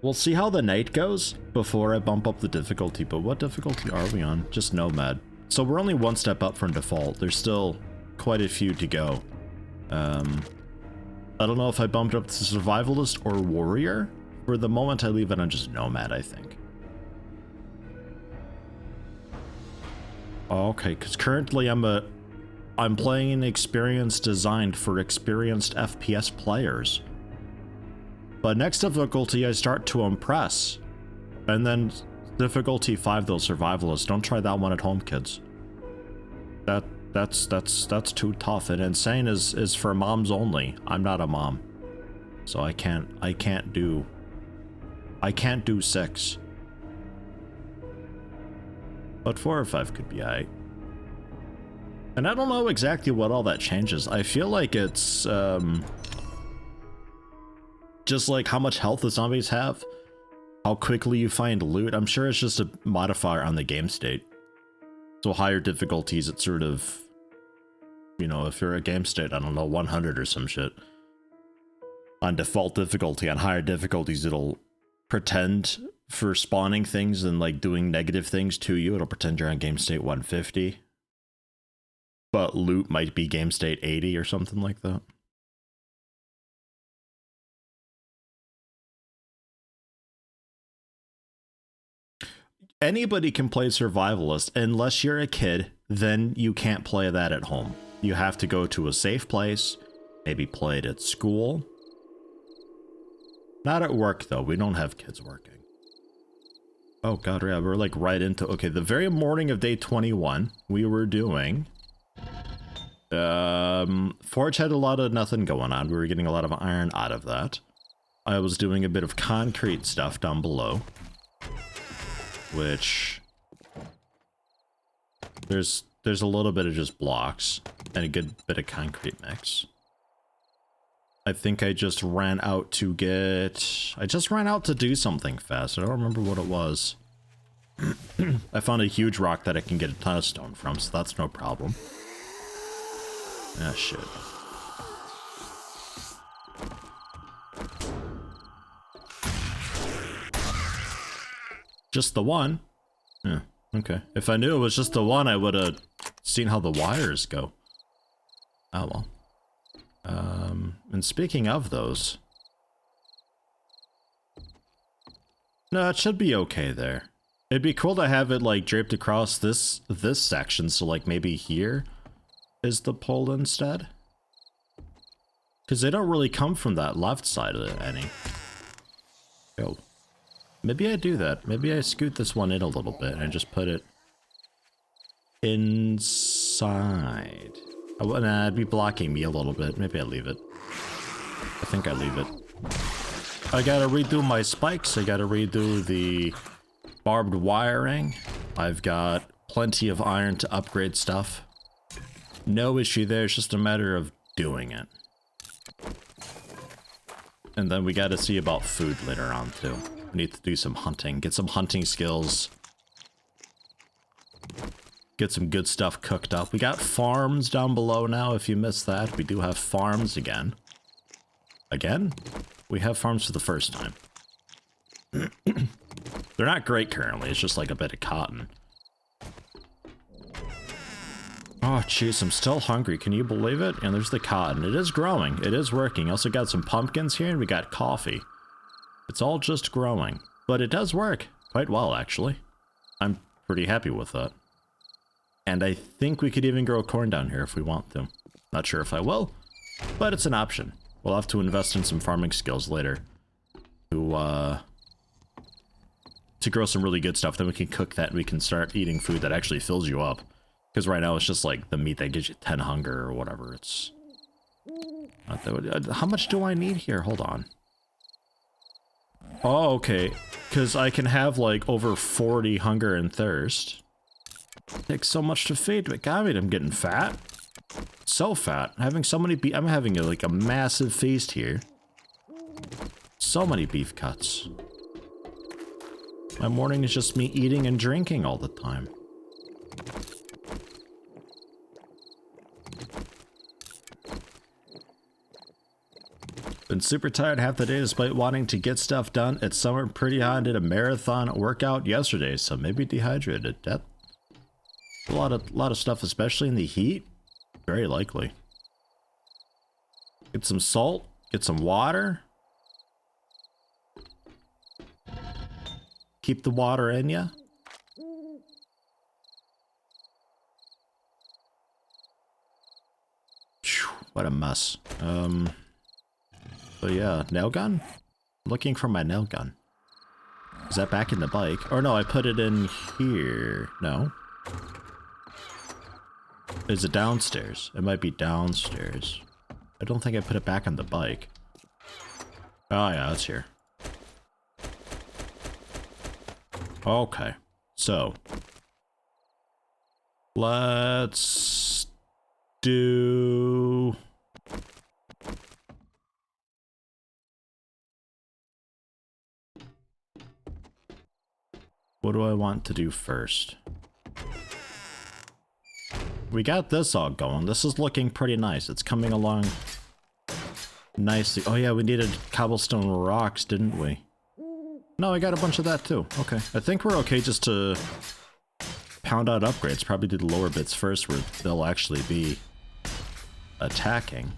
We'll see how the night goes before I bump up the difficulty, but what difficulty are we on? Just Nomad. So we're only one step up from default. There's still quite a few to go. I don't know if I bumped up to Survivalist or Warrior. For the moment, I leave it on just Nomad, I think. Okay, because currently I'm playing an experience designed for experienced FPS players. But next difficulty, I start to impress. And then difficulty 5, though, Survivalist. Don't try that one at home, kids. That's too tough. And Insane is for moms only. I'm not a mom. So I can't do 6. But 4 or 5 could be aight. And I don't know exactly what all that changes. I feel like it's just like how much health the zombies have, how quickly you find loot. I'm sure it's just a modifier on the game state. So higher difficulties, it's sort of, you know, if you're a game state, I don't know, 100 or some shit. On default difficulty, on higher difficulties, it'll pretend for spawning things and like doing negative things to you. It'll pretend you're on game state 150. But loot might be game state 80 or something like that. Anybody can play Survivalist. Unless you're a kid, then you can't play that at home. You have to go to a safe place, maybe play it at school. Not at work, though. We don't have kids working. Oh, God, yeah, we're like right into... Okay, the very morning of day 21, we were doing... Forge had a lot of nothing going on. We were getting a lot of iron out of that. I was doing a bit of concrete stuff down below. Which there's a little bit of just blocks and a good bit of concrete mix. I think I just ran out to do something fast. I don't remember what it was. I found a huge rock that I can get a ton of stone from, so that's no problem. Ah, shit. Just the one? Yeah, okay. If I knew it was just the one, I would have seen how the wires go. Oh, well. And speaking of those... No, it should be okay there. It'd be cool to have it, like, draped across this section, so, like, maybe here is the pole instead? Because they don't really come from that left side of it, any. Yo. Maybe I do that. Maybe I scoot this one in a little bit and just put it inside. Nah, it'd be blocking me a little bit. Maybe I leave it. I think I leave it. I gotta redo my spikes. I gotta redo the barbed wiring. I've got plenty of iron to upgrade stuff. No issue there. It's just a matter of doing it. And then we gotta see about food later on too. We need to do some hunting, get some hunting skills. Get some good stuff cooked up. We got farms down below now, if you missed that. We do have farms again. Again? We have farms for the first time. They're not great currently, it's just like a bit of cotton. Oh jeez, I'm still hungry, can you believe it? And there's the cotton. It is growing, it is working. Also got some pumpkins here and we got coffee. It's all just growing. But it does work quite well, actually. I'm pretty happy with that. And I think we could even grow corn down here if we want to. Not sure if I will, but it's an option. We'll have to invest in some farming skills later to grow some really good stuff. Then we can cook that and we can start eating food that actually fills you up. Because right now it's just like the meat that gives you 10 hunger or whatever. It's not that, how much do I need here? Hold on. Oh, okay. Because I can have like over 40 hunger and thirst. Takes so much to feed, but God, I'm getting fat. So fat. Having so many beef. I'm having like a massive feast here. So many beef cuts. My morning is just me eating and drinking all the time. Been super tired half the day despite wanting to get stuff done. It's summer pretty hot and did a marathon workout yesterday, so maybe dehydrated. That a lot of stuff, especially in the heat. Very likely. Get some salt, get some water. Keep the water in ya. What a mess. So yeah, nail gun? Looking for my nail gun. Is that back in the bike? Or no, I put it in here. No. Is it downstairs? It might be downstairs. I don't think I put it back on the bike. Oh yeah, it's here. Okay. So. Let's do... What do I want to do first? We got this all going. This is looking pretty nice. It's coming along nicely. Oh yeah, we needed cobblestone rocks, didn't we? No, I got a bunch of that too. Okay. I think we're okay just to pound out upgrades. Probably do the lower bits first where they'll actually be attacking.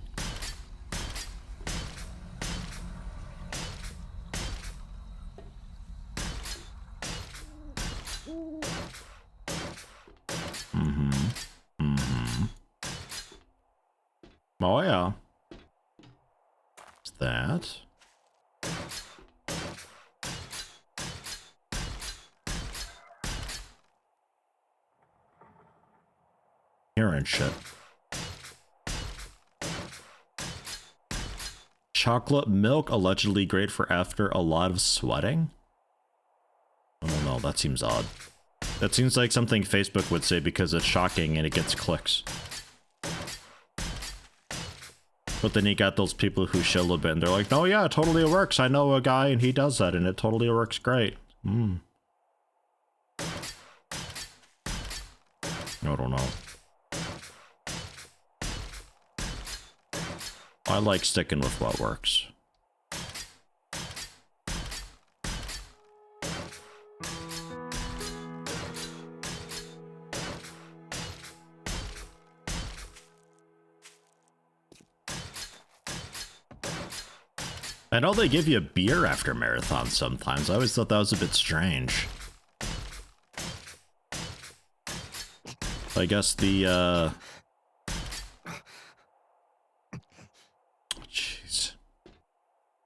Oh yeah. What's that? Here and shit. Chocolate milk allegedly great for after a lot of sweating? I don't know, that seems odd. That seems like something Facebook would say because it's shocking and it gets clicks. But then you got those people who shill a bit and they're like, oh yeah, it totally works. I know a guy and he does that and it totally works great. I don't know. I like sticking with what works. I know they give you a beer after marathons sometimes. I always thought that was a bit strange. I guess the, jeez.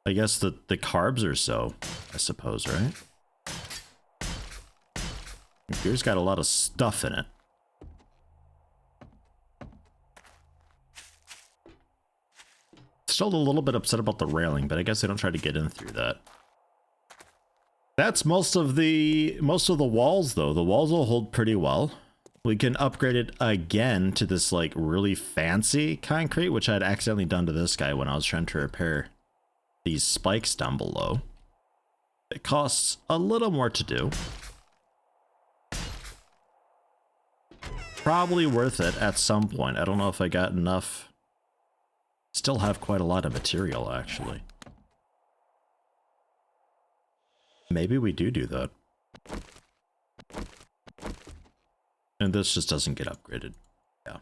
I guess the carbs are so, I suppose, right? Beer's got a lot of stuff in it. Still a little bit upset about the railing, but I guess I don't try to get in through that. That's most of the walls though. The walls will hold pretty well. We can upgrade it again to this like really fancy concrete, which I'd accidentally done to this guy when I was trying to repair these spikes down below. It costs a little more to do. Probably worth it at some point. I don't know if I got enough. Still have quite a lot of material, actually. Maybe we do that. And this just doesn't get upgraded. Yeah.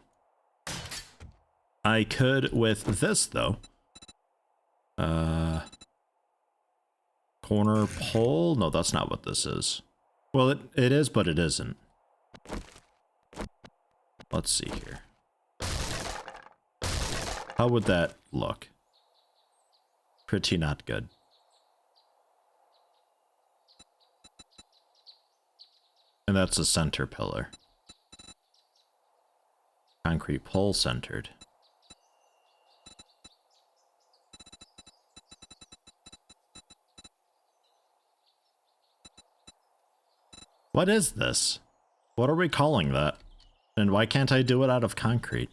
I could with this, though. Corner pole? No, that's not what this is. Well, it is, but it isn't. Let's see here. How would that look? Pretty not good. And that's a center pillar. Concrete pole centered. What is this? What are we calling that? And why can't I do it out of concrete?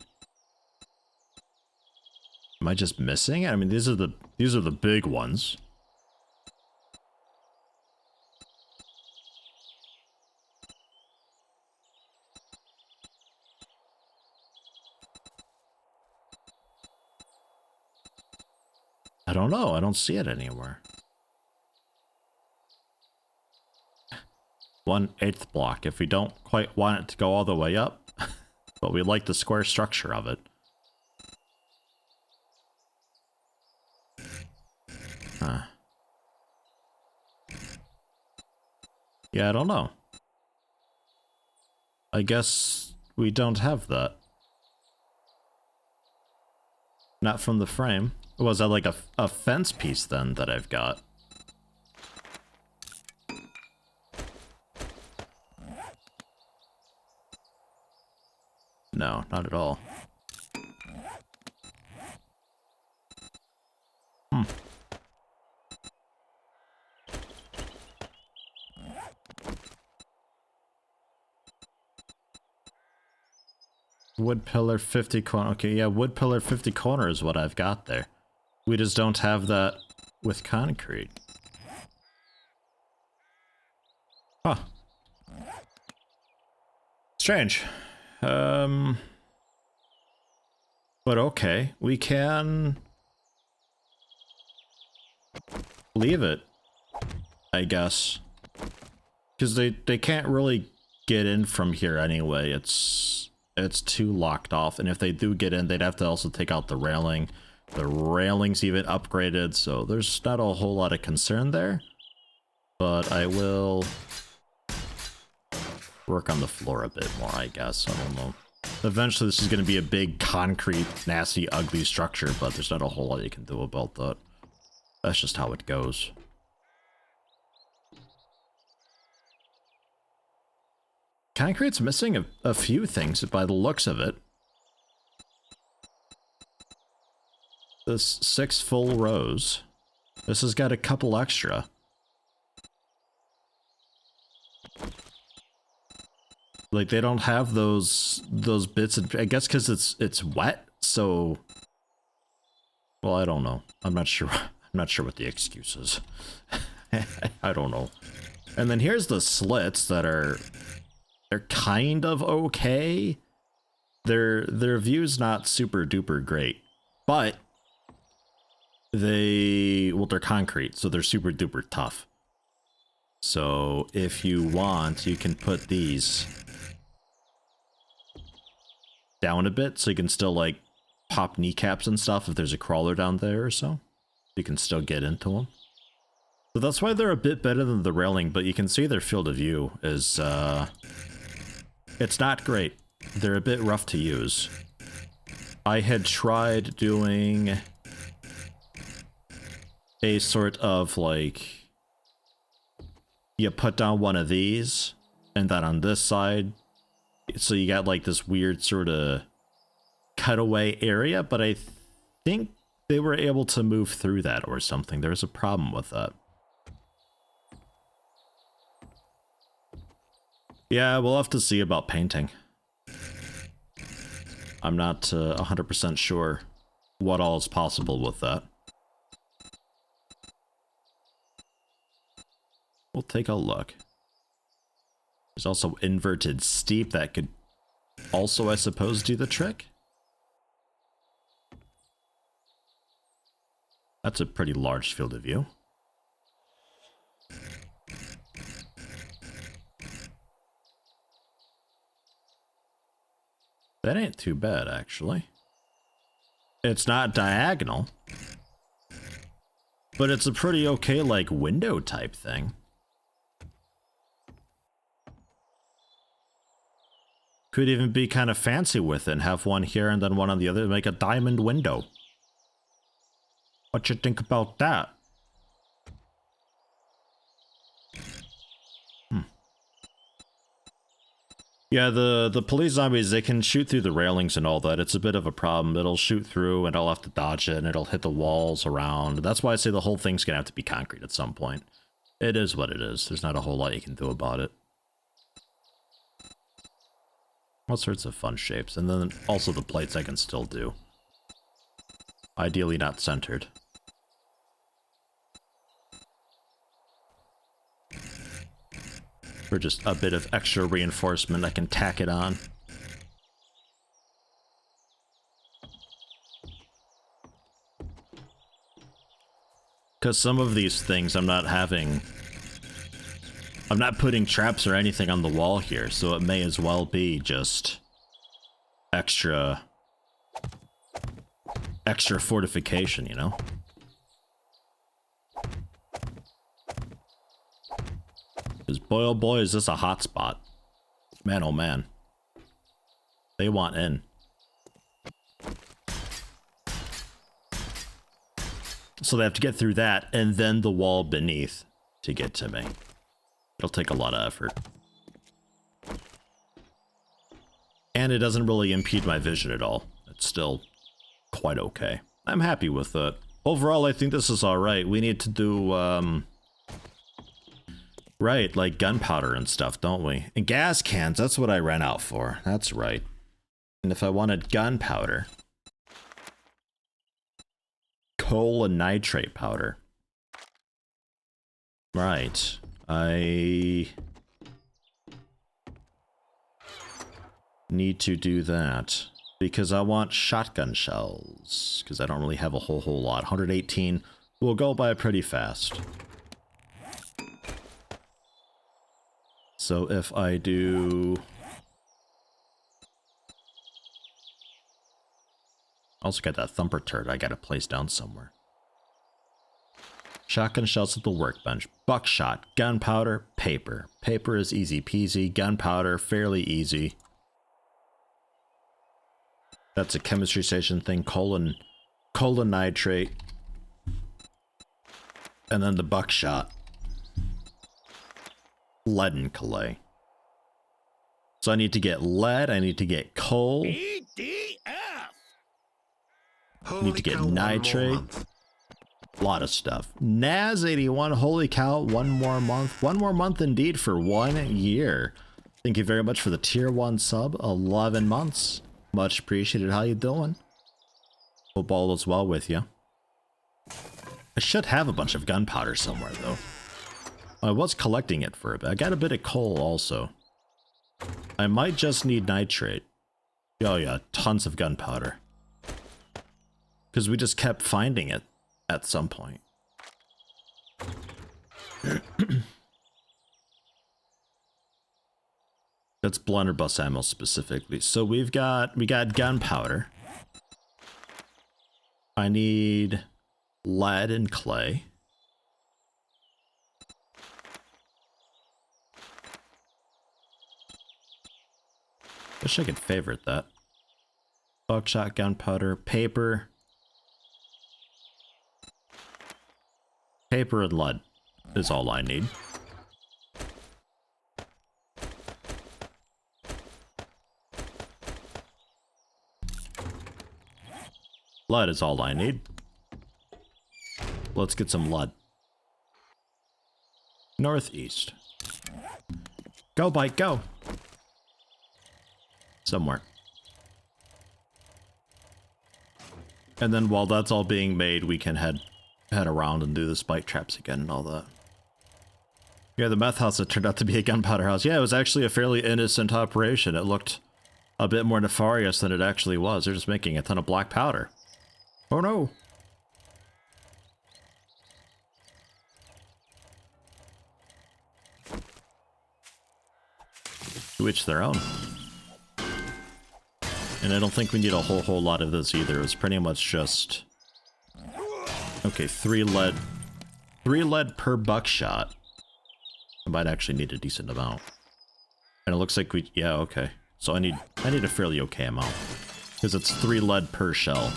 Am I just missing it? I mean, these are the big ones. I don't know. I don't see it anywhere. 1/8 block. If we don't quite want it to go all the way up, but we like the square structure of it. Huh. Yeah, I don't know. I guess we don't have that. Not from the frame. Was that like a fence piece then that I've got? No, not at all. Hmm. Wood pillar 50 corner. Okay, yeah, wood pillar 50 corner is what I've got there. We just don't have that with concrete. Huh. Strange. But okay, we can leave it, I guess. Because they can't really get in from here anyway. It's too locked off, and if they do get in, they'd have to also take out the railing. The railing's even upgraded, so there's not a whole lot of concern there. But I will work on the floor a bit more, I guess. I don't know. Eventually this is going to be a big concrete, nasty, ugly structure, but there's not a whole lot you can do about that. That's just how it goes. Concrete's missing a few things by the looks of it. This 6 full rows. This has got a couple extra. Like, they don't have those bits of, I guess because it's wet, so, well, I don't know. I'm not sure. I'm not sure what the excuse is. I don't know. And then here's the slits that they're kind of okay. Their view's not super duper great, but they're concrete, so they're super duper tough. So if you want, you can put these down a bit so you can still like pop kneecaps and stuff if there's a crawler down there or so. You can still get into them. So that's why they're a bit better than the railing, but you can see their field of view is it's not great. They're a bit rough to use. I had tried doing a sort of like, you put down one of these and then on this side, so you got like this weird sort of cutaway area, but I think they were able to move through that or something. There's a problem with that. Yeah, we'll have to see about painting. I'm not 100% sure what all is possible with that. We'll take a look. There's also inverted steep that could also, I suppose, do the trick. That's a pretty large field of view. That ain't too bad, actually. It's not diagonal, but it's a pretty okay, like, window type thing. Could even be kind of fancy with it and have one here and then one on the other to make a diamond window. What you think about that? Yeah, the police zombies, they can shoot through the railings and all that. It's a bit of a problem. It'll shoot through and I'll have to dodge it and it'll hit the walls around. That's why I say the whole thing's gonna have to be concrete at some point. It is what it is. There's not a whole lot you can do about it. All sorts of fun shapes. And then also the plates I can still do. Ideally not centered. For just a bit of extra reinforcement, I can tack it on. Because some of these things I'm not putting traps or anything on the wall here, so it may as well be just extra fortification, you know? Because boy oh boy is this a hot spot. Man oh man. They want in. So they have to get through that and then the wall beneath to get to me. It'll take a lot of effort. And it doesn't really impede my vision at all. It's still quite okay. I'm happy with it. Overall, I think this is alright. We need to do, right, like gunpowder and stuff, don't we? And gas cans, that's what I ran out for. That's right. And if I wanted gunpowder, coal and nitrate powder. Right. I need to do that because I want shotgun shells because I don't really have a whole lot. 118 will go by pretty fast. So if I do... Also got that thumper turret I gotta place down somewhere. Shotgun shells at the workbench. Buckshot, gunpowder, paper. Paper is easy peasy. Gunpowder, fairly easy. That's a chemistry station thing. Coal nitrate. And then the buckshot. Lead and clay. So I need to get lead, I need to get coal. I need to get nitrate. A lot of stuff. Naz81, holy cow, one more month. One more month indeed for 1 year. Thank you very much for the tier 1 sub. 11 months. Much appreciated. How you doing? Hope all is well with you. I should have a bunch of gunpowder somewhere though. I was collecting it for a bit. I got a bit of coal also. I might just need nitrate. Oh yeah, tons of gunpowder. Because we just kept finding it at some point. That's blunderbuss ammo specifically. So we got gunpowder. I need lead and clay. Wish I could favorite that. Buckshot, gunpowder, paper. Paper and lead is all I need. Lead is all I need. Let's get some lead. Northeast. Go, bike, go! Somewhere. And then while that's all being made, we can head around and do the spike traps again and all that. Yeah, the meth house that turned out to be a gunpowder house. Yeah, it was actually a fairly innocent operation. It looked a bit more nefarious than it actually was. They're just making a ton of black powder. Oh no! To each their own. And I don't think we need a whole lot of this either. It's pretty much just... Okay, 3 lead. 3 lead per buckshot. I might actually need a decent amount. And it looks like we... Yeah, okay. So I need a fairly okay amount. Because it's 3 lead per shell.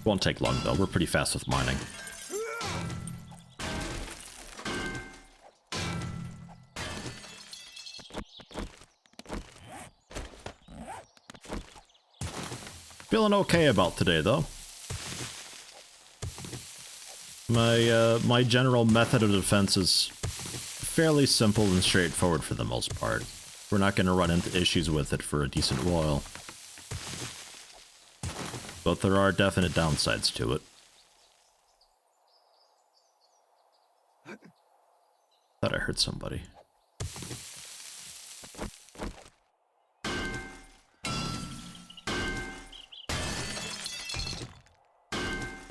Won't take long though. We're pretty fast with mining. Feeling okay about today, though. My general method of defense is fairly simple and straightforward for the most part. We're not going to run into issues with it for a decent while. But there are definite downsides to it. Thought I heard somebody.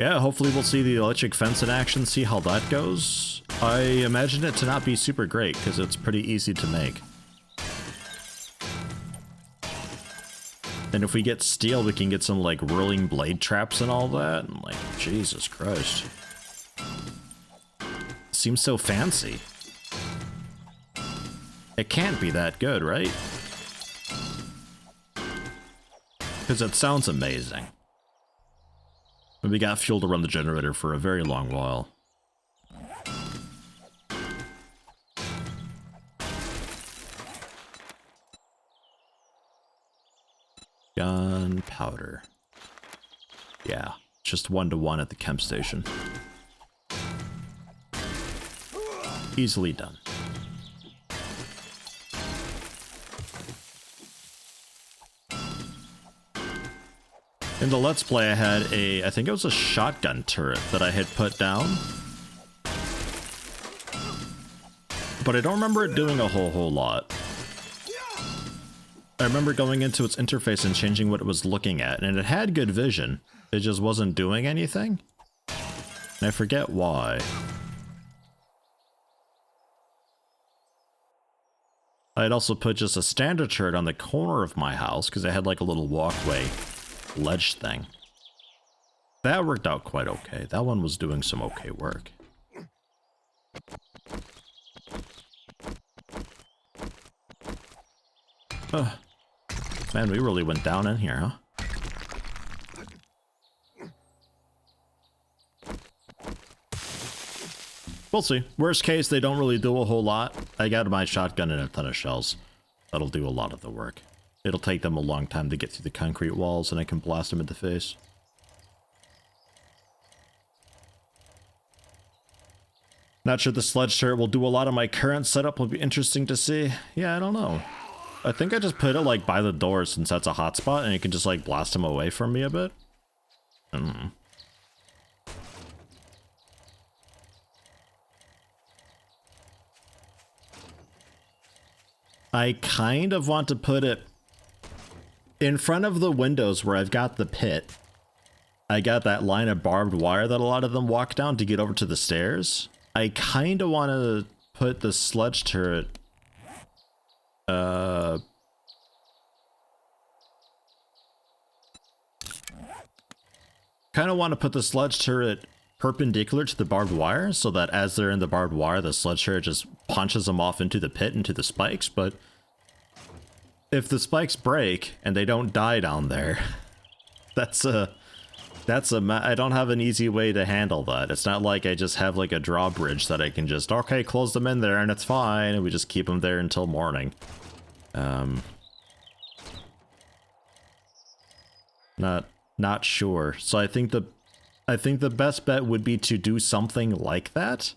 Yeah, hopefully we'll see the electric fence in action, see how that goes. I imagine it to not be super great, because it's pretty easy to make. And if we get steel, we can get some, like, whirling blade traps and all that. And, like, Jesus Christ. Seems so fancy. It can't be that good, right? Because it sounds amazing. And we got fuel to run the generator for a very long while. Gunpowder. Yeah, just 1-to-1 at the chem station. Easily done. In the Let's Play, I had I think it was a shotgun turret that I had put down. But I don't remember it doing a whole lot. I remember going into its interface and changing what it was looking at, and it had good vision. It just wasn't doing anything. And I forget why. I had also put just a standard turret on the corner of my house because I had like a little walkway ledge thing. That worked out quite okay. That one was doing some okay work. Man, we really went down in here, huh? We'll see. Worst case, they don't really do a whole lot. I got my shotgun and a ton of shells. That'll do a lot of the work. It'll take them a long time to get through the concrete walls, and I can blast them in the face. Not sure the sledge turret will do a lot of my current setup. Will be interesting to see. Yeah, I don't know. I think I just put it like by the door since that's a hotspot, and you can just like blast them away from me a bit. I don't know. I kind of want to put it in front of the windows where I've got the pit. I got that line of barbed wire that a lot of them walk down to get over to the stairs. I kind of want to put the sledge turret kind of want to put the sledge turret perpendicular to the barbed wire so that as they're in the barbed wire, the sledge turret just punches them off into the pit, into the spikes. But if the spikes break and they don't die down there, I don't have an easy way to handle that. It's not like I just have like a drawbridge that I can just, okay, close them in there and it's fine, and we just keep them there until morning. Not sure. So I think the best bet would be to do something like that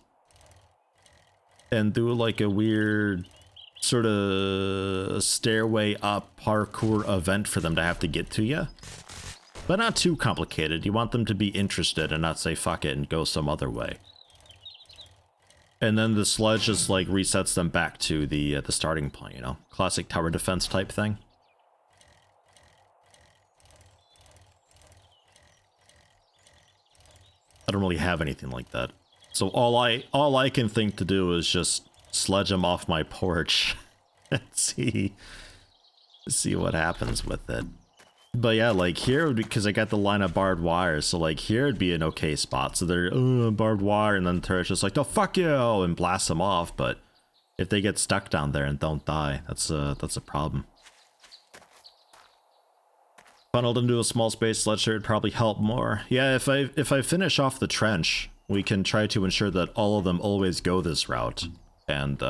and do like a weird sort of stairway up parkour event for them to have to get to you. But not too complicated. You want them to be interested and not say fuck it and go some other way. And then the sledge just like resets them back to the starting point, you know? Classic tower defense type thing. I don't really have anything like that. So all I can think to do is just sledge them off my porch and see what happens with it. But yeah, like here, because I got the line of barbed wire, so like here would be an okay spot. So they're barbed wire, and then the turret's just like, oh fuck you, and blast them off. But if they get stuck down there and don't die, that's a problem. Funneled into a small space, sledge turret would probably help more. Yeah, if I finish off the trench, we can try to ensure that all of them always go this route, and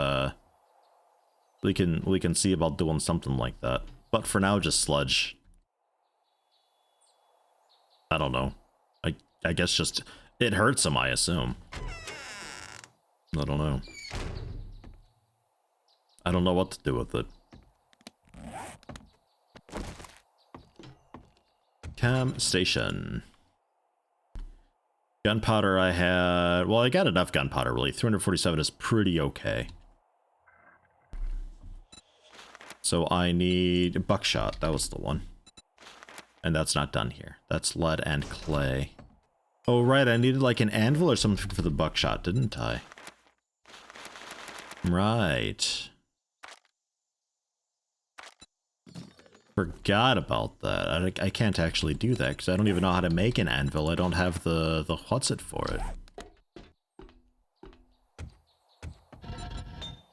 we can see about doing something like that. But for now, just sledge. I don't know. I guess just it hurts them, I assume. I don't know. I don't know what to do with it. Cam station. Gunpowder I had... Well, I got enough gunpowder, really. 347 is pretty okay. So I need buckshot. That was the one. And that's not done here. That's lead and clay. Oh, right, I needed like an anvil or something for the buckshot, didn't I? Right. Forgot about that. I can't actually do that because I don't even know how to make an anvil. I don't have the what's it for it.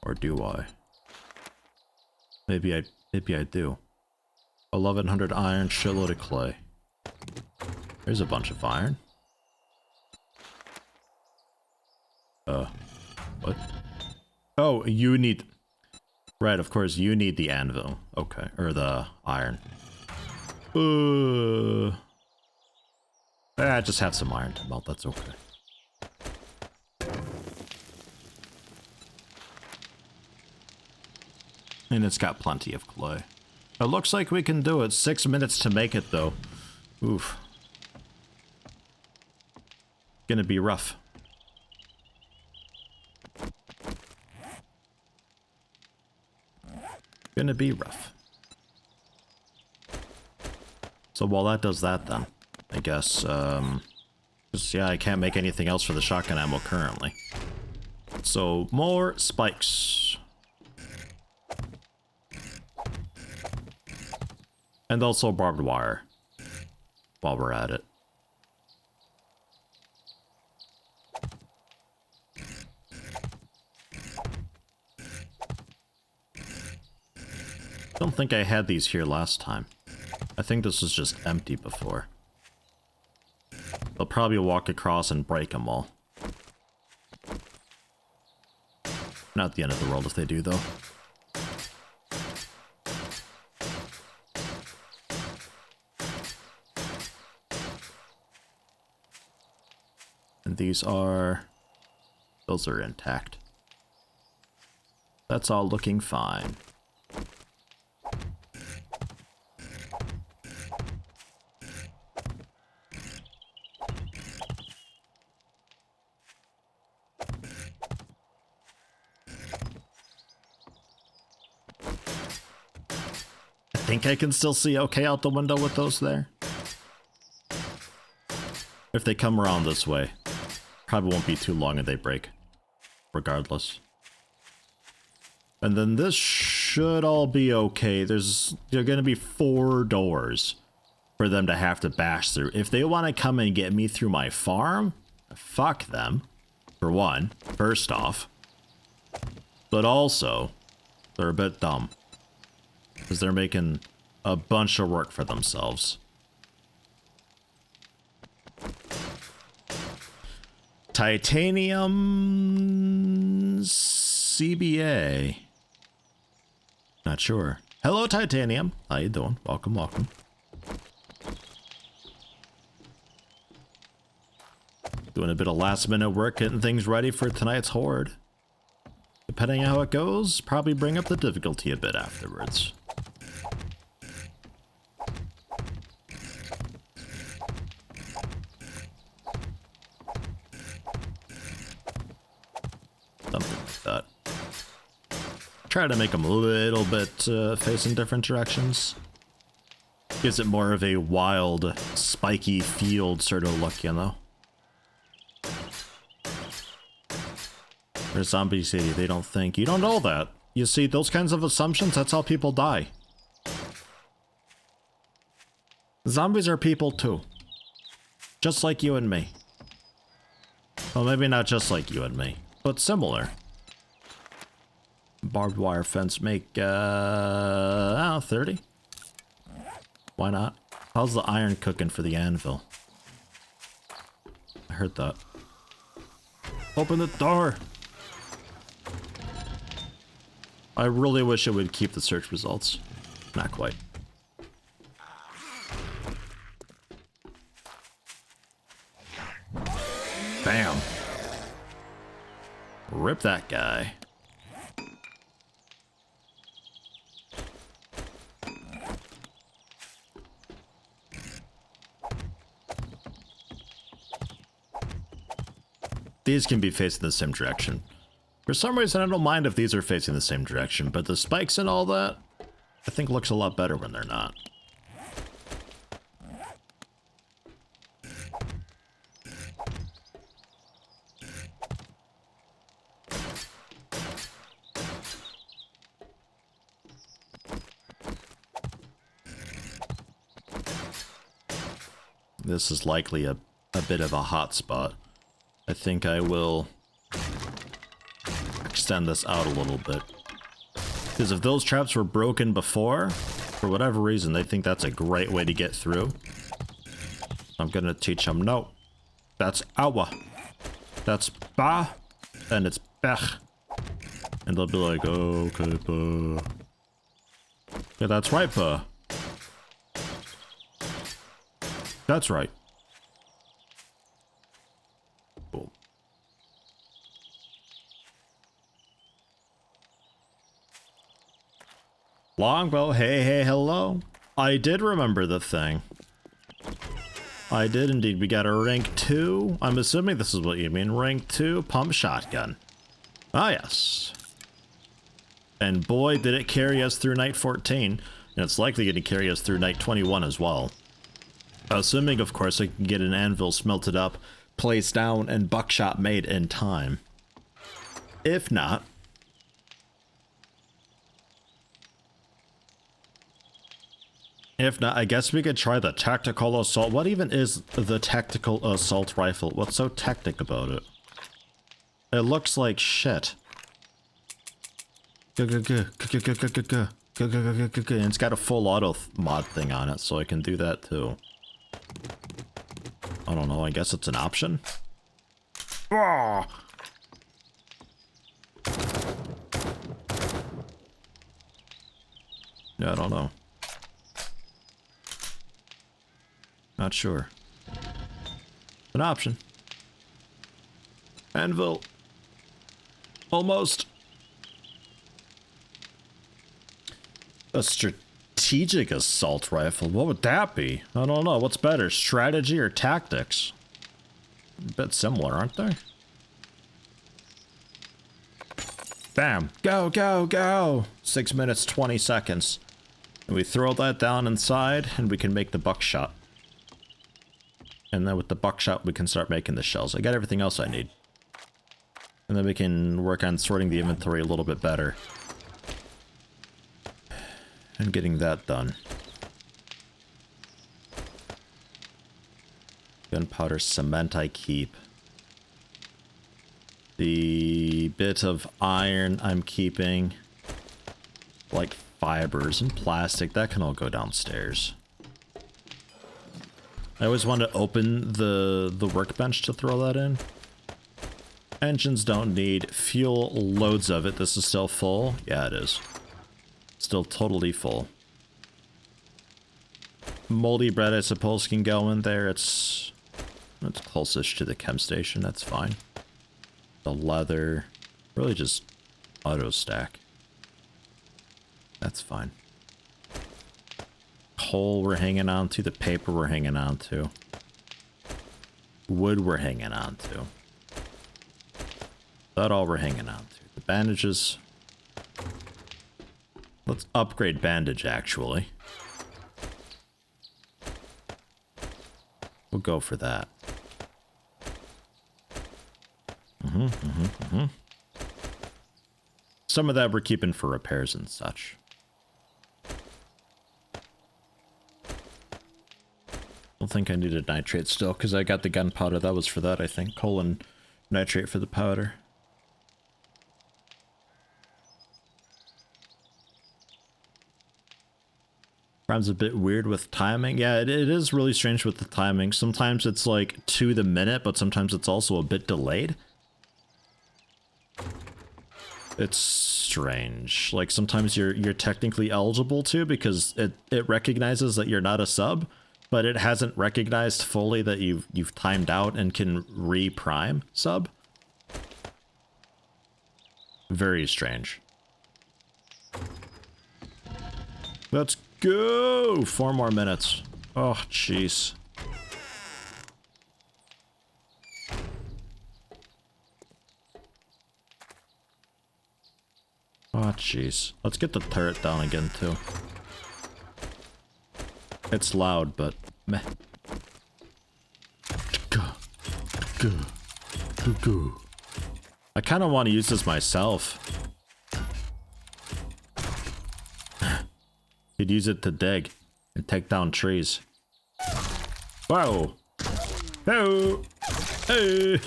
Or do I? Maybe I do. 1100 iron, shitload of clay. There's a bunch of iron. What? Oh, you need... Right, of course, you need the anvil. Okay, or the iron. I just have some iron to melt, that's okay. And it's got plenty of clay. It looks like we can do it. 6 minutes to make it, though. Oof. Gonna be rough. Gonna be rough. So while that does that, then, I guess, yeah, I can't make anything else for the shotgun ammo currently. So, more spikes. And also barbed wire, while we're at it. I don't think I had these here last time. I think this was just empty before. They'll probably walk across and break them all. Not the end of the world if they do, though. And these are... those are intact. That's all looking fine. I think I can still see okay out the window with those there. If they come around this way, probably won't be too long and they break, regardless. And then this should all be okay. There are going to be 4 doors for them to have to bash through. If they want to come and get me through my farm, fuck them, for one, first off. But also, they're a bit dumb. Because they're making a bunch of work for themselves. Titanium CBA. Not sure. Hello, Titanium. How you doing? Welcome, welcome. Doing a bit of last minute work, getting things ready for tonight's horde. Depending on how it goes, probably bring up the difficulty a bit afterwards. Something like that. Try to make them a little bit facing different directions. Gives it more of a wild, spiky field sort of look, you know? They're zombie city, they don't think. You don't know that. You see, those kinds of assumptions, that's how people die. Zombies are people too. Just like you and me. Well, maybe not just like you and me, but similar. Barbed wire fence make, 30? Why not? How's the iron cooking for the anvil? I heard that. Open the door! I really wish it would keep the search results. Not quite. Bam. Rip that guy. These can be facing the same direction. For some reason, I don't mind if these are facing the same direction, but the spikes and all that, I think looks a lot better when they're not. this is likely a bit of a hot spot. I think I will extend this out a little bit. Because if those traps were broken before, for whatever reason, they think that's a great way to get through. I'm gonna teach them, no, that's awa, that's ba, and it's bech. And they'll be like, oh, okay, ba. Yeah, that's right, ba. That's right. Cool. Longbow, hey, hello. I did remember the thing. I did indeed. We got a rank 2. I'm assuming this is what you mean. Rank 2 pump shotgun. Ah, yes. And boy, did it carry us through night 14. And it's likely going to carry us through night 21 as well. Assuming, of course, I can get an anvil smelted up, placed down, and buckshot made in time. If not... I guess we could try the tactical assault. What even is the tactical assault rifle? What's so tactic about it? It looks like shit. And it's got a full auto mod thing on it, so I can do that too. I don't know, I guess it's an option? Yeah, I don't know. Not sure. An option. Anvil. Almost. A strategic assault rifle. What would that be? I don't know. What's better, strategy or tactics? A bit similar, aren't they? Bam. Go, go, go. 6 minutes, 20 seconds. And we throw that down inside and we can make the buckshot. And then with the buckshot, we can start making the shells. I got everything else I need. And then we can work on sorting the inventory a little bit better. And getting that done. Gunpowder, cement I keep. The bit of iron I'm keeping. Like fibers and plastic, that can all go downstairs. I always want to open the workbench to throw that in. Engines don't need fuel, loads of it. This is still full. Yeah, it is. Still totally full. Moldy bread, I suppose, can go in there. It's closest to the chem station. That's fine. The leather, really just auto stack. That's fine. Coal we're hanging on to, the paper we're hanging on to. Wood we're hanging on to. That all we're hanging on to. The bandages. Let's upgrade bandage, actually. We'll go for that. Some of that we're keeping for repairs and such. I don't think I needed nitrate still, because I got the gunpowder. That was for that, I think. Coal and nitrate for the powder. Time's a bit weird with timing. Yeah, it is really strange with the timing. Sometimes it's like to the minute, but sometimes it's also a bit delayed. It's strange. Like sometimes you're technically eligible to because it recognizes that you're not a sub, but it hasn't recognized fully that you've timed out and can re-prime sub. Very strange. Let's go! 4 more minutes. Oh, jeez. Oh, jeez. Let's get the turret down again, too. It's loud, but meh. I kind of want to use this myself. You'd use it to dig and take down trees. Whoa! Oh! Hey!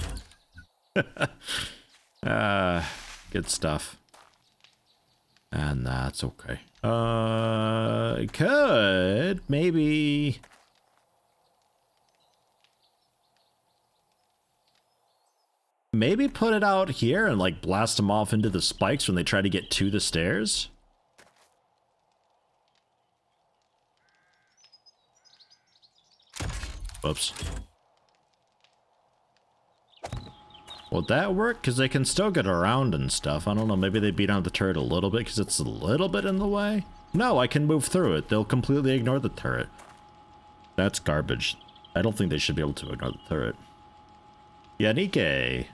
Good stuff. And that's okay. Could maybe... Maybe put it out here and like blast them off into the spikes when they try to get to the stairs? Whoops. Would that work? Because they can still get around and stuff. I don't know, maybe they beat on the turret a little bit because it's a little bit in the way? No, I can move through it. They'll completely ignore the turret. That's garbage. I don't think they should be able to ignore the turret. Yanike.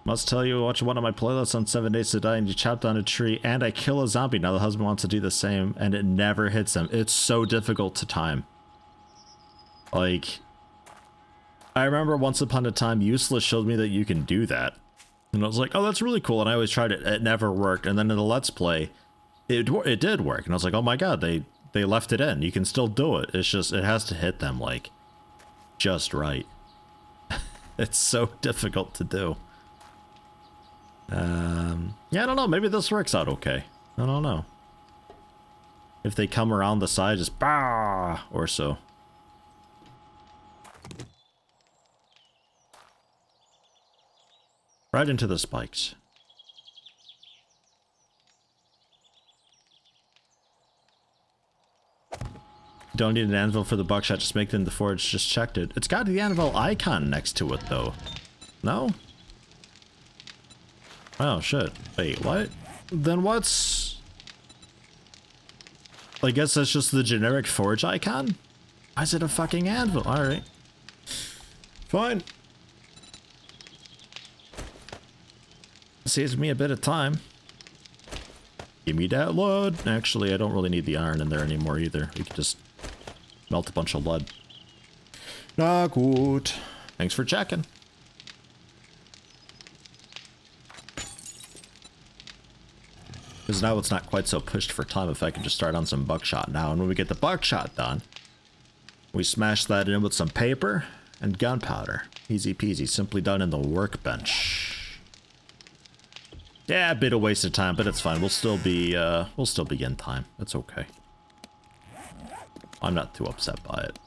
Must tell you, watch one of my playlists on 7 Days to Die and you chop down a tree and I kill a zombie. Now the husband wants to do the same and it never hits him. It's so difficult to time. Like, I remember once upon a time, Useless showed me that you can do that. And I was like, oh, that's really cool. And I always tried it. It never worked. And then in the Let's Play, it did work. And I was like, oh my god, they left it in. You can still do it. It's just, it has to hit them, like, just right. It's so difficult to do. Yeah, I don't know. Maybe this works out okay. I don't know. If they come around the side, just bah or so. Right into the spikes. Don't need an anvil for the buckshot, just make it in the forge, just checked it. It's got the anvil icon next to it though. No? Oh shit. Wait, what? Then what's... I guess that's just the generic forge icon? Why is it a fucking anvil? Alright. Fine. Saves me a bit of time. Give me that lead. Actually, I don't really need the iron in there anymore either. We can just melt a bunch of lead. Na gut. Thanks for checking. Because now it's not quite so pushed for time if I can just start on some buckshot now. And when we get the buckshot done, we smash that in with some paper and gunpowder. Easy peasy, simply done in the workbench. Yeah, a bit of wasted time, but it's fine. We'll still be in time. That's okay. I'm not too upset by it.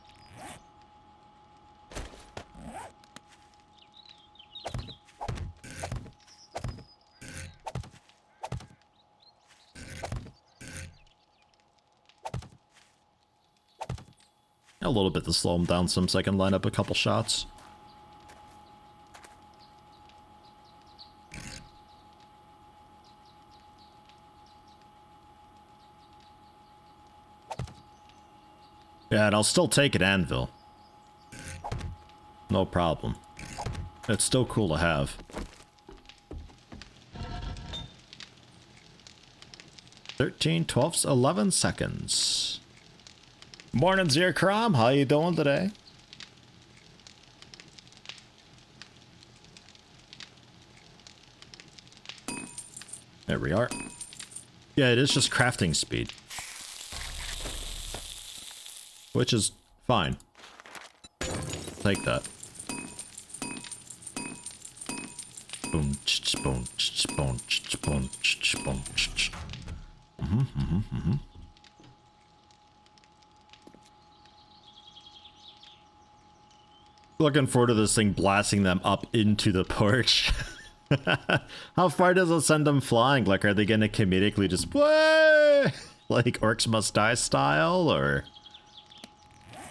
A little bit to slow him down some so I can line up a couple shots. Yeah, and I'll still take an anvil. No problem. It's still cool to have. 13, 12, 11 seconds. Morning, Zerkrom. How you doing today? There we are. Yeah, it is just crafting speed. Which is fine. Take that. Boom, boom, boom, boom, boom. Looking forward to this thing blasting them up into the porch. How far does it send them flying? Like, are they gonna comedically just way like Orcs Must Die style, or?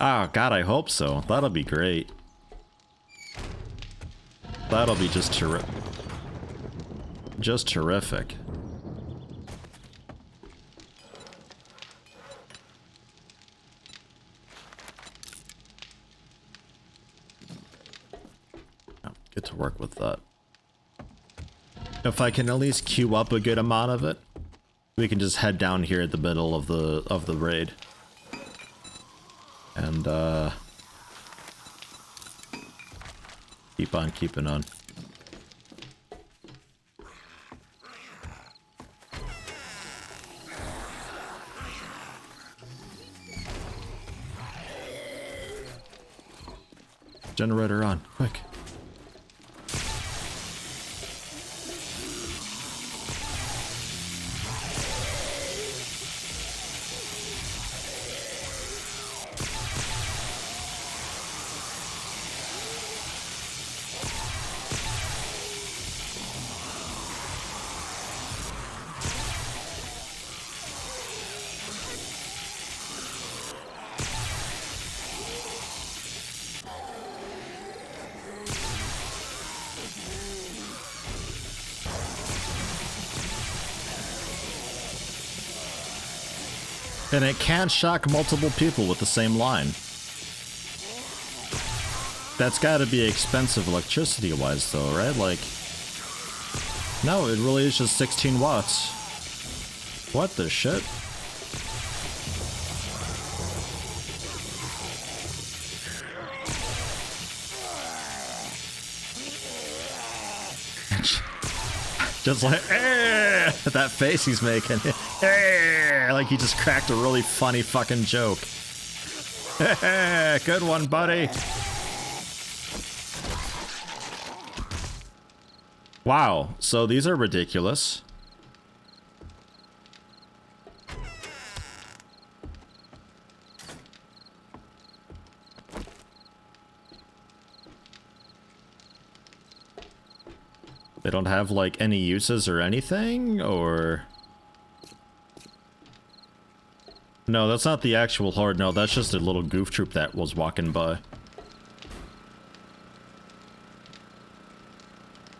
Oh god, I hope so. That'll be great. That'll be just terrific. Get to work with that. If I can at least queue up a good amount of it, we can just head down here at the middle of the raid. And keep on keeping on. Generator on, quick. And it can shock multiple people with the same line. That's gotta be expensive electricity-wise though, right? Like... No, it really is just 16 watts. What the shit? Just like, eh, that face he's making. Eh, like he just cracked a really funny fucking joke. Good one, buddy. Wow, so these are ridiculous. They don't have, like, any uses or anything, or... No, that's not the actual horde. No, that's just a little goof troop that was walking by.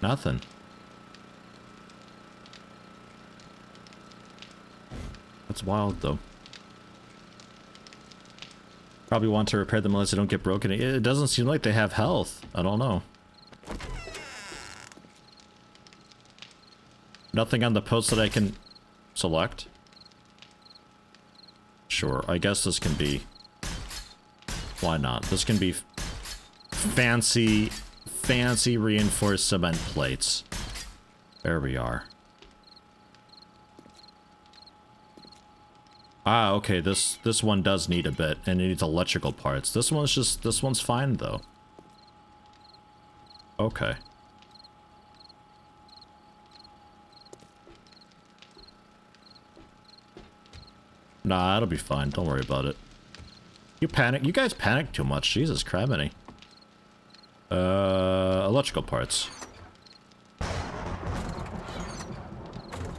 Nothing. That's wild, though. Probably want to repair them unless they don't get broken. It doesn't seem like they have health. I don't know. Nothing on the post that I can select. Sure, I guess this can be... Why not? This can be fancy reinforced cement plates. There we are. Ah, okay, this one does need a bit, and it needs electrical parts. This one's fine, though. Okay. Nah, it'll be fine. Don't worry about it. You guys panic too much. Jesus criminy. Electrical parts.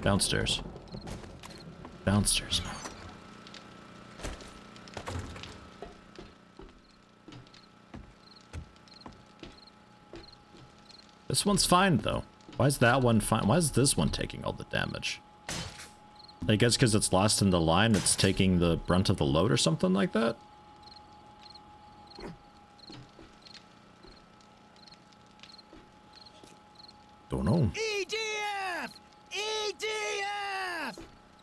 Downstairs. Downstairs. This one's fine, though. Why is that one fine? Why is this one taking all the damage? I guess because it's lost in the line, it's taking the brunt of the load or something like that? Don't know. EDF! EDF!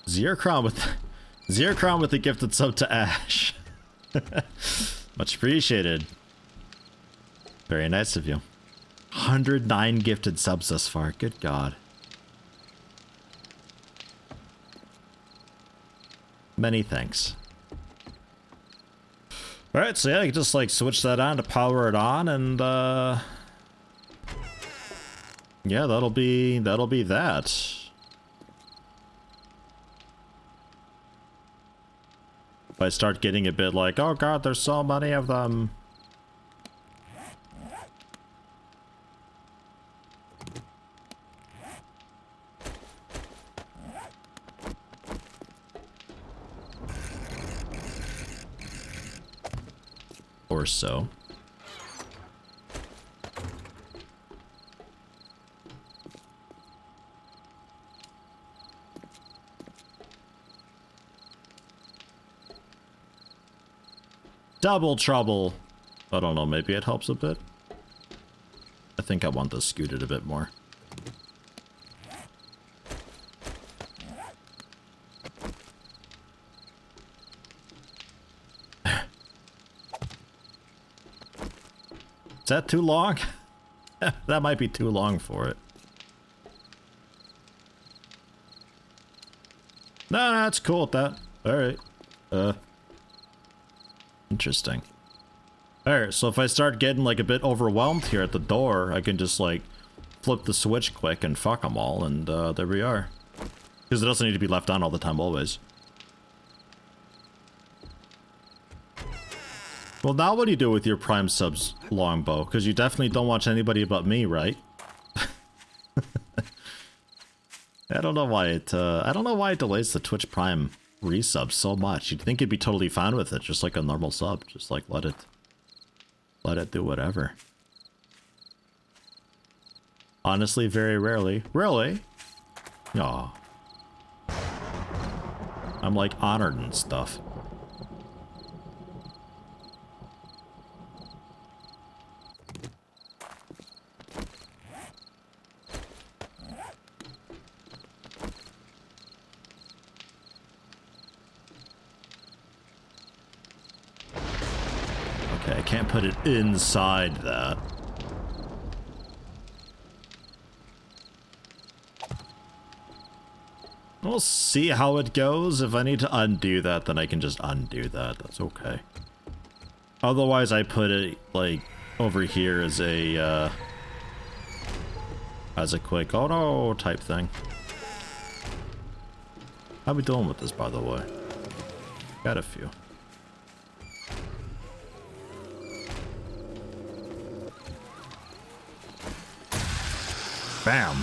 Zerkron with the gifted sub to Ash. Much appreciated. Very nice of you. 109 gifted subs thus far. Good God. Many thanks. Alright, so yeah, you can just like switch that on to power it on, and yeah, that'll be that. If I start getting a bit like, oh god, there's so many of them. Or so. Double trouble. I don't know, maybe it helps a bit. I think I want this scooted a bit more. Is that too long? That might be too long for it. No, it's cool with that. Alright. Interesting. Alright, so if I start getting like a bit overwhelmed here at the door, I can just like flip the switch quick and fuck them all, and there we are. Because it doesn't need to be left on all the time, always. Well, now what do you do with your Prime subs, Longbow? Because you definitely don't watch anybody but me, right? I don't know why it delays the Twitch Prime resub so much. You'd think it'd be totally fine with it, just like a normal sub. Just like let it do whatever. Honestly, very rarely. Really? Aw. I'm like honored and stuff. Okay, I can't put it inside that. We'll see how it goes. If I need to undo that, then I can just undo that. That's okay. Otherwise, I put it, like, over here as a quick, oh no, type thing. How we doing with this, by the way? Got a few. Bam.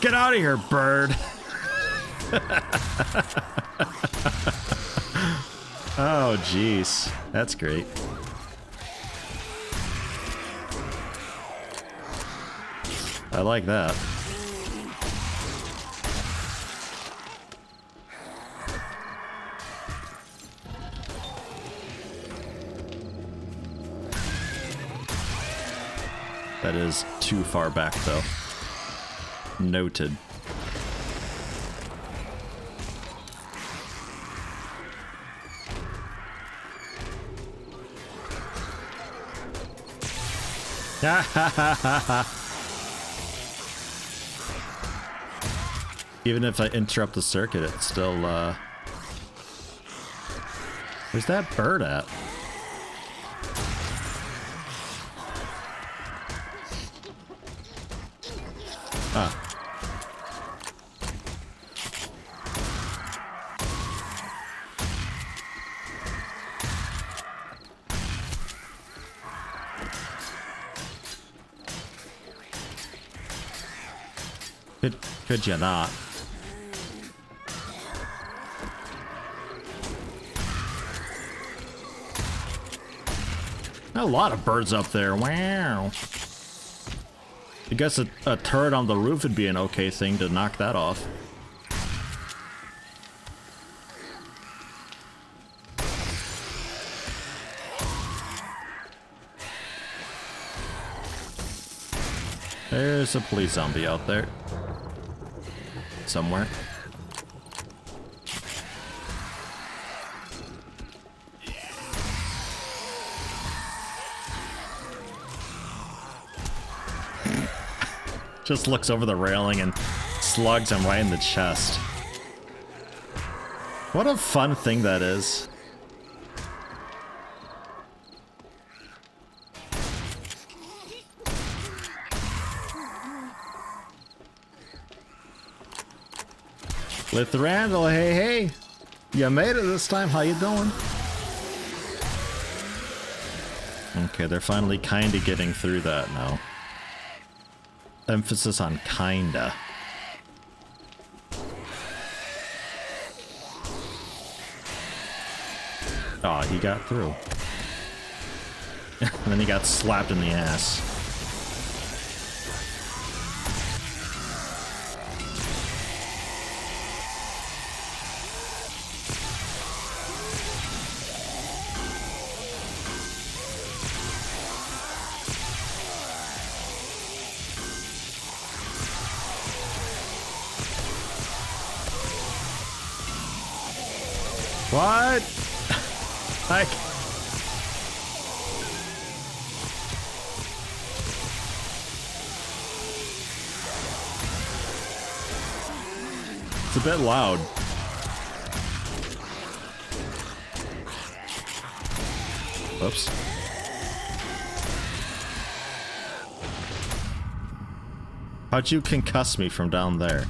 Get out of here, bird. Oh, jeez. That's great. I like that. That is too far back, though. Noted. Even if I interrupt the circuit, it's still, where's that bird at? Ah. Could you not? A lot of birds up there. Wow. I guess a turret on the roof would be an okay thing to knock that off. There's a police zombie out there. Somewhere. Just looks over the railing and slugs him right in the chest. What a fun thing that is. With Randall, hey, hey. You made it this time. How you doing? Okay, they're finally kinda getting through that now. Emphasis on kinda. Aw, he got through. And then he got slapped in the ass. What? Like... It's a bit loud. Whoops. How'd you concuss me from down there?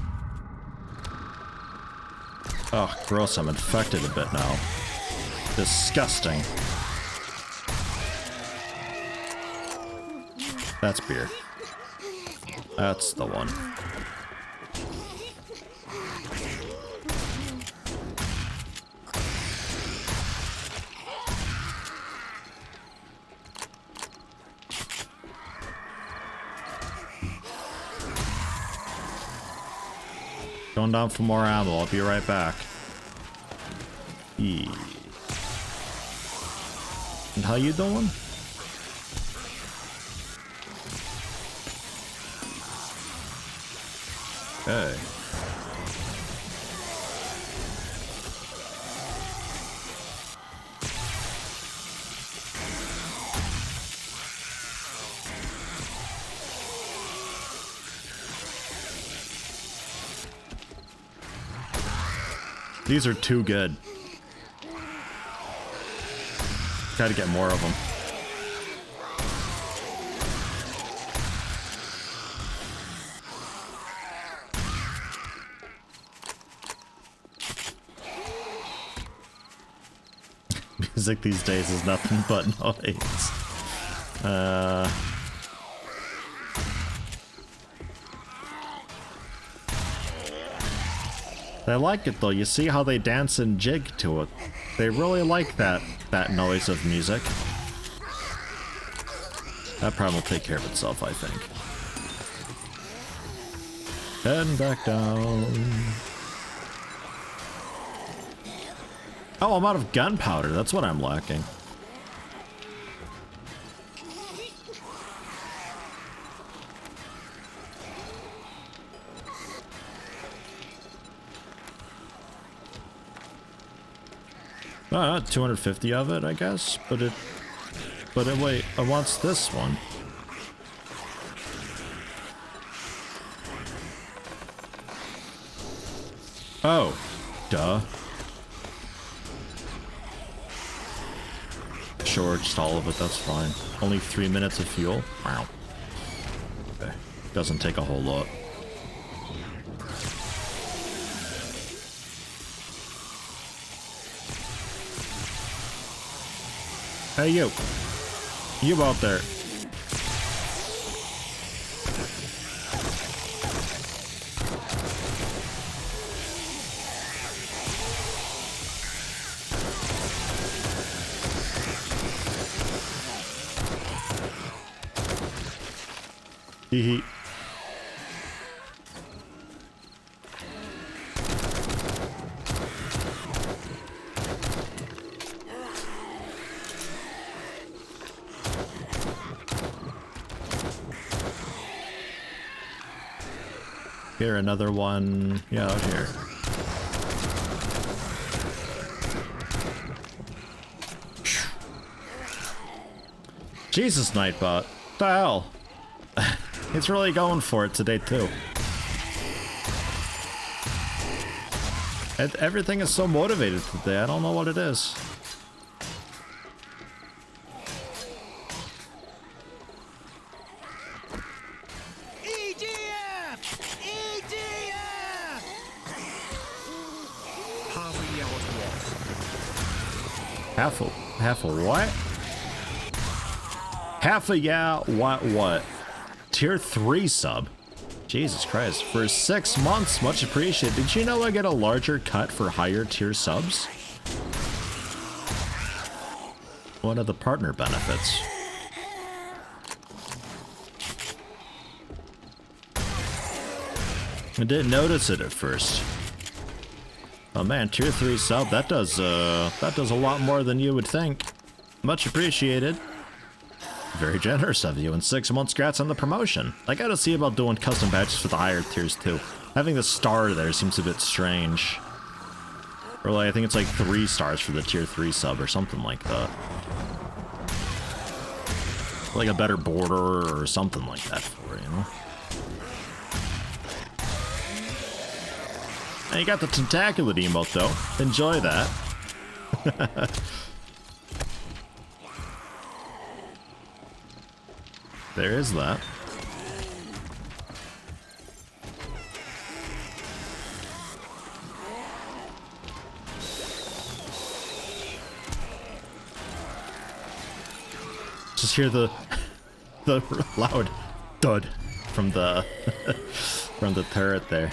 Oh, gross, I'm infected a bit now. Disgusting. That's beer. That's the one. Going down for more ammo. I'll be right back. Yeah. And how you doing? Okay. These are too good. Gotta get more of them. Music these days is nothing but noise. They like it though. You see how they dance and jig to it. They really like that noise of music. That problem will take care of itself, I think. Heading back down. Oh, I'm out of gunpowder. That's what I'm lacking. Oh, 250 of it, I guess. But wait, it wants this one. Oh, duh. Sure, just all of it, that's fine. Only 3 minutes of fuel? Wow. Okay. Doesn't take a whole lot. Hey, you. You out there. Hee hee. Here, another one. Yeah, out here. Jesus, Nightbot. What the hell? It's really going for it today, too. Everything is so motivated today. I don't know what it is. Half a what? Half a yeah, what? Tier 3 sub. Jesus Christ. For 6 months, much appreciated. Did you know I get a larger cut for higher tier subs? One of the partner benefits. I didn't notice it at first. Oh man, tier 3 sub, that does a lot more than you would think. Much appreciated. Very generous of you, and 6 months grats on the promotion. I gotta see about doing custom badges for the higher tiers too. Having the star there seems a bit strange. Or like, I think it's like 3 stars for the tier 3 sub or something like that. Like a better border or something like that for it, you know? And you got the tentaculate emote though. Enjoy that. There is that. Just hear the loud thud from the from the turret there.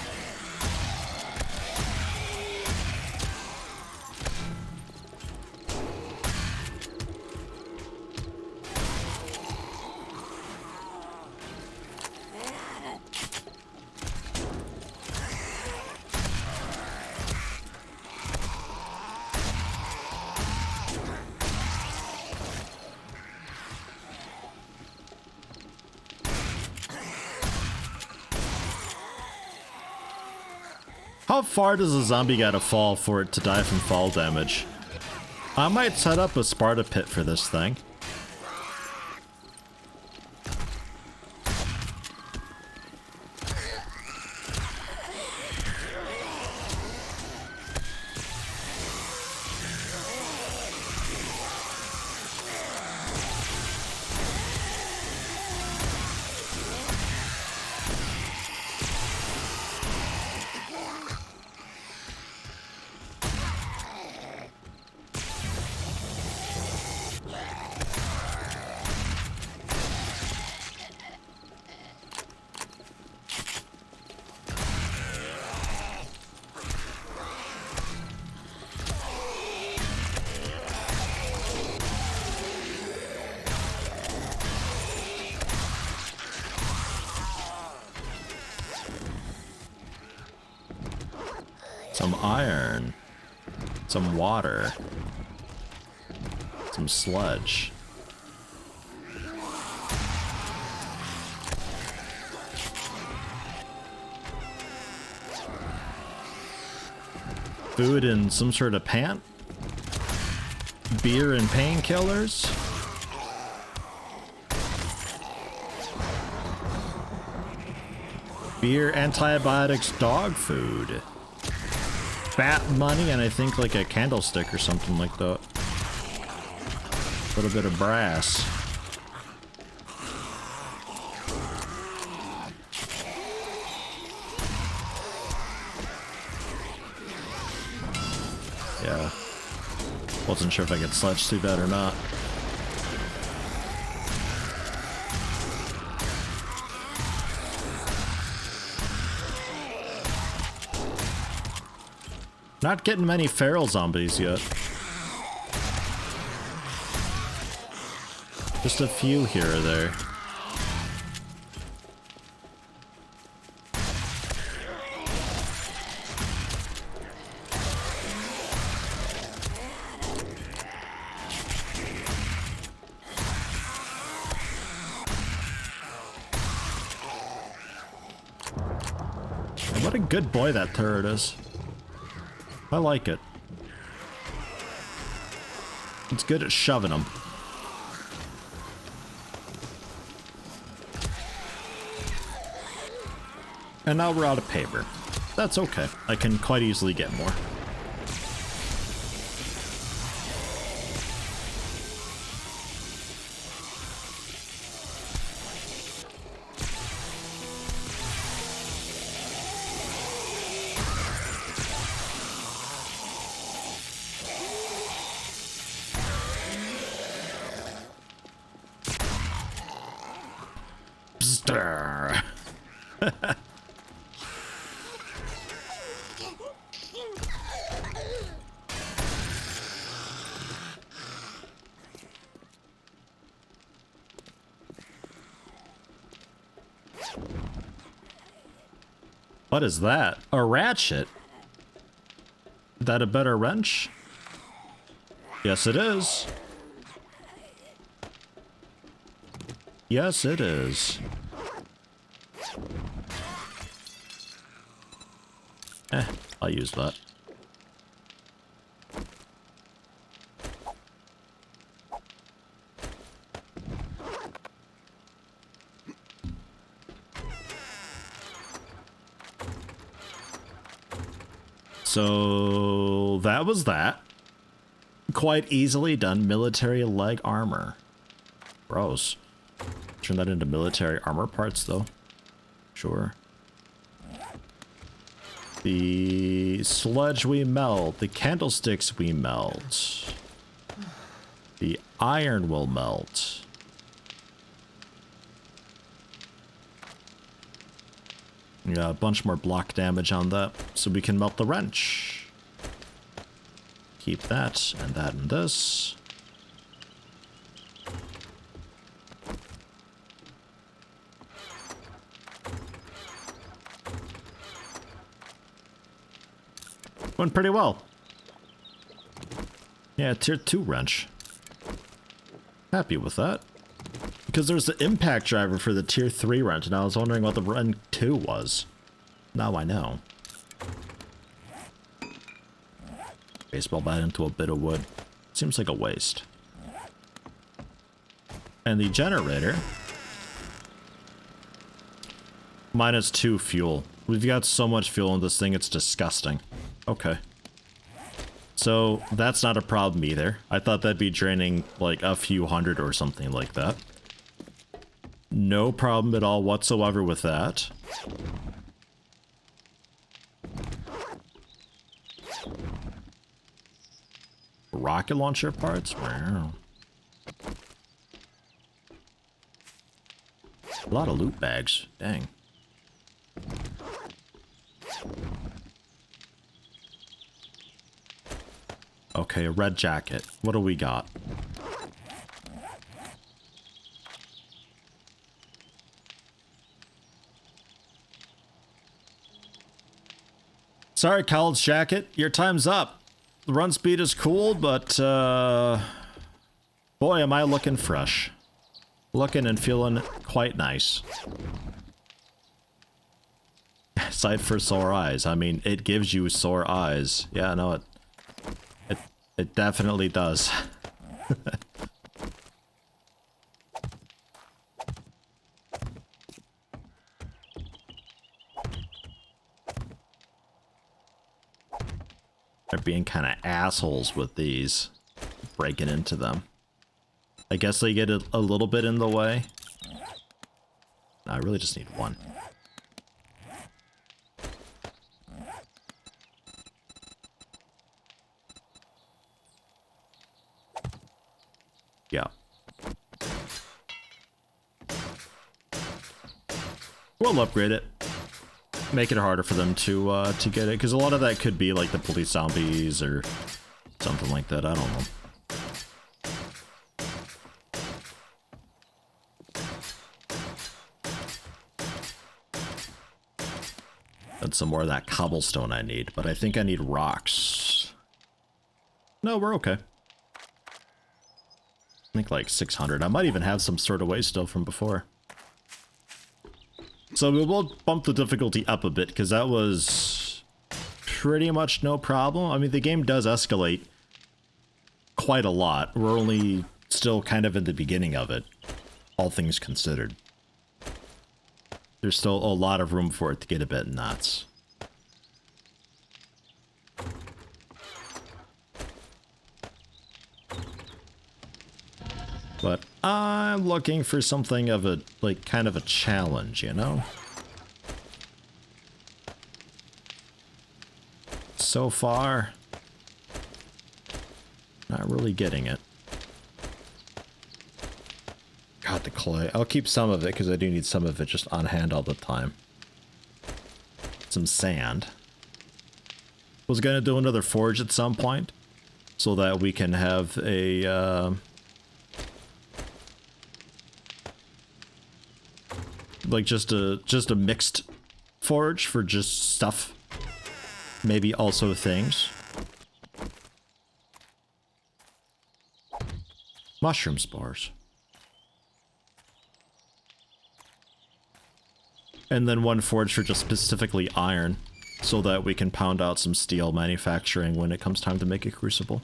How far does a zombie gotta fall for it to die from fall damage? I might set up a Sparta pit for this thing. Some iron, some water, some sludge. Food and some sort of pant? Beer and painkillers? Beer, antibiotics, dog food. Fat money, and I think like a candlestick or something like that. A little bit of brass. Yeah. Wasn't sure if I could sledge through that or not. Not getting many feral zombies yet. Just a few here or there. And what a good boy that turret is. I like it. It's good at shoving them. And now we're out of paper. That's okay. I can quite easily get more. Bzz. What is that? A ratchet? Is that a better wrench? Yes, it is. Yes, it is. I'll use that. So that was that. Quite easily done. Military leg armor. Gross. Turn that into military armor parts though. Sure. The sludge we melt. The candlesticks we melt. The iron will melt. Yeah, a bunch more block damage on that, so we can melt the wrench. Keep that and this. Went pretty well. Yeah, tier 2 wrench. Happy with that. Because there's the impact driver for the tier 3 wrench, and I was wondering what the wrench 2 was. Now I know. Baseball bat into a bit of wood. Seems like a waste. And the generator. -2 fuel. We've got so much fuel in this thing, it's disgusting. Okay. So, that's not a problem either. I thought that'd be draining like a few hundred or something like that. No problem at all whatsoever with that. Rocket launcher parts? Wow. A lot of loot bags. Dang. Okay, a red jacket. What do we got? Sorry, college jacket. Your time's up. The run speed is cool, but boy, am I looking fresh. Looking and feeling quite nice. Sight for sore eyes. I mean, it gives you sore eyes. Yeah, no, it definitely does. They're being kind of assholes with these. Breaking into them. I guess they get a little bit in the way. No, I really just need one. Yeah. We'll upgrade it. Make it harder for them to get it, because a lot of that could be like the police zombies or something like that. I don't know. That's some more of that cobblestone I need, but I think I need rocks. No, we're okay. I think like 600. I might even have some stored away still from before. So we will bump the difficulty up a bit, because that was pretty much no problem. I mean, the game does escalate quite a lot. We're only still kind of in the beginning of it, all things considered. There's still a lot of room for it to get a bit nuts. But I'm looking for something of a, like, kind of a challenge, you know? So far, not really getting it. God, the clay. I'll keep some of it because I do need some of it just on hand all the time. Some sand. Was gonna do another forge at some point so that we can have a like just a mixed forge for just stuff. Maybe also things. Mushroom spores. And then one forge for just specifically iron, so that we can pound out some steel manufacturing when it comes time to make a crucible.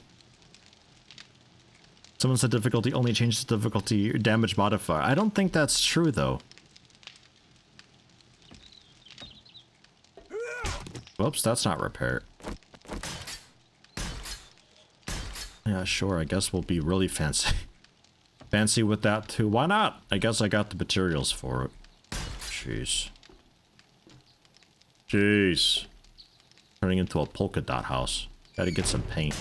Someone said difficulty only changes the difficulty damage modifier. I don't think that's true, though. Whoops, that's not repair. Yeah, sure, I guess we'll be really fancy. Fancy with that too. Why not? I guess I got the materials for it. Jeez. Jeez. Turning into a polka dot house. Gotta get some paint.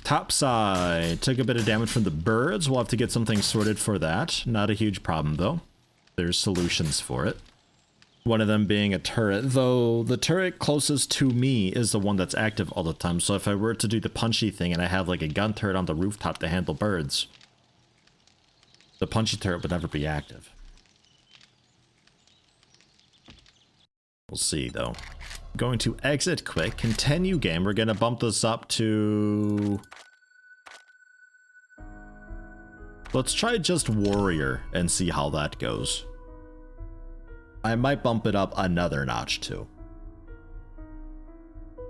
Top side. Took a bit of damage from the birds. We'll have to get something sorted for that. Not a huge problem though. There's solutions for it. One of them being a turret, though the turret closest to me is the one that's active all the time. So if I were to do the punchy thing and I have like a gun turret on the rooftop to handle birds, the punchy turret would never be active. We'll see though. Going to exit quick, continue game. We're gonna bump this up to... Let's try just warrior and see how that goes. I might bump it up another notch too.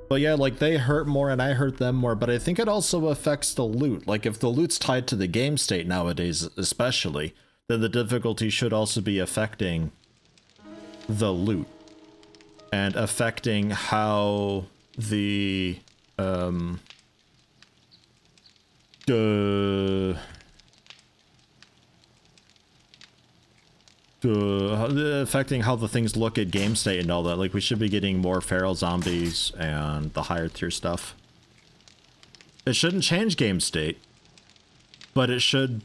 But yeah, like they hurt more and I hurt them more, but I think it also affects the loot. Like if the loot's tied to the game state nowadays especially, then the difficulty should also be affecting the loot. And affecting how the affecting how the things look at game state and all that. Like we should be getting more feral zombies and the higher tier stuff. It shouldn't change game state, but it should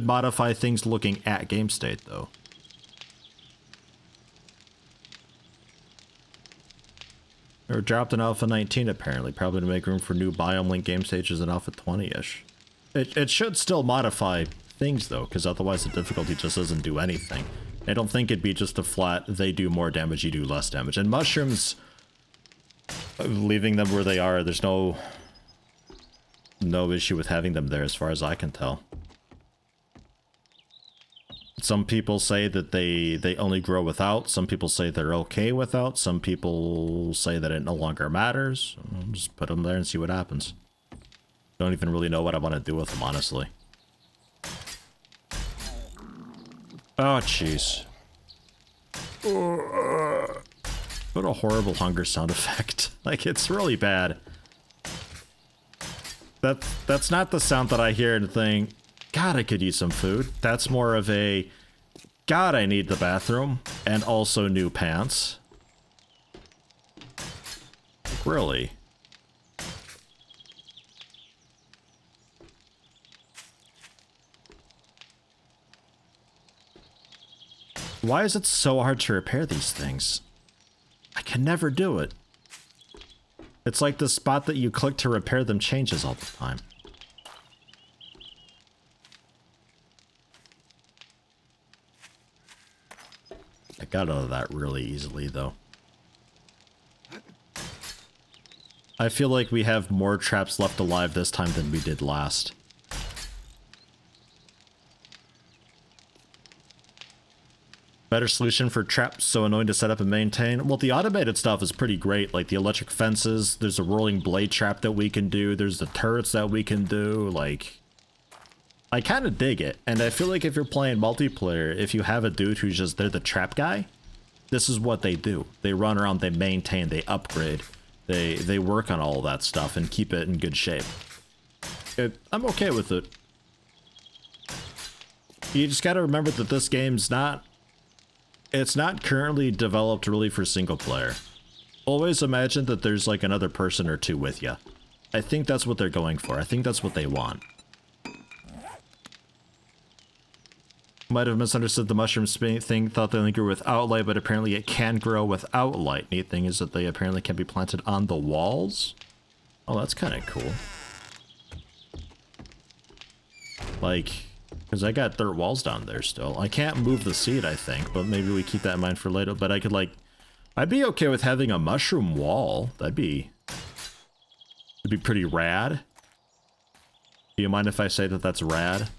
modify things looking at game state though. Or dropped an Alpha 19 apparently, probably to make room for new biome link game stages in Alpha 20-ish. It should still modify things though, because otherwise the difficulty just doesn't do anything. I don't think it'd be just a flat, they do more damage, you do less damage. And mushrooms, leaving them where they are, there's no issue with having them there as far as I can tell. Some people say that they only grow without. Some people say they're okay without. Some people say that it no longer matters. Just put them there and see what happens. Don't even really know what I want to do with them, honestly. Oh, jeez. What a horrible hunger sound effect. Like, it's really bad. That's not the sound that I hear and think, God, I could use some food. That's more of a, God, I need the bathroom, and also new pants. Like, really? Why is it so hard to repair these things? I can never do it. It's like the spot that you click to repair them changes all the time. I got out of that really easily, though. I feel like we have more traps left alive this time than we did last. Better solution for traps so annoying to set up and maintain. Well, the automated stuff is pretty great, like the electric fences, there's a rolling blade trap that we can do, there's the turrets that we can do, like... I kind of dig it, and I feel like if you're playing multiplayer, if you have a dude who's just, they're the trap guy, this is what they do. They run around, they maintain, they upgrade, they work on all that stuff and keep it in good shape. I'm okay with it. You just gotta remember that this game's not... It's not currently developed really for single player. Always imagine that there's like another person or two with you. I think that's what they're going for. I think that's what they want. Might have misunderstood the mushroom thing, thought they only grew without light, but apparently it can grow without light. Neat thing is that they apparently can be planted on the walls. Oh, that's kind of cool. Like... Because I got dirt walls down there still. I can't move the seed, I think, but maybe we keep that in mind for later. But I could, like... I'd be okay with having a mushroom wall. That'd be pretty rad. Do you mind if I say that that's rad?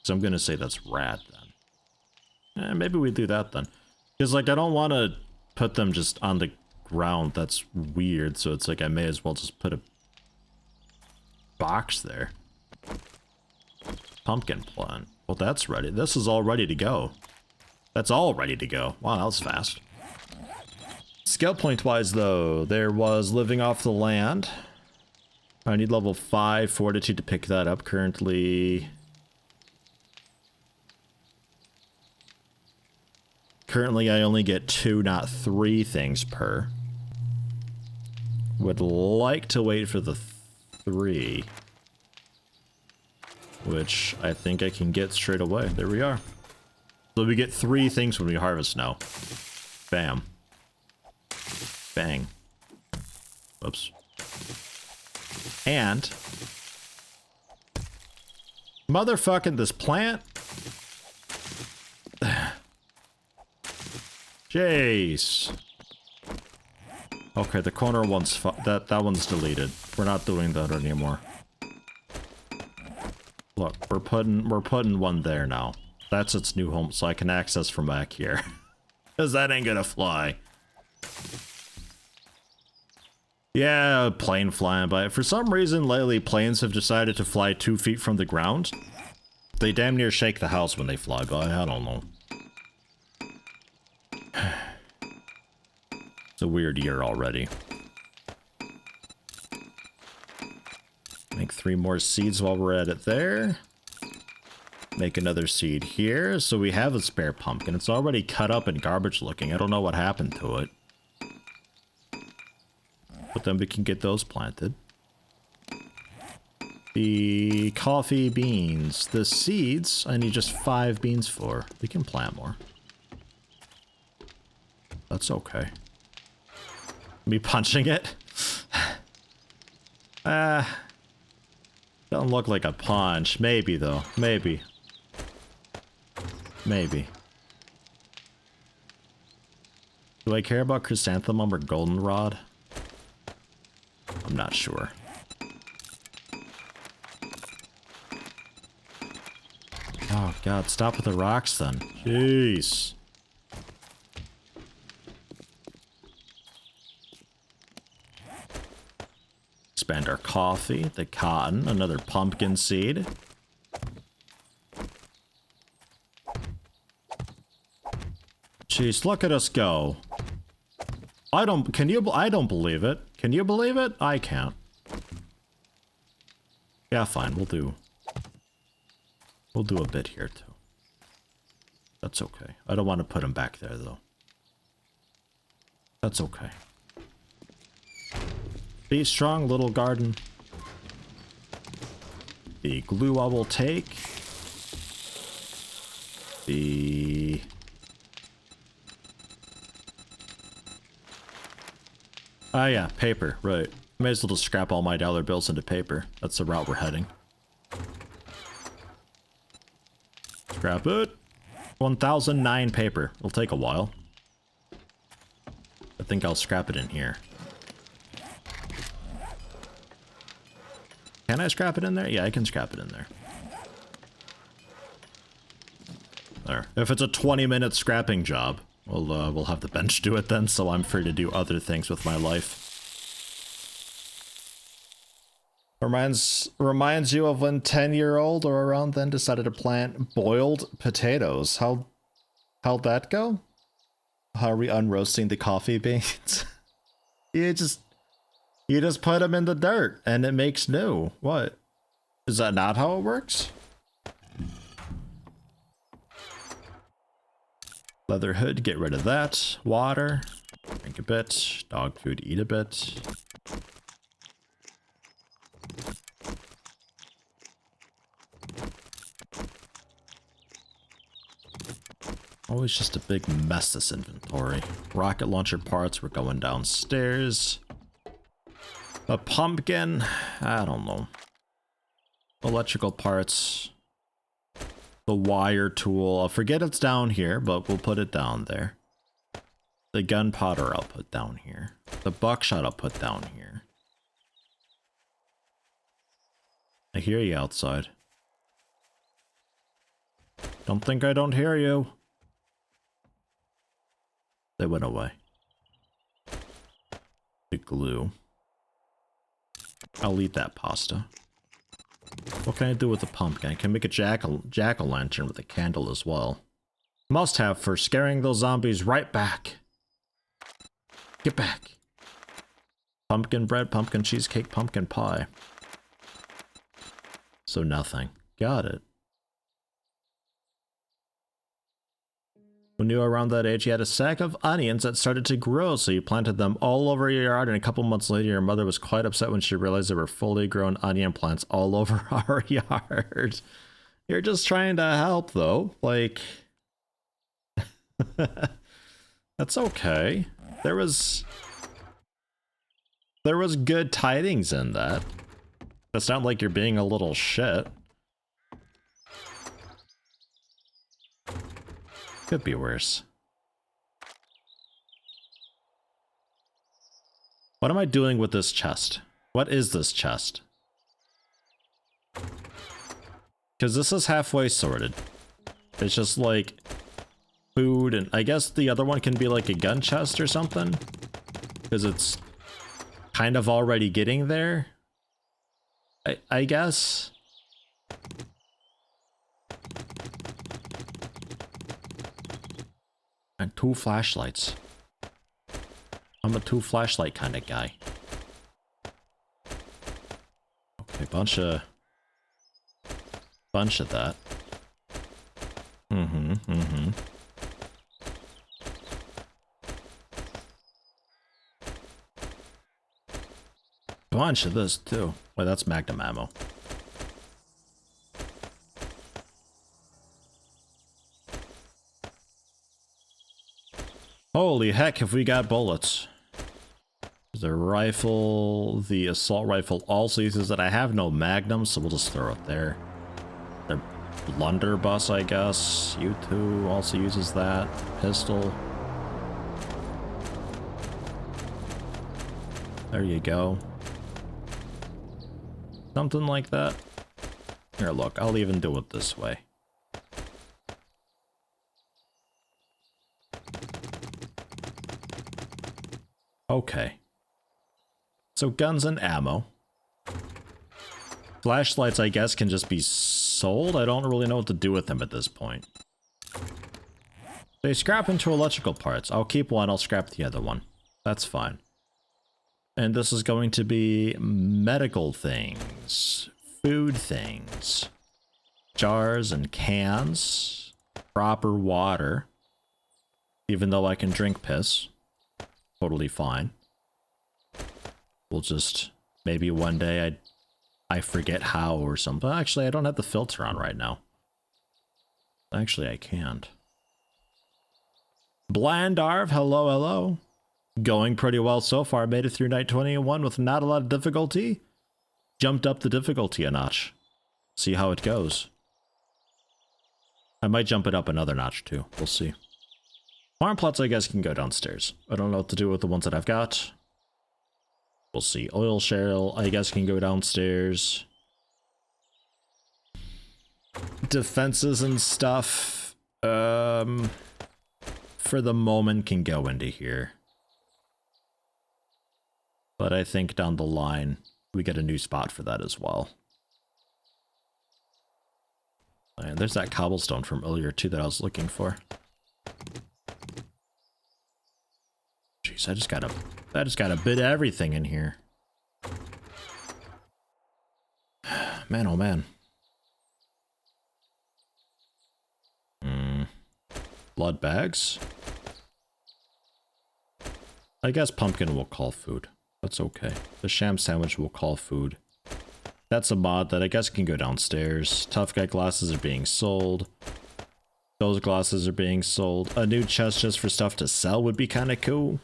So I'm gonna say that's rad, then. Maybe we do that, then. Because, like, I don't want to put them just on the ground. That's weird, so it's like I may as well just put a box there. Pumpkin plant. Well, that's ready. This is all ready to go. That's all ready to go. Wow, that was fast. Skill point wise though, there was living off the land. I need level 5 fortitude to pick that up. Currently I only get 2, not 3 things per. Would like to wait for the 3. Which I think I can get straight away. There we are. So we get 3 things when we harvest now. Bam. Bang. Whoops. And motherfucking this plant. Jeez. Okay, the corner one's that one's deleted. We're not doing that anymore. Look, we're putting one there now. That's its new home, so I can access from back here. Cause that ain't gonna fly. Yeah, plane flying by. For some reason lately, planes have decided to fly 2 feet from the ground. They damn near shake the house when they fly by. I don't know. It's a weird year already. Make 3 more seeds while we're at it there. Make another seed here. So we have a spare pumpkin. It's already cut up and garbage looking. I don't know what happened to it. But then we can get those planted. The coffee beans. The seeds, I need just 5 beans for. We can plant more. That's okay. Me punching it? Doesn't look like a punch. Maybe though. Maybe. Maybe. Do I care about chrysanthemum or goldenrod? I'm not sure. Oh god, stop with the rocks then. Jeez. Expand our coffee, the cotton, another pumpkin seed. Jeez, look at us go. I don't believe it. Can you believe it? I can't. Yeah, fine, we'll do a bit here too. That's okay. I don't want to put him back there though. That's okay. Be strong, little garden. The glue I will take. The... Ah yeah, paper, right. May as well just scrap all my dollar bills into paper. That's the route we're heading. Scrap it. 1009 paper. It'll take a while. I think I'll scrap it in here. Can I scrap it in there? Yeah, I can scrap it in there. There. If it's a 20-minute scrapping job, we'll have the bench do it then, so I'm free to do other things with my life. Reminds you of when 10-year-old or around then decided to plant boiled potatoes. How'd that go? How are we unroasting the coffee beans? You just put them in the dirt and it makes new. What? Is that not how it works? Leather hood, get rid of that. Water, drink a bit. Dog food, eat a bit. Always just a big mess, this inventory. Rocket launcher parts, we're going downstairs. A pumpkin, I don't know. Electrical parts. The wire tool, I forget it's down here, but we'll put it down there. The gunpowder I'll put down here. The buckshot I'll put down here. I hear you outside. Don't think I don't hear you. They went away. The glue. I'll eat that pasta. What can I do with the pumpkin? I can make a jack-o'-lantern with a candle as well. Must have for scaring those zombies right back. Get back. Pumpkin bread, pumpkin cheesecake, pumpkin pie. So nothing. Got it. When you were around that age, you had a sack of onions that started to grow, so you planted them all over your yard, and a couple months later, your mother was quite upset when she realized there were fully grown onion plants all over our yard. You're just trying to help, though. Like, that's okay. There was good tidings in that. It's not like you're being a little shit. Could be worse. What am I doing with this chest? What is this chest? Because this is halfway sorted. It's just like food, and I guess the other one can be like a gun chest or something. Because it's kind of already getting there. I guess. And 2 flashlights. I'm a 2 flashlight kind of guy. Okay, bunch of that. Bunch of this too. Wait, that's Magnum ammo. Holy heck, have we got bullets. The rifle, the assault rifle also uses it. I have no magnum, so we'll just throw it there. The blunderbuss, I guess. U2 also uses that. Pistol. There you go. Something like that. Here, look, I'll even do it this way. Okay. So guns and ammo. Flashlights, I guess, can just be sold. I don't really know what to do with them at this point. They scrap into electrical parts. I'll keep one, I'll scrap the other one. That's fine. And this is going to be medical things, food things, jars and cans, proper water, even though I can drink piss. Totally fine. We'll just, maybe one day I forget how or something. Actually, I don't have the filter on right now. Actually, I can't. Blandarv, hello, hello. Going pretty well so far. Made it through night 21 with not a lot of difficulty. Jumped up the difficulty a notch. See how it goes. I might jump it up another notch too. We'll see. Farm plots, I guess, can go downstairs. I don't know what to do with the ones that I've got. We'll see. Oil shale, I guess, can go downstairs. Defenses and stuff, for the moment, can go into here. But I think down the line, we get a new spot for that as well. And there's that cobblestone from earlier too that I was looking for. Jeez, I just got a bit of everything in here. Man, oh man. Blood bags. I guess pumpkin will call food. That's okay. The sham sandwich will call food. That's a mod that I guess can go downstairs. Tough guy glasses are being sold. Those glasses are being sold. A new chest just for stuff to sell would be kind of cool.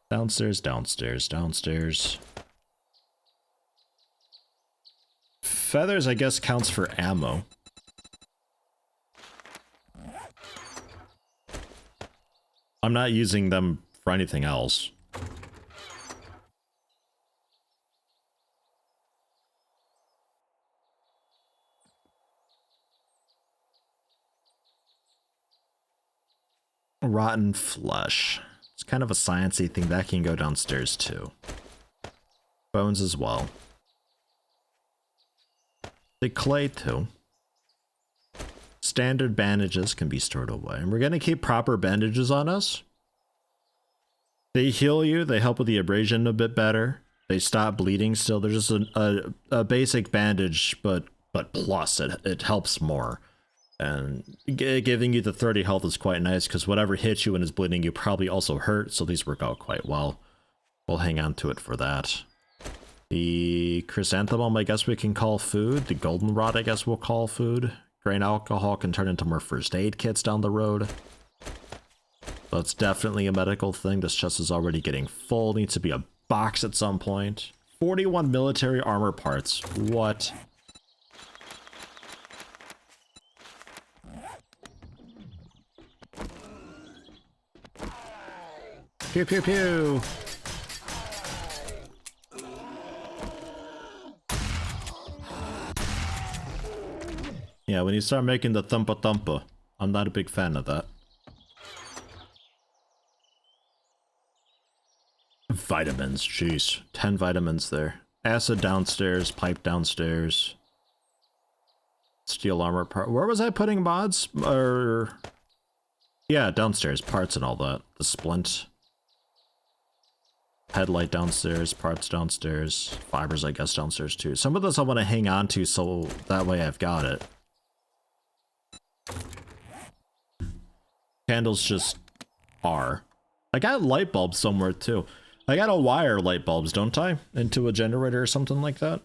Downstairs, downstairs, downstairs. Feathers, I guess, counts for ammo. I'm not using them for anything else. Rotten flesh. It's kind of a sciencey thing that can go downstairs too. Bones as well. The clay too. standard bandages can be stored away. And we're going to keep proper bandages on us. They heal you. They help with the abrasion a bit better. They stop bleeding still. There's just a basic bandage, but plus it helps more. And giving you the 30 health is quite nice because whatever hits you and is bleeding you probably also hurt. So these work out quite well. We'll hang on to it for that. The chrysanthemum, I guess we can call food. The goldenrod, I guess we'll call food. Grain alcohol can turn into more first aid kits down the road. That's definitely a medical thing. This chest is already getting full. Needs to be a box at some point. 41 military armor parts. What? Pew pew pew! Yeah, when you start making the thumpa thumpa, I'm not a big fan of that. Vitamins, jeez. 10 vitamins there. Acid downstairs, pipe downstairs. Steel armor part. Where was I putting mods? Yeah, downstairs, parts and all that. The splint. Headlight downstairs, parts downstairs. Fibers, I guess, downstairs too. Some of this I want to hang on to so that way I've got it. Candles just are. I got light bulbs somewhere too. I gotta wire light bulbs, don't I? Into a generator or something like that.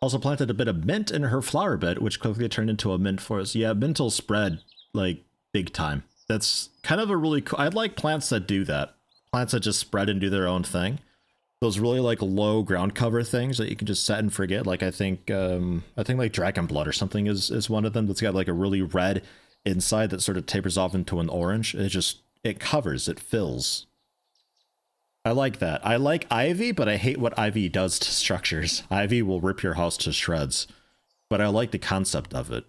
Also planted a bit of mint in her flower bed, which quickly turned into a mint forest. Yeah, mint will spread, like, big time. That's kind of a really cool... I like plants that do that. Plants that just spread and do their own thing. Those really, like, low ground cover things that you can just set and forget. Like, I think like Dragon Blood or something is one of them that's got, like, a really red inside that sort of tapers off into an orange. It covers, it fills. I like that. I like ivy, but I hate what ivy does to structures. Ivy will rip your house to shreds, but I like the concept of it.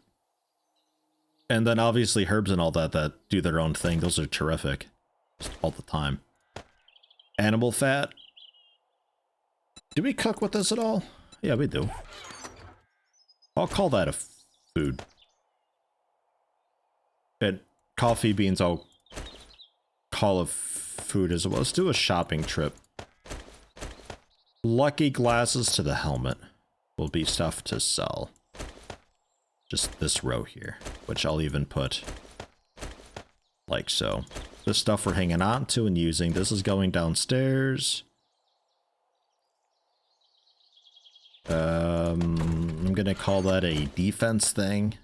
And then obviously herbs and all that do their own thing. Those are terrific. Just all the time. Animal fat. Do we cook with this at all? Yeah, we do. I'll call that a food. And coffee beans I'll call a food as well. Let's do a shopping trip. Lucky glasses to the helmet will be stuff to sell. Just this row here, which I'll even put like so. This stuff we're hanging on to and using. This is going downstairs. I'm gonna call that a defense thing.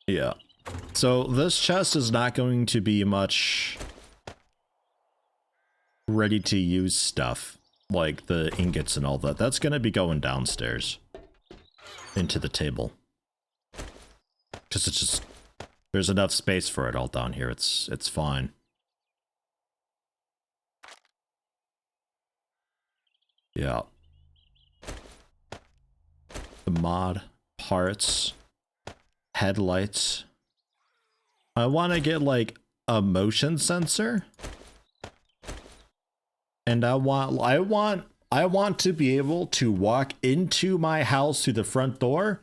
Yeah. So this chest is not going to be much ready to use stuff like the ingots and all that. That's going to be going downstairs into the table. Because it's just, there's enough space for it all down here. It's fine. Yeah. The mod parts. Headlights. I want to get like a motion sensor. And I want to be able to walk into my house through the front door.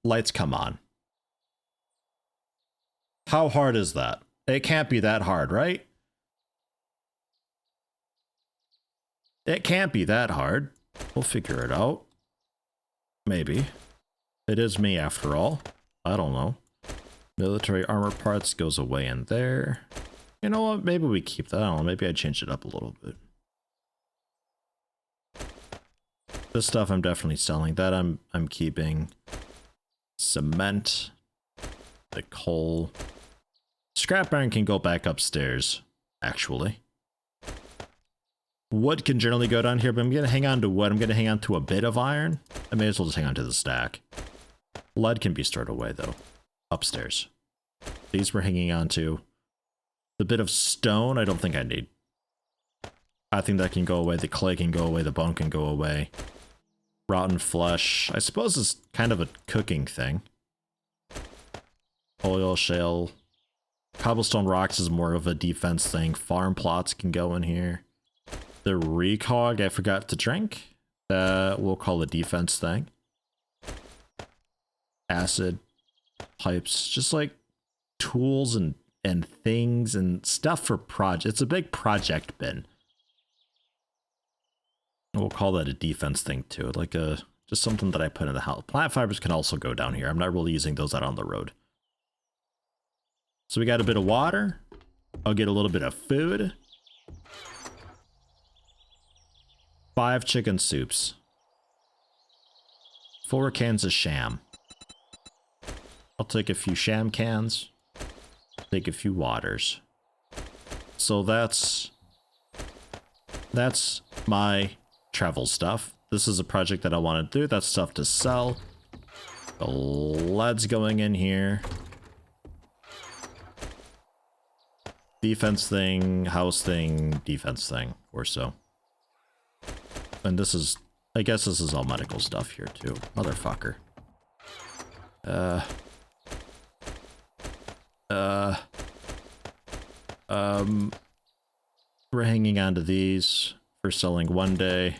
Lights come on. How hard is that? It can't be that hard, right? It can't be that hard. We'll figure it out. Maybe. It is me after all. I don't know. Military armor parts goes away in there. You know what? Maybe we keep that. I don't know. Maybe I change it up a little bit. This stuff I'm definitely selling. That I'm keeping. Cement. The coal. Scrap iron can go back upstairs, actually. Wood can generally go down here, but I'm going to hang on to wood. I'm going to hang on to a bit of iron. I may as well just hang on to the stack. Lead can be stored away, though. Upstairs. These we're hanging on to. The bit of stone, I don't think I need. I think that can go away. The clay can go away. The bone can go away. Rotten flesh. I suppose it's kind of a cooking thing. Oil, shale. Cobblestone rocks is more of a defense thing. Farm plots can go in here. The recog I forgot to drink. We'll call the defense thing. Acid. Pipes. Just like tools and things and stuff for project. It's a big project bin. We'll call that a defense thing too. Like just something that I put in the house. Plant fibers can also go down here. I'm not really using those out on the road. So we got a bit of water. I'll get a little bit of food. 5 chicken soups. 4 cans of sham. I'll take a few sham cans. Take a few waters. So that's my travel stuff. This is a project that I want to do. That's stuff to sell. The lead's going in here. Defense thing, house thing, defense thing, or so. And this is, I guess this is all medical stuff here too. Motherfucker. We're hanging on to these for selling one day.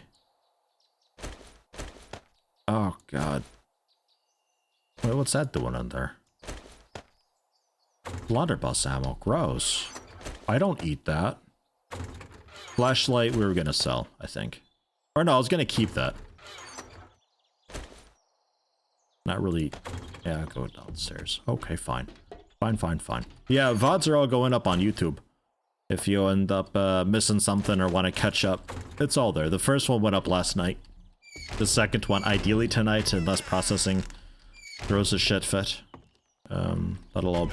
Oh god. Wait, what's that doing in there? Blunderbuss ammo, gross. I don't eat that. Flashlight we were gonna sell, I think. Or no, I was gonna keep that. Not really. Yeah, go downstairs. Okay, fine. Fine. Yeah, VODs are all going up on YouTube. If you end up missing something or want to catch up, it's all there. The first one went up last night. The second one, ideally tonight, unless processing throws a shit fit. That'll all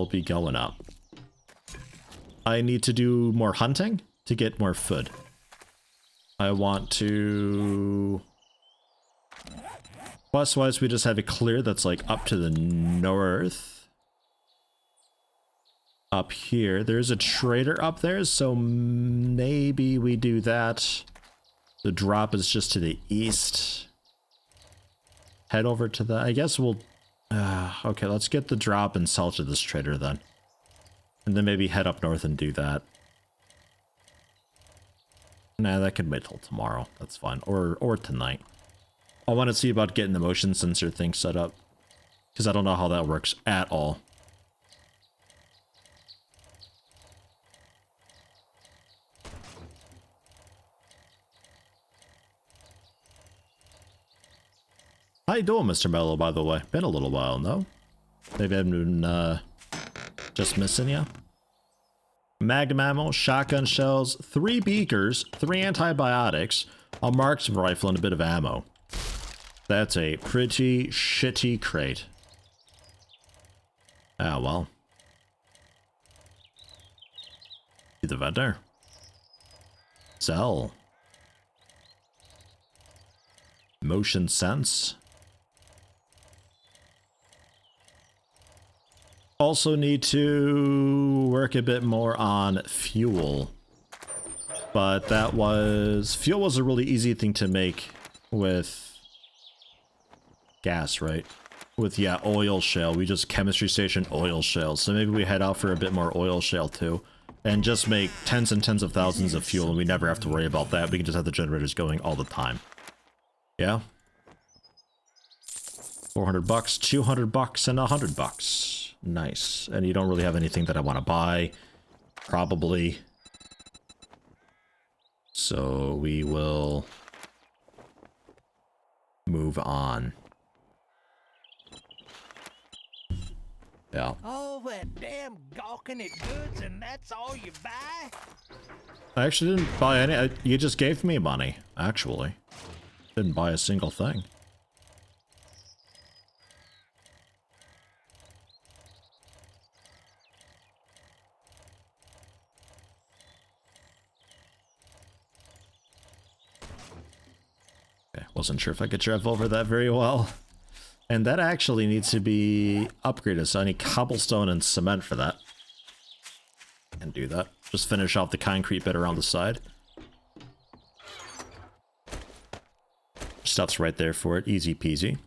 be going up. I need to do more hunting to get more food. I want to... Quest-wise, we just have it clear that's like up to the north. Up here. There's a trader up there, so maybe we do that. The drop is just to the east. Head over to the... I guess we'll... okay, let's get the drop and sell to this trader then. And then maybe head up north and do that. Nah, that could wait till tomorrow. That's fine. Or tonight. I want to see about getting the motion sensor thing set up. Because I don't know how that works at all. How you doing, Mr. Mello, by the way? Been a little while, no? Maybe I've been, just missing you? Magnum ammo, shotgun shells, 3 beakers, 3 antibiotics, a marksman rifle, and a bit of ammo. That's a pretty shitty crate. Ah, well. See the vendor. Sell. Motion sense. Also need to work a bit more on fuel. But that was... Fuel was a really easy thing to make with... gas, right? With, yeah, oil shale. We just chemistry station oil shale. So maybe we head out for a bit more oil shale too. And just make tens and tens of thousands of fuel and we never have to worry about that. We can just have the generators going all the time. Yeah? 400 bucks, 200 bucks, and 100 bucks. Nice. And you don't really have anything that I want to buy. Probably. So we will move on. Yeah. All that damn gawking at goods and that's all you buy? I actually didn't buy any. You just gave me money, actually. Didn't buy a single thing. Okay, wasn't sure if I could drive over that very well. And that actually needs to be upgraded, so I need cobblestone and cement for that. And do that. Just finish off the concrete bit around the side. Stuff's right there for it, easy peasy.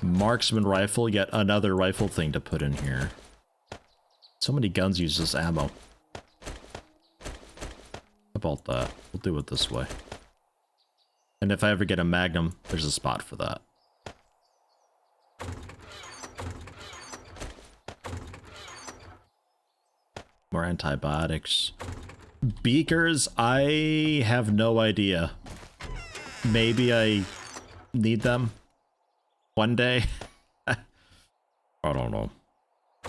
Marksman rifle, yet another rifle thing to put in here. So many guns use this ammo. About that. We'll do it this way. And if I ever get a magnum, there's a spot for that. More antibiotics. Beakers, I have no idea. Maybe I need them one day. I don't know.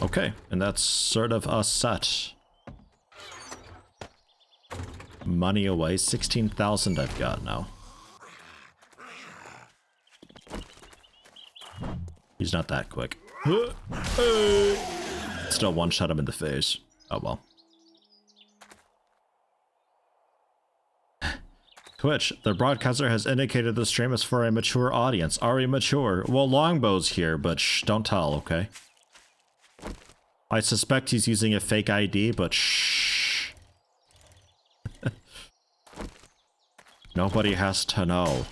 Okay, and that's sort of us set. Money away, 16,000 I've got now. He's not that quick. Still one-shot him in the face. Oh well. Twitch, the broadcaster has indicated the stream is for a mature audience. Are we mature? Well, Longbow's here, but shh, don't tell, okay? I suspect he's using a fake ID, but shh. Nobody has to know.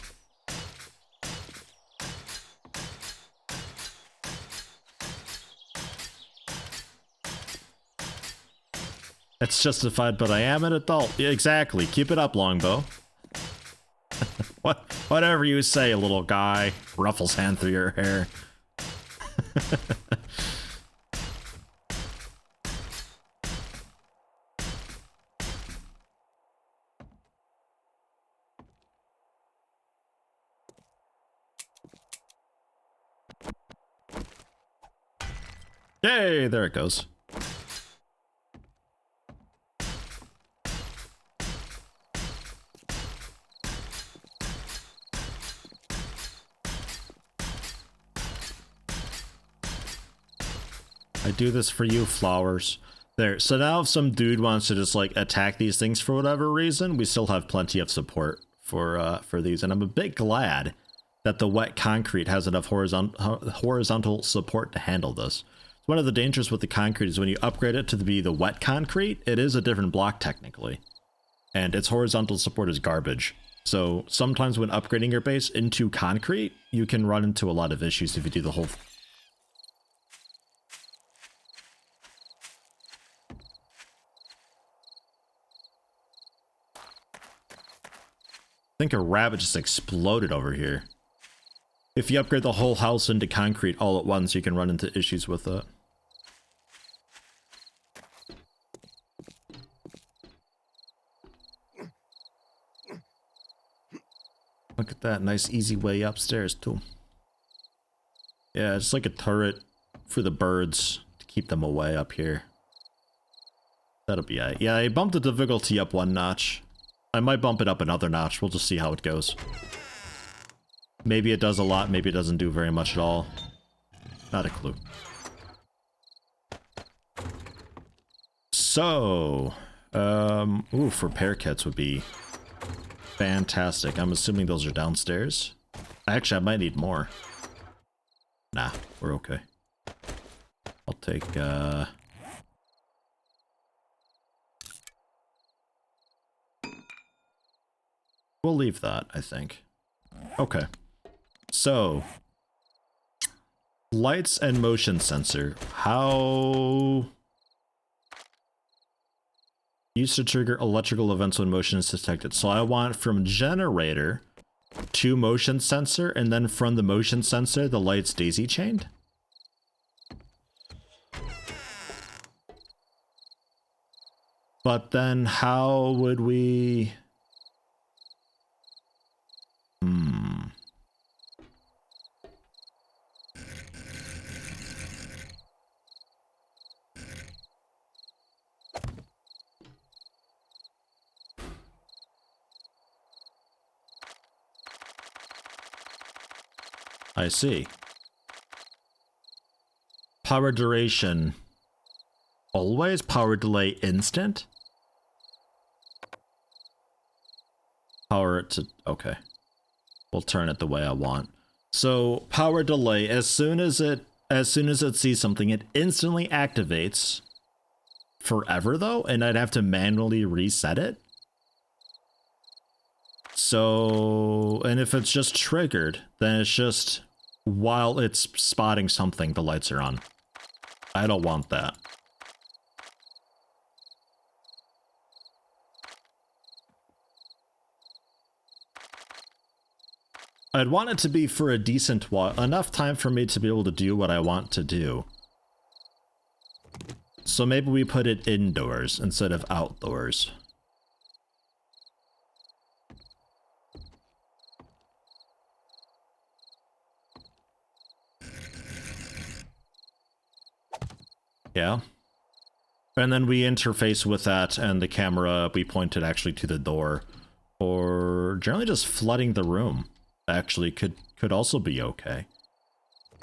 It's justified, but I am an adult. Yeah, exactly. Keep it up, Longbow. Whatever you say, little guy. Ruffles hand through your hair. Yay, there it goes. I do this for you, flowers. There. So now if some dude wants to just like attack these things for whatever reason, we still have plenty of support for these. And I'm a bit glad that the wet concrete has enough horizontal support to handle this. One of the dangers with the concrete is when you upgrade it to be the wet concrete, it is a different block technically. And its horizontal support is garbage. So sometimes when upgrading your base into concrete, you can run into a lot of issues if you do the whole I think a rabbit just exploded over here. If you upgrade the whole house into concrete all at once, you can run into issues with it. Look at that, nice easy way upstairs too. Yeah, it's like a turret for the birds to keep them away up here. That'll be it. Yeah, I bumped the difficulty up one notch. I might bump it up another notch. We'll just see how it goes. Maybe it does a lot, maybe it doesn't do very much at all. Not a clue. So, repair kits would be fantastic. I'm assuming those are downstairs. Actually, I might need more. Nah, we're okay. I'll take, we'll leave that, I think. Okay. So, lights and motion sensor. How... Used to trigger electrical events when motion is detected. So I want from generator to motion sensor, and then from the motion sensor, the lights daisy chained. But then how would we... I see. Power duration. Always? Power delay instant? Power to... Okay. We'll turn it the way I want. So, power delay, as soon as it sees something, it instantly activates. Forever though? And I'd have to manually reset it? So, and if it's just triggered, then it's just while it's spotting something, the lights are on. I don't want that. I'd want it to be for a decent while, enough time for me to be able to do what I want to do. So maybe we put it indoors instead of outdoors. Yeah. And then we interface with that and the camera, we point it actually to the door. Or generally just flooding the room actually could also be okay.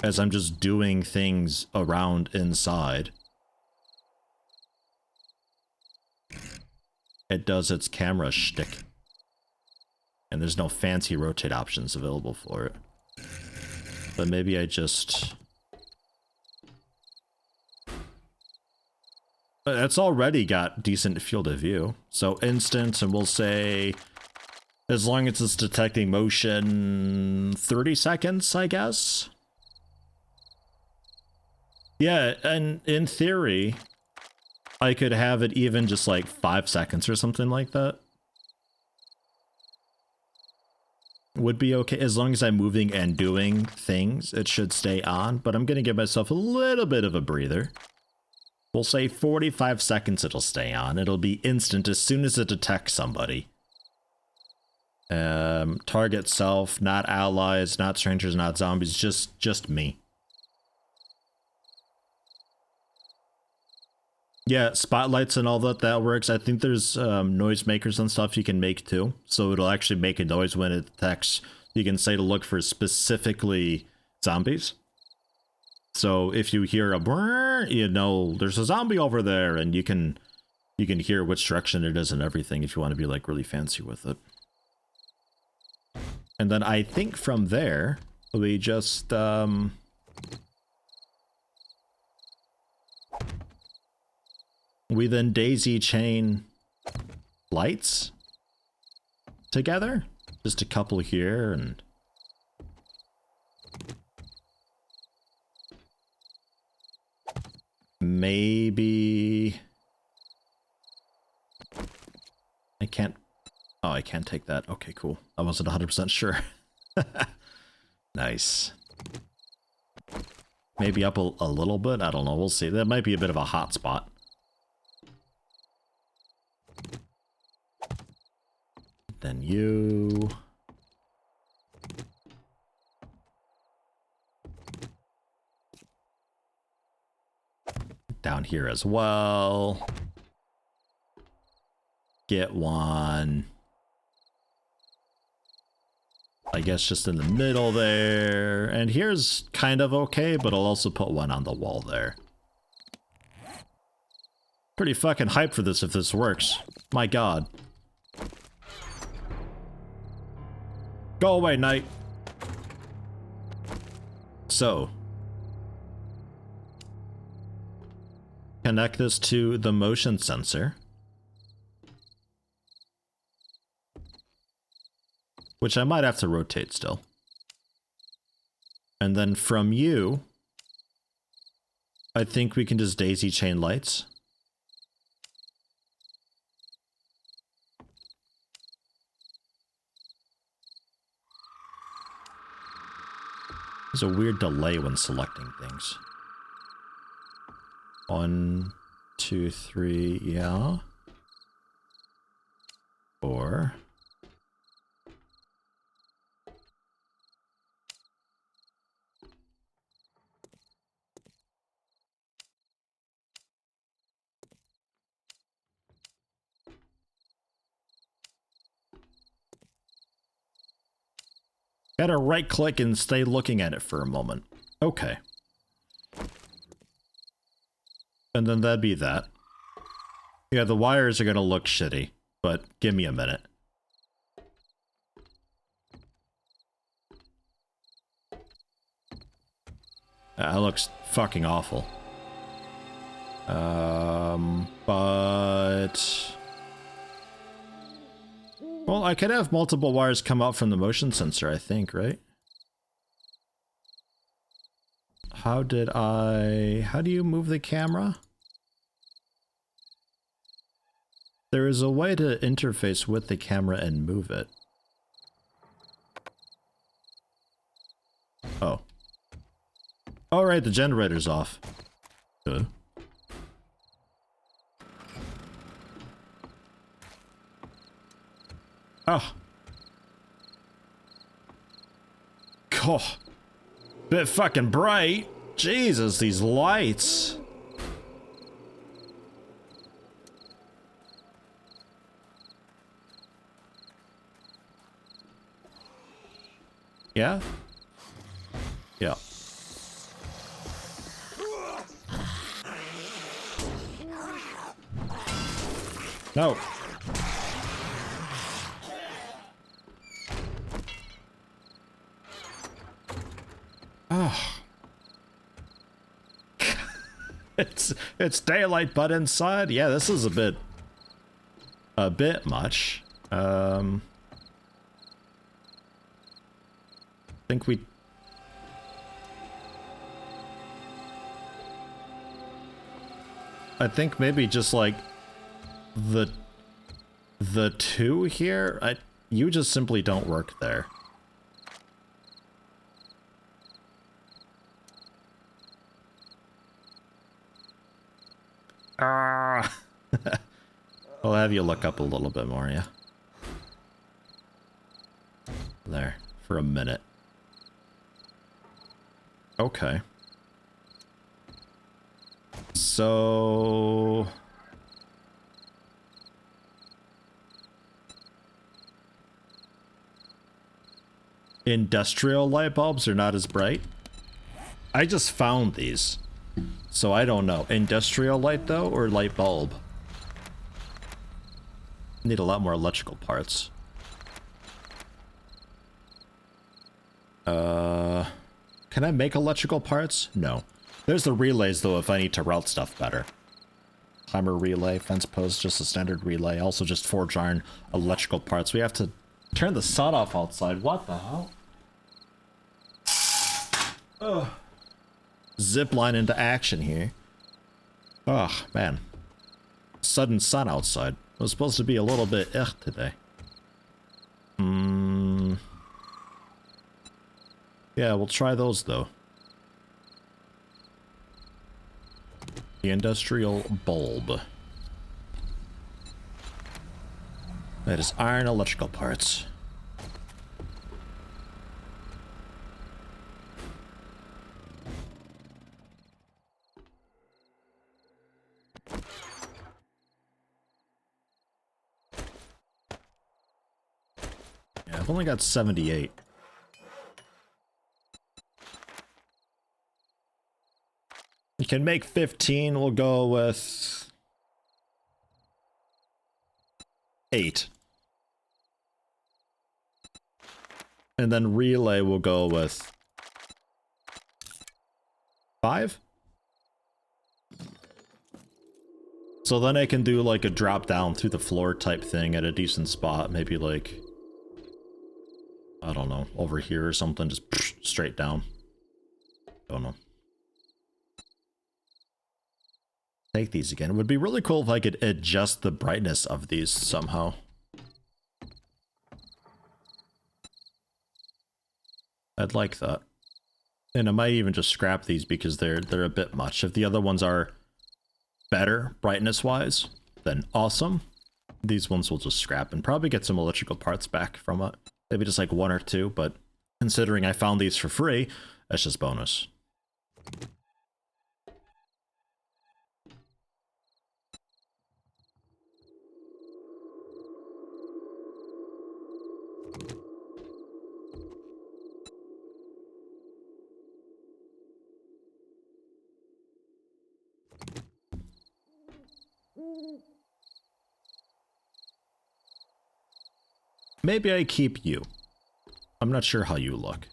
As I'm just doing things around inside. It does its camera shtick. And there's no fancy rotate options available for it. But maybe I just... It's already got decent field of view. So instant, and we'll say, as long as it's detecting motion, 30 seconds, I guess? Yeah, and in theory, I could have it even just like 5 seconds or something like that. Would be okay, as long as I'm moving and doing things, it should stay on, but I'm gonna give myself a little bit of a breather. We'll say 45 seconds it'll stay on. It'll be instant as soon as it detects somebody. Target self, not allies, not strangers, not zombies, just me. Yeah, spotlights and all that works. I think there's noisemakers and stuff you can make too. So it'll actually make a noise when it detects. You can say to look for specifically zombies. So if you hear a brrr, you know there's a zombie over there, and you can hear which direction it is and everything if you want to be like really fancy with it. And then I think from there we just we then daisy chain lights together. Just a couple here and maybe I can't. Oh, I can't take that. Okay, cool. I wasn't 100% sure. Nice. Maybe up a little bit. I don't know. We'll see. That might be a bit of a hot spot. Then you. Down here as well. Get one. I guess just in the middle there. And here's kind of okay, but I'll also put one on the wall there. Pretty fucking hyped for this if this works. My god. Go away, night. So. Connect this to the motion sensor. Which I might have to rotate still. And then from you, I think we can just daisy chain lights. There's a weird delay when selecting things. 1, 2, 3, yeah. 4. Gotta right click and stay looking at it for a moment. Okay. And then that'd be that. Yeah, the wires are gonna look shitty, but give me a minute. That looks fucking awful. But... Well, I could have multiple wires come out from the motion sensor, I think, right? How do you move the camera? There is a way to interface with the camera and move it. Oh. Alright, the generator's off. Good. Oh. God. Bit fucking bright. Jesus, these lights. Yeah? Yeah. No. Oh. it's daylight but inside. Yeah, this is a bit much. Think we I think maybe just like the two here, you just simply don't work there. Ah. I'll have you look up a little bit more, yeah. There, for a minute. Okay. So... industrial light bulbs are not as bright. I just found these, so I don't know. Industrial light though, or light bulb? Need a lot more electrical parts. Can I make electrical parts? No. There's the relays though if I need to route stuff better. Timer relay, fence post, just a standard relay. Also just forge iron electrical parts. We have to turn the sun off outside. What the hell? Ugh. Zip line into action here. Oh, man. Sudden sun outside. It was supposed to be a little bit today. Yeah, we'll try those though. The industrial bulb. That is iron electrical parts. Yeah, I've only got 78. You can make 15, we'll go with 8. And then relay we'll go with 5. So then I can do like a drop down through the floor type thing at a decent spot, maybe like, I don't know, over here or something, just straight down. Don't know. Take these again. It would be really cool if I could adjust the brightness of these somehow. I'd like that. And I might even just scrap these because they're a bit much. If the other ones are better brightness-wise, then awesome. These ones will just scrap and probably get some electrical parts back from it. Maybe just like 1 or 2, but considering I found these for free, that's just bonus. Maybe I keep you. I'm not sure how you look.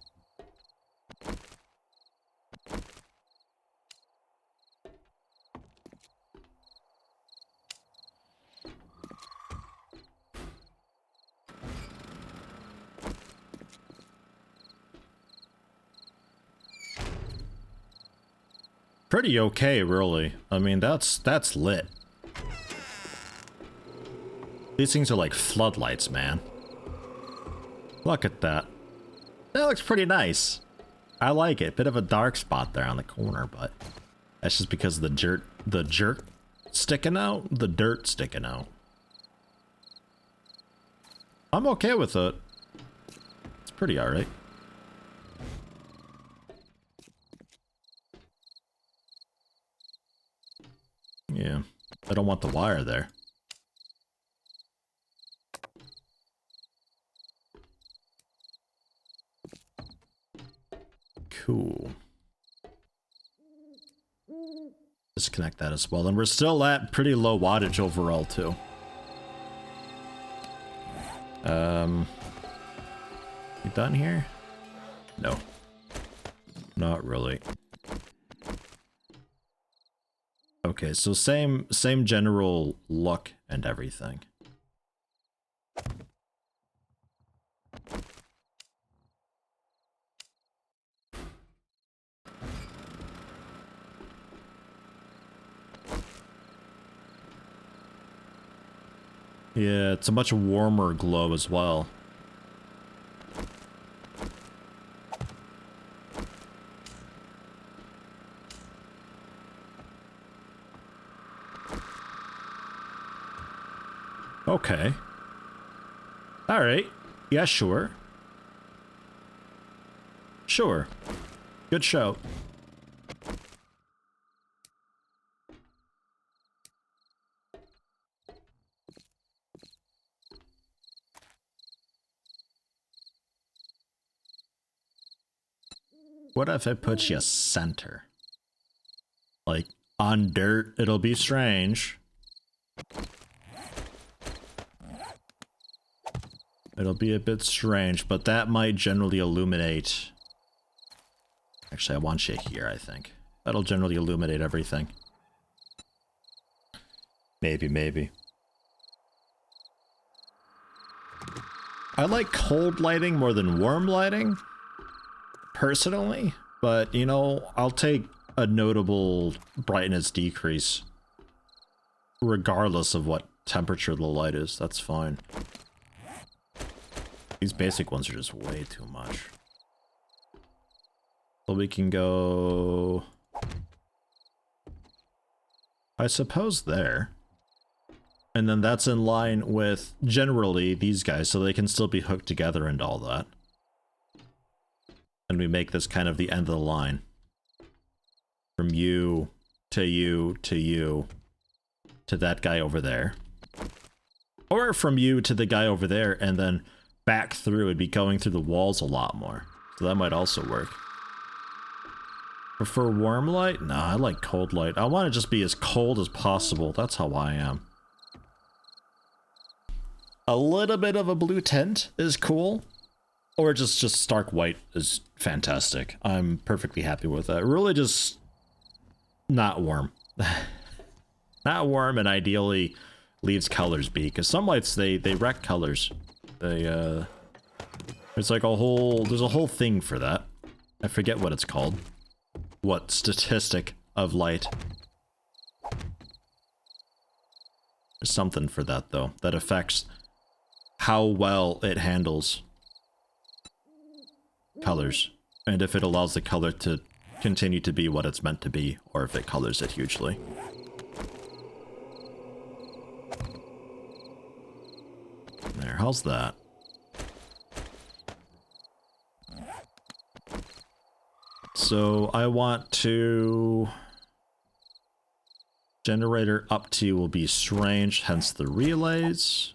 Pretty okay, really. I mean, that's lit. These things are like floodlights, man. Look at that. That looks pretty nice. I like it. Bit of a dark spot there on the corner, but that's just because of the jerk sticking out, the dirt sticking out. I'm okay with it. It's pretty alright. Yeah, I don't want the wire there. Cool. Disconnect that as well. And we're still at pretty low wattage overall, too. You done here? No. Not really. Okay, so same general look and everything. Yeah, it's a much warmer glow as well. Okay. Alright. Yeah, sure. Sure. Good show. What if I put you center? Like, on dirt, it'll be strange. It'll be a bit strange, but that might generally illuminate... Actually, I want you here, I think. That'll generally illuminate everything. Maybe. I like cold lighting more than warm lighting, personally, but, you know, I'll take a notable brightness decrease regardless of what temperature the light is. That's fine. These basic ones are just way too much. So we can go... I suppose there. And then that's in line with, generally, these guys, so they can still be hooked together and all that. And we make this kind of the end of the line. From you, to you, to you, to that guy over there. Or from you to the guy over there, and then back through. It'd be going through the walls a lot more. So that might also work. Prefer warm light? No, I like cold light. I want to just be as cold as possible. That's how I am. A little bit of a blue tint is cool. Or just stark white is fantastic. I'm perfectly happy with that. Really just not warm. Not warm, and ideally leaves colors be, because some lights they wreck colors. They it's like there's a whole thing for that. I forget what it's called. What statistic of light. There's something for that though, that affects how well it handles colors, and if it allows the color to continue to be what it's meant to be, or if it colors it hugely. There, how's that? So I want to... Generator up to will be strange, hence the relays.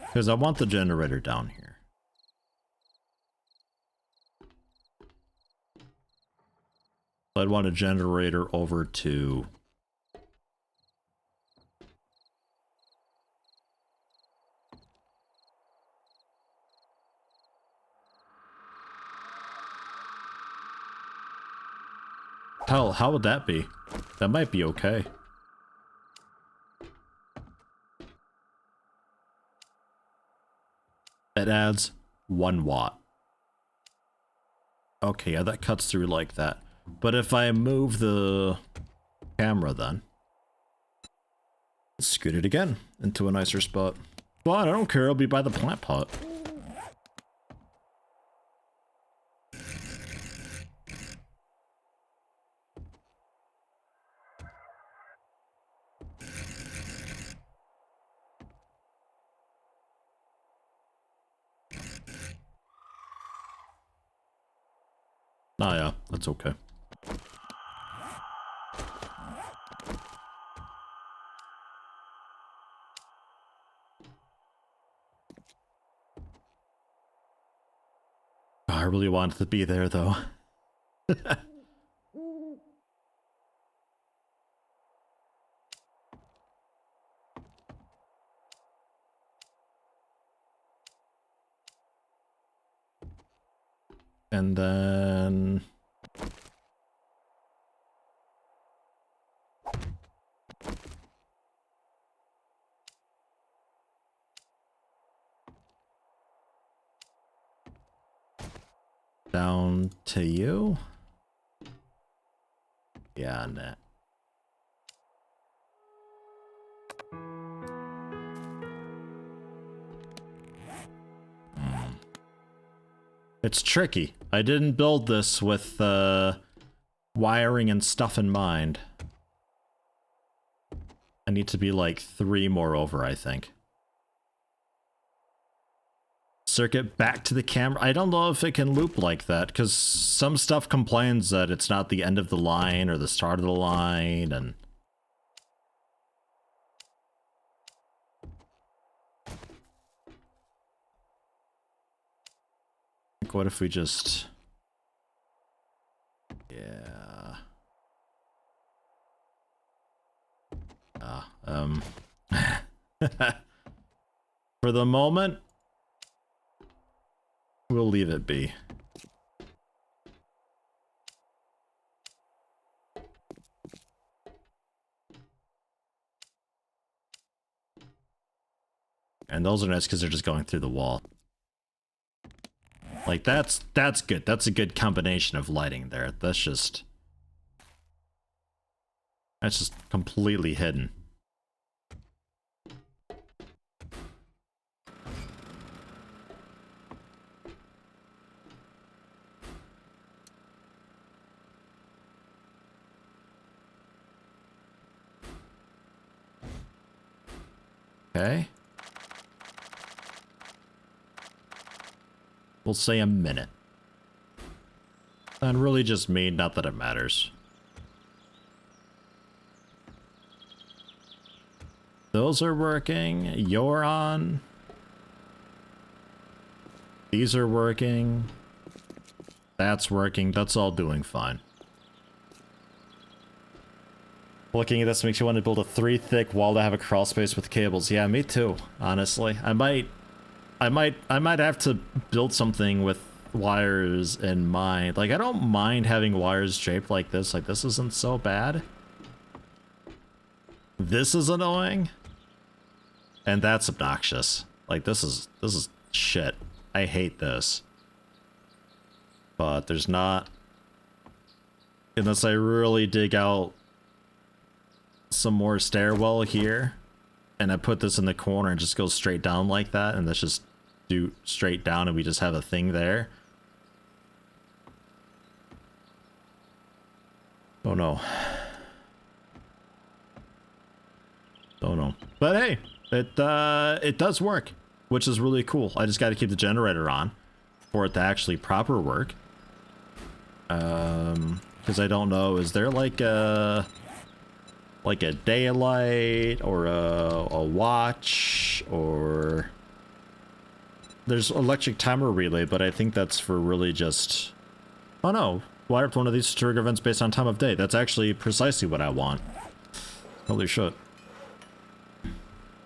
Because I want the generator down here. I'd want a generator over to... Hell, how would that be? That might be okay. It adds 1 watt. Okay, yeah, that cuts through like that. But if I move the camera then, scoot it again into a nicer spot. But I don't care, I'll be by the plant pot. Oh yeah, that's okay. Oh, I really wanted to be there though. And then... down to you? Yeah, nah. It's tricky. I didn't build this with wiring and stuff in mind. I need to be like 3 more over, I think. Circuit back to the camera. I don't know if it can loop like that, because some stuff complains that it's not the end of the line or the start of the line, and... what if we just... yeah... for the moment, we'll leave it be. And those are nice because they're just going through the wall. Like, that's good. That's a good combination of lighting there. That's just completely hidden. Okay. We'll say a minute. And really just me, not that it matters. Those are working. You're on. These are working. That's working. That's all doing fine. Looking at this makes you want to build a 3 thick wall to have a crawl space with cables. Yeah, me too, honestly. I might have to build something with wires in mind. Like, I don't mind having wires shaped like this. Like, this isn't so bad. This is annoying. And that's obnoxious. Like, this is shit. I hate this. But there's not... unless I really dig out some more stairwell here, and I put this in the corner and just goes straight down like that, and let's just do straight down and we just have a thing there. Oh no. Oh no. But hey, it does work, which is really cool. I just got to keep the generator on for it to actually proper work. Because I don't know, is there like a daylight or a watch, or there's electric timer relay, but I think that's for really just, oh no, wire up one of these to trigger events based on time of day. That's actually precisely what I want. Holy shit.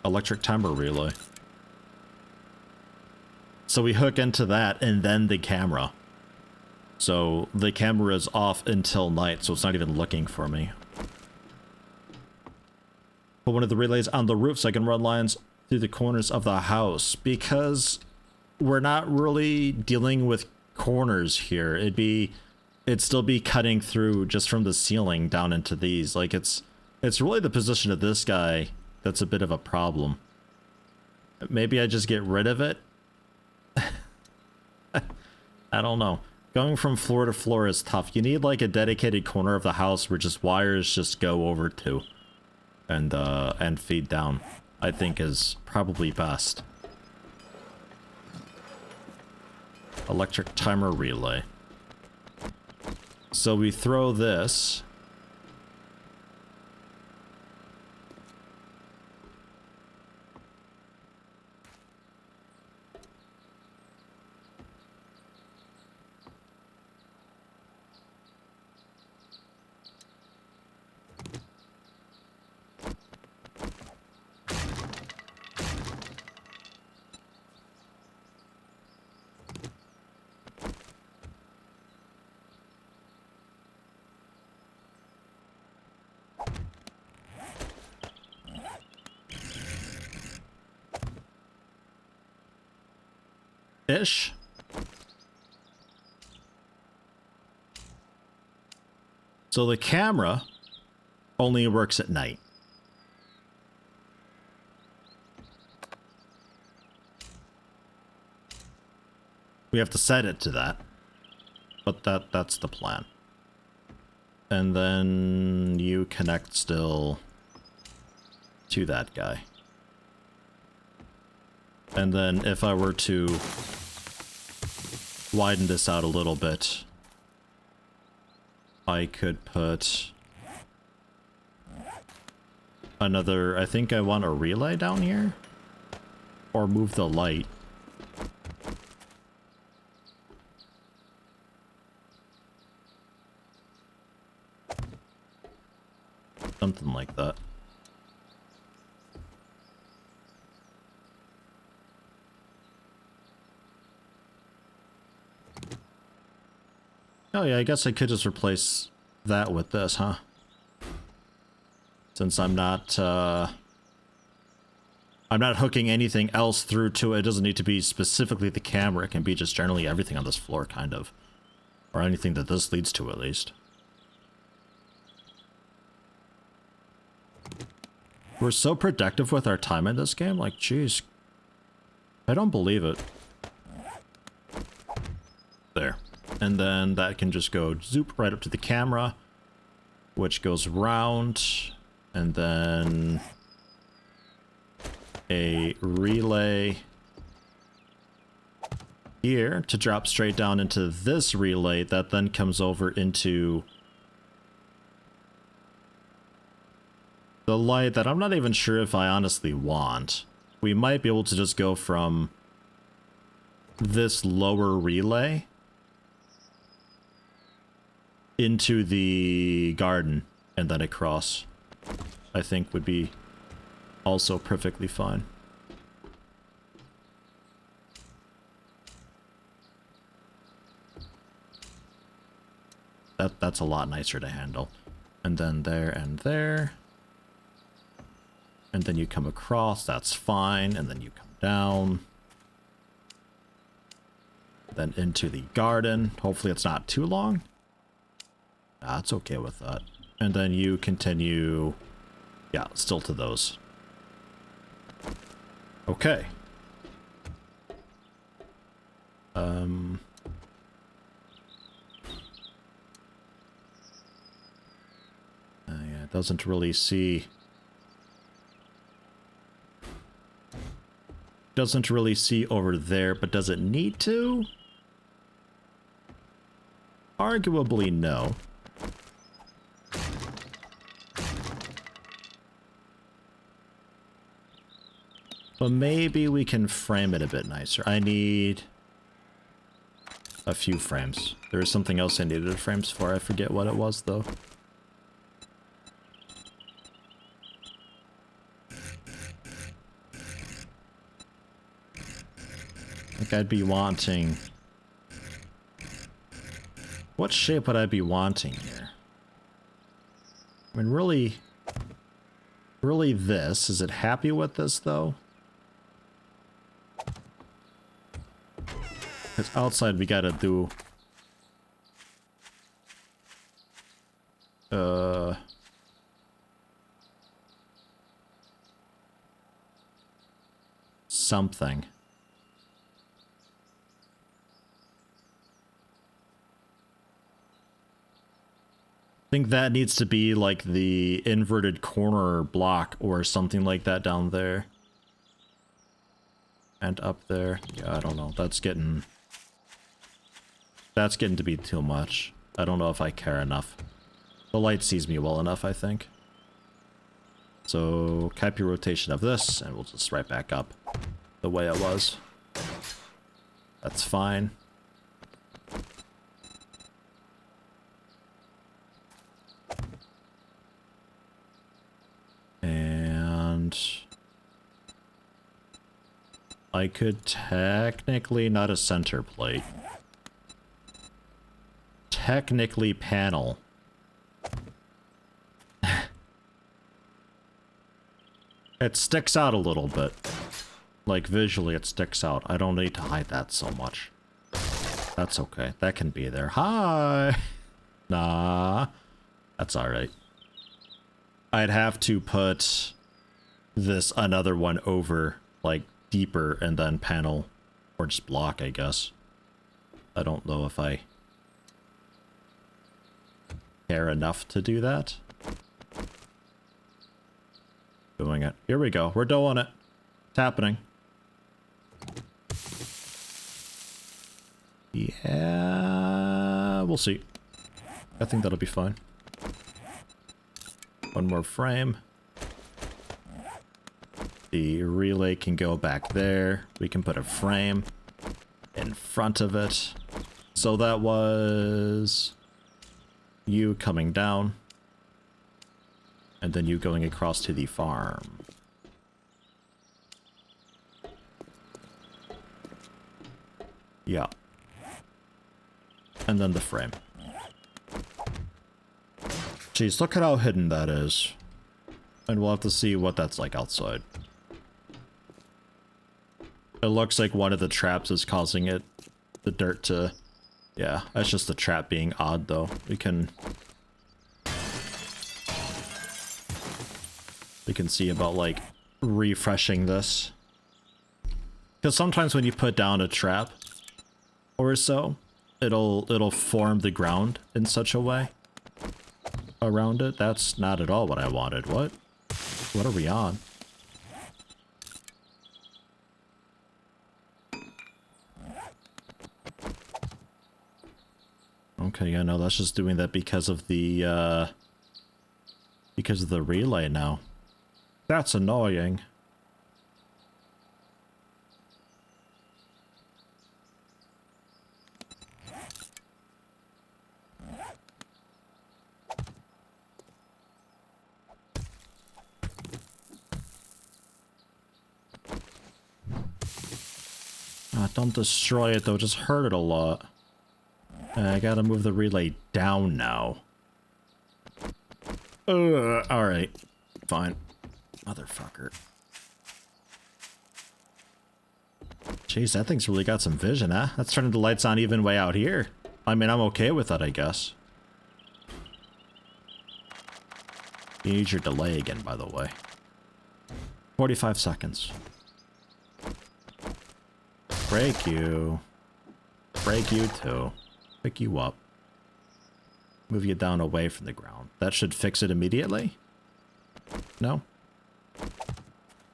Electric timer relay. So we hook into that and then the camera. So the camera is off until night, so it's not even looking for me. Put one of the relays on the roof so I can run lines through the corners of the house, because we're not really dealing with corners here. It'd still be cutting through just from the ceiling down into these. Like, it's really the position of this guy that's a bit of a problem. Maybe I just get rid of it. I don't know. Going from floor to floor is tough. You need like a dedicated corner of the house where just wires just go over to and feed down, I think is probably best. Electric timer relay. So we throw this. Ish. So the camera only works at night. We have to set it to that. But that's the plan. And then you connect still to that guy. And then if I were to widen this out a little bit, I could put another, I think I want a relay down here, or move the light. Something like that. Oh yeah, I guess I could just replace that with this, huh? Since I'm not hooking anything else through to it. It doesn't need to be specifically the camera. It can be just generally everything on this floor, kind of. Or anything that this leads to, at least. We're so productive with our time in this game, like, jeez. I don't believe it. There. And then that can just go zoop right up to the camera, which goes round, and then a relay here to drop straight down into this relay that then comes over into the light that I'm not even sure if I honestly want. We might be able to just go from this lower relay into the garden and then across. I think would be also perfectly fine. That's a lot nicer to handle. And then there and there. And then you come across, that's fine. And then you come down. Then into the garden. Hopefully it's not too long. It's okay with that. And then you continue, yeah, still to those. Okay. Yeah, it doesn't really see. Doesn't really see over there, but does it need to? Arguably, no. But maybe we can frame it a bit nicer. I need a few frames. There was something else I needed frames for. I forget what it was, though. I think I'd be wanting... What shape would I be wanting here? I mean, really this. Is it happy with this, though? Because outside we gotta do... something. I think that needs to be like the inverted corner block or something like that down there. And up there. Yeah, I don't know. That's getting to be too much. I don't know if I care enough. The light sees me well enough, I think. So, copy rotation of this, and we'll just right back up the way it was. That's fine. And I could technically not a center plate. Technically panel. It sticks out a little bit. Like visually it sticks out. I don't need to hide that so much. That's okay. That can be there. Hi! Nah. That's alright. I'd have to put this another one over, like, deeper and then panel. Or just block, I guess. I don't know if I care enough to do that. Doing it. Here we go. We're doing it. It's happening. Yeah, we'll see. I think that'll be fine. One more frame. The relay can go back there. We can put a frame in front of it. So that was you coming down. And then you going across to the farm. Yeah. And then the frame. Jeez, look at how hidden that is. And we'll have to see what that's like outside. It looks like one of the traps is causing it, the dirt to... Yeah, that's just the trap being odd though. We can see about like refreshing this. Because sometimes when you put down a trap or so, it'll form the ground in such a way around it. That's not at all what I wanted. What are we on? Okay, yeah, no, that's just doing that because of the relay now. That's annoying. Don't destroy it though, just hurt it a lot. I gotta move the relay down now. Alright. Fine. Motherfucker. Jeez, that thing's really got some vision, huh? That's turning the lights on even way out here. I mean, I'm okay with that, I guess. You need your delay again, by the way. 45 seconds. Break you. Break you too. Pick you up. Move you down away from the ground. That should fix it immediately? No?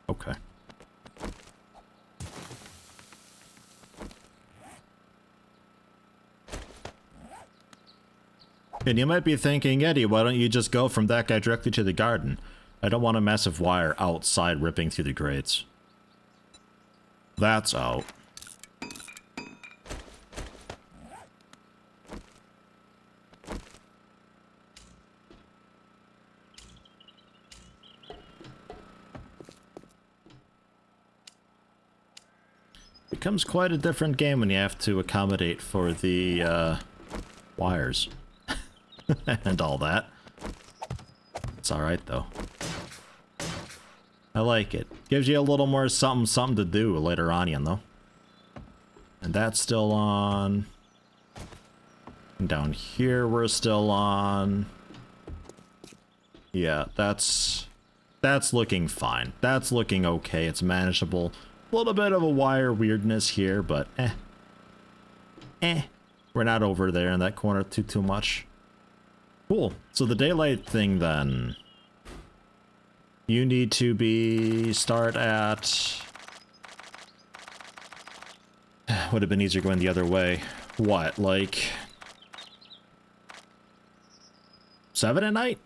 Okay. And you might be thinking, Yeti, why don't you just go from that guy directly to the garden? I don't want a massive wire outside ripping through the grates. That's out. Becomes quite a different game when you have to accommodate for the wires and all that. It's alright though. I like it. Gives you a little more something to do later on, you know. And that's still on. And down here we're still on. Yeah, that's looking fine. That's looking okay. It's manageable. A little bit of a wire weirdness here, but we're not over there in that corner too much. Cool. So the daylight thing then. You need to start at... Would have been easier going the other way. What, like... 7 at night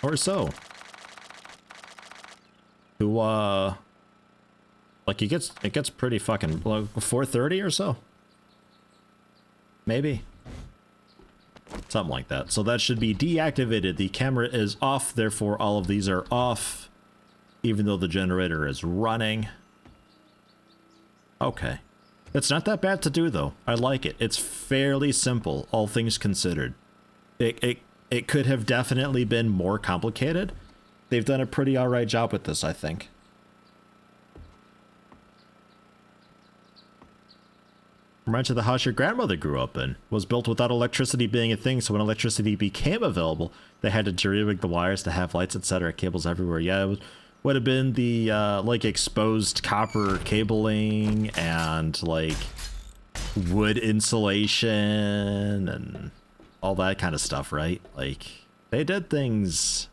or so. Who like it gets pretty fucking like 4:30 or so. Maybe. Something like that. So that should be deactivated. The camera is off, therefore all of these are off, even though the generator is running. Okay. It's not that bad to do though. I like it. It's fairly simple, all things considered. It could have definitely been more complicated. They've done a pretty alright job with this, I think. Reminds you of the house your grandmother grew up in. Was built without electricity being a thing, so when electricity became available, they had to jury-rig the wires to have lights, etc. Cables everywhere. Yeah, it would have been the, like, exposed copper cabling and, like, wood insulation and all that kind of stuff, right? Like, they did things...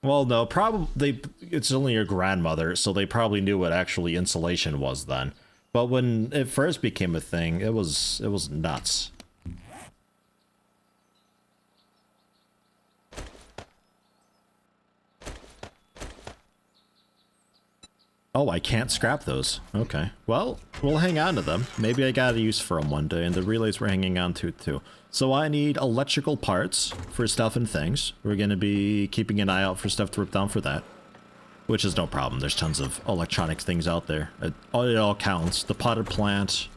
Well, no, probably it's only your grandmother, so they probably knew what actually insulation was then. But when it first became a thing, it was nuts. Oh, I can't scrap those. Okay. Well, we'll hang on to them. Maybe I got a use for them one day, and the relays we're hanging on to too. So I need electrical parts for stuff and things. We're going to be keeping an eye out for stuff to rip down for that. Which is no problem. There's tons of electronic things out there. It all counts. The potted plant.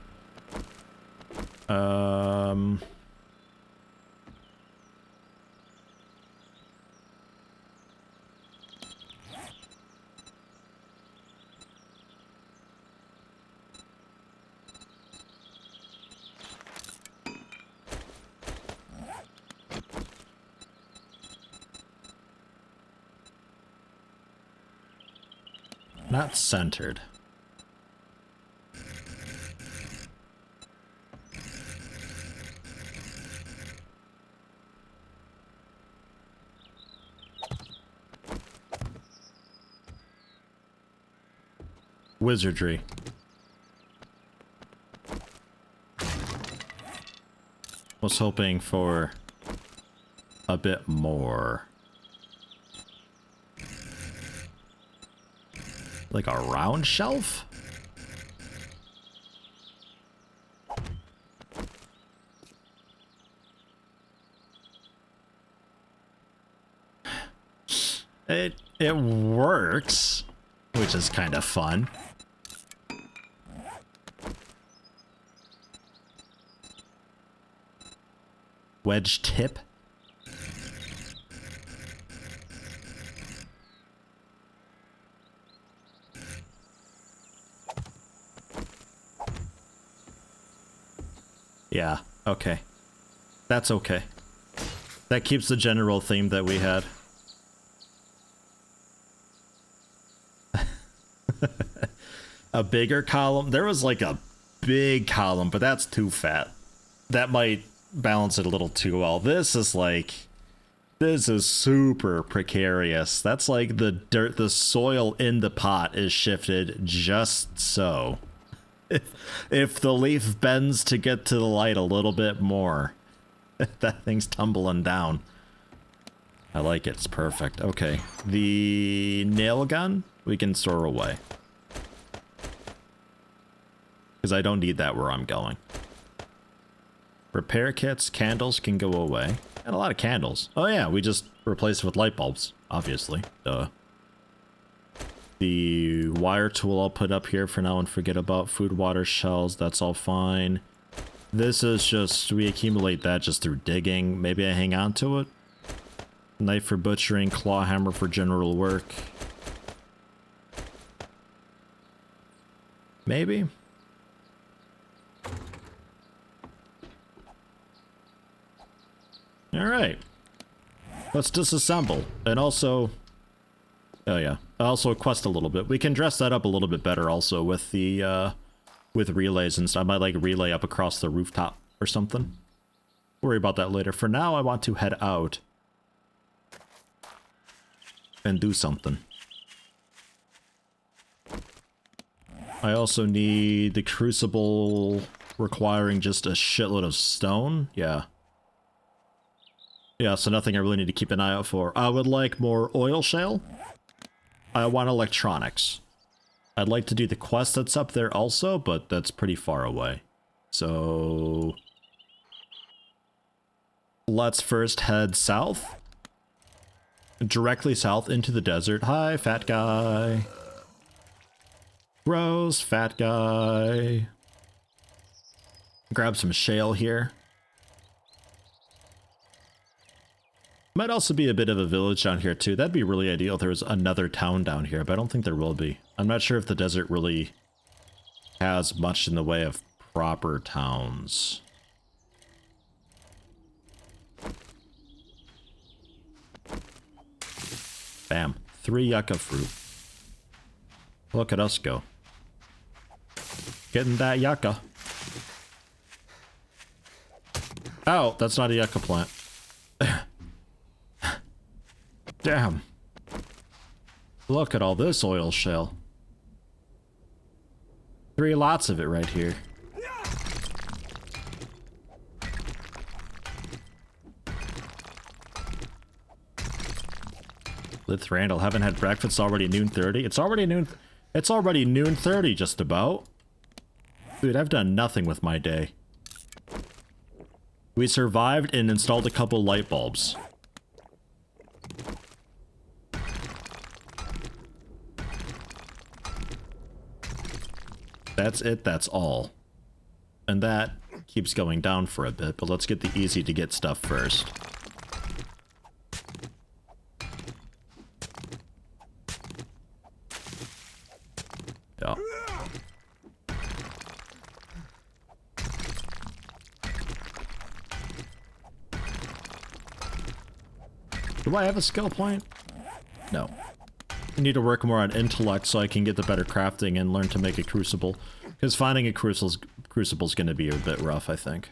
Not centered. Wizardry. Was hoping for a bit more. Like a round shelf? It works, which is kind of fun. Wedge tip. Yeah, okay. That's okay. That keeps the general theme that we had. A bigger column? There was like a big column, but that's too fat. That might balance it a little too well. This is like... This is super precarious. That's like the dirt, the soil in the pot is shifted just so. If the leaf bends to get to the light a little bit more, that thing's tumbling down. I like it. It's perfect. Okay. The nail gun we can store away. Because I don't need that where I'm going. Repair kits, candles can go away. And a lot of candles. Oh yeah, we just replaced it with light bulbs, obviously. Duh. The wire tool I'll put up here for now and forget about. Food, water, shells, that's all fine. This is just, we accumulate that just through digging. Maybe I hang on to it. Knife for butchering, claw hammer for general work. Maybe. Alright. Let's disassemble. And also... Oh yeah. Also quest a little bit. We can dress that up a little bit better also with the, with relays and stuff. I might like relay up across the rooftop or something. Worry about that later. For now, I want to head out. And do something. I also need the crucible requiring just a shitload of stone. Yeah. Yeah, so nothing I really need to keep an eye out for. I would like more oil shale. I want electronics. I'd like to do the quest that's up there also, but that's pretty far away. So let's first head south. Directly south into the desert. Hi, fat guy. Gross, fat guy. Grab some shale here. Might also be a bit of a village down here too. That'd be really ideal if there was another town down here, but I don't think there will be. I'm not sure if the desert really has much in the way of proper towns. Bam. 3 yucca fruit. Look at us go. Getting that yucca. Oh, that's not a yucca plant. Damn. Look at all this oil shale. 3 lots of it right here. Lith Randall, haven't had breakfast, already noon 30. It's already noon 30 just about. Dude, I've done nothing with my day. We survived and installed a couple light bulbs. That's it, that's all. And that keeps going down for a bit, but let's get the easy to get stuff first. Yeah. Do I have a skill point? No. I need to work more on intellect so I can get the better crafting and learn to make a crucible. Because finding a crucible's going to be a bit rough, I think.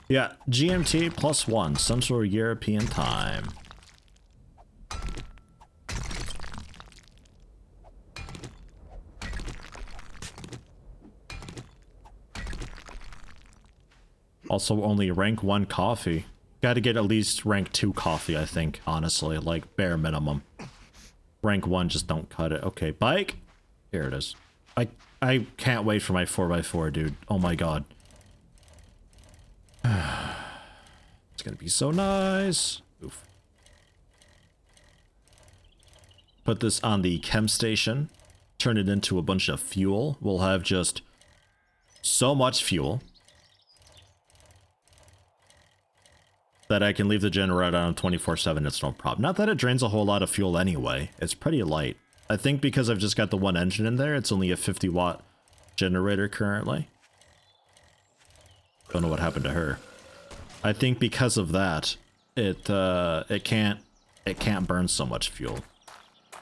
Yeah, GMT +1, Central European Time. Also only rank 1 coffee. Gotta get at least rank 2 coffee, I think, honestly, like bare minimum. Rank 1 just don't cut it. Okay, bike. Here it is. I can't wait for my 4x4, dude. Oh my god. It's gonna be so nice. Oof. Put this on the chem station. Turn it into a bunch of fuel. We'll have just so much fuel that I can leave the generator on 24/7, it's no problem. Not that it drains a whole lot of fuel anyway. It's pretty light. I think because I've just got the one engine in there, it's only a 50-watt generator currently. Don't know what happened to her. I think because of that, it can't burn so much fuel.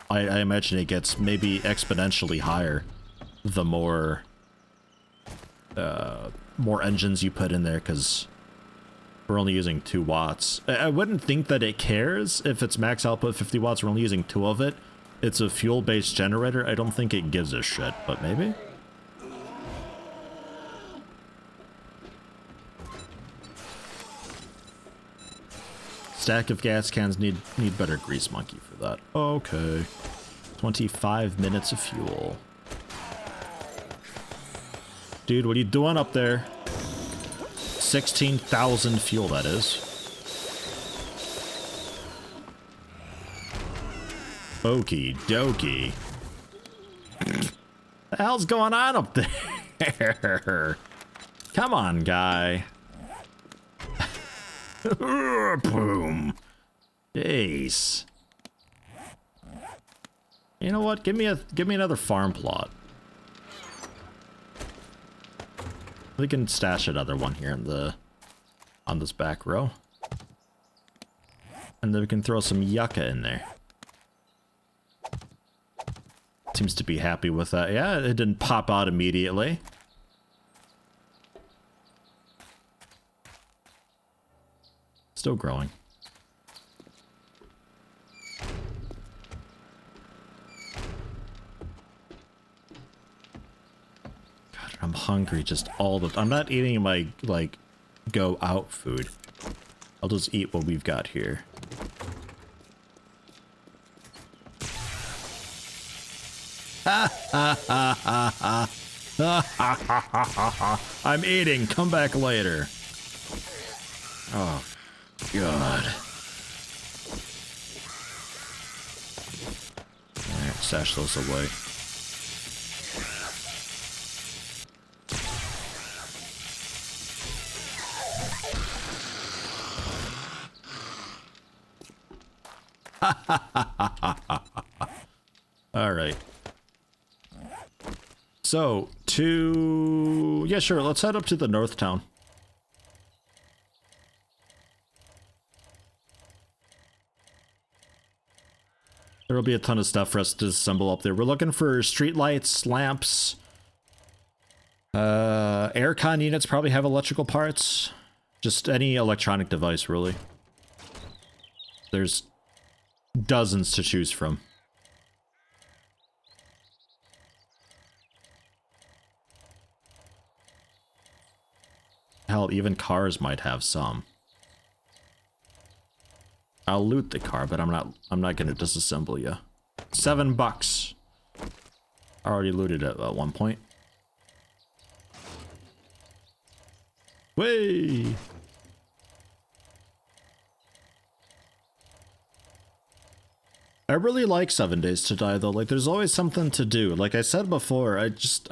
I imagine it gets maybe exponentially higher the more engines you put in there, because we're only using 2 watts. I wouldn't think that it cares if it's max output 50 watts. We're only using 2 of it. It's a fuel-based generator. I don't think it gives a shit, but maybe? Stack of gas cans need better grease monkey for that. Okay. 25 minutes of fuel. Dude, what are you doing up there? 16,000 fuel, that is. Okie dokie. The hell's going on up there? Come on, guy. Boom. Jeez. You know what? Give me another farm plot. We can stash another one here in on this back row. And then we can throw some yucca in there. Seems to be happy with that. Yeah, it didn't pop out immediately. Still growing. God, I'm hungry just all the... I'm not eating my, like, go out food. I'll just eat what we've got here. I'm eating. Come back later. Oh, God. Alright, stash those away. Alright. So, yeah, sure, let's head up to the North Town. There'll be a ton of stuff for us to assemble up there. We're looking for streetlights, lamps, aircon units probably have electrical parts. Just any electronic device, really. There's dozens to choose from. Hell, even cars might have some. I'll loot the car, but I'm not gonna disassemble you. $7. I already looted it at one point. Way. I really like 7 Days to Die though. Like, there's always something to do. Like I said before, I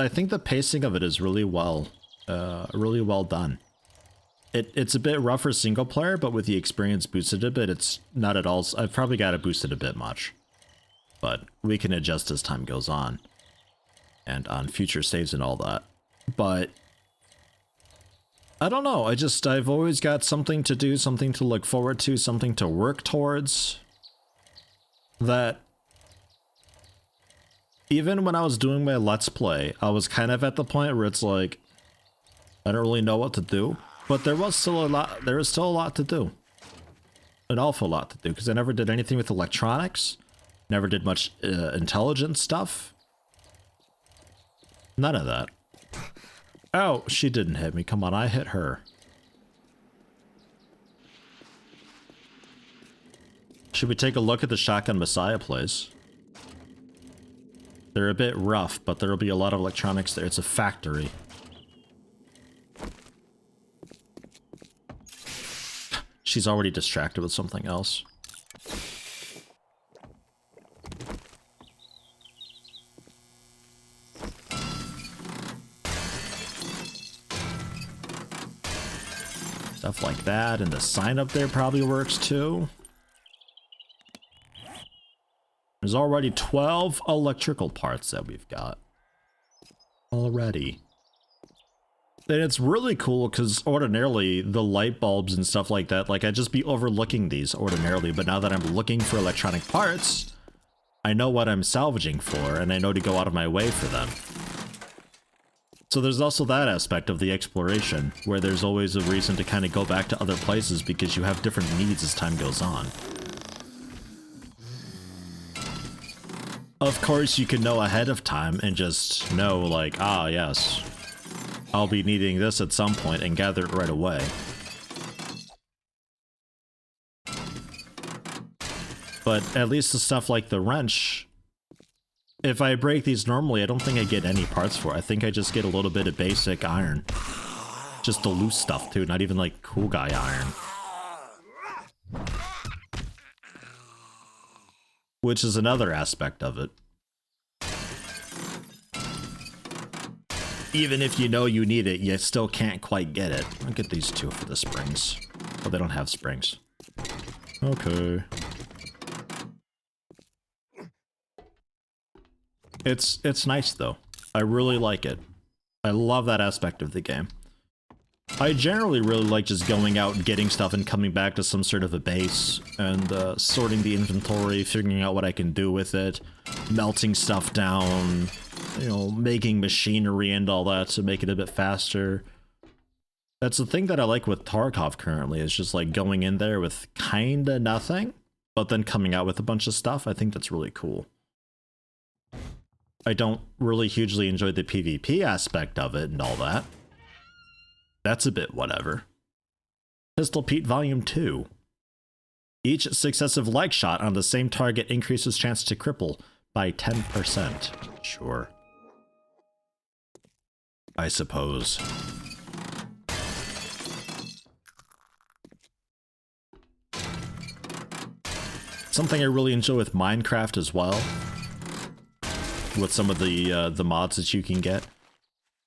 think the pacing of it is really well done. It's a bit rougher single player, but with the experience boosted a bit, it's not at all. I've probably got it boosted a bit much, but we can adjust as time goes on and on future saves and all that. But I don't know. I've always got something to do, something to look forward to, something to work towards. That even when I was doing my Let's Play, I was kind of at the point where it's like, I don't really know what to do. But there is still a lot to do. An awful lot to do, because I never did anything with electronics. Never did much intelligence stuff. None of that. Oh, she didn't hit me. Come on, I hit her. Should we take a look at the shotgun Messiah plays? They're a bit rough, but there'll be a lot of electronics there. It's a factory. She's already distracted with something else. Stuff like that, and the sign up there probably works too. There's already 12 electrical parts that we've got. Already. And it's really cool because ordinarily the light bulbs and stuff like that, like I'd just be overlooking these ordinarily, but now that I'm looking for electronic parts, I know what I'm salvaging for and I know to go out of my way for them. So there's also that aspect of the exploration where there's always a reason to kind of go back to other places because you have different needs as time goes on. Of course, you can know ahead of time and just know like, ah, yes, I'll be needing this at some point and gather it right away. But at least the stuff like the wrench, if I break these normally, I don't think I get any parts for it. I think I just get a little bit of basic iron. Just the loose stuff too, not even like cool guy iron. Which is another aspect of it. Even if you know you need it, you still can't quite get it. I'll get these two for the springs. Oh, they don't have springs. Okay. It's nice though. I really like it. I love that aspect of the game. I generally really like just going out and getting stuff and coming back to some sort of a base and sorting the inventory, figuring out what I can do with it, melting stuff down, you know, making machinery and all that to make it a bit faster. That's the thing that I like with Tarkov currently, is just like going in there with kinda nothing, but then coming out with a bunch of stuff. I think that's really cool. I don't really hugely enjoy the PvP aspect of it and all that. That's a bit whatever. Pistol Pete Volume 2. Each successive leg shot on the same target increases chance to cripple by 10%. Sure. I suppose. Something I really enjoy with Minecraft as well, with some of the mods that you can get.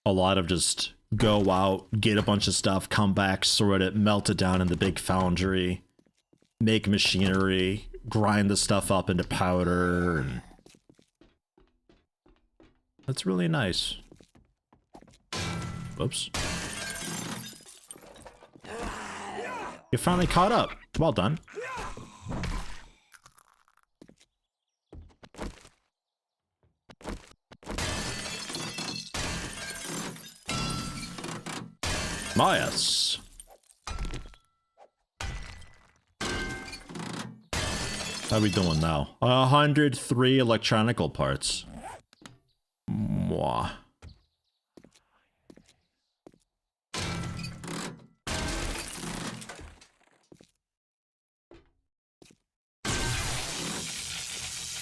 A lot of just go out, get a bunch of stuff, come back, sort it, melt it down in the big foundry, make machinery, grind the stuff up into powder, and that's really nice. Whoops. You finally caught up. Well done. Yes. How we doing now? 103 electronical parts. Mwah.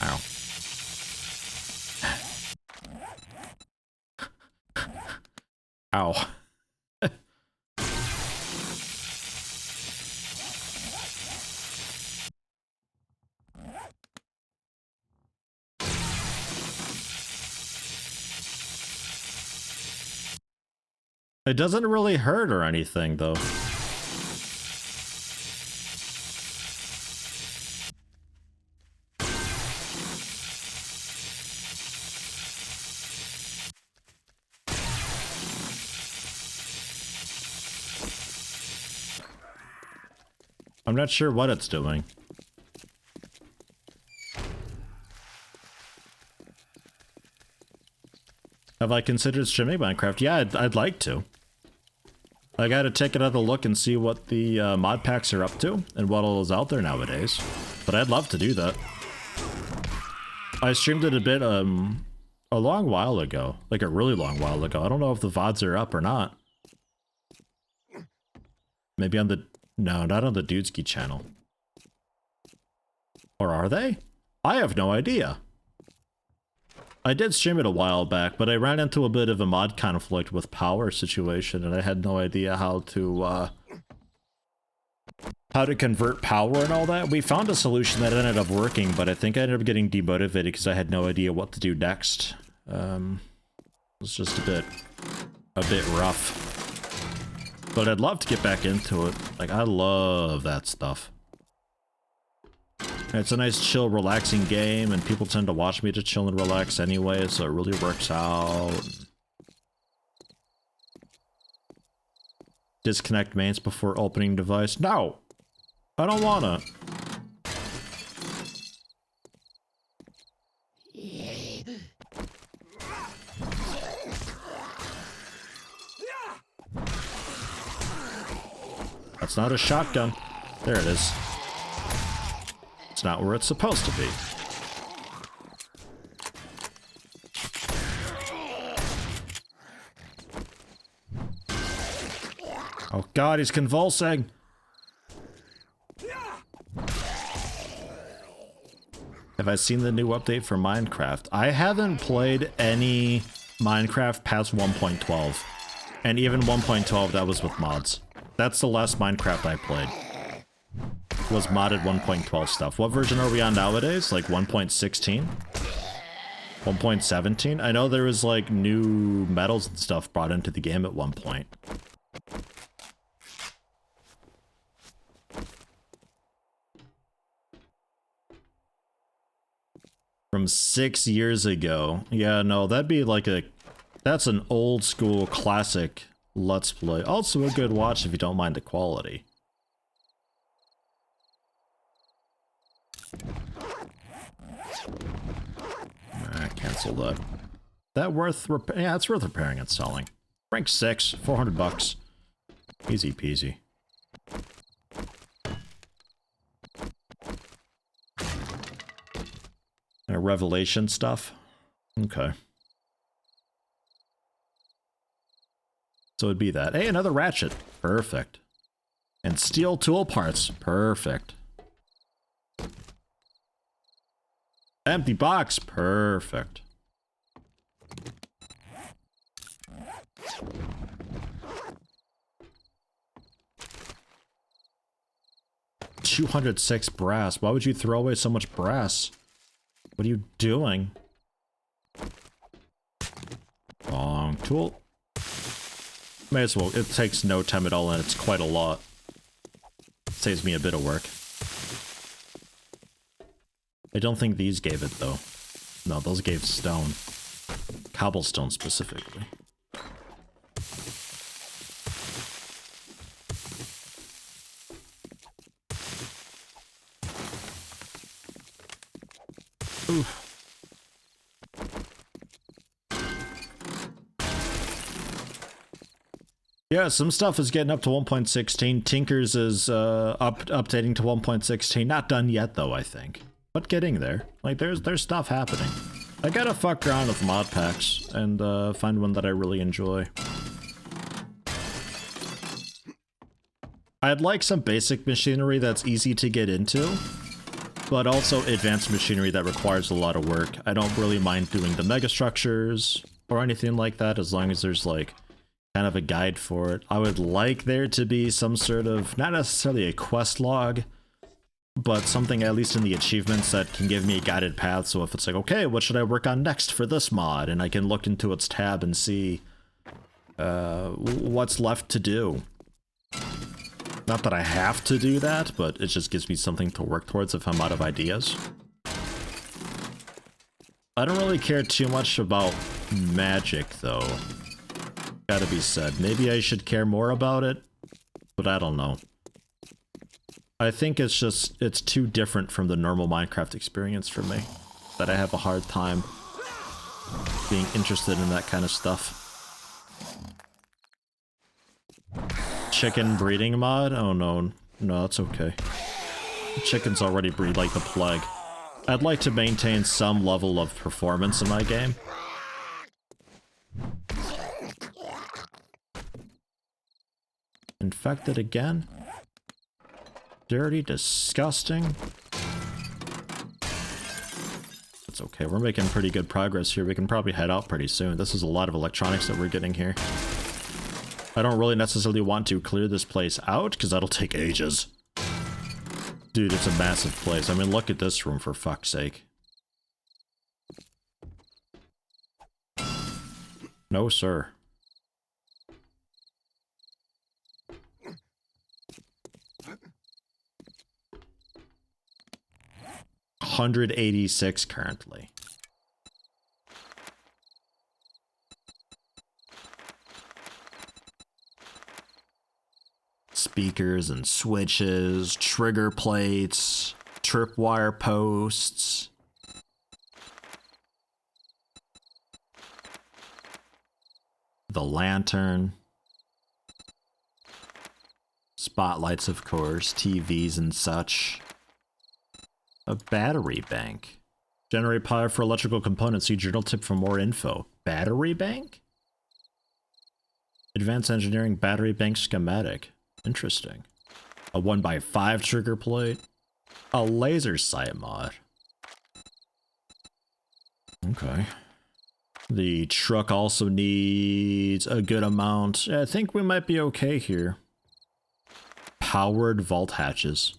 Ow. Ow. It doesn't really hurt or anything, though. I'm not sure what it's doing. Have I considered streaming Minecraft? Yeah, I'd like to. I gotta take another look and see what the mod packs are up to and what all is out there nowadays. But I'd love to do that. I streamed it a bit a long while ago, like a really long while ago. I don't know if the VODs are up or not. Maybe on the... No, not on the Dudeski channel. Or are they? I have no idea. I did stream it a while back, but I ran into a bit of a mod conflict with power situation, and I had no idea how to convert power and all that. We found a solution that ended up working, but I think I ended up getting demotivated because I had no idea what to do next. It was just a bit rough. But I'd love to get back into it. Like, I love that stuff. It's a nice, chill, relaxing game, and people tend to watch me to chill and relax anyway, so it really works out. Disconnect mains before opening device. No! I don't wanna. That's not a shotgun. There it is. It's not where it's supposed to be. Oh god, he's convulsing! Have I seen the new update for Minecraft? I haven't played any Minecraft past 1.12. And even 1.12, that was with mods. That's the last Minecraft I played. Was modded 1.12 stuff. What version are we on nowadays? Like 1.16? 1.17? I know there was like new metals and stuff brought into the game at one point. From 6 years ago. Yeah, no, that'd be like a... That's an old school classic Let's Play. Also a good watch if you don't mind the quality. Cancel that. That worth yeah, it's worth repairing and selling. Rank 6, 400 bucks. Easy peasy. Revelation stuff. Okay. So it'd be that. Hey, another ratchet. Perfect. And steel tool parts. Perfect. Empty box. Perfect. $206 brass. Why would you throw away so much brass? What are you doing? Wrong tool. May as well. It takes no time at all, and it's quite a lot. Saves me a bit of work. I don't think these gave it, though. No, those gave stone. Cobblestone, specifically. Oof. Yeah, some stuff is getting up to 1.16. Tinker's is updating to 1.16. Not done yet, though, I think. But getting there. Like, there's stuff happening. I gotta fuck around with mod packs and find one that I really enjoy. I'd like some basic machinery that's easy to get into, but also advanced machinery that requires a lot of work. I don't really mind doing the megastructures or anything like that, as long as there's, like, kind of a guide for it. I would like there to be some sort of, not necessarily a quest log, but something at least in the achievements that can give me a guided path. So if it's like, okay, what should I work on next for this mod? And I can look into its tab and see what's left to do. Not that I have to do that, but it just gives me something to work towards if I'm out of ideas. I don't really care too much about magic, though. Gotta be said. Maybe I should care more about it, but I don't know. I think it's just, it's too different from the normal Minecraft experience for me, that I have a hard time being interested in that kind of stuff. Chicken breeding mod? Oh no, no, that's okay. Chickens already breed like the plague. I'd like to maintain some level of performance in my game. Infected again? Dirty, disgusting. It's okay, we're making pretty good progress here. We can probably head out pretty soon. This is a lot of electronics that we're getting here. I don't really necessarily want to clear this place out, because that'll take ages. Dude, it's a massive place. I mean, look at this room, for fuck's sake. No, sir. $186 currently. Speakers and switches, trigger plates, tripwire posts. The lantern. Spotlights, of course, TVs and such. A battery bank. Generate power for electrical components. See journal tip for more info. Battery bank? Advanced engineering battery bank schematic. Interesting. A 1x5 trigger plate. A laser sight mod. Okay. The truck also needs a good amount. I think we might be okay here. Powered vault hatches.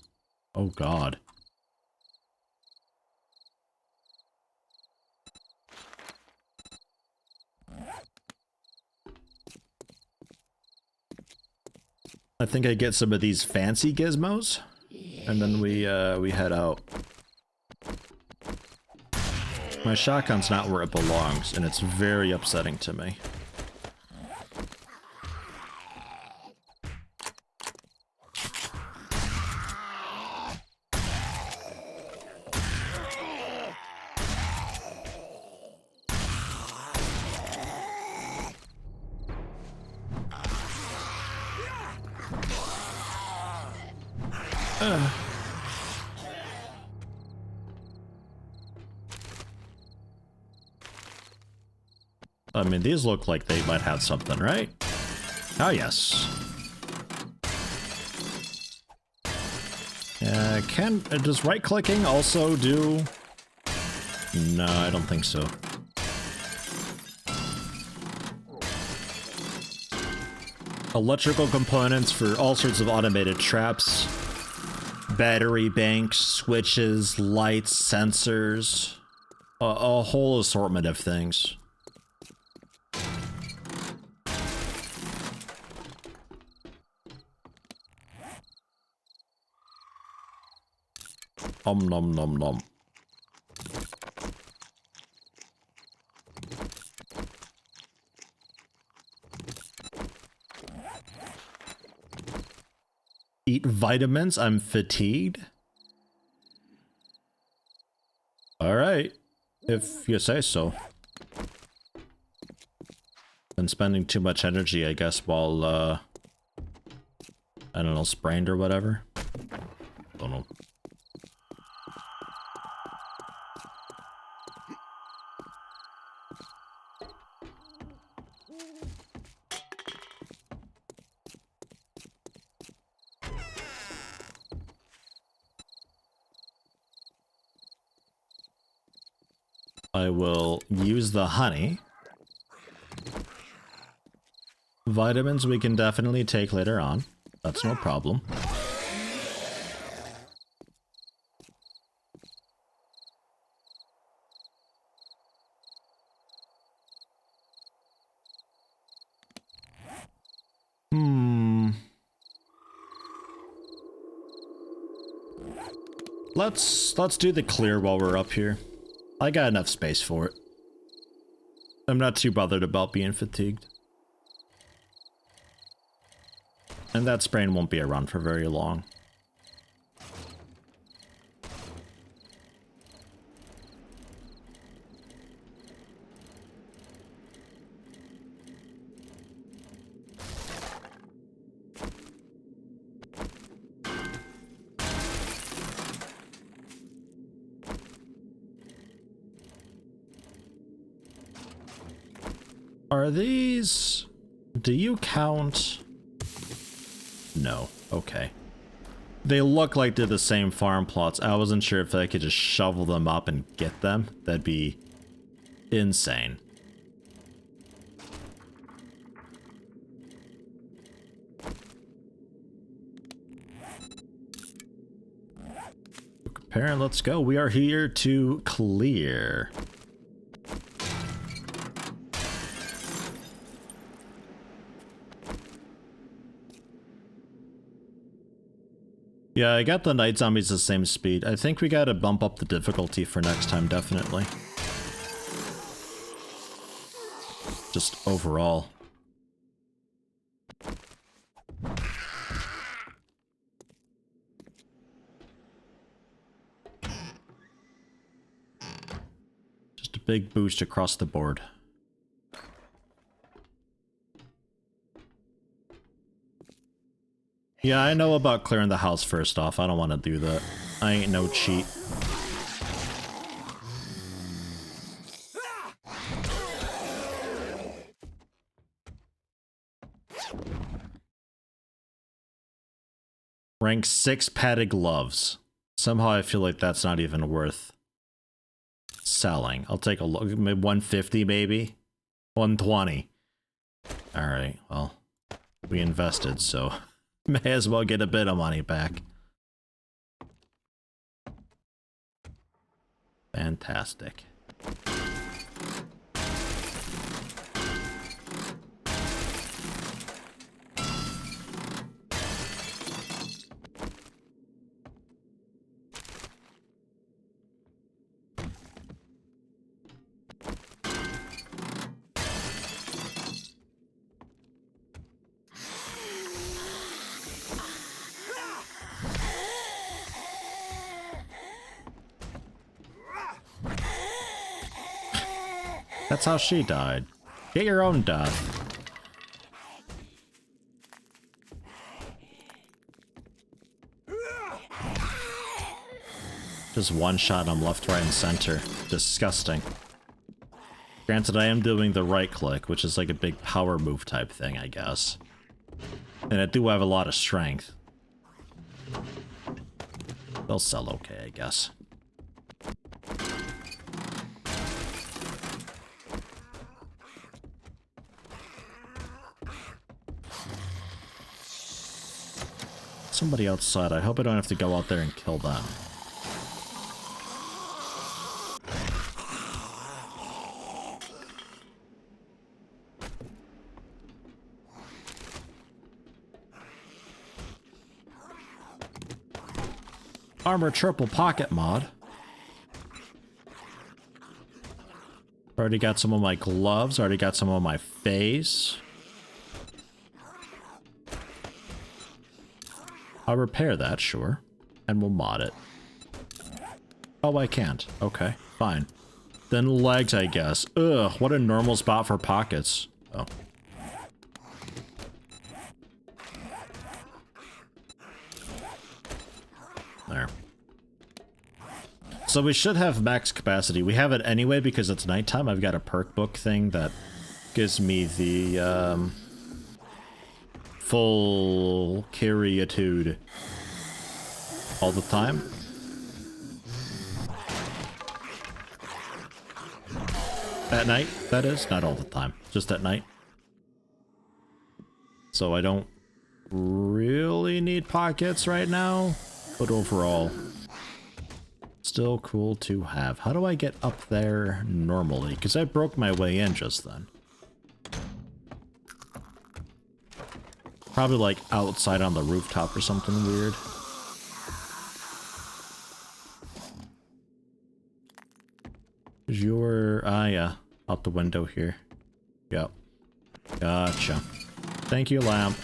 Oh god. I think I get some of these fancy gizmos, and then we head out. My shotgun's not where it belongs, and it's very upsetting to me. I mean, these look like they might have something, right? Oh, yes. Does right-clicking also do... No, I don't think so. Electrical components for all sorts of automated traps. Battery banks, switches, lights, sensors. A whole assortment of things. Nom nom nom. Eat vitamins, I'm fatigued. Alright, if you say so. Been spending too much energy, I guess, while, I don't know, sprained or whatever. Don't know. I will use the honey. Vitamins we can definitely take later on. That's no problem. Let's do the clear while we're up here. I got enough space for it. I'm not too bothered about being fatigued. And that sprain won't be around for very long. Are these... Do you count... No. Okay. They look like they're the same farm plots. I wasn't sure if I could just shovel them up and get them. That'd be insane. Parent, let's go. We are here to clear. Yeah, I got the night zombies the same speed. I think we gotta bump up the difficulty for next time, definitely. Just overall. Just a big boost across the board. Yeah, I know about clearing the house first off. I don't want to do that. I ain't no cheat. Rank 6 padded gloves. Somehow I feel like that's not even worth selling. I'll take a look. 150 maybe? 120. Alright, well. We invested, so... May as well get a bit of money back. Fantastic. That's how she died. Get your own death. Just one shot on left, right, and center. Disgusting. Granted, I am doing the right click, which is like a big power move type thing, I guess. And I do have a lot of strength. They'll sell okay, I guess. Somebody outside. I hope I don't have to go out there and kill them. Armor triple pocket mod. Already got some of my gloves. Already got some on my face. I'll repair that, sure. And we'll mod it. Oh, I can't. Okay, fine. Then legs, I guess. Ugh, what a normal spot for pockets. Oh. There. So we should have max capacity. We have it anyway because it's nighttime. I've got a perk book thing that gives me the full carryitude all the time. At night, that is. Not all the time. Just at night. So I don't really need pockets right now. But overall, still cool to have. How do I get up there normally? Because I broke my way in just then. Probably like outside on the rooftop or something weird. Yeah, out the window here. Yep. Gotcha. Thank you, lamp.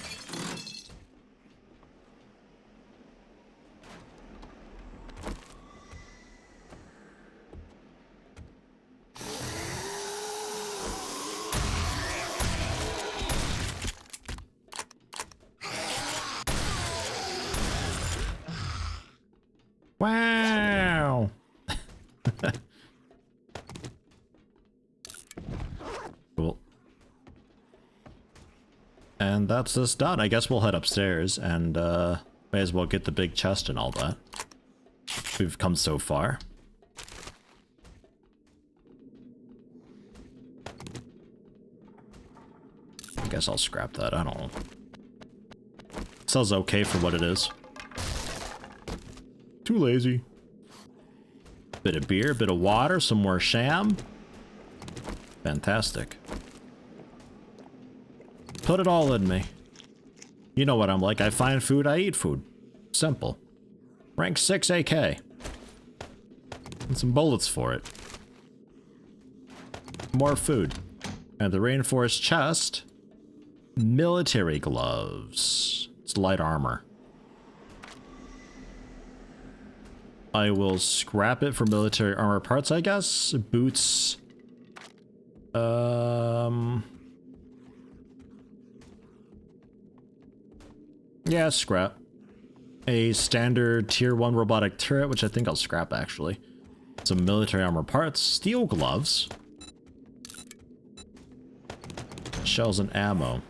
Wow. Cool. And that's this done. I guess we'll head upstairs and may as well get the big chest and all that. We've come so far. I guess I'll scrap that. I don't know. Sells okay for what it is. Too lazy. Bit of beer, bit of water, some more sham. Fantastic. Put it all in me. You know what I'm like. I find food, I eat food. Simple. Rank 6 AK. And some bullets for it. More food. And the reinforced chest. Military gloves. It's light armor. I will scrap it for military armor parts, I guess. Boots. Yeah, scrap. A standard tier 1 robotic turret, which I think I'll scrap actually. Some military armor parts. Steel gloves. Shells and ammo.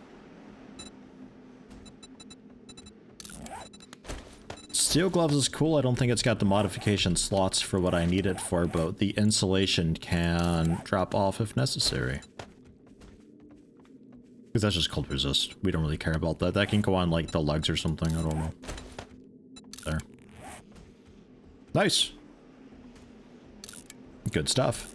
Steel gloves is cool. I don't think it's got the modification slots for what I need it for, but the insulation can drop off if necessary. Because that's just cold resist. We don't really care about that. That can go on like the legs or something. I don't know. There. Nice. Good stuff.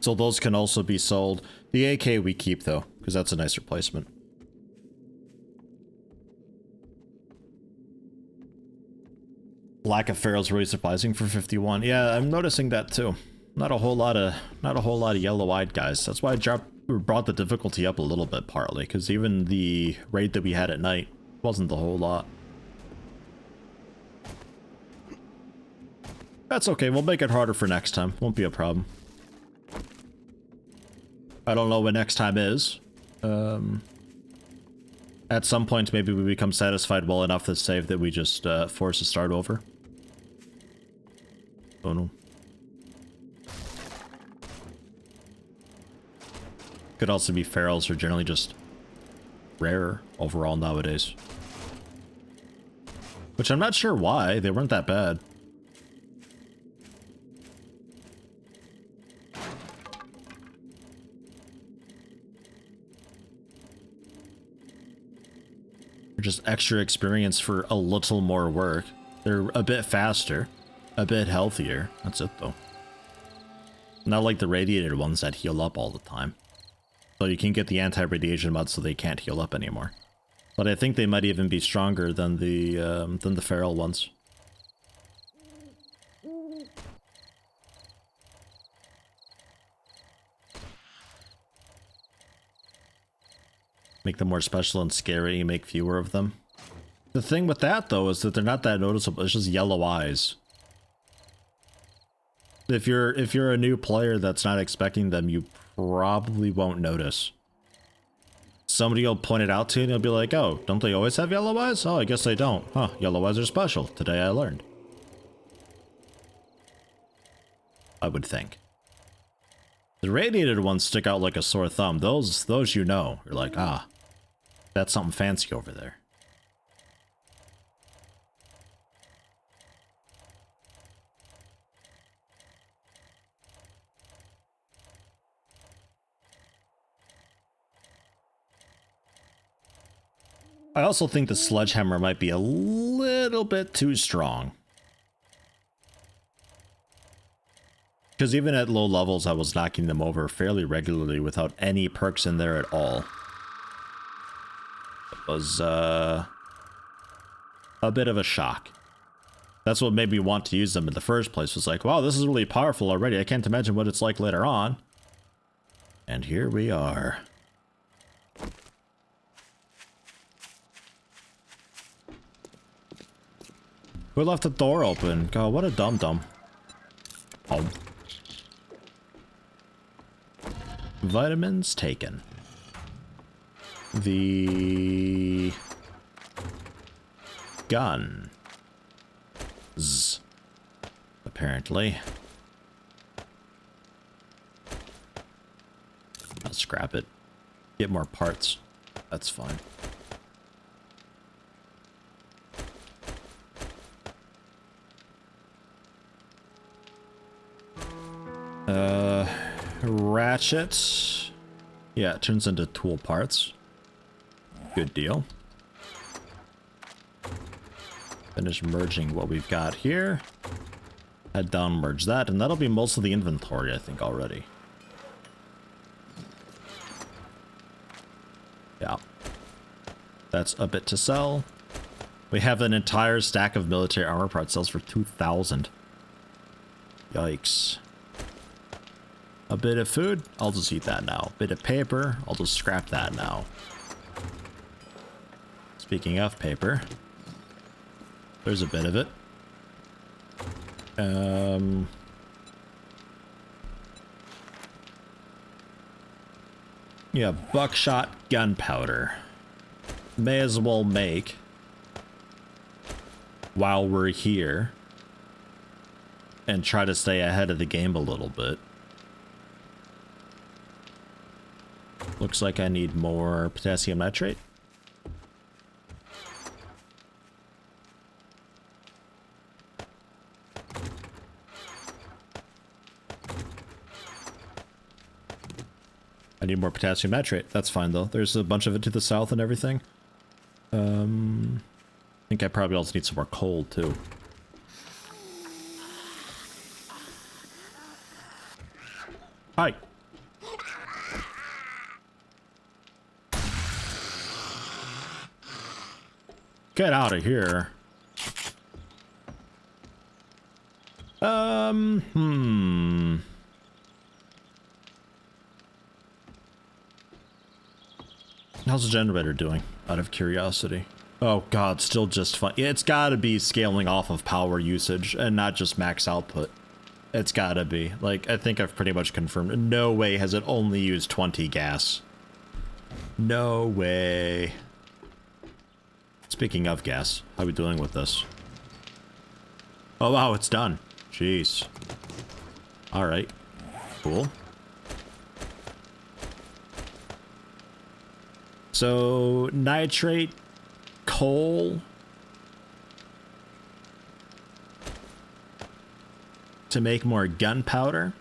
So those can also be sold. The AK we keep though, because that's a nice replacement. Lack of ferals really surprising for 51. Yeah, I'm noticing that too. Not a whole lot of yellow-eyed guys. That's why I brought the difficulty up a little bit partly, because even the raid that we had at night wasn't the whole lot. That's okay. We'll make it harder for next time. Won't be a problem. I don't know what next time is. At some point, maybe we become satisfied well enough to save that we just force a start over. Oh no. Could also be ferals or generally just rare overall nowadays. Which I'm not sure why. They weren't that bad. Just extra experience for a little more work. They're a bit faster, a bit healthier. That's it though. Not like the radiated ones that heal up all the time. So you can get the anti-radiation mods so they can't heal up anymore. But I think they might even be stronger than the feral ones. Make them more special and scary, make fewer of them. The thing with that, though, is that they're not that noticeable. It's just yellow eyes. If you're a new player that's not expecting them, you probably won't notice. Somebody will point it out to you and you'll be like, oh, don't they always have yellow eyes? Oh, I guess they don't. Huh, yellow eyes are special. Today I learned. I would think. The radiated ones stick out like a sore thumb. Those you know. You're like, ah, that's something fancy over there. I also think the sledgehammer might be a little bit too strong. Because even at low levels, I was knocking them over fairly regularly without any perks in there at all. It was a bit of a shock. That's what made me want to use them in the first place. Was like, wow, this is really powerful already. I can't imagine what it's like later on. And here we are. Who left the door open? God, what a dum-dum. Oh. Vitamins taken. The gun. Apparently. I'll scrap it. Get more parts. That's fine. Ratchet. Yeah, it turns into tool parts. Good deal. Finish merging what we've got here. Head down, merge that, and that'll be most of the inventory, I think, already. Yeah. That's a bit to sell. We have an entire stack of military armor parts, sells for 2,000. Yikes. A bit of food, I'll just eat that now. Bit of paper, I'll just scrap that now. Speaking of paper, there's a bit of it. Yeah, buckshot gunpowder. May as well make while we're here and try to stay ahead of the game a little bit. Looks like I need more potassium nitrate. I need more potassium nitrate. That's fine though. There's a bunch of it to the south and everything. I think I probably also need some more coal too. Hi. Get out of here. How's the generator doing? Out of curiosity. Oh god, still just fun. It's gotta be scaling off of power usage and not just max output. It's gotta be. Like, I think I've pretty much confirmed. No way has it only used 20 gas. No way. Speaking of gas, how are we doing with this? Oh wow, it's done. Jeez. Alright. Cool. So nitrate, coal, to make more gunpowder.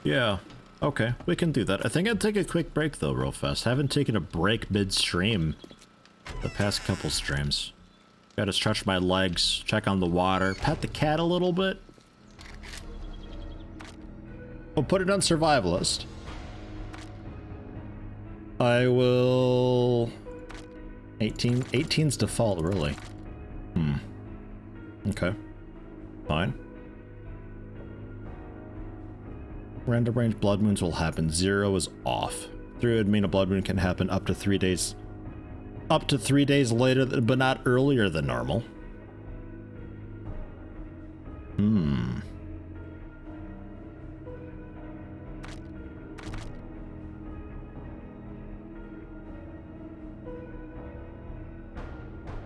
Yeah, okay, we can do that. I think I'd take a quick break though real fast. I haven't taken a break mid-stream the past couple streams. Gotta stretch my legs, check on the water, pet the cat a little bit. I'll put it on survivalist. I will... 18's default, really. Okay. Fine. Random range blood moons will happen. 0 is off. 3 would mean a blood moon can happen up to 3 days. Up to 3 days later, but not earlier than normal.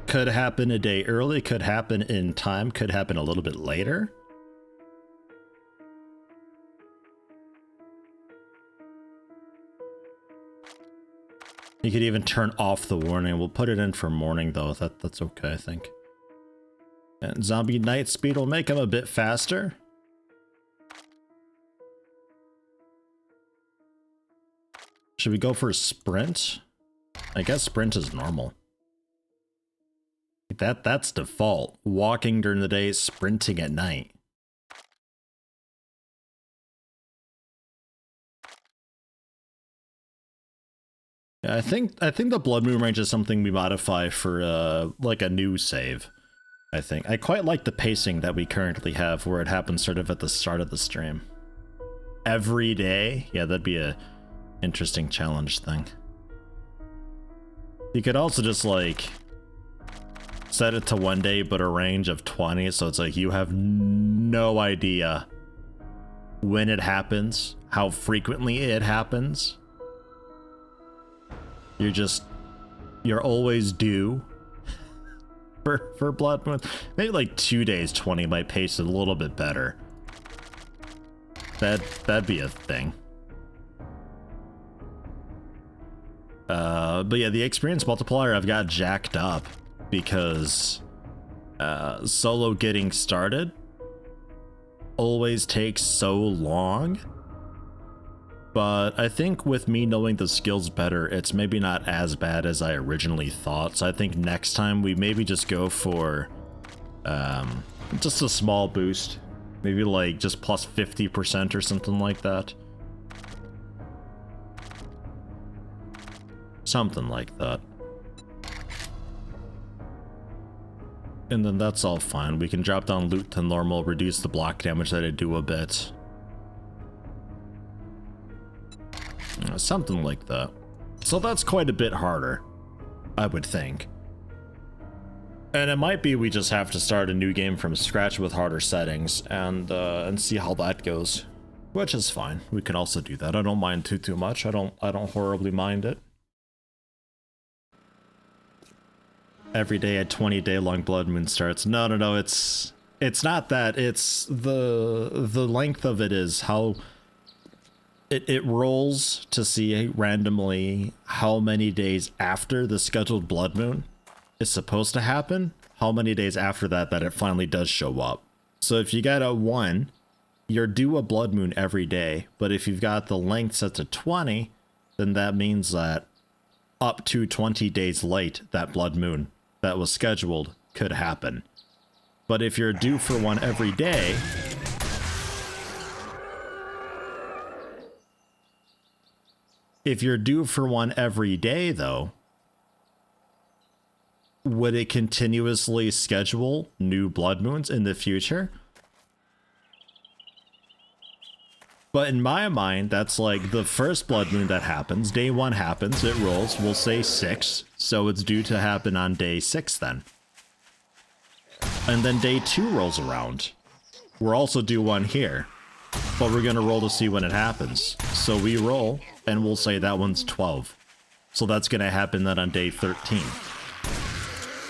Could happen a day early, could happen in time, could happen a little bit later. You could even turn off the warning. We'll put it in for morning though. That's okay, I think. And zombie night speed will make him a bit faster. Should we go for a sprint? I guess sprint is normal. That's default. Walking during the day, sprinting at night. Yeah, I think the blood moon range is something we modify for like a new save. I think I quite like the pacing that we currently have, where it happens sort of at the start of the stream. Every day, yeah, that'd be a interesting challenge thing. You could also just like set it to 1 day, but a range of 20, so it's like you have no idea when it happens, how frequently it happens. You're always due for blood moon. Maybe like 2 days 20 might pace it a little bit better. That'd be a thing. But yeah, the experience multiplier I've got jacked up because solo getting started always takes so long. But I think with me knowing the skills better, it's maybe not as bad as I originally thought. So I think next time we maybe just go for just a small boost. Maybe like just plus 50% or something like that. Something like that. And then that's all fine. We can drop down loot to normal, reduce the block damage that I do a bit. Something like that. So that's quite a bit harder, I would think. And it might be we just have to start a new game from scratch with harder settings and see how that goes, which is fine. We can also do that. I don't mind too much. I don't horribly mind it. Every day a 20-day long blood moon starts. No, it's not that. It's the length of it is how it rolls to see randomly how many days after the scheduled blood moon is supposed to happen, how many days after that it finally does show up. So if you got a 1, you're due a blood moon every day, but if you've got the length set to 20, then that means that up to 20 days late, that blood moon that was scheduled could happen. But if you're due for one every day, though, would it continuously schedule new blood moons in the future? But in my mind, that's like the first blood moon that happens. Day 1 happens, it rolls, we'll say 6, so it's due to happen on day 6 then. And then day 2 rolls around. We're also due one here, but we're gonna roll to see when it happens. So we roll, and we'll say that one's 12. So that's gonna happen then on day 13.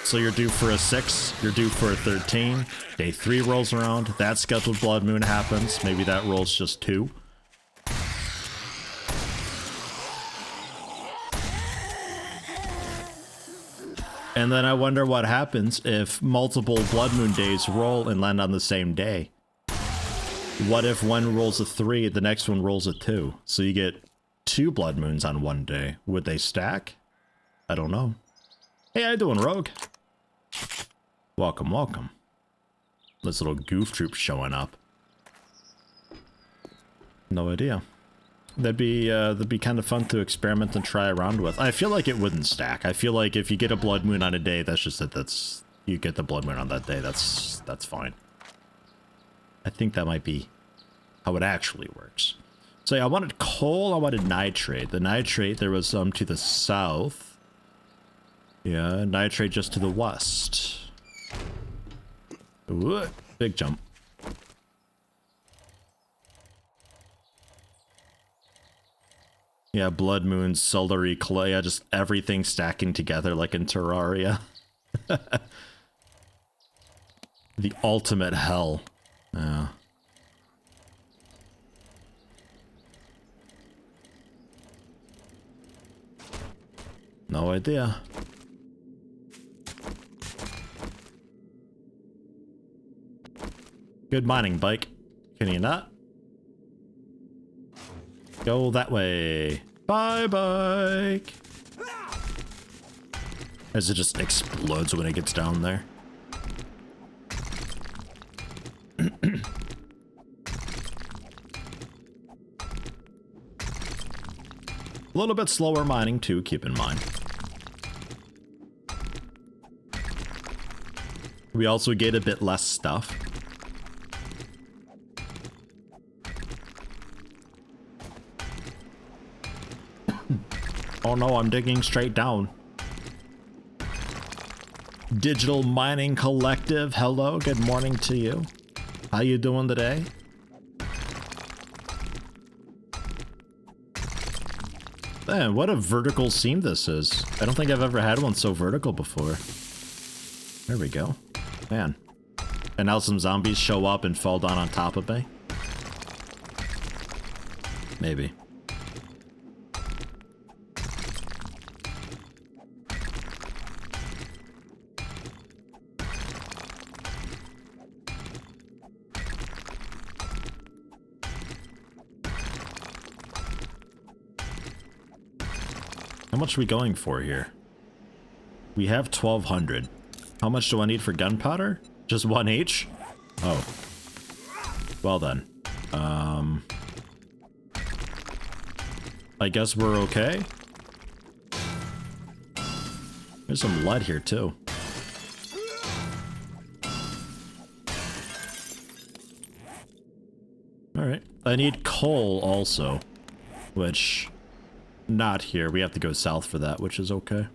So you're due for a 6, you're due for a 13, day 3 rolls around, that scheduled blood moon happens, maybe that rolls just 2. And then I wonder what happens if multiple blood moon days roll and land on the same day. What if one rolls a 3, the next one rolls a 2? So you get 2 blood moons on one day. Would they stack? I don't know. Hey, how you doing, Rogue? Welcome, welcome. This little goof troop showing up. No idea. That'd be kind of fun to experiment and try around with. I feel like it wouldn't stack. I feel like if you get a blood moon on a day, that's just it. That's you get the blood moon on that day. That's fine. I think that might be how it actually works. So yeah, I wanted coal. I wanted nitrate. The nitrate there was some to the south. Yeah, nitrate just to the west. Ooh, big jump. Yeah, blood moon, celery, clay, yeah, just everything stacking together like in Terraria. The ultimate hell. Yeah. No idea. Good mining, bike. Can you not? Go that way. Bye, bike. As it just explodes when it gets down there. A little bit slower mining too, keep in mind. We also get a bit less stuff. Oh no, I'm digging straight down. Digital Mining Collective, hello, good morning to you. How you doing today? Man, what a vertical seam this is. I don't think I've ever had one so vertical before. There we go. Man. And now some zombies show up and fall down on top of me. Maybe. How much are we going for here? We have 1,200. How much do I need for gunpowder? Just 1 each? Oh. Well then. I guess we're okay. There's some lead here too. Alright. I need coal also. Which... not here. We have to go south for that, which is okay.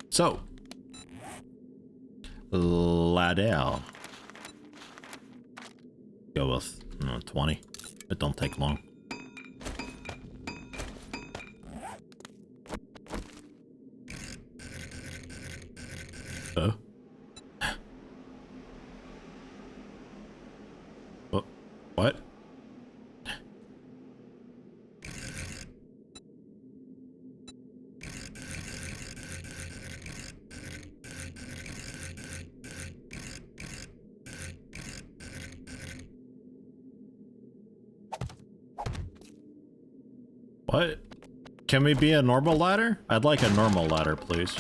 So. Ladell. Go with 20. It don't take long. What? What? Can we be a normal ladder? I'd like a normal ladder, please.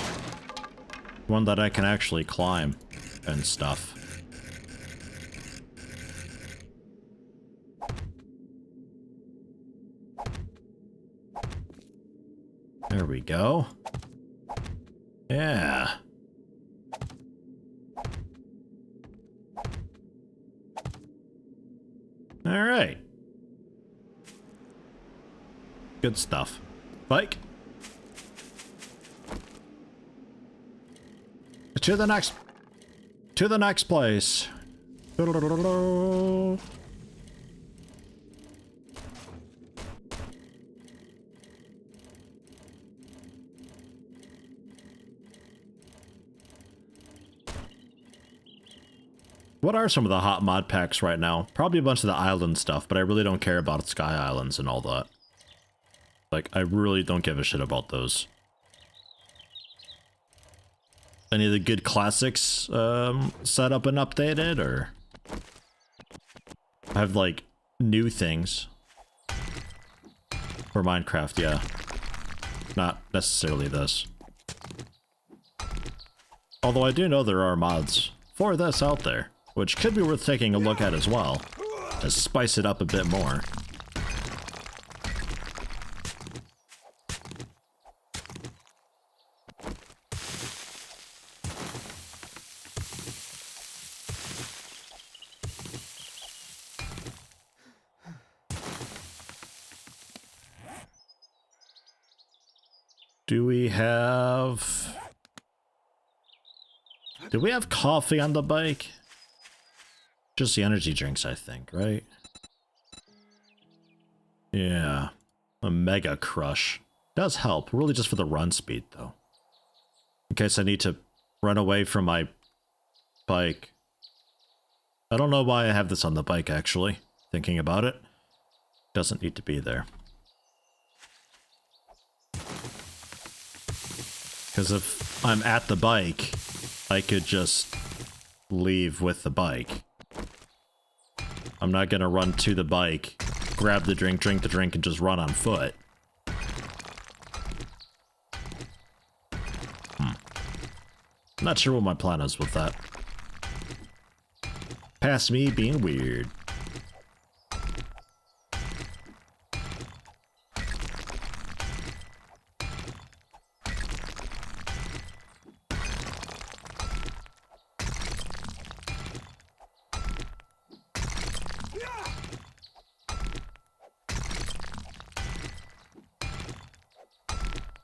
One that I can actually climb and stuff. There we go. Yeah. All right. Good stuff. Bike. To the next place. What are some of the hot mod packs right now? Probably a bunch of the island stuff, but I really don't care about Sky Islands and all that. Like, I really don't give a shit about those. Any of the good classics set up and updated, or I have like new things for Minecraft? Yeah, not necessarily this. Although I do know there are mods for this out there, which could be worth taking a look at as well, to spice it up a bit more. Do we have coffee on the bike? Just the energy drinks, I think, right? Yeah. A mega crush. Does help. Really just for the run speed, though. In case I need to run away from my bike. I don't know why I have this on the bike, actually. Thinking about it. Doesn't need to be there. Because if I'm at the bike, I could just leave with the bike. I'm not gonna run to the bike, grab the drink the drink, and just run on foot. Not sure what my plan is with that. Past me being weird.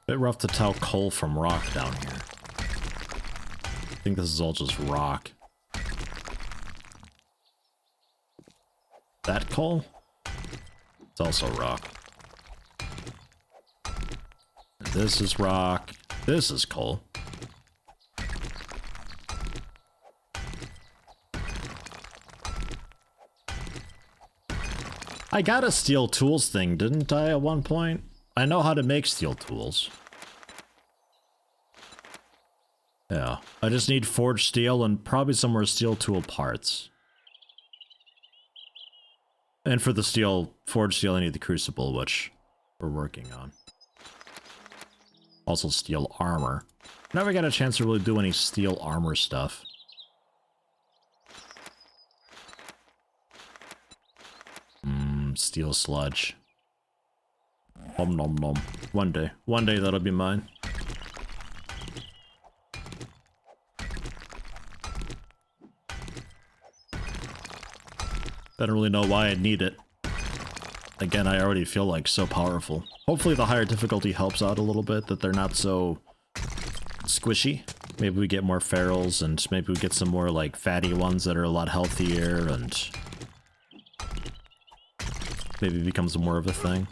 Bit rough to tell coal from rock down here. I think this is all just rock. That coal? It's also rock. This is rock. This is coal. I got a steel tools thing, didn't I, at one point? I know how to make steel tools. Yeah, I just need forged steel and probably some more steel tool parts. And for the steel, forged steel, I need the crucible, which we're working on. Also steel armor. Never got a chance to really do any steel armor stuff. Steel sludge. Nom nom nom. One day that'll be mine. I don't really know why I need it. Again, I already feel like so powerful. Hopefully the higher difficulty helps out a little bit, that they're not so squishy. Maybe we get more ferals, and maybe we get some more like fatty ones that are a lot healthier, and maybe it becomes more of a thing.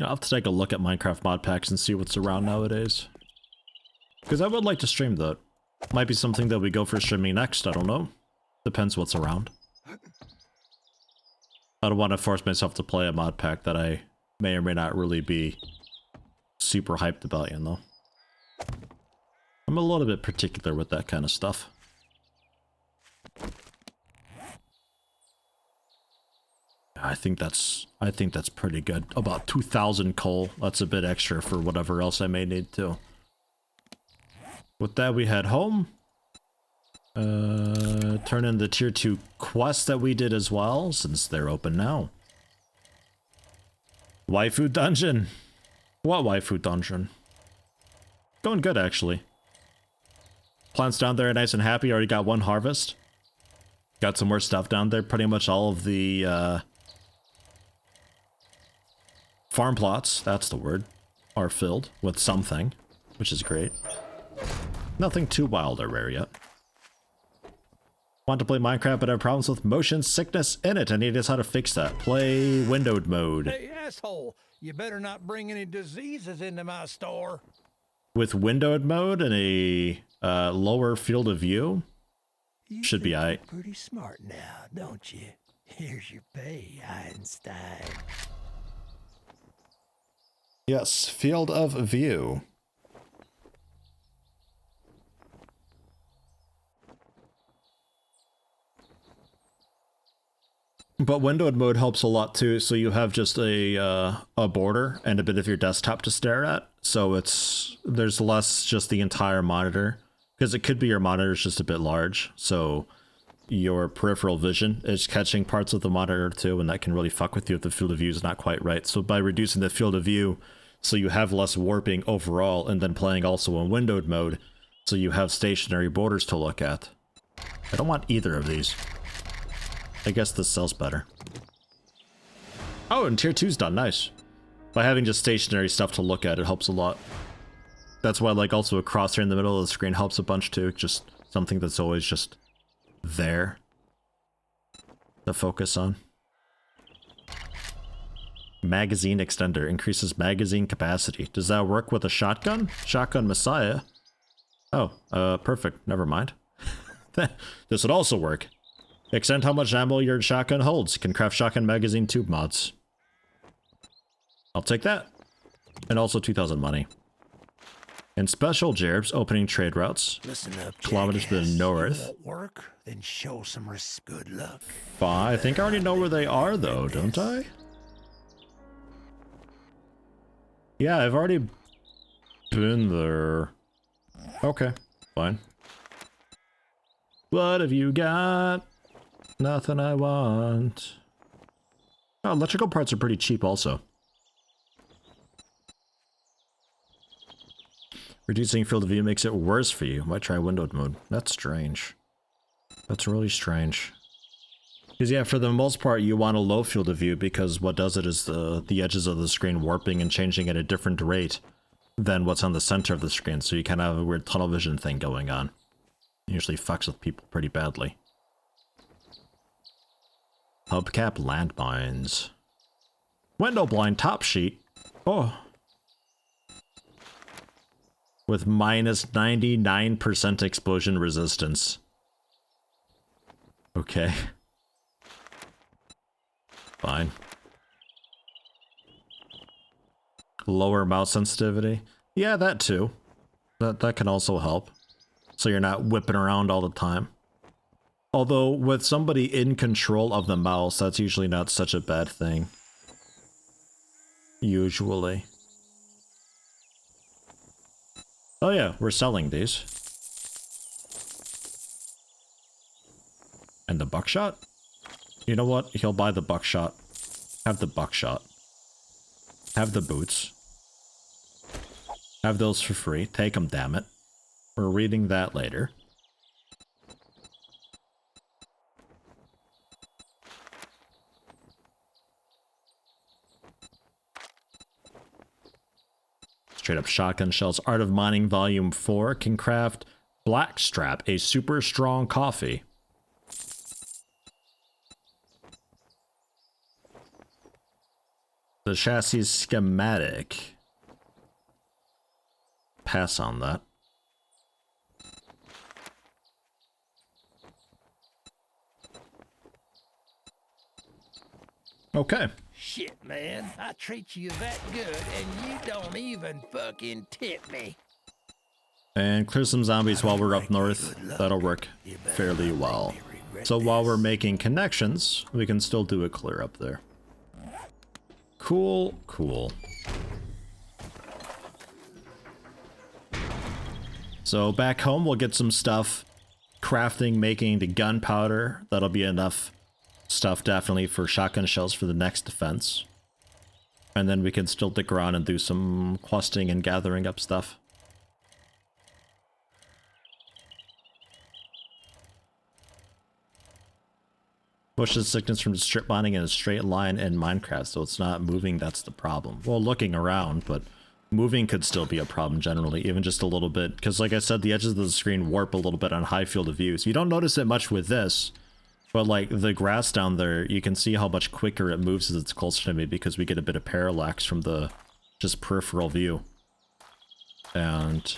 I'll have to take a look at Minecraft mod packs and see what's around nowadays. Because I would like to stream that. Might be something that we go for streaming next, I don't know. Depends what's around. I don't want to force myself to play a mod pack that I may or may not really be super hyped about, you know. I'm a little bit particular with that kind of stuff. I think that's pretty good. About 2,000 coal. That's a bit extra for whatever else I may need to. With that, we head home. Turn in the tier 2 quests that we did as well, since they're open now. Waifu dungeon. What waifu dungeon? Going good, actually. Plants down there are nice and happy. Already got one harvest. Got some more stuff down there. Pretty much all of the farm plots, that's the word, are filled with something, which is great. Nothing too wild or rare yet. Want to play Minecraft but have problems with motion sickness in it, and he knows how to fix that. Play windowed mode. Hey, asshole, you better not bring any diseases into my store. with windowed mode and a lower field of view, You should be think aight. you're pretty smart now, don't you? Here's your pay, Einstein. Yes, field of view. But windowed mode helps a lot too, so you have just a border and a bit of your desktop to stare at. So there's less just the entire monitor, because it could be your monitor's just a bit large, so your peripheral vision is catching parts of the monitor too, and that can really fuck with you if the field of view is not quite right. So by reducing the field of view, so you have less warping overall, and then playing also in windowed mode, so you have stationary borders to look at. I don't want either of these. I guess this sells better. Oh, and tier 2's done. Nice. By having just stationary stuff to look at, it helps a lot. That's why, like, also a crosshair in the middle of the screen helps a bunch too. Just something that's always just there to focus on. Magazine extender increases magazine capacity. Does that work with a shotgun? Shotgun Messiah? Oh, perfect. Never mind. This would also work. Extend how much ammo your shotgun holds. Can craft shotgun magazine tube mods. I'll take that. And also 2,000 money. And special gerbs opening trade routes. Listen up, Kilometers to the jackass. north. You want work? Then show some good luck. I think I already know where they are though, don't I? Yeah, I've already been there. Okay, fine. What have you got? Nothing I want. Oh, electrical parts are pretty cheap also. Reducing field of view makes it worse for you. Might try windowed mode. That's strange. That's really strange. Because yeah, for the most part, you want a low field of view because what does it is the edges of the screen warping and changing at a different rate than what's on the center of the screen. So you kind of have a weird tunnel vision thing going on. Usually fucks with people pretty badly. Hubcap landmines. Window blind top sheet. Oh. With minus 99% explosion resistance. Okay. Fine. Lower mouse sensitivity. Yeah, that too. That can also help. So you're not whipping around all the time. Although, with somebody in control of the mouse, that's usually not such a bad thing. Usually. Oh yeah, we're selling these. And the buckshot? You know what? He'll buy the buckshot. Have the buckshot. Have the boots. Have those for free. Take them, damn it. We're reading that later. Straight up shotgun shells. Art of Mining Volume 4 can craft Blackstrap, a super strong coffee. The chassis schematic. Pass on that. Okay. Shit, man. I treat you that good, and you don't even fucking tip me. And clear some zombies while we're up north. That'll work fairly well. So while we're making connections, we can still do a clear up there. Cool, cool. So back home, we'll get some stuff. Crafting, making the gunpowder. That'll be enough stuff definitely for shotgun shells for the next defense. And then we can still dick around and do some questing and gathering up stuff. Pushes sickness from strip mining in a straight line in Minecraft, so it's not moving, that's the problem. Well, looking around, but moving could still be a problem generally, even just a little bit. Because like I said, the edges of the screen warp a little bit on high field of view. So you don't notice it much with this, but like the grass down there, you can see how much quicker it moves as it's closer to me because we get a bit of parallax from the just peripheral view. And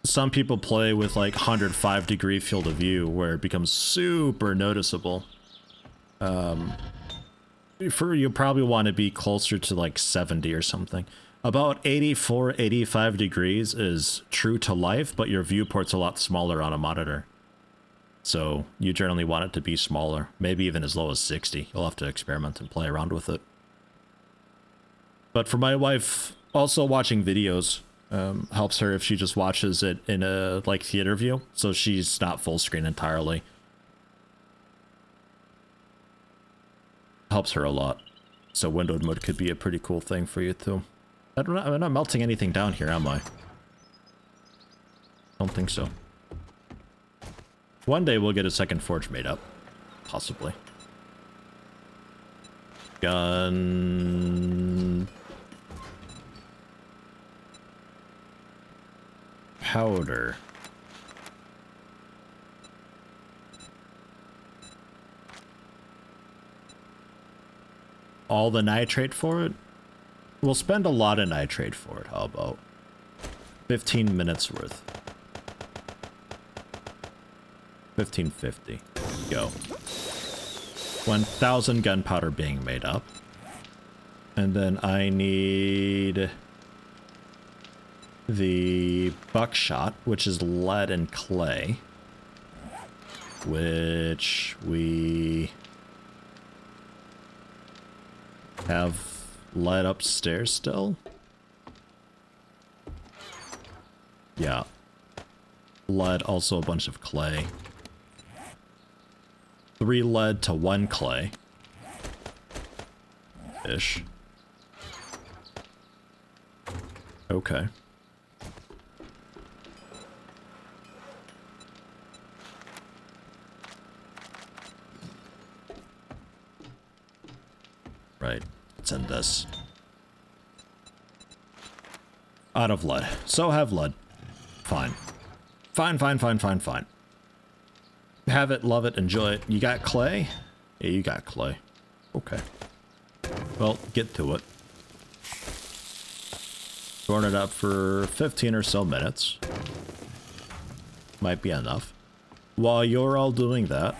some people play with like 105-degree field of view where it becomes super noticeable. You probably want to be closer to like 70 or something. About 84, 85 degrees is true to life, but your viewport's a lot smaller on a monitor. So you generally want it to be smaller, maybe even as low as 60. You'll have to experiment and play around with it. But for my wife, also watching videos helps her if she just watches it in a like theater view, so she's not full screen entirely. Helps her a lot. So windowed mode could be a pretty cool thing for you too. I'm not melting anything down here, am I? Don't think so. One day we'll get a second forge made up. Possibly. Gun... powder. All the nitrate for it? We'll spend a lot of nitrate for it. How about 15 minutes worth? 1550. Go. 1,000 gunpowder being made up. And then I need the buckshot, which is lead and clay, which we have lead upstairs still. Yeah. Lead, also a bunch of clay. 3 lead to 1 clay. Ish. Okay. Right. Let's end this. Out of lead. So have lead. Fine. Fine, fine, fine, fine, fine. Have it, love it, enjoy it. You got clay? Yeah, you got clay. Okay. Well, get to it. Storing it up for 15 or so minutes. Might be enough. While you're all doing that,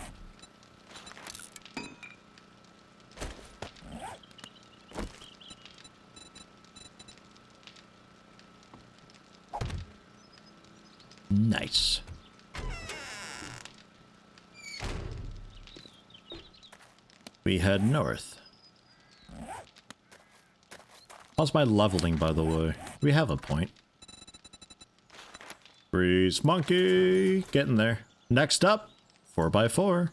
nice. We head north. How's my leveling, by the way? We have a point. Breeze monkey! Getting there. Next up, 4x4.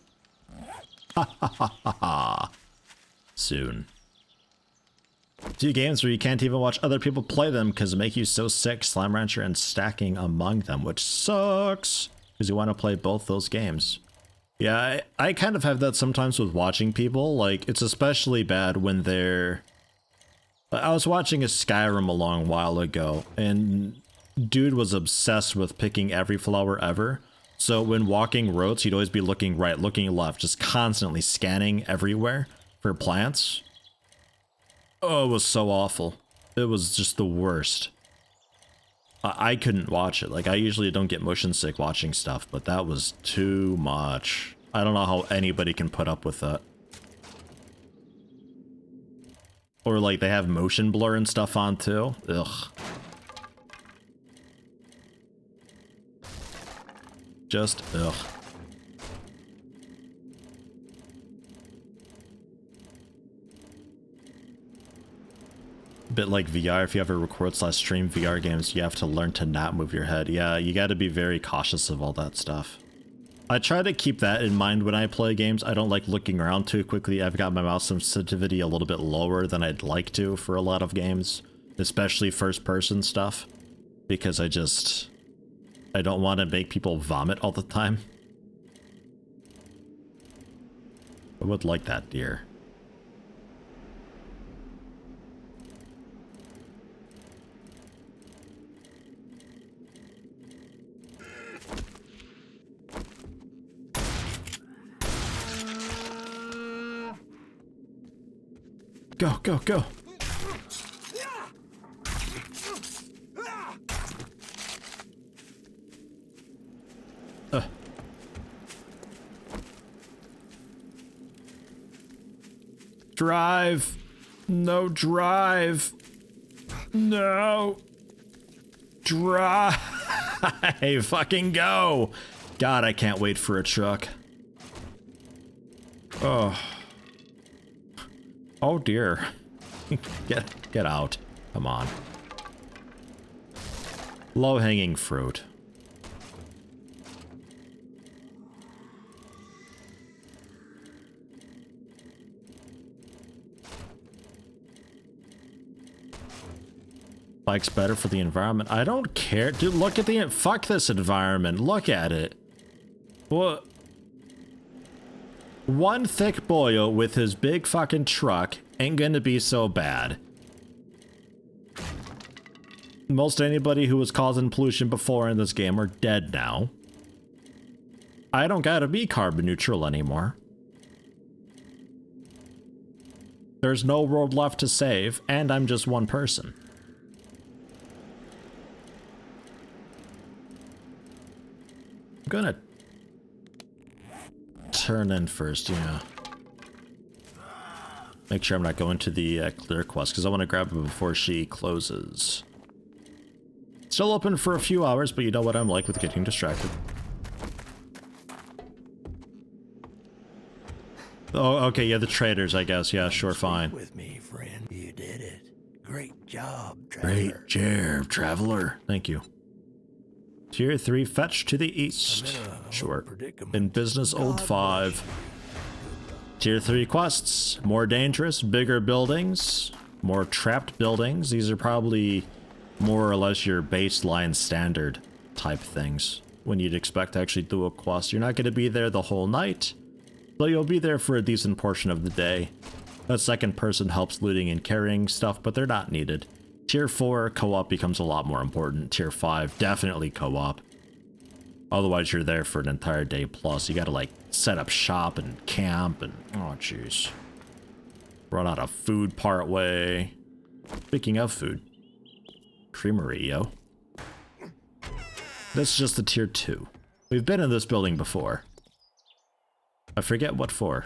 Ha ha ha ha ha. Soon. Two games where you can't even watch other people play them because they make you so sick, Slime Rancher and stacking among them, which sucks because you want to play both those games. Yeah, I kind of have that sometimes with watching people. Like, it's especially bad when they're... I was watching a Skyrim a long while ago, and dude was obsessed with picking every flower ever. So when walking roads, he'd always be looking right, looking left, just constantly scanning everywhere for plants. Oh, it was so awful. It was just the worst. I couldn't watch it. Like, I usually don't get motion sick watching stuff, but that was too much. I don't know how anybody can put up with that. Or, like, they have motion blur and stuff on, too. Ugh. Just, ugh. Bit like VR, if you ever record/stream VR games, you have to learn to not move your head. Yeah, you got to be very cautious of all that stuff. I try to keep that in mind when I play games. I don't like looking around too quickly. I've got my mouse sensitivity a little bit lower than I'd like to for a lot of games, especially first-person stuff, because I don't want to make people vomit all the time. I would like that deer. Go, go, go. Drive. No, drive. No. Drive. Fucking go. God, I can't wait for a truck. Oh. Oh dear. Get out. Come on. Low-hanging fruit. Bike's better for the environment. I don't care. Dude, look at the... Fuck this environment. Look at it. What? One thick boyo with his big fucking truck ain't gonna be so bad. Most anybody who was causing pollution before in this game are dead now. I don't gotta be carbon neutral anymore. There's no world left to save, and I'm just one person. I'm gonna turn in first, yeah. Make sure I'm not going to the clear quest, because I want to grab her before she closes. Still open for a few hours, but you know what I'm like with getting distracted. Oh, okay, yeah, the traders, I guess. Yeah, sure, fine. With me, friend. You did it. Great job, traveler. Great job, traveler. Thank you. Tier 3 fetch to the east. Sure. In business, old 5. Tier 3 quests. More dangerous, bigger buildings. More trapped buildings. These are probably more or less your baseline standard type things when you'd expect to actually do a quest. You're not going to be there the whole night, but you'll be there for a decent portion of the day. That second person helps looting and carrying stuff, but they're not needed. Tier 4, co-op becomes a lot more important. Tier 5, definitely co-op. Otherwise, you're there for an entire day plus. You gotta, like, set up shop and camp and... Oh, jeez. Run out of food part way. Speaking of food. Creamery, yo. This is just the tier 2. We've been in this building before. I forget what for.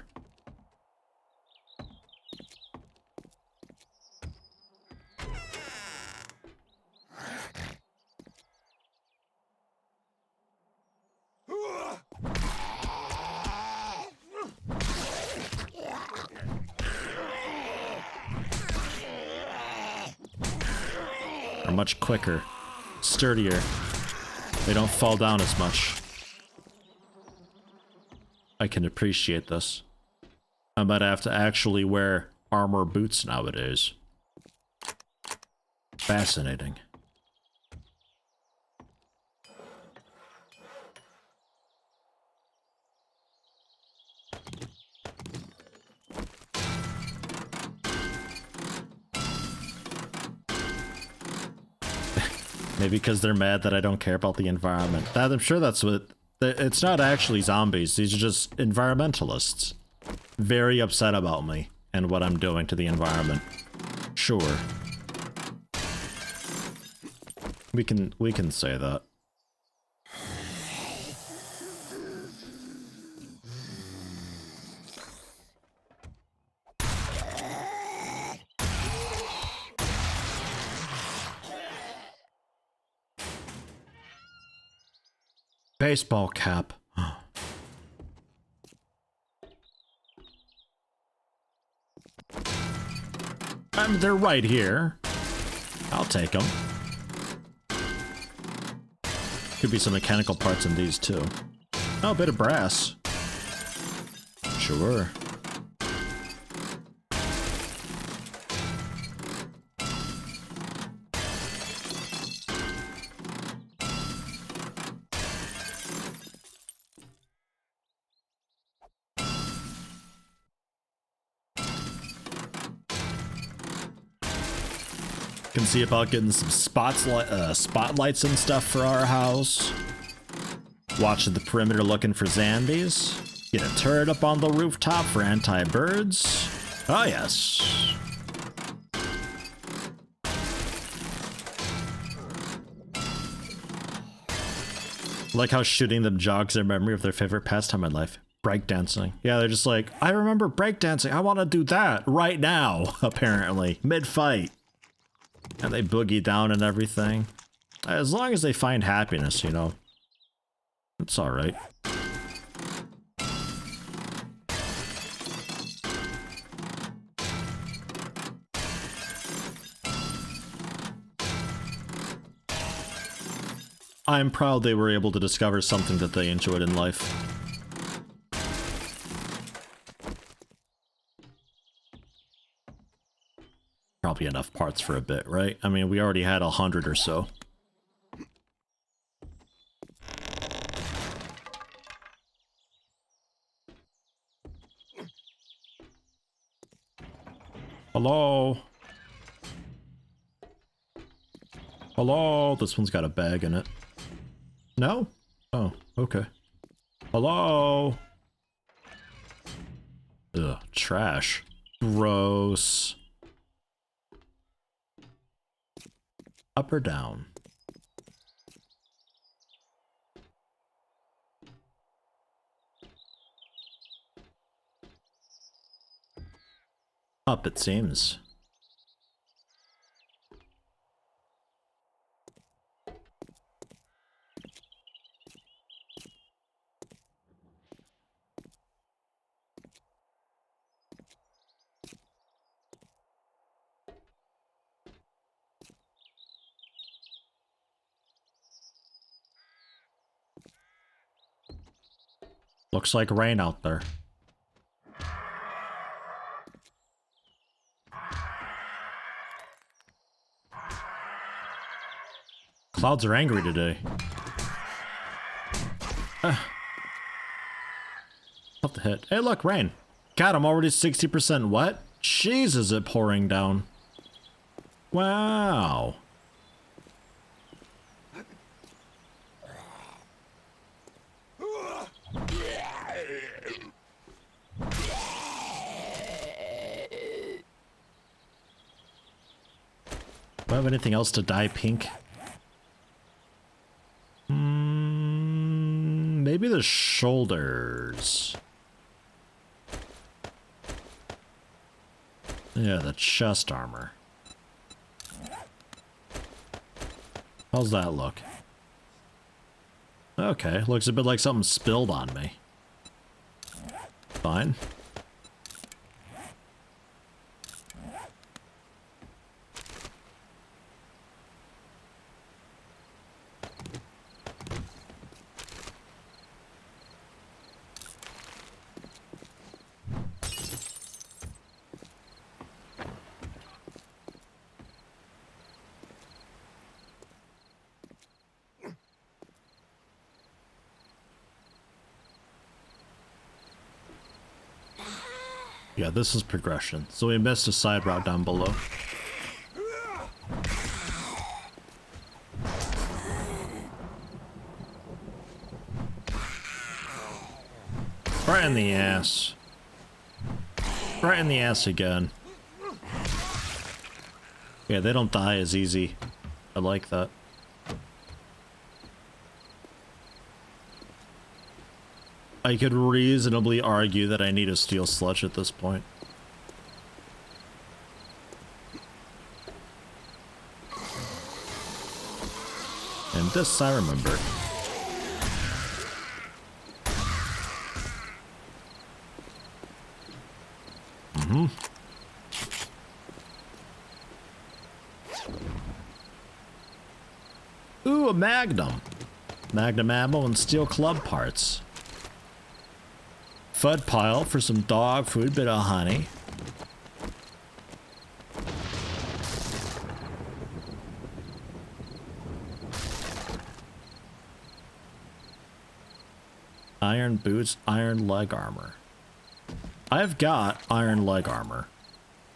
Are much quicker, sturdier. They don't fall down as much. I can appreciate this. I might have to actually wear armor boots nowadays. Fascinating. Maybe because they're mad that I don't care about the environment. I'm sure that's what... It's not actually zombies. These are just environmentalists. Very upset about me and what I'm doing to the environment. Sure. We can say that. Baseball cap. They're right here. I'll take them. Could be some mechanical parts in these too. Oh, a bit of brass. Sure. Can see about getting some spotlights and stuff for our house. Watching the perimeter looking for zombies. Get a turret up on the rooftop for anti-birds. Oh yes. Like how shooting them jogs their memory of their favorite pastime in life. Breakdancing. Yeah, they're just like, I remember breakdancing. I want to do that right now, apparently. Mid-fight. And they boogie down and everything. As long as they find happiness, you know. It's alright. I'm proud they were able to discover something that they enjoyed in life. Probably enough parts for a bit, right? I mean, we already had 100 or so. Hello? Hello? This one's got a bag in it. No? Oh, okay. Hello? Ugh, trash. Gross. Up or down? Up, it seems. Looks like rain out there. Clouds are angry today. Off the hit. Hey, look, rain. God, I'm already 60% wet. Jeez, is it pouring down. Wow. Do I have anything else to dye pink? Maybe the shoulders. Yeah, the chest armor. How's that look? Okay, looks a bit like something spilled on me. Fine. Yeah, this is progression. So we missed a side route down below. Right in the ass. Right in the ass again. Yeah, they don't die as easy. I like that. I could reasonably argue that I need a steel sledge at this point. And this I remember. Ooh, a magnum. Magnum ammo and steel club parts. Fud pile for some dog food, bit of honey. Iron boots, iron leg armor. I've got iron leg armor.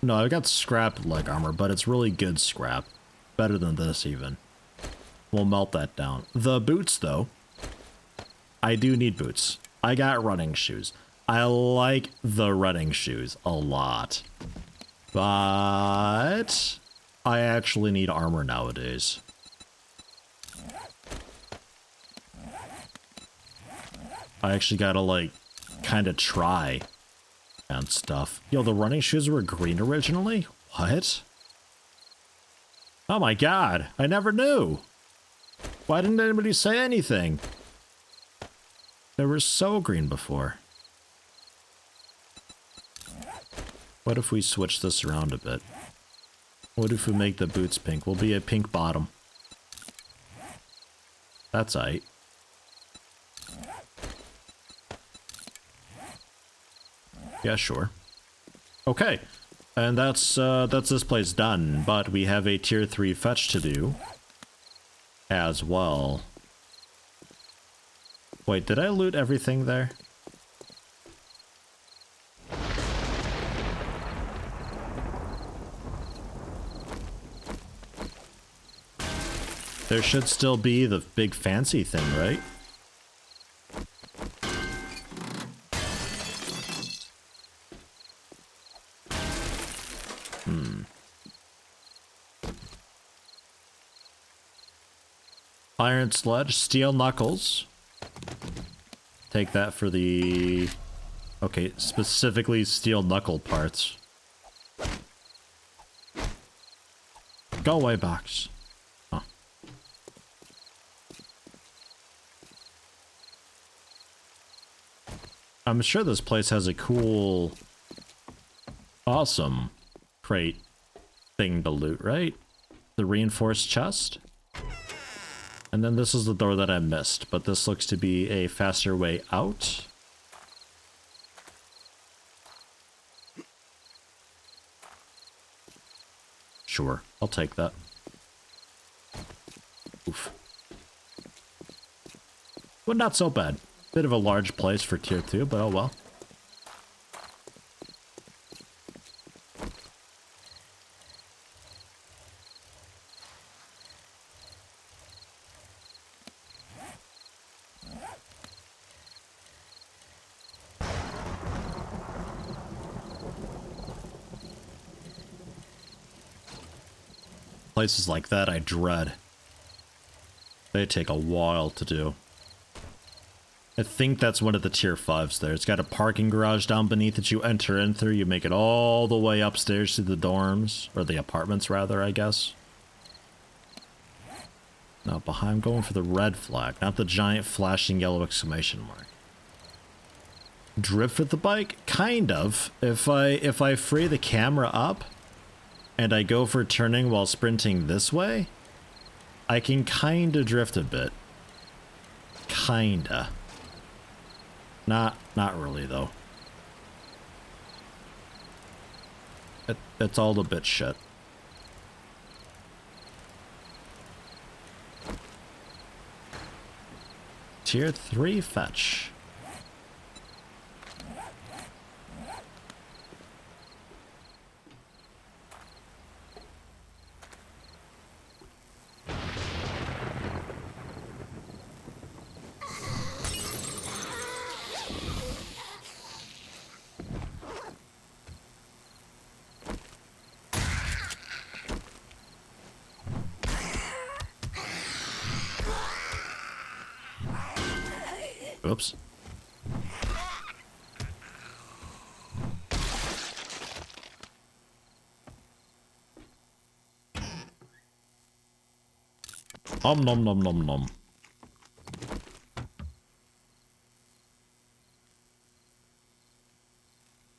No, I've got scrap leg armor, but it's really good scrap. Better than this even. We'll melt that down. The boots, though. I do need boots. I got running shoes. I like the running shoes a lot. But I actually need armor nowadays. I actually gotta, like, kind of try and stuff. Yo, the running shoes were green originally? What? Oh my god, I never knew. Why didn't anybody say anything? They were so green before. What if we switch this around a bit? What if we make the boots pink? We'll be a pink bottom. That's aight. Yeah, sure. Okay. And that's this place done, but we have a tier 3 fetch to do as well. Wait, did I loot everything there? There should still be the big fancy thing, right? Iron sledge, steel knuckles. Take that for the... Okay, specifically steel knuckle parts. Go away, box. Huh. I'm sure this place has a cool, awesome crate thing to loot, right? The reinforced chest? And then this is the door that I missed, but this looks to be a faster way out. Sure, I'll take that. Oof. But not so bad. Bit of a large place for tier 2, but oh well. Places like that I dread. They take a while to do. I think that's one of the tier 5s there. It's got a parking garage down beneath that you enter in through. You make it all the way upstairs to the dorms. Or the apartments, rather, I guess. No, behind, I'm going for the red flag, not the giant flashing yellow exclamation mark. Drift with the bike? Kind of. If I free the camera up, and I go for turning while sprinting this way, I can kinda drift a bit. Kinda. Not really though. It's all a bit shit. Tier 3 fetch. Oops. Nom nom nom nom nom.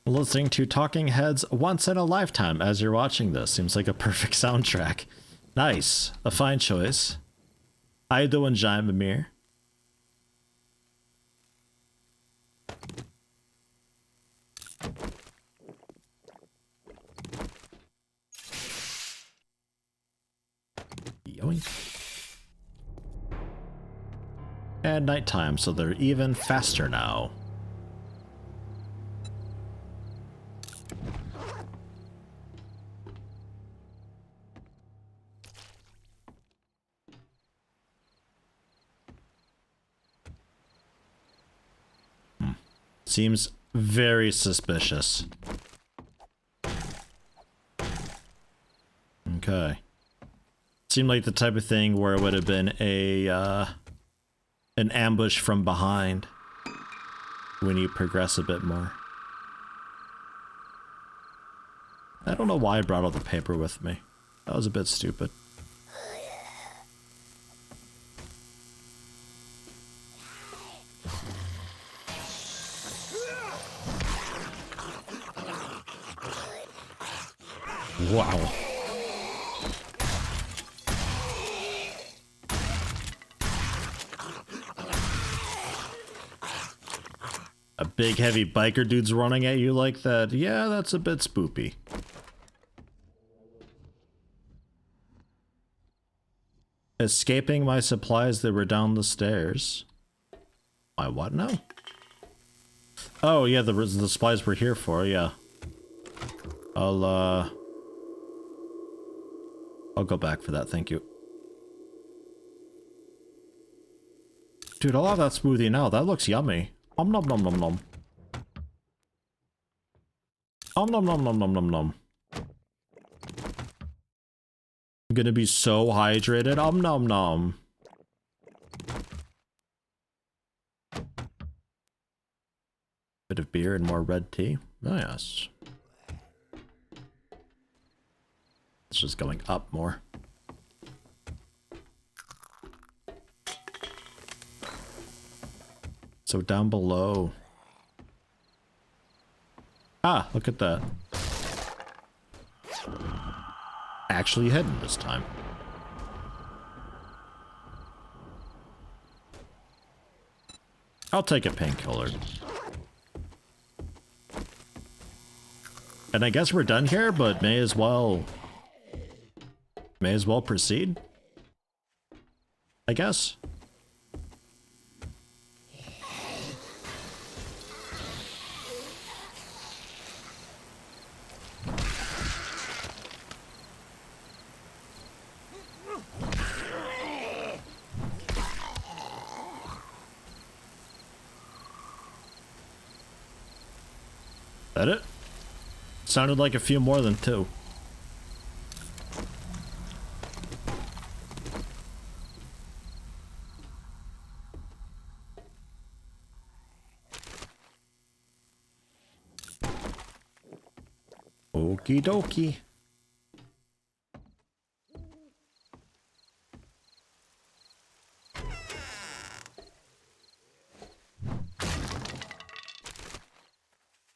Listening to Talking Heads once in a lifetime as you're watching this. Seems like a perfect soundtrack. Nice. A fine choice. How you doing, Giant Mimir? Yoink. And nighttime, so they're even faster now. Seems very suspicious. Okay. Seemed like the type of thing where it would have been a an ambush from behind. when you progress a bit more. I don't know why I brought all the paper with me. That was a bit stupid. Wow. A big heavy biker dude's running at you like that. Yeah, that's a bit spoopy. Escaping my supplies that were down the stairs. My what now? Oh yeah, the supplies we're here for, yeah. I'll go back for that, thank you. Dude, I'll have that smoothie now. That looks yummy. Om nom nom nom nom. Om nom nom nom nom nom nom. I'm gonna be so hydrated. Om nom nom. Bit of beer and more red tea. Oh yes. It's just going up more. So down below. Ah, look at that. Actually hidden this time. I'll take a painkiller. And I guess we're done here, but may as well proceed, I guess. That it? Sounded like a few more than two. Okie dokie.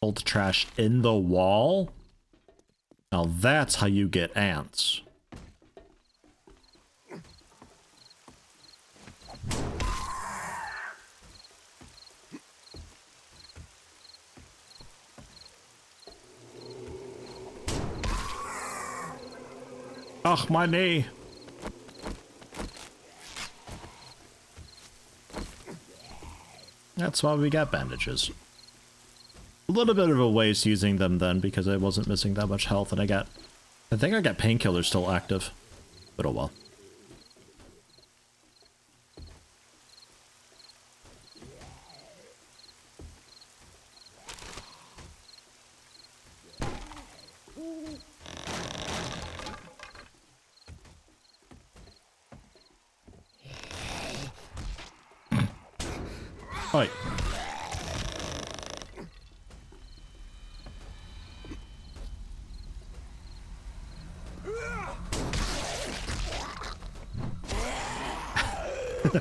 Old trash in the wall? Now that's how you get ants. Ugh, my knee. That's why we got bandages. A little bit of a waste using them then because I wasn't missing that much health, and I think I got painkillers still active. But oh well. Oi.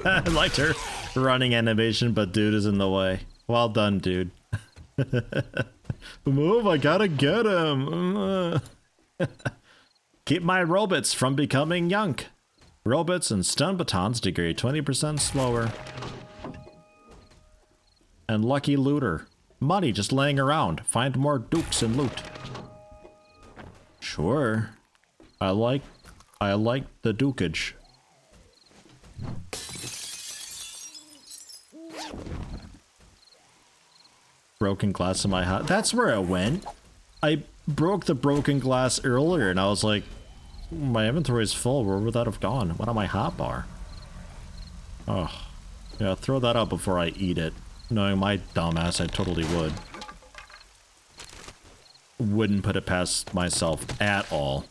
I liked her running animation, but dude is in the way. Well done, dude. Move, I gotta get him. Keep my robots from becoming yunk. Robots and stun batons degrade 20% slower. And lucky looter. Money just laying around. Find more dukes and loot. Sure. I like the dukage. Broken glass in my hot. That's where it went. I broke the broken glass earlier and I was like, my inventory is full. Where would that have gone? What on my hotbar? Oh. Yeah, throw that out before I eat it. Knowing my dumbass, I totally would. Wouldn't put it past myself at all.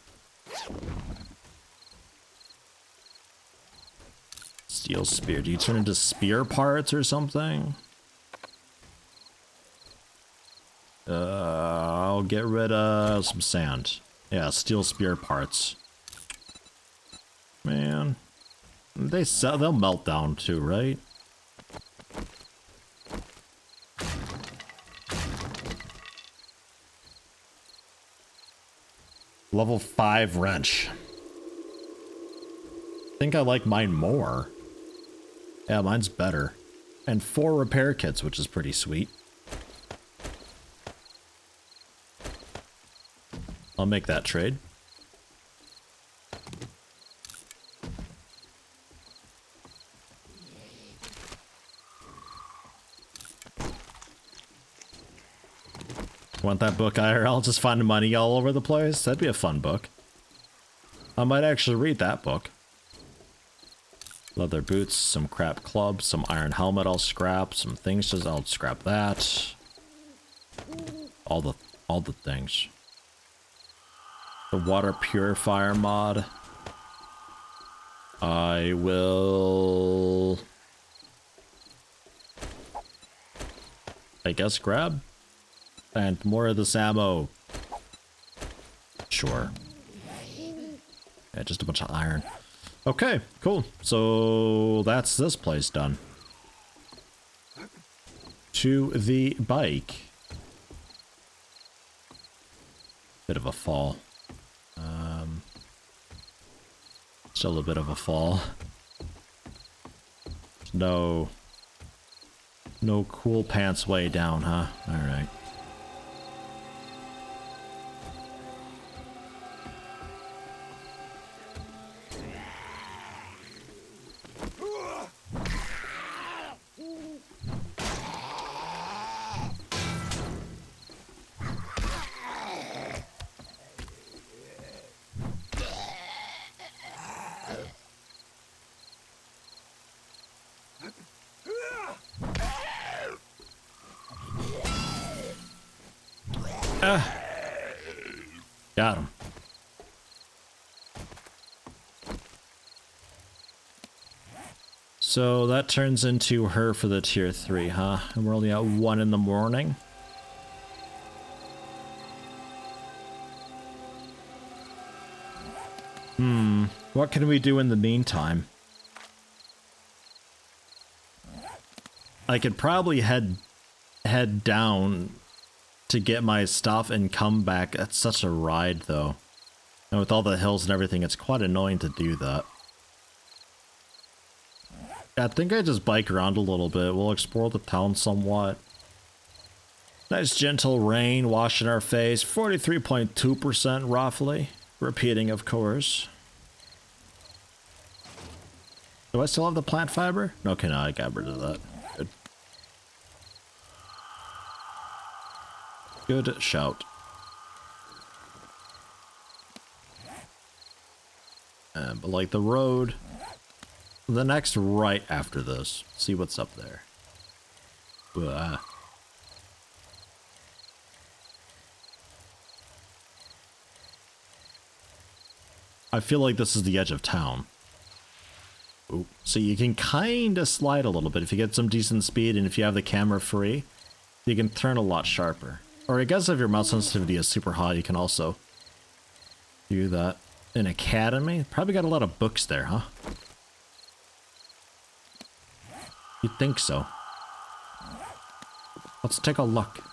Steel spear. Do you turn into spear parts or something? I'll get rid of some sand. Yeah, steel spear parts. Man. They'll melt down too, right? Level 5 wrench. I think I like mine more. Yeah, mine's better. And 4 repair kits, which is pretty sweet. I'll make that trade. Want that book IRL? Just finding money all over the place? That'd be a fun book. I might actually read that book. Leather boots, some crap clubs, some iron helmet I'll scrap, some things I'll scrap that. All the things. The water purifier mod. I will, I guess, grab. And more of this ammo. Sure. Yeah, just a bunch of iron. Okay, cool. So that's this place done. To the bike. Bit of a fall. Still a bit of a fall. No cool pants way down, huh? Alright. Got him. So that turns into her for the tier 3, huh? And we're only at 1 in the morning. What can we do in the meantime? I could probably head down to get my stuff and come back. That's such a ride, though. And with all the hills and everything, it's quite annoying to do that. I think I just bike around a little bit. We'll explore the town somewhat. Nice gentle rain washing our face. 43.2% roughly. Repeating, of course. Do I still have the plant fiber? Okay, no, I got rid of that. Good shout. But like the road, the next right after this. See what's up there. I feel like this is the edge of town. Ooh. So you can kind of slide a little bit if you get some decent speed, and if you have the camera free, you can turn a lot sharper. Or I guess if your mouse sensitivity is super high, you can also do that. An academy? Probably got a lot of books there, huh? You'd think so. Let's take a look.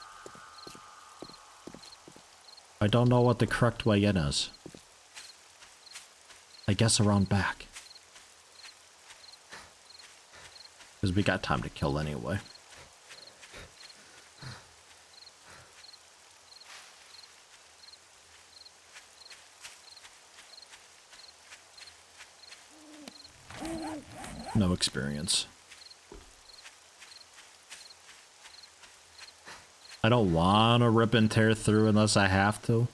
I don't know what the correct way in is. I guess around back. Because we got time to kill anyway. No experience. I don't want to rip and tear through unless I have to.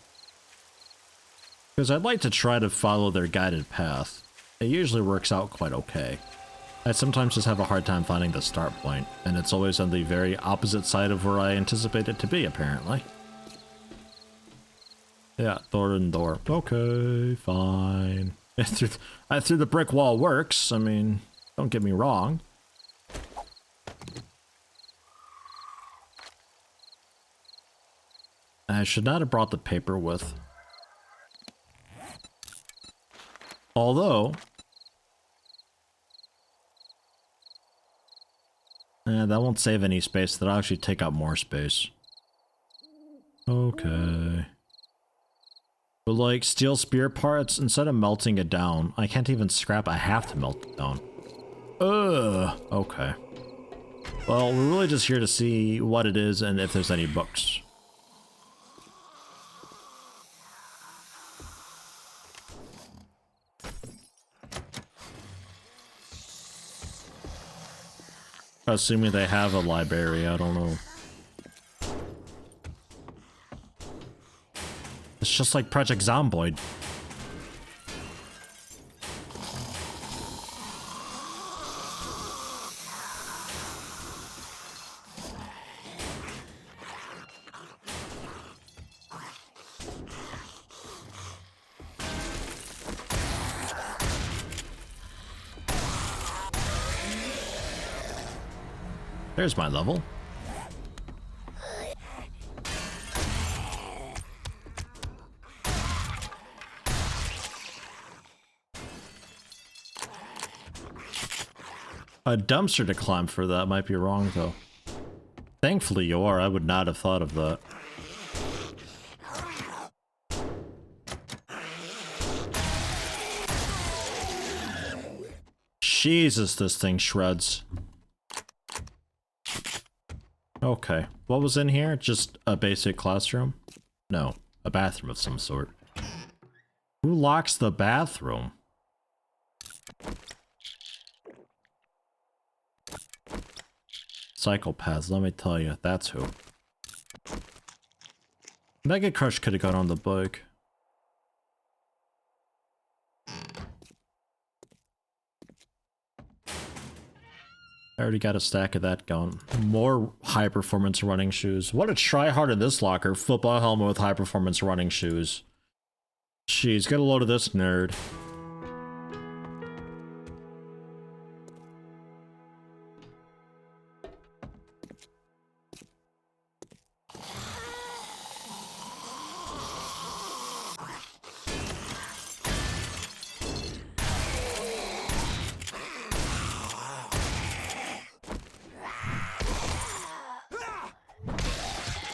Because I'd like to try to follow their guided path. It usually works out quite okay. I sometimes just have a hard time finding the start point, and it's always on the very opposite side of where I anticipate it to be, apparently. Yeah, door and door. Okay, fine. Through the brick wall works, I mean... Don't get me wrong. I should not have brought the paper with. Although... that won't save any space. That'll actually take up more space. Okay. But like, steel spear parts, instead of melting it down, I can't even scrap, I have to melt it down. Ugh. Okay. Well, we're really just here to see what it is and if there's any books. Assuming they have a library, I don't know. It's just like Project Zomboid. There's my level. A dumpster to climb for that might be wrong, though. Thankfully you are. I would not have thought of that. Jesus, this thing shreds. Okay. What was in here? Just a basic classroom? No. A bathroom of some sort. Who locks the bathroom? Psychopaths, let me tell you, that's who. Mega Crush could have got on the bike. I already got a stack of that going. More high performance running shoes. What a tryhard in this locker. Football helmet with high performance running shoes. Jeez, get a load of this nerd.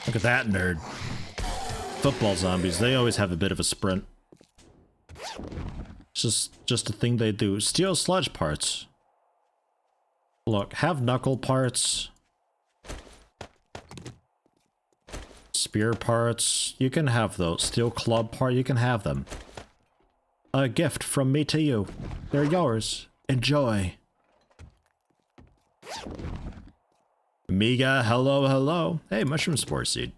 Look at that nerd. Football zombies, they always have a bit of a sprint. It's just a thing they do. Steel sludge parts. Look, have knuckle parts. Spear parts. You can have those. Steel club part, you can have them. A gift from me to you. They're yours. Enjoy. Miga, hello, hello. Hey, mushroom spore seed.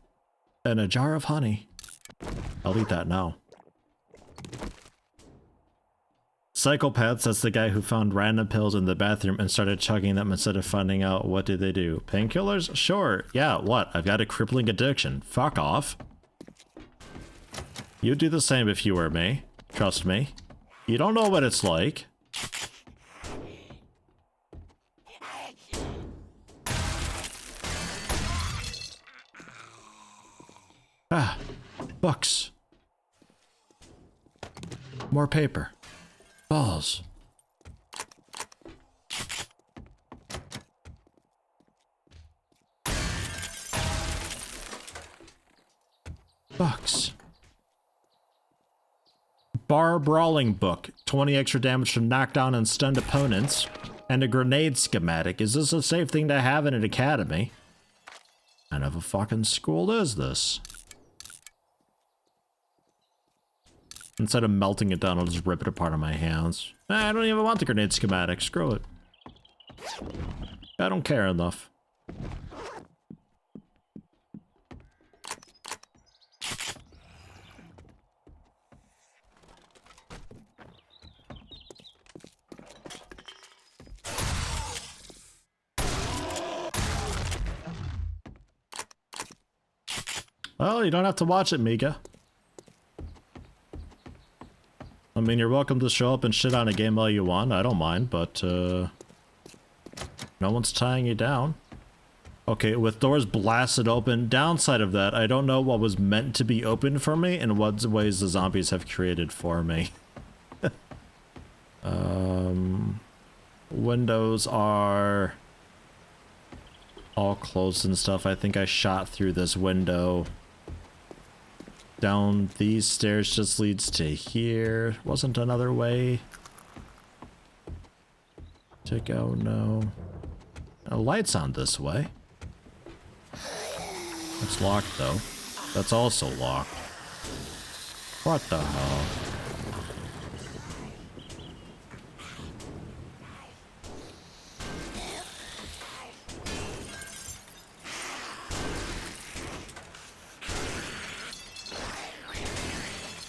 And a jar of honey. I'll eat that now. Psychopaths, that's the guy who found random pills in the bathroom and started chugging them instead of finding out what did they do. Painkillers? Sure. Yeah, what? I've got a crippling addiction. Fuck off. You'd do the same if you were me. Trust me. You don't know what it's like. Ah, books. More paper. Balls. Books. Bar brawling book. 20 extra damage to knock down and stunned opponents. And a grenade schematic. Is this a safe thing to have in an academy? What kind of a fucking school is this? Instead of melting it down, I'll just rip it apart on my hands. I don't even want the grenade schematic. Screw it. I don't care enough. Well, you don't have to watch it, Miga. I mean, you're welcome to show up and shit on a game all you want. I don't mind, but, no one's tying you down. Okay, with doors blasted open, downside of that, I don't know what was meant to be open for me and what ways the zombies have created for me. Windows are all closed and stuff. I think I shot through this window. Down these stairs just leads to here. Wasn't another way to go, no. A light's on this way. It's locked though. That's also locked. What the hell?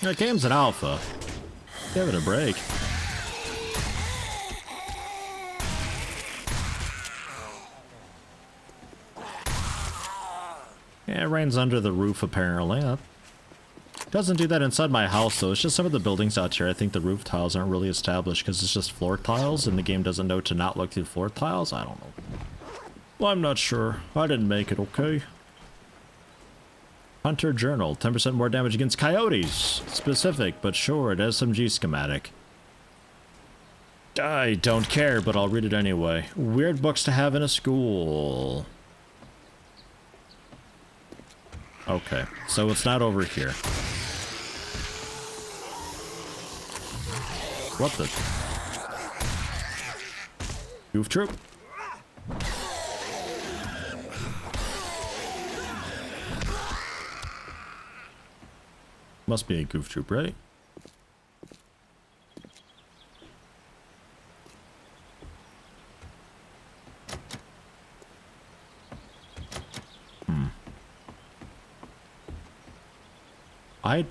That game's an alpha. Give it a break. Yeah, it rains under the roof apparently. Doesn't do that inside my house though. It's just some of the buildings out here. I think the roof tiles aren't really established because it's just floor tiles and the game doesn't know to not look through floor tiles. I don't know. Well, I'm not sure. I didn't make it, okay? Hunter Journal, 10% more damage against coyotes. Specific, but sure, it SMG schematic. I don't care, but I'll read it anyway. Weird books to have in a school. Okay, so it's not over here. What the? Goof troop? Must be a goof troop, right? I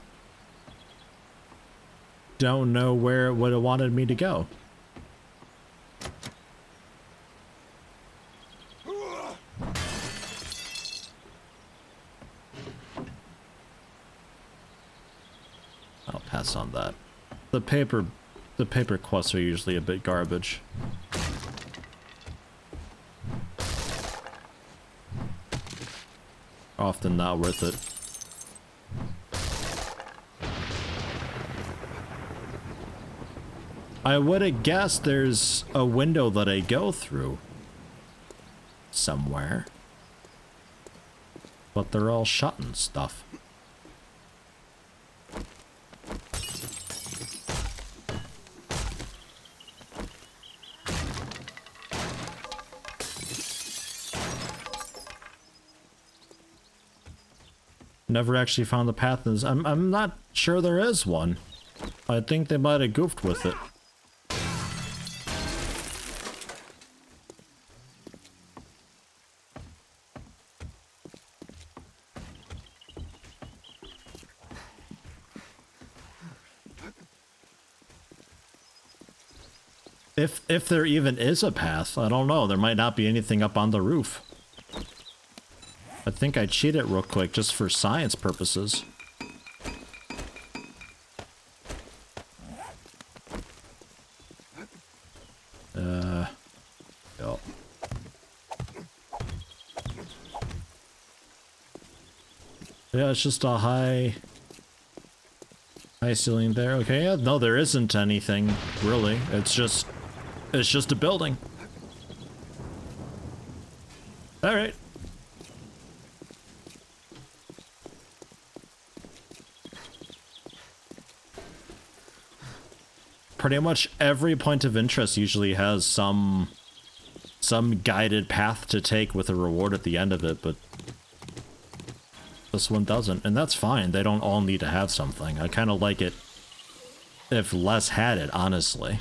don't know where it would have wanted me to go. I'll pass on that. The paper quests are usually a bit garbage. Often not worth it. I would have guessed there's a window that I go through somewhere, but they're all shut and stuff. Never actually found the path. I'm not sure there is one. I think they might have goofed with it. If there even is a path, I don't know. There might not be anything up on the roof. I think I cheated real quick just for science purposes. Yep. Yeah, it's just a high ceiling there. Okay, yeah, no, there isn't anything really. It's just a building. All right. Pretty much every point of interest usually has some guided path to take with a reward at the end of it, but this one doesn't, and that's fine. They don't all need to have something. I kind of like it if less had it, honestly.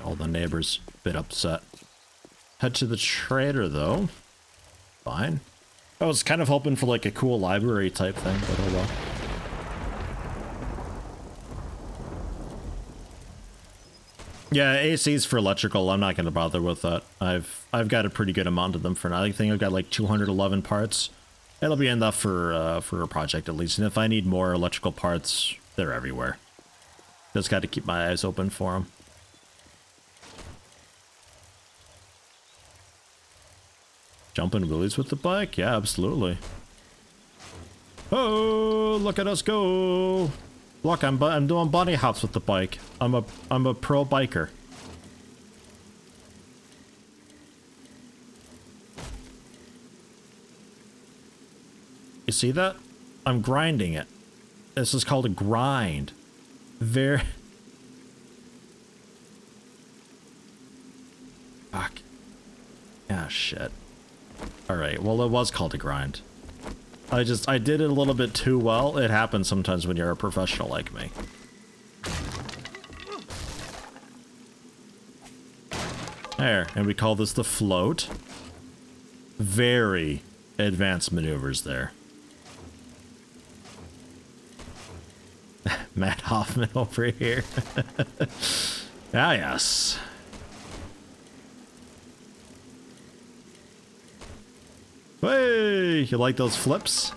All the neighbors a bit upset. Head to the trader though. Fine. I was kind of hoping for like a cool library type thing, but oh well. Yeah, ACs for electrical, I'm not going to bother with that. I've got a pretty good amount of them for now. I think I've got like 211 parts. It'll be enough for a project at least. And if I need more electrical parts, they're everywhere. Just got to keep my eyes open for them. Jumping wheelies with the bike? Yeah, absolutely. Oh, look at us go! Look, I'm doing bunny hops with the bike. I'm a pro biker. You see that? I'm grinding it. This is called a grind. Very... Fuck. Ah, shit. Alright, well, it was called a grind. I did it a little bit too well. It happens sometimes when you're a professional like me. There, and we call this the float. Very advanced maneuvers there. Matt Hoffman over here. Ah, yes. Hey, you like those flips?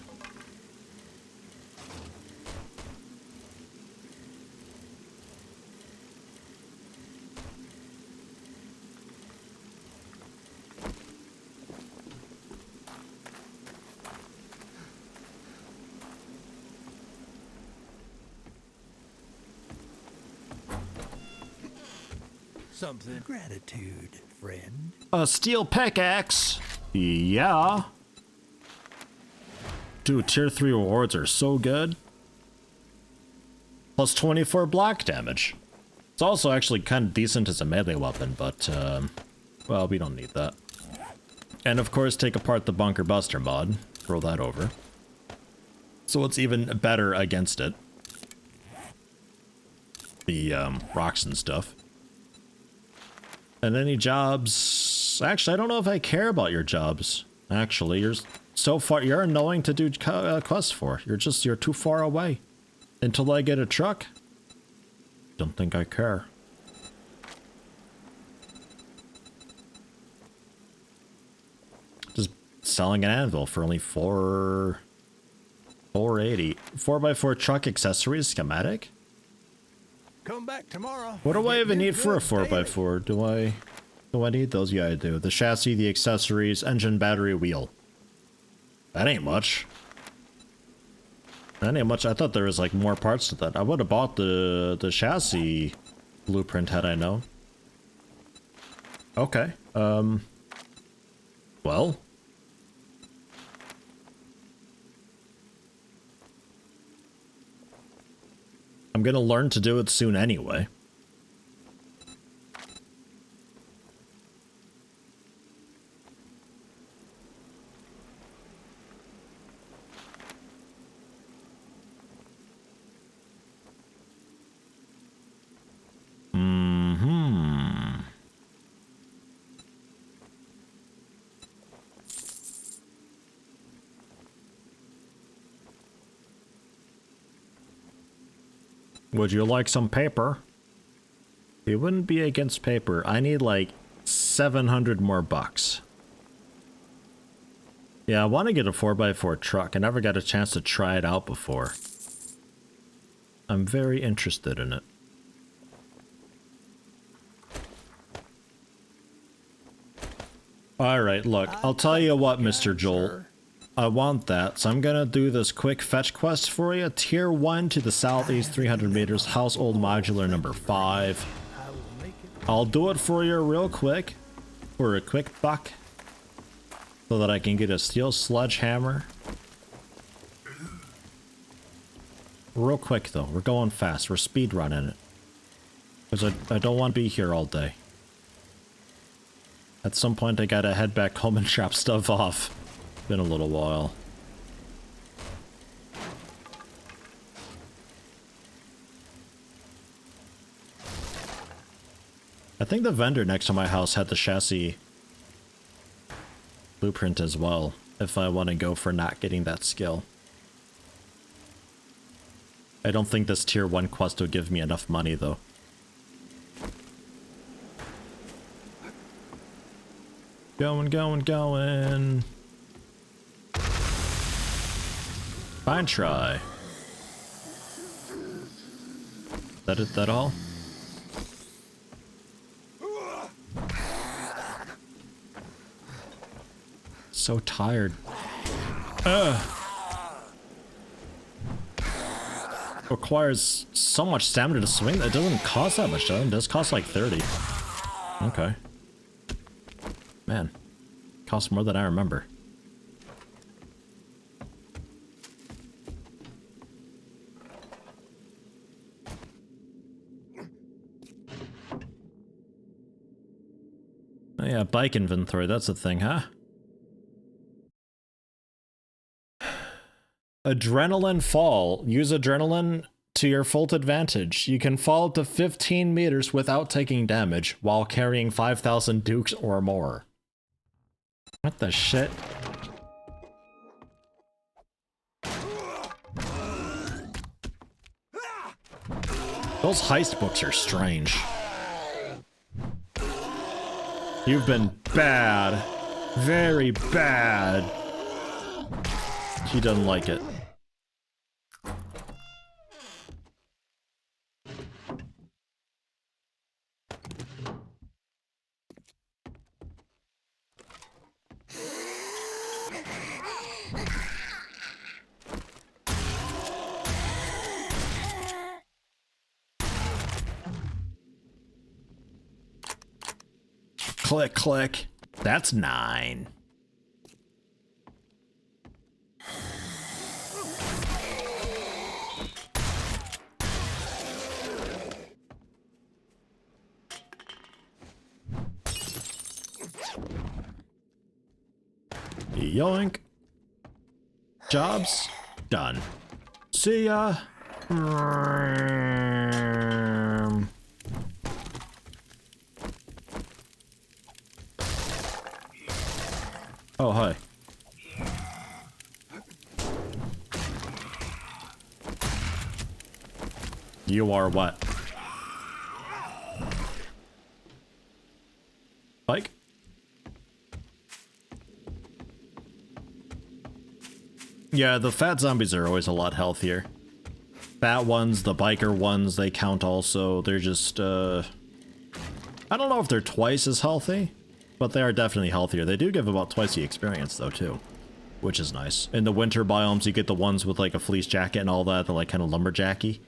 Something. Gratitude, friend. A steel pickaxe. Yeah. Dude, tier 3 rewards are so good. Plus 24 block damage. It's also actually kind of decent as a melee weapon, but, well, we don't need that. And of course, take apart the Bunker Buster mod. Throw that over. So it's even better against it. The, rocks and stuff. And any jobs... Actually, I don't know if I care about your jobs. Actually, you're so far... You're annoying to do quests for. You're too far away. Until I get a truck. Don't think I care. Just selling an anvil for only $480. 4x4 truck accessories schematic? Come back tomorrow. What do I even need for a 4x4? Do I need those? Yeah, I do. The chassis, the accessories, engine, battery, wheel. That ain't much. That ain't much. I thought there was like more parts to that. I would have bought the chassis blueprint had I known. Okay. Well. I'm gonna learn to do it soon anyway. Would you like some paper? It wouldn't be against paper. I need like 700 more bucks. Yeah, I want to get a 4x4 truck. I never got a chance to try it out before. I'm very interested in it. Alright, look, I'll tell you what, Mr. Joel. I want that, so I'm gonna do this quick fetch quest for you. Tier 1 to the southeast 300 meters, household modular number 5. I'll do it for you real quick, for a quick buck, so that I can get a steel sledgehammer. Real quick though, we're going fast, we're speed running it. Because I don't want to be here all day. At some point I gotta head back home and drop stuff off. Been a little while. I think the vendor next to my house had the chassis blueprint as well, if I want to go for not getting that skill. I don't think this tier 1 quest will give me enough money though. Going. Fine try. That all? So tired. Requires so much stamina to swing. It doesn't cost that much, though. It does cost like 30. Okay. Man. Costs more than I remember. Oh yeah, bike inventory. That's a thing, huh? Adrenaline fall. Use adrenaline to your full advantage. You can fall up to 15 meters without taking damage while carrying 5,000 dukes or more. What the shit? Those heist books are strange. You've been bad. Very bad. He doesn't like it. Click, click. That's 9. Yoink. Jobs done. See ya. Oh, hi. You are what? Bike? Yeah, the fat zombies are always a lot healthier. Fat ones, the biker ones, they count also. They're just, I don't know if they're twice as healthy, but they are definitely healthier. They do give about twice the experience, though, too. Which is nice. In the winter biomes, you get the ones with, like, a fleece jacket and all that. They're, like, kind of lumberjacky.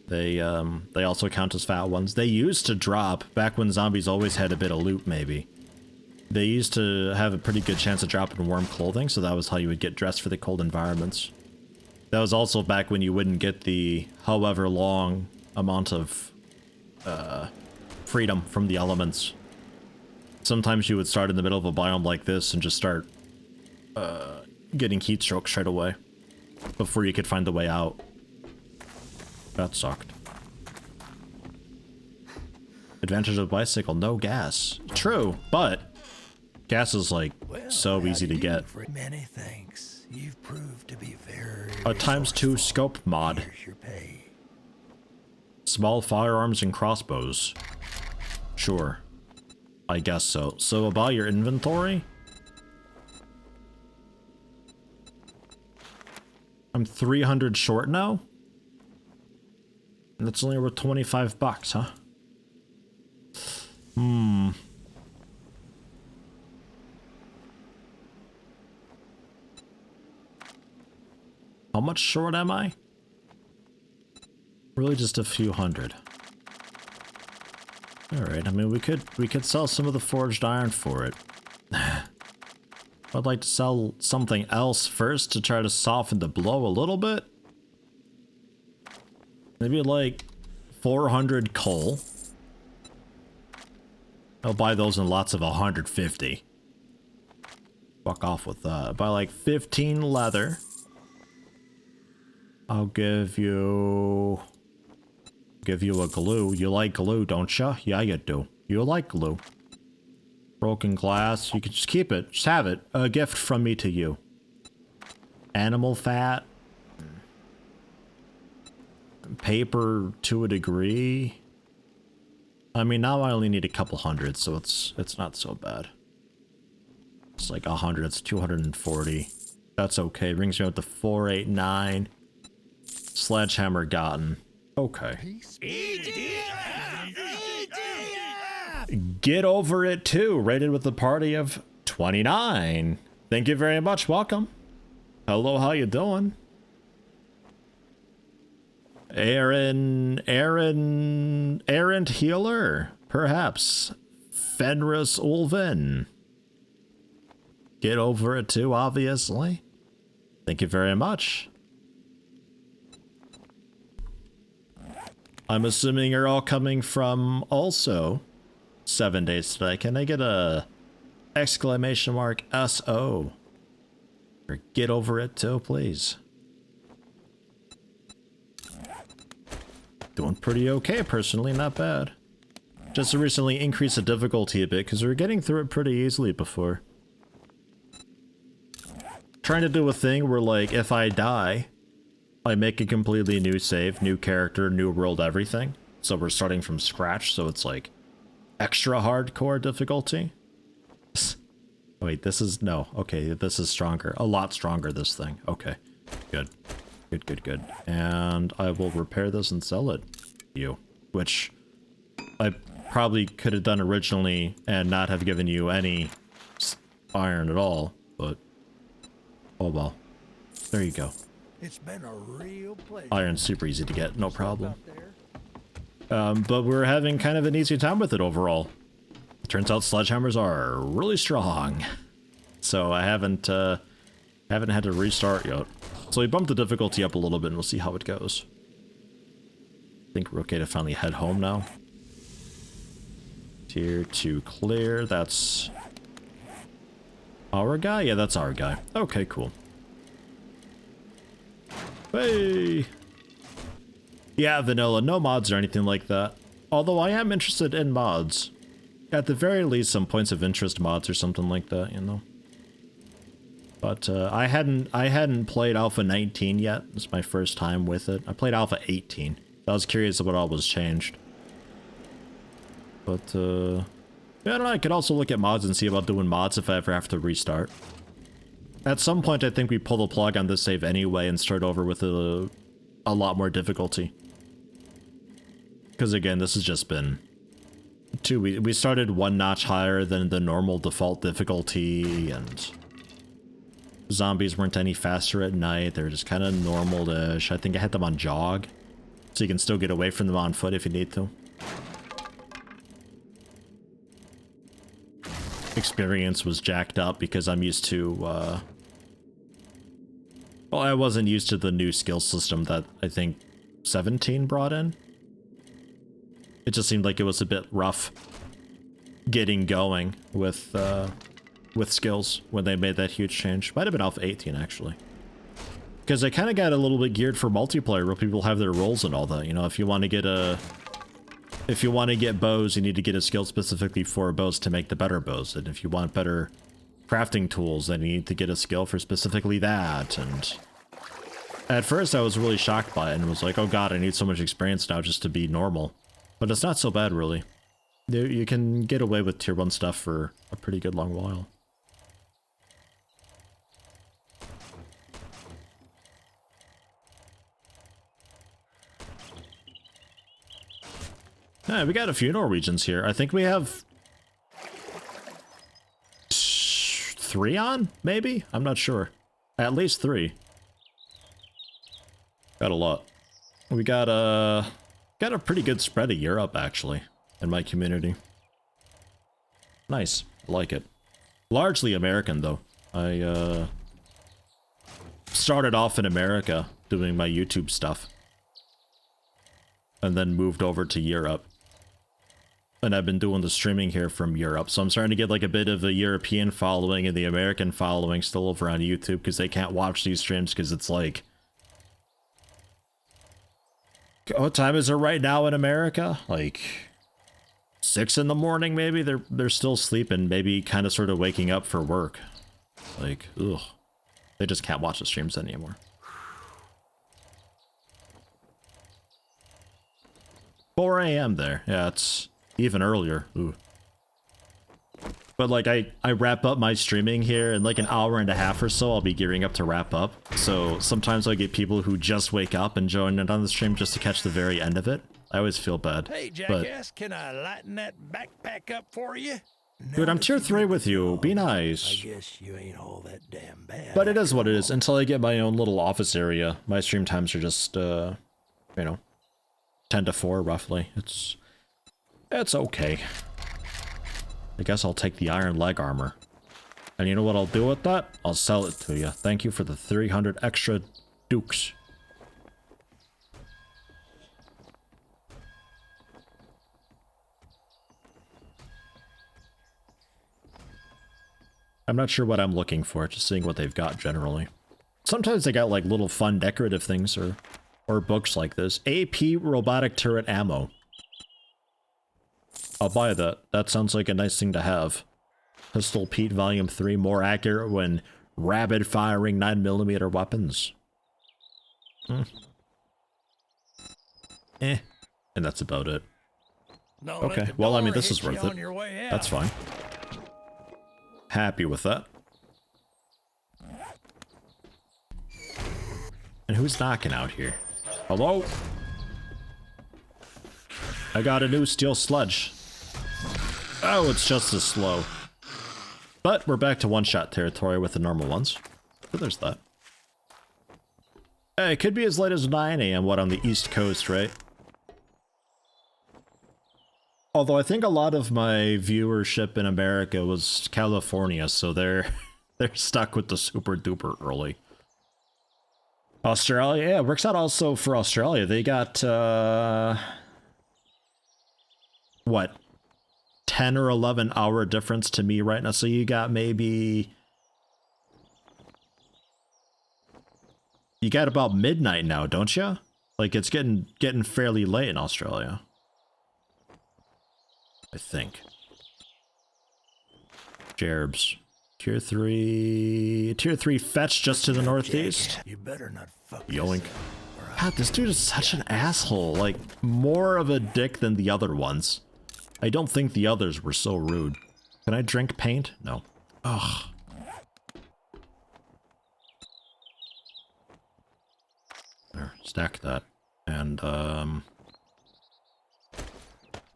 They also count as fat ones. They used to drop, back when zombies always had a bit of loot, maybe. They used to have a pretty good chance of dropping warm clothing, so that was how you would get dressed for the cold environments. That was also back when you wouldn't get the however long amount of freedom from the elements. Sometimes you would start in the middle of a biome like this and just start getting heat stroke straight away before you could find the way out. That sucked. Advantage of bicycle, no gas. True, but gas is like so easy to get. Many thanks. You've proved to be very A ×2 scope mod. Here's your pay. Small firearms and crossbows. Sure. I guess so. So about your inventory? I'm 300 short now? And that's only worth 25 bucks, huh? How much short am I? Really just a few hundred. Alright, I mean we could sell some of the forged iron for it. I'd like to sell something else first to try to soften the blow a little bit. Maybe like 400 coal. I'll buy those in lots of 150. Fuck off with that. Buy like 15 leather. I'll give you a glue. You like glue, don't you? Yeah, you do. You like glue. Broken glass. You can just keep it. Just have it. A gift from me to you. Animal fat. Paper to a degree. I mean, now I only need a couple hundred, so it's not so bad. It's like 100. It's 240. That's okay. Brings me up to 489. Sledgehammer gotten. Okay. Get over it too. Rated with a party of 29. Thank you very much. Welcome. Hello, how you doing? Errant Healer, perhaps. Fenris Ulven. Get over it too, obviously. Thank you very much. I'm assuming you're all coming from also 7 days today. Can I get a exclamation mark SO? Or get over it too, please. Doing pretty okay, personally, not bad. Just recently increased the difficulty a bit, because we were getting through it pretty easily before. Trying to do a thing where, like, if I die, I make a completely new save, new character, new world, everything. So we're starting from scratch, so it's, like, extra hardcore difficulty. Wait, this is... no, okay, this is stronger. A lot stronger, this thing. Okay, good. Good, good, good. And I will repair this and sell it to you, which I probably could have done originally and not have given you any iron at all, but oh well. There you go. It's been a real pleasure. Iron's super easy to get, no problem. But we're having kind of an easy time with it overall. Turns out sledgehammers are really strong. So I haven't had to restart yet. So we bumped the difficulty up a little bit and we'll see how it goes. I think we're okay to finally head home now. Tier 2 clear, that's our guy? Yeah, that's our guy. Okay, cool. Hey! Yeah, vanilla, no mods or anything like that. Although I am interested in mods. At the very least, some points of interest mods or something like that, you know? But I hadn't played Alpha 19 yet. It's my first time with it. I played Alpha 18. I was curious about what was changed. But yeah, I don't know. I could also look at mods and see about doing mods if I ever have to restart. At some point, I think we pull the plug on this save anyway and start over with a lot more difficulty. Because again, this has just been we started one notch higher than the normal default difficulty, and zombies weren't any faster at night. They're just kind of normal-ish. I think I had them on jog, so you can still get away from them on foot if you need to. Experience was jacked up because I'm used to, well, I wasn't used to the new skill system that I think 17 brought in. It just seemed like it was a bit rough getting going with skills when they made that huge change. Might have been Alpha 18, actually. Because they kind of got a little bit geared for multiplayer, where people have their roles and all that. You know, if you want to get bows, you need to get a skill specifically for bows to make the better bows. And if you want better crafting tools, then you need to get a skill for specifically that. And at first I was really shocked by it and was like, oh god, I need so much experience now just to be normal. But it's not so bad, really. You can get away with tier 1 stuff for a pretty good long while. Yeah, we got a few Norwegians here. I think we have 3 on, maybe? I'm not sure. At least 3. Got a lot. We got a pretty good spread of Europe, actually, in my community. Nice. I like it. Largely American, though. I started off in America doing my YouTube stuff, and then moved over to Europe. And I've been doing the streaming here from Europe, so I'm starting to get like a bit of a European following and the American following still over on YouTube, because they can't watch these streams because it's like... What time is it right now in America? Like 6 in the morning, maybe? They're still sleeping, maybe kind of sort of waking up for work. Like, ugh. They just can't watch the streams anymore. 4 a.m. there. Yeah, it's even earlier. Ooh. But like I wrap up my streaming here in like an hour and a half or so. I'll be gearing up to wrap up. So sometimes I get people who just wake up and join in on the stream just to catch the very end of it. I always feel bad. Hey, jackass, can I lighten that backpack up for you? Dude, I'm tier 3 with you. Be nice. I guess you ain't all that damn bad. But it is what it is. Until I get my own little office area, my stream times are just, you know, 10 to 4 roughly. It's okay. I guess I'll take the iron leg armor. And you know what I'll do with that? I'll sell it to you. Thank you for the 300 extra dukes. I'm not sure what I'm looking for, just seeing what they've got generally. Sometimes they got like little fun decorative things or books like this. AP robotic turret ammo. I'll buy that. That sounds like a nice thing to have. Pistol Pete Volume 3, more accurate when rapid firing 9mm weapons. And that's about it. Okay, well, I mean, this is worth it. That's fine. Happy with that. And who's knocking out here? Hello? I got a new steel sledge. Oh, it's just as slow. But we're back to one-shot territory with the normal ones. So there's that. Hey, it could be as late as 9 AM, what, on the East Coast, right? Although I think a lot of my viewership in America was California, so they're stuck with the super duper early. Australia, yeah, it works out also for Australia. They got what, 10 or 11 hour difference to me right now. So you got maybe about midnight now, don't you? Like it's getting fairly late in Australia. I think. Jerbs. Tier 3 fetch just to the northeast. You better not fuck Yoink. God, this dude is such an asshole. Like, more of a dick than the other ones. I don't think the others were so rude. Can I drink paint? No. Ugh. There, stack that. And,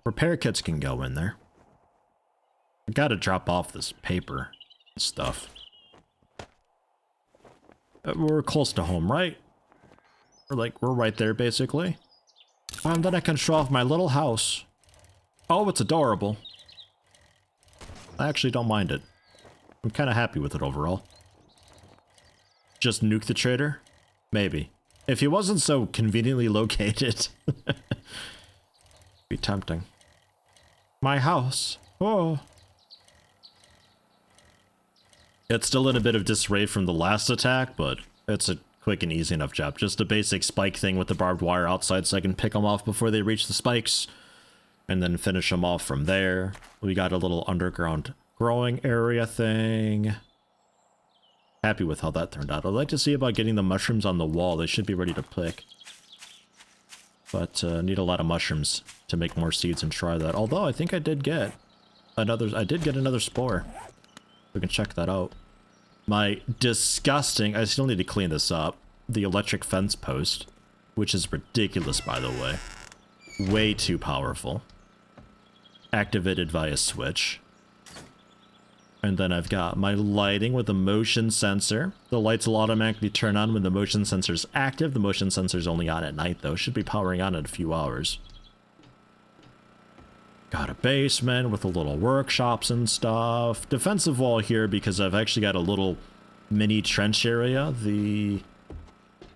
repair kits can go in there. I gotta drop off this paper and stuff. We're close to home, right? We're right there, basically. And then I can show off my little house. Oh, it's adorable. I actually don't mind it. I'm kind of happy with it overall. Just nuke the trader? Maybe. If he wasn't so conveniently located. Be tempting. My house. Oh. It's still in a bit of disarray from the last attack, but it's a quick and easy enough job. Just a basic spike thing with the barbed wire outside so I can pick them off before they reach the spikes. And then finish them off from there. We got a little underground growing area thing. Happy with how that turned out. I'd like to see about getting the mushrooms on the wall. They should be ready to pick. But need a lot of mushrooms to make more seeds and try that. Although I think I did get another spore. We can check that out. My disgusting, I still need to clean this up. The electric fence post, which is ridiculous, by the way. Way too powerful. Activated via switch. And then I've got my lighting with a motion sensor. The lights will automatically turn on when the motion sensor is active. The motion sensor is only on at night, though. Should be powering on in a few hours. Got a basement with a little workshops and stuff. Defensive wall here because I've actually got a little mini trench area. The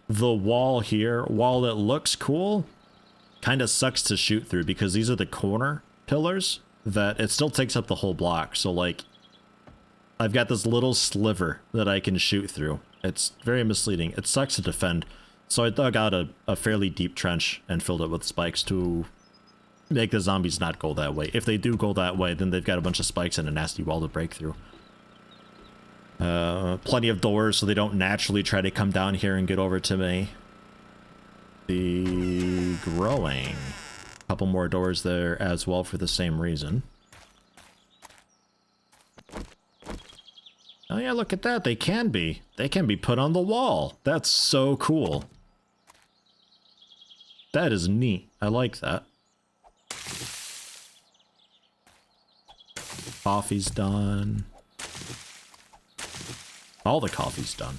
wall here, while it looks cool, kind of sucks to shoot through because these are the corner pillars that it still takes up the whole block. So like, I've got this little sliver that I can shoot through. It's very misleading. It sucks to defend. So I dug out a fairly deep trench and filled it with spikes to make the zombies not go that way. If they do go that way, then they've got a bunch of spikes and a nasty wall to break through. Plenty of doors so they don't naturally try to come down here and get over to me. The growing. Couple more doors there as well for the same reason. Oh yeah, look at that. They can be. They can be put on the wall. That's so cool. That is neat. I like that. Coffee's done. All the coffee's done.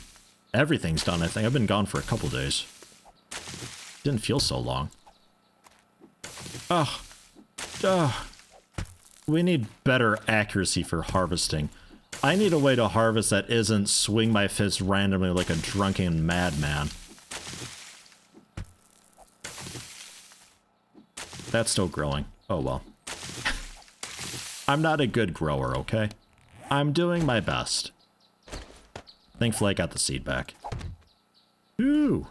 Everything's done, I think. I've been gone for a couple days. Didn't feel so long. Ugh. Ugh. We need better accuracy for harvesting. I need a way to harvest that isn't swing my fist randomly like a drunken madman. That's still growing. Oh well. I'm not a good grower, okay? I'm doing my best. Thankfully I got the seed back. Ooh.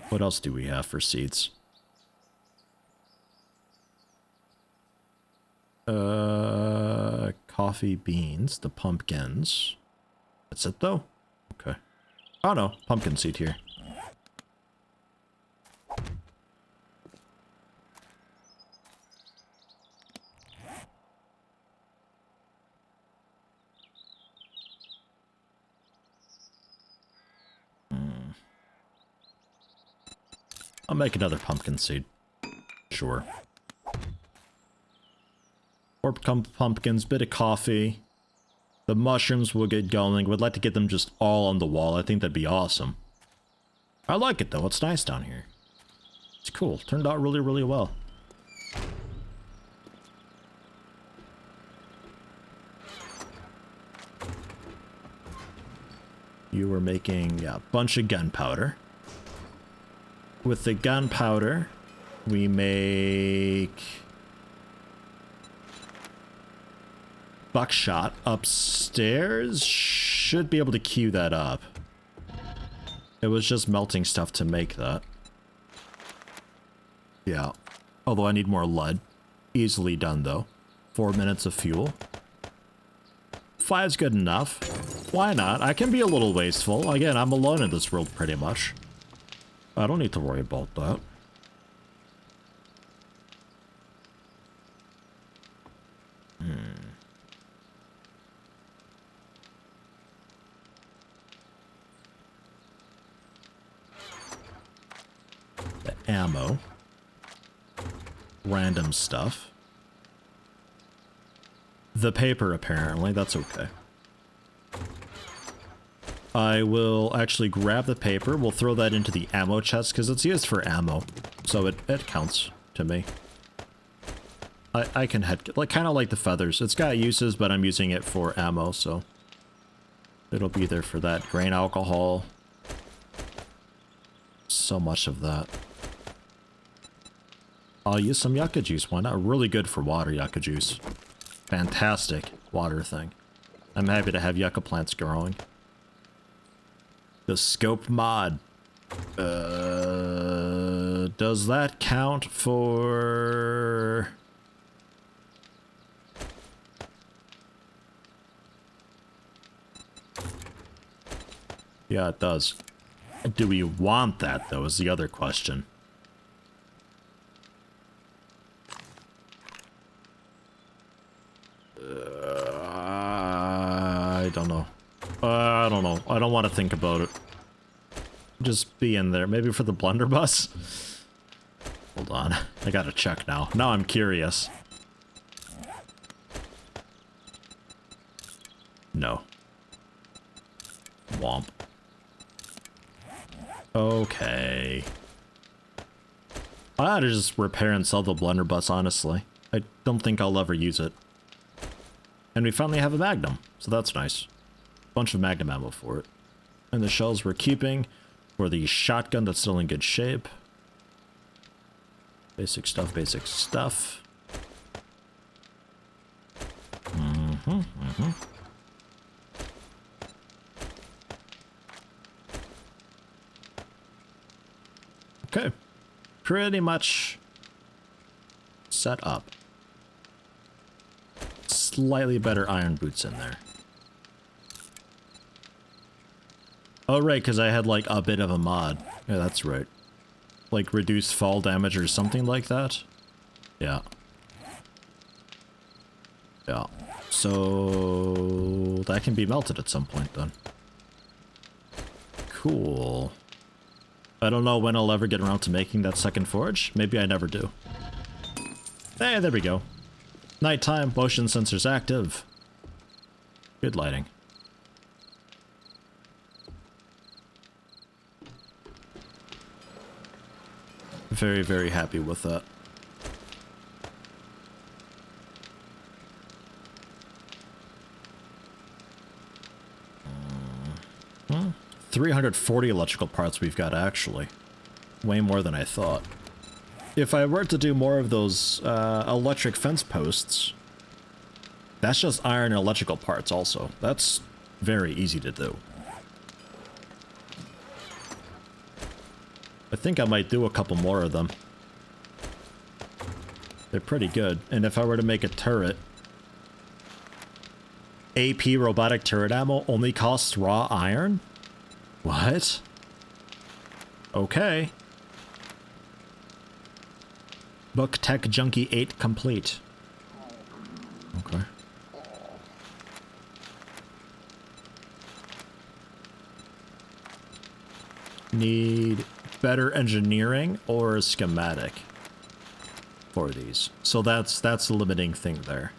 What else do we have for seeds? Coffee beans, the pumpkins. That's it though? Okay. Oh no, pumpkin seed here. I'll make another pumpkin seed. Sure. 4 pumpkins, bit of coffee. The mushrooms will get going. Would like to get them just all on the wall. I think that'd be awesome. I like it though. It's nice down here. It's cool. Turned out really, really well. You were making a bunch of gunpowder. With the gunpowder, we make buckshot upstairs. Should be able to queue that up. It was just melting stuff to make that. Yeah. Although I need more lead. Easily done though. 4 minutes of fuel. 5's good enough. Why not? I can be a little wasteful. Again, I'm alone in this world pretty much. I don't need to worry about that. The ammo. Random stuff. The paper, apparently. That's okay. I will actually grab the paper. We'll throw that into the ammo chest because it's used for ammo. So it counts to me. I can head, like, kind of like the feathers. It's got uses, but I'm using it for ammo, so it'll be there for that. Grain alcohol. So much of that. I'll use some yucca juice. Why not? Really good for water, yucca juice. Fantastic water thing. I'm happy to have yucca plants growing. The scope mod. Does that count for... Yeah, it does. Do we want that, though, is the other question. I don't know. I don't know. I don't want to think about it. Just be in there. Maybe for the blunderbuss? Hold on. I gotta check now. Now I'm curious. No. Womp. Okay. I ought to just repair and sell the blunderbuss, honestly. I don't think I'll ever use it. And we finally have a magnum, so that's nice. Bunch of magnum ammo for it. And the shells we're keeping for the shotgun that's still in good shape. Basic stuff, basic stuff. Okay. Pretty much set up. Slightly better iron boots in there. Oh, right, because I had, like, a bit of a mod. Yeah, that's right. Like, reduced fall damage or something like that? Yeah. Yeah. So that can be melted at some point then. Cool. I don't know when I'll ever get around to making that second forge. Maybe I never do. Hey, there we go. Nighttime, motion sensors active. Good lighting. Very, very happy with that. 340 electrical parts we've got, actually. Way more than I thought. If I were to do more of those electric fence posts, that's just iron and electrical parts also. That's very easy to do. I think I might do a couple more of them. They're pretty good. And if I were to make a turret, AP robotic turret ammo only costs raw iron? What? Okay. Book Tech Junkie 8 complete. Okay. Need better engineering or a schematic for these. So that's the limiting thing there.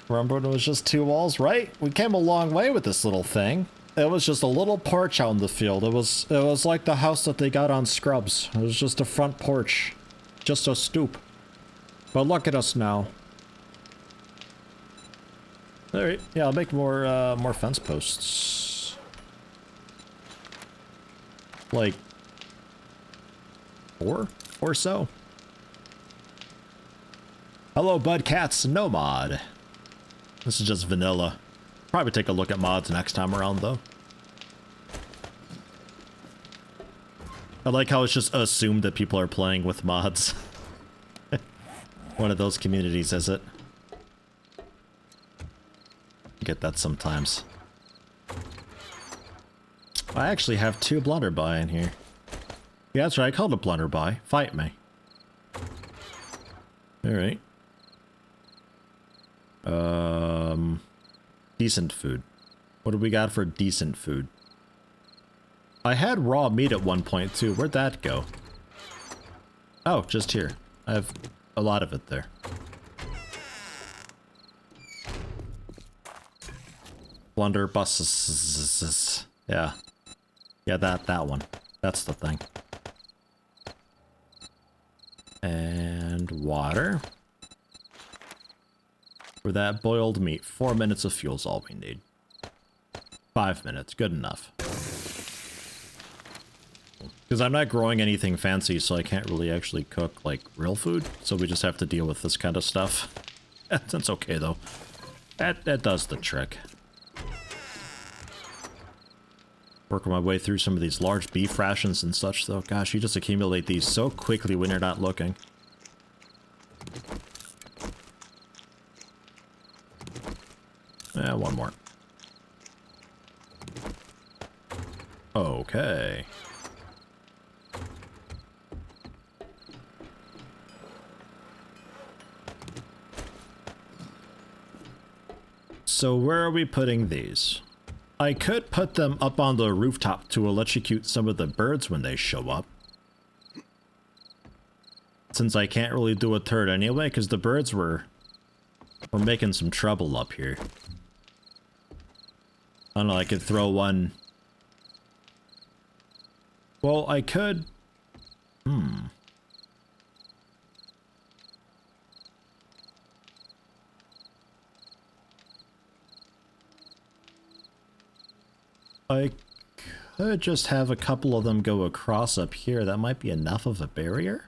Remember when it was just 2 walls, right? We came a long way with this little thing. It was just a little porch out in the field. It was like the house that they got on Scrubs. It was just a front porch. Just a stoop. But look at us now. Alright, yeah, I'll make more fence posts. Like 4 or so. Hello, Bud Cats Nomad. This is just vanilla. Probably take a look at mods next time around, though. I like how it's just assumed that people are playing with mods. One of those communities, is it? Get that sometimes. I actually have 2 blunderbuy in here. Yeah, that's right, I called it blunderbuy. Fight me. Alright. Decent food. What do we got for decent food? I had raw meat at one point too. Where'd that go? Oh, just here. I have a lot of it there. Blunderbuss. Yeah. Yeah, that one. That's the thing. And water. For that boiled meat, 4 minutes of fuel's all we need. 5 minutes, good enough. Because I'm not growing anything fancy, so I can't really actually cook, like, real food. So we just have to deal with this kind of stuff. That's okay, though. That does the trick. Working my way through some of these large beef rations and such, though. Gosh, you just accumulate these so quickly when you're not looking. One more. Okay. So where are we putting these? I could put them up on the rooftop to electrocute some of the birds when they show up. Since I can't really do a turret anyway, because the birds were making some trouble up here. I don't know, I could throw one. Well, I could. I could just have a couple of them go across up here. That might be enough of a barrier?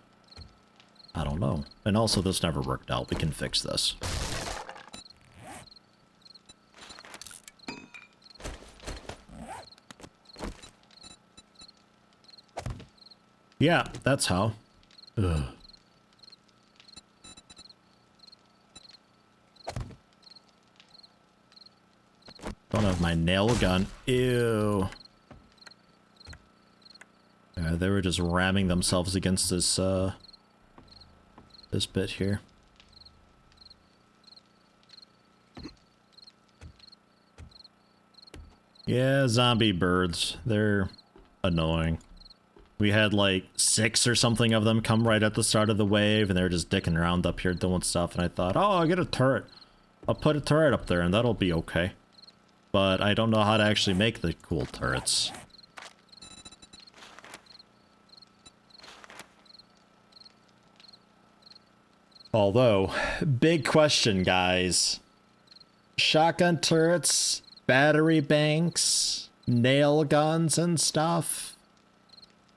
I don't know. And also, this never worked out. We can fix this. Yeah, that's how. Ugh. Don't have my nail gun. Ew. Yeah, they were just ramming themselves against this, this bit here. Yeah, zombie birds. They're annoying. We had like 6 or something of them come right at the start of the wave, and they were just dicking around up here doing stuff, and I thought, oh, I'll get a turret. I'll put a turret up there, and that'll be okay. But I don't know how to actually make the cool turrets. Although, big question, guys. Shotgun turrets, battery banks, nail guns and stuff.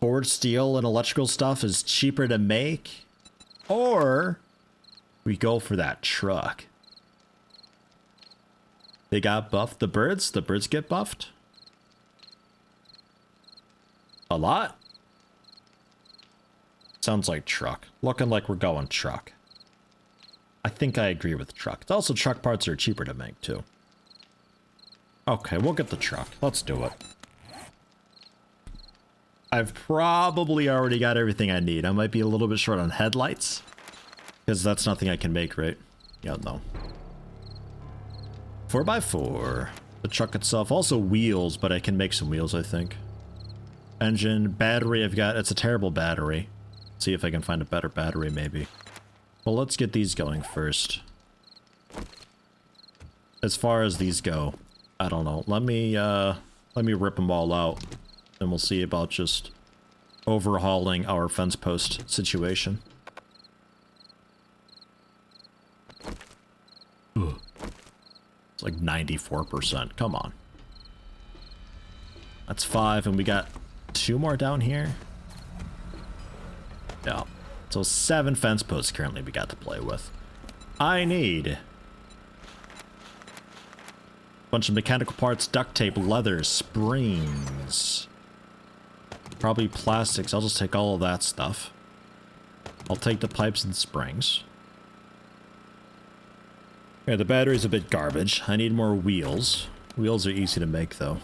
Forged steel and electrical stuff is cheaper to make. Or we go for that truck. They got buffed. The birds get buffed. A lot? Sounds like truck. Looking like we're going truck. I think I agree with truck. It's also truck parts are cheaper to make too. Okay, we'll get the truck. Let's do it. I've probably already got everything I need. I might be a little bit short on headlights. Because that's nothing I can make, right? Yeah, no. 4x4. The truck itself. Also wheels, but I can make some wheels, I think. Engine. Battery I've got. It's a terrible battery. See if I can find a better battery, maybe. Well, let's get these going first. As far as these go, I don't know. Let me rip them all out, and we'll see about just overhauling our fence post situation. Ugh. It's like 94%. Come on. That's 5, and we got 2 more down here. Yeah. So 7 fence posts currently we got to play with. I need a bunch of mechanical parts, duct tape, leather, springs. Probably plastics. I'll just take all of that stuff. I'll take the pipes and springs. Yeah, the battery's a bit garbage. I need more wheels. Wheels are easy to make though.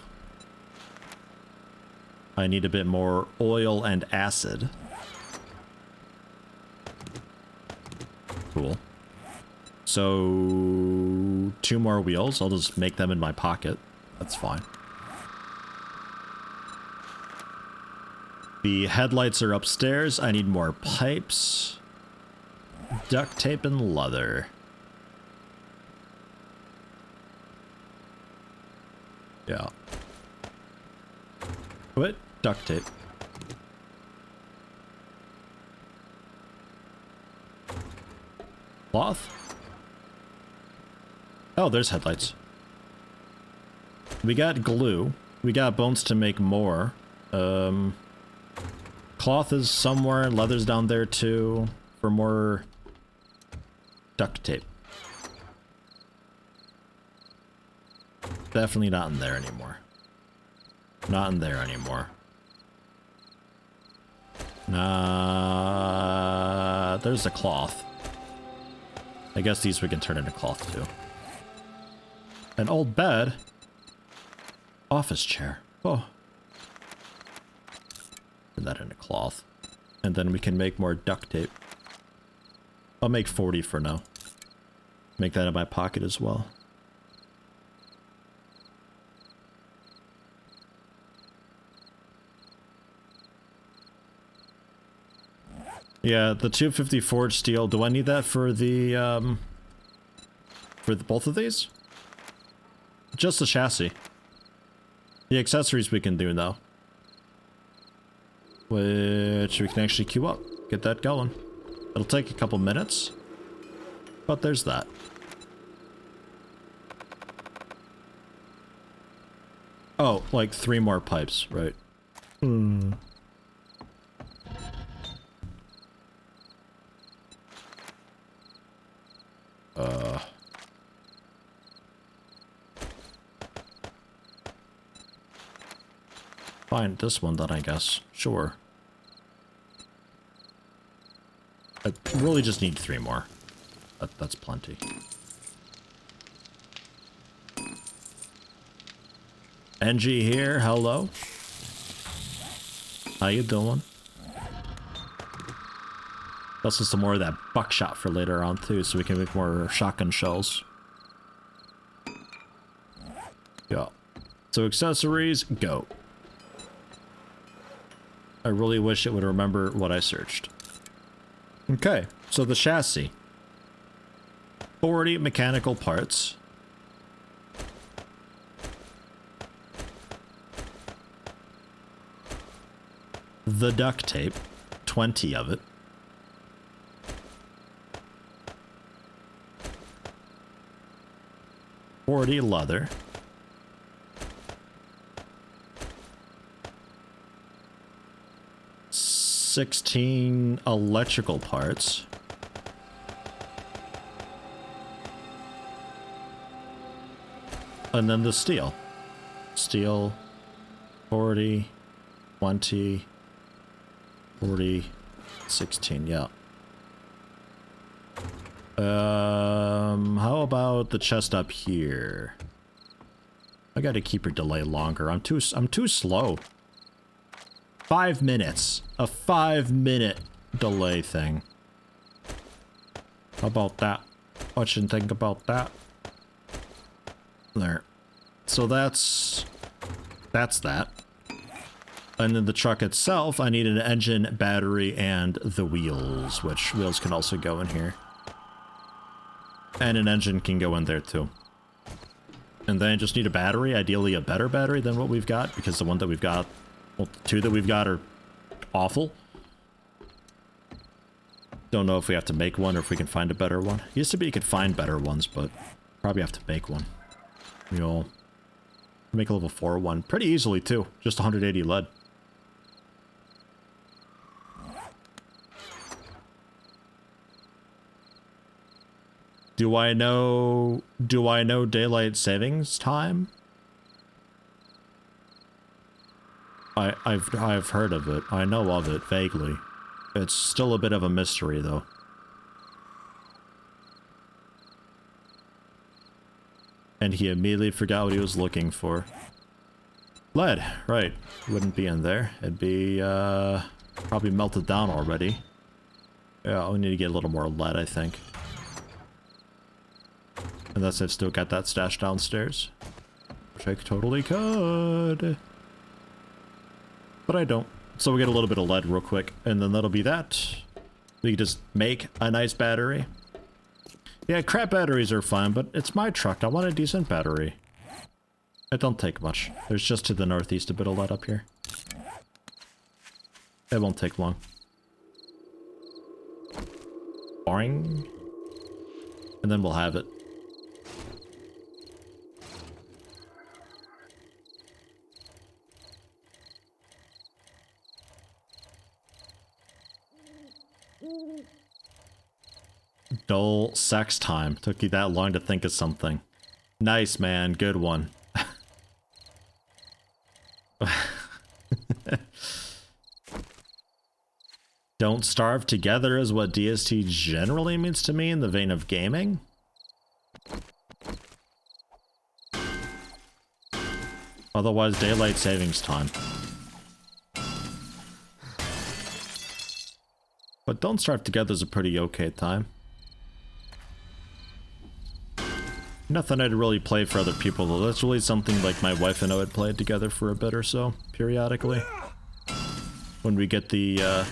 I need a bit more oil and acid. Cool. So 2 more wheels. I'll just make them in my pocket. That's fine. The headlights are upstairs. I need more pipes. Duct tape and leather. Yeah. What? Duct tape. Cloth? Oh, there's headlights. We got glue. We got bones to make more. Cloth is somewhere, and leather's down there too, for more duct tape. Definitely not in there anymore. Not in there anymore. Nah, there's the cloth. I guess these we can turn into cloth too. An old bed. Office chair. Oh. Turn that into cloth. And then we can make more duct tape. I'll make 40 for now. Make that in my pocket as well. Yeah, the 250 forged steel. Do I need that for the both of these? Just the chassis. The accessories we can do now. Which we can actually queue up. Get that going. It'll take a couple minutes. But there's that. Oh, like 3 more pipes, right? Hmm. Fine, this one then, I guess. Sure. I really just need 3 more. That's plenty. NG here, hello. How you doing? Also some more of that buckshot for later on too, so we can make more shotgun shells. Yeah. So accessories, go. I really wish it would remember what I searched. Okay, so the chassis. 40 mechanical parts. The duct tape, 20 of it. $40 leather. $16 electrical parts. And then the steel. Steel, 40, 20, 40, 16, yeah. How about the chest up here? I gotta keep your delay longer. I'm too slow. 5 minutes. A 5-minute delay thing. How about that? What you think about that? There. So that's that. And then the truck itself, I need an engine, battery, and the wheels, which wheels can also go in here. And an engine can go in there too. And then I just need a battery, ideally a better battery than what we've got, because the one that we've got, well, the two that we've got are awful. Don't know if we have to make one or if we can find a better one. Used to be you could find better ones, but probably have to make one. You'll make a level 4 one pretty easily too, just 180 lead. Do I know daylight savings time? I've heard of it. I know of it vaguely. It's still a bit of a mystery though. And he immediately forgot what he was looking for. Lead, right. Wouldn't be in there. It'd be probably melted down already. Yeah, we need to get a little more lead, I think. Unless I've still got that stashed downstairs. Which I totally could. But I don't. So we get a little bit of lead real quick. And then that'll be that. We can just make a nice battery. Yeah, crap batteries are fine, but it's my truck. I want a decent battery. It don't take much. There's just to the northeast a bit of lead up here. It won't take long. Boring. And then we'll have it. Dull sex time. Took you that long to think of something. Nice, man. Good one. Don't starve together is what DST generally means to me in the vein of gaming. Otherwise, daylight savings time. But don't starve together is a pretty okay time. Nothing I'd really play for other people though. That's really something like my wife and I would play together for a bit or so, periodically. When we get the,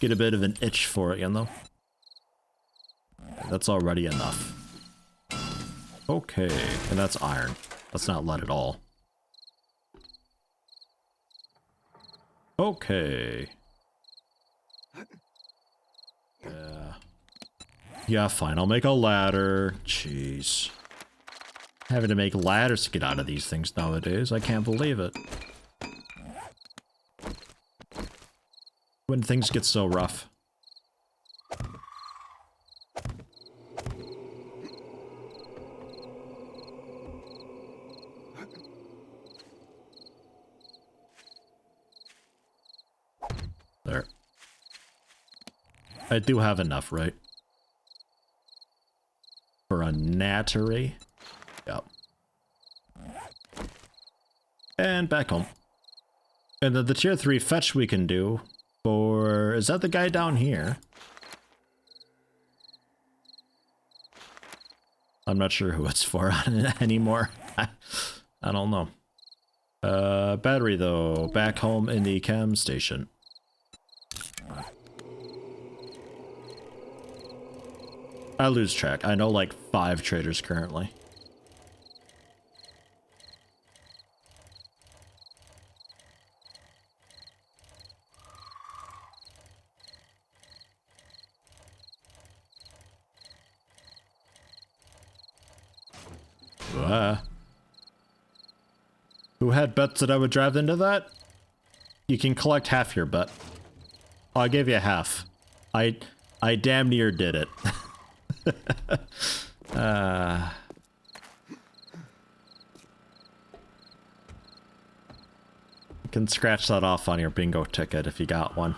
get a bit of an itch for it, you know? That's already enough. Okay, and that's iron. That's not lead at all. Okay. Yeah. Yeah, fine. I'll make a ladder. Jeez. Having to make ladders to get out of these things nowadays. I can't believe it. When things get so rough. There. I do have enough, right? For a nattery. Yep. And back home. And then the tier 3 fetch we can do for... Is that the guy down here? I'm not sure who it's for anymore. I don't know. Battery though, back home in the chem station. I lose track. I know like 5 traders currently. Who had bets that I would drive into that? You can collect half your bet. Oh, I gave you half. I damn near did it. You can scratch that off on your bingo ticket if you got one.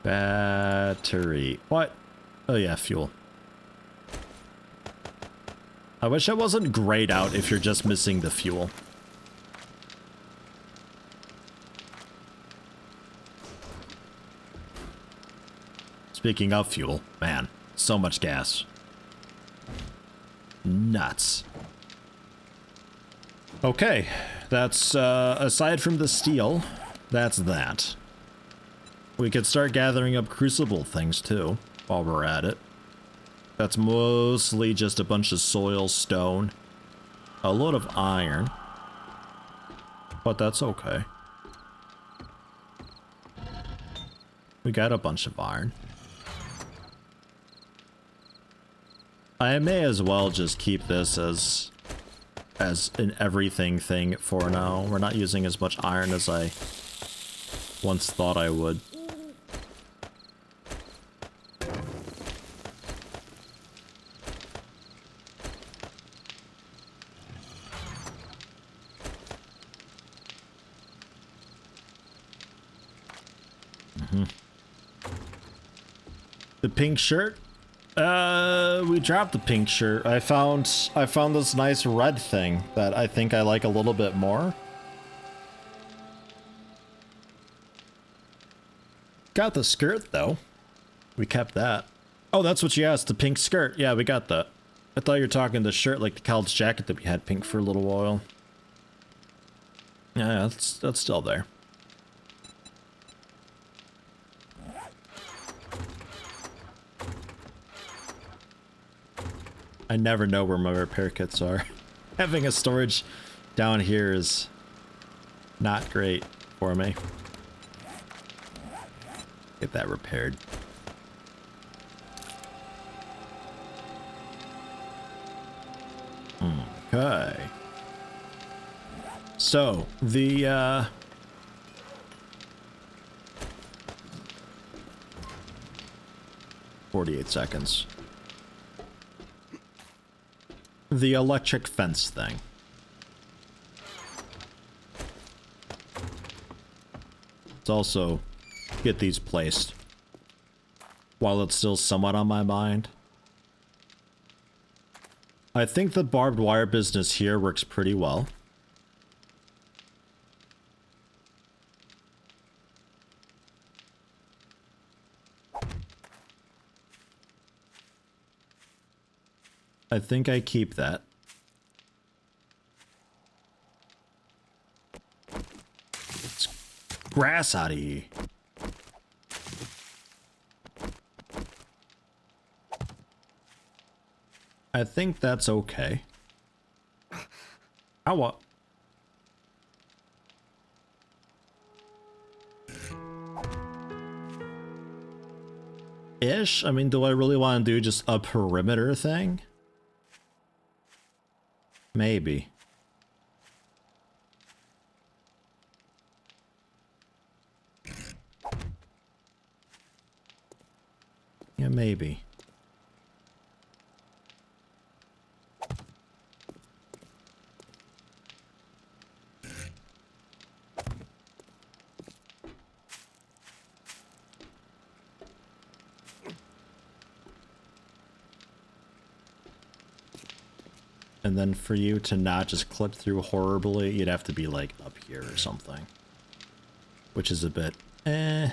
Battery. What? Oh yeah, fuel. I wish it wasn't grayed out if you're just missing the fuel. Speaking of fuel, man, so much gas. Nuts. Okay, that's, aside from the steel, that's that. We could start gathering up crucible things too, while we're at it. That's mostly just a bunch of soil, stone, a load of iron, but that's okay. We got a bunch of iron. I may as well just keep this as an everything thing for now. We're not using as much iron as I once thought I would. The pink shirt? We dropped the pink shirt. I found this nice red thing that I think I like a little bit more. Got the skirt though. We kept that. Oh, that's what you asked, the pink skirt. Yeah, we got that. I thought you were talking the shirt like the college jacket that we had pink for a little while. Yeah, that's still there. I never know where my repair kits are. Having a storage down here is not great for me. Get that repaired. Okay. So, the, 48 seconds. The electric fence thing. Let's also get these placed while it's still somewhat on my mind. I think the barbed wire business here works pretty well. I think I keep that. It's grass out of here. I think that's okay. I what? Ish? I mean, do I really want to do just a perimeter thing? Maybe. Yeah, maybe. And then for you to not just clip through horribly, you'd have to be like up here or something. Which is a bit, eh.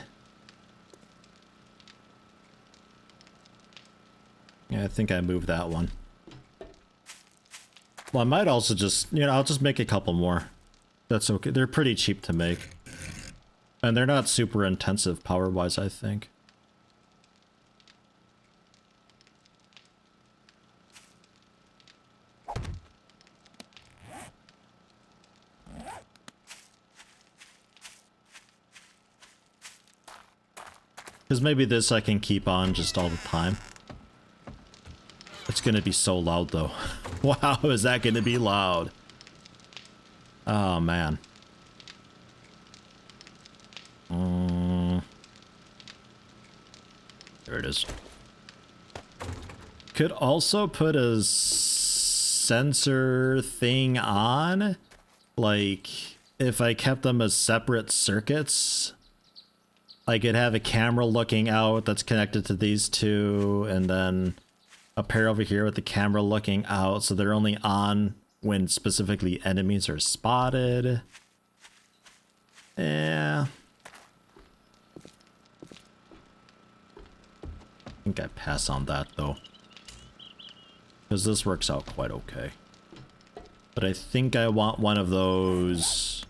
Yeah, I think I moved that one. Well, I might also just, you know, I'll just make a couple more. That's okay. They're pretty cheap to make. And they're not super intensive power-wise, I think. Because maybe this I can keep on just all the time. It's gonna be so loud though. Wow, is that gonna be loud? Oh man. There it is. Could also put a sensor thing on. Like, if I kept them as separate circuits, I could have a camera looking out that's connected to these two, and then a pair over here with the camera looking out, so they're only on when specifically enemies are spotted. Yeah. I think I pass on that though, because this works out quite okay. But I think I want one of those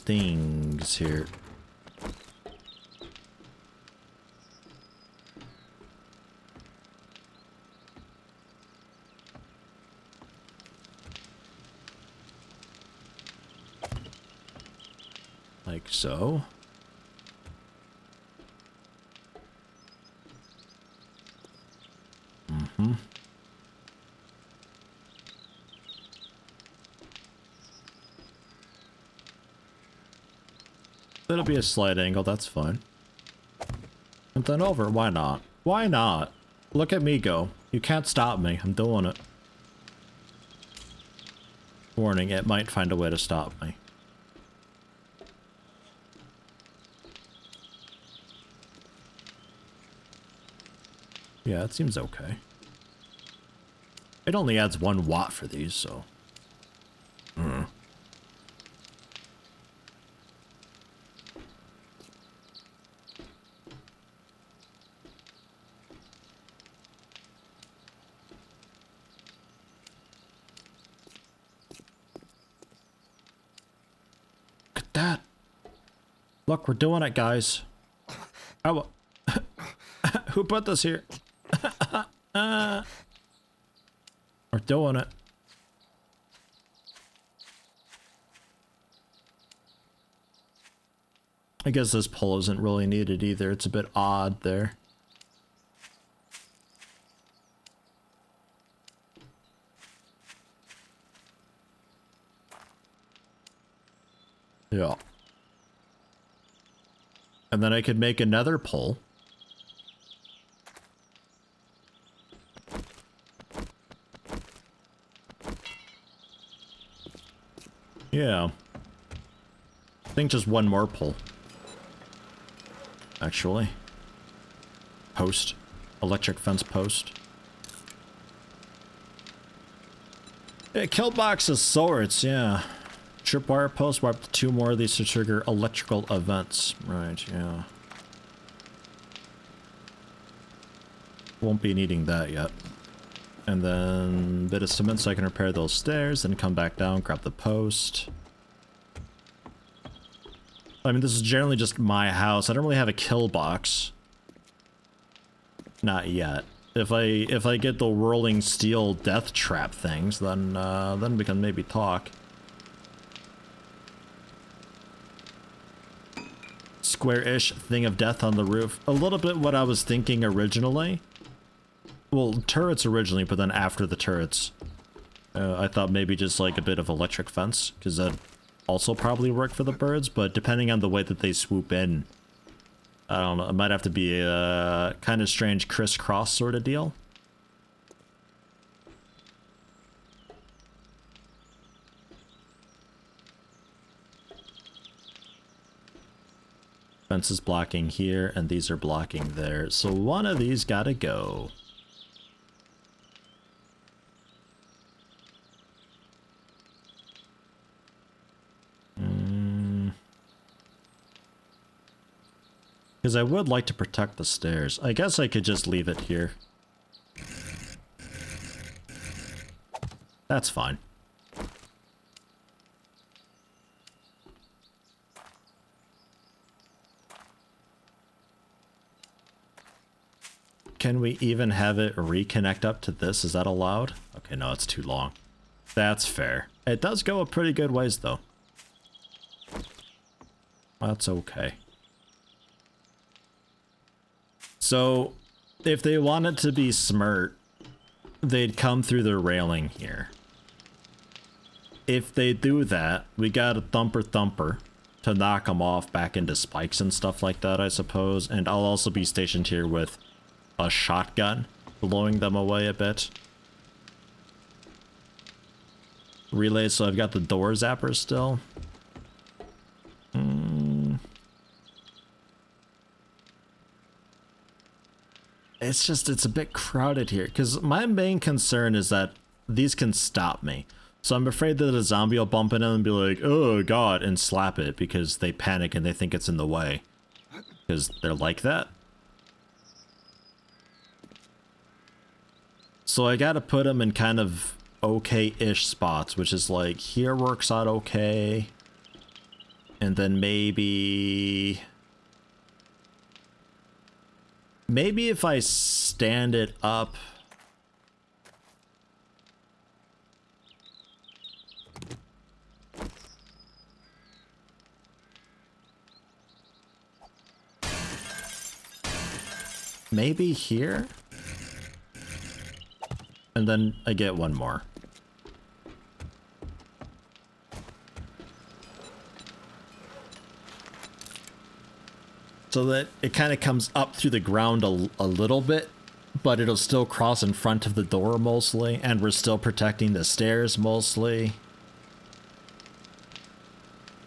things here. Like so. Mm-hmm. It'll be a slight angle, that's fine. And then over, why not? Why not? Look at me go. You can't stop me, I'm doing it. Warning, it might find a way to stop me. Yeah, it seems okay. It only adds 1 watt for these, so... Look at that! Look, we're doing it, guys. Oh, who put this here? We're doing it. I guess this pull isn't really needed either. It's a bit odd there. Yeah. And then I could make another pull. Yeah. I think just 1 more pull. Actually. Post. Electric fence post. Yeah, kill boxes, swords, yeah. Tripwire post, wipe 2 more of these to trigger electrical events. Right, yeah. Won't be needing that yet. And then a bit of cement so I can repair those stairs, then come back down, grab the post. I mean, this is generally just my house. I don't really have a kill box. Not yet. If I get the whirling steel death trap things, then we can maybe talk. Square-ish thing of death on the roof. A little bit what I was thinking originally. Well, turrets originally, but then after the turrets, I thought maybe just like a bit of electric fence, because that also probably work for the birds, but depending on the way that they swoop in, I don't know, it might have to be a kind of strange crisscross sort of deal. Fence is blocking here, and these are blocking there, so one of these gotta go. Because I would like to protect the stairs. I guess I could just leave it here. That's fine. Can we even have it reconnect up to this? Is that allowed? Okay, no, it's too long. That's fair. It does go a pretty good ways, though. That's okay. So, if they want it to be smart, they'd come through the railing here. If they do that, we got a thumper to knock them off back into spikes and stuff like that, I suppose. And I'll also be stationed here with a shotgun, blowing them away a bit. Relay, so I've got the door zapper still. It's a bit crowded here, because my main concern is that these can stop me. So I'm afraid that a zombie will bump in and be like, oh god, and slap it because they panic and they think it's in the way. Because they're like that. So I gotta put them in kind of okay-ish spots, which is like, here works out okay. And then maybe if I stand it up. Maybe here? And then I get one more. So that it kind of comes up through the ground a little bit, but it'll still cross in front of the door mostly, and we're still protecting the stairs mostly.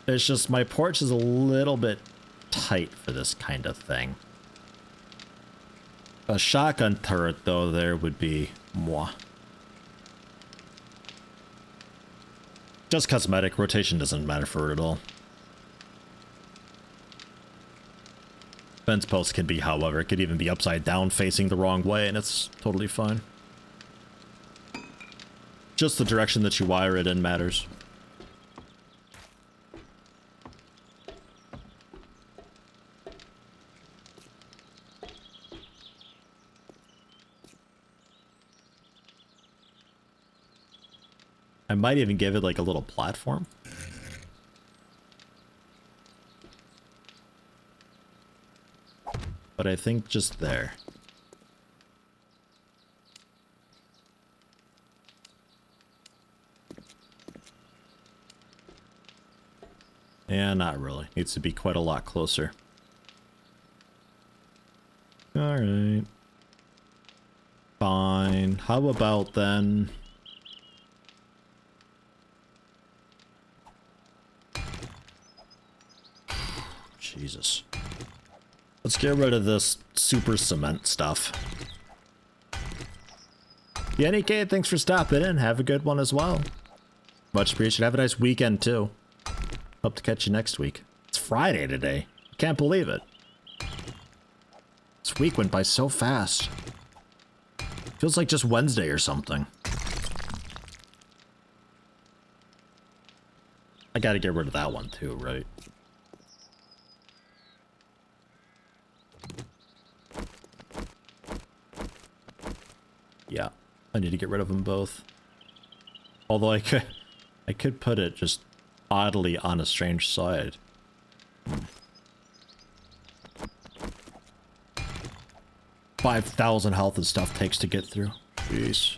It's just my porch is a little bit tight for this kind of thing. A shotgun turret, though, there would be moi. Just cosmetic. Rotation doesn't matter for it at all. Fence posts can be, however, it could even be upside down facing the wrong way, and it's totally fine. Just the direction that you wire it in matters. I might even give it like a little platform. But I think just there. Yeah, not really. Needs to be quite a lot closer. Alright. Fine. How about then... Jesus. Let's get rid of this super cement stuff. Yeti K, thanks for stopping in. Have a good one as well. Much appreciated. Have a nice weekend too. Hope to catch you next week. It's Friday today. Can't believe it. This week went by so fast. Feels like just Wednesday or something. I gotta get rid of that one too, right? Yeah, I need to get rid of them both. Although I could put it just oddly on a strange side. 5,000 health and stuff takes to get through. Jeez.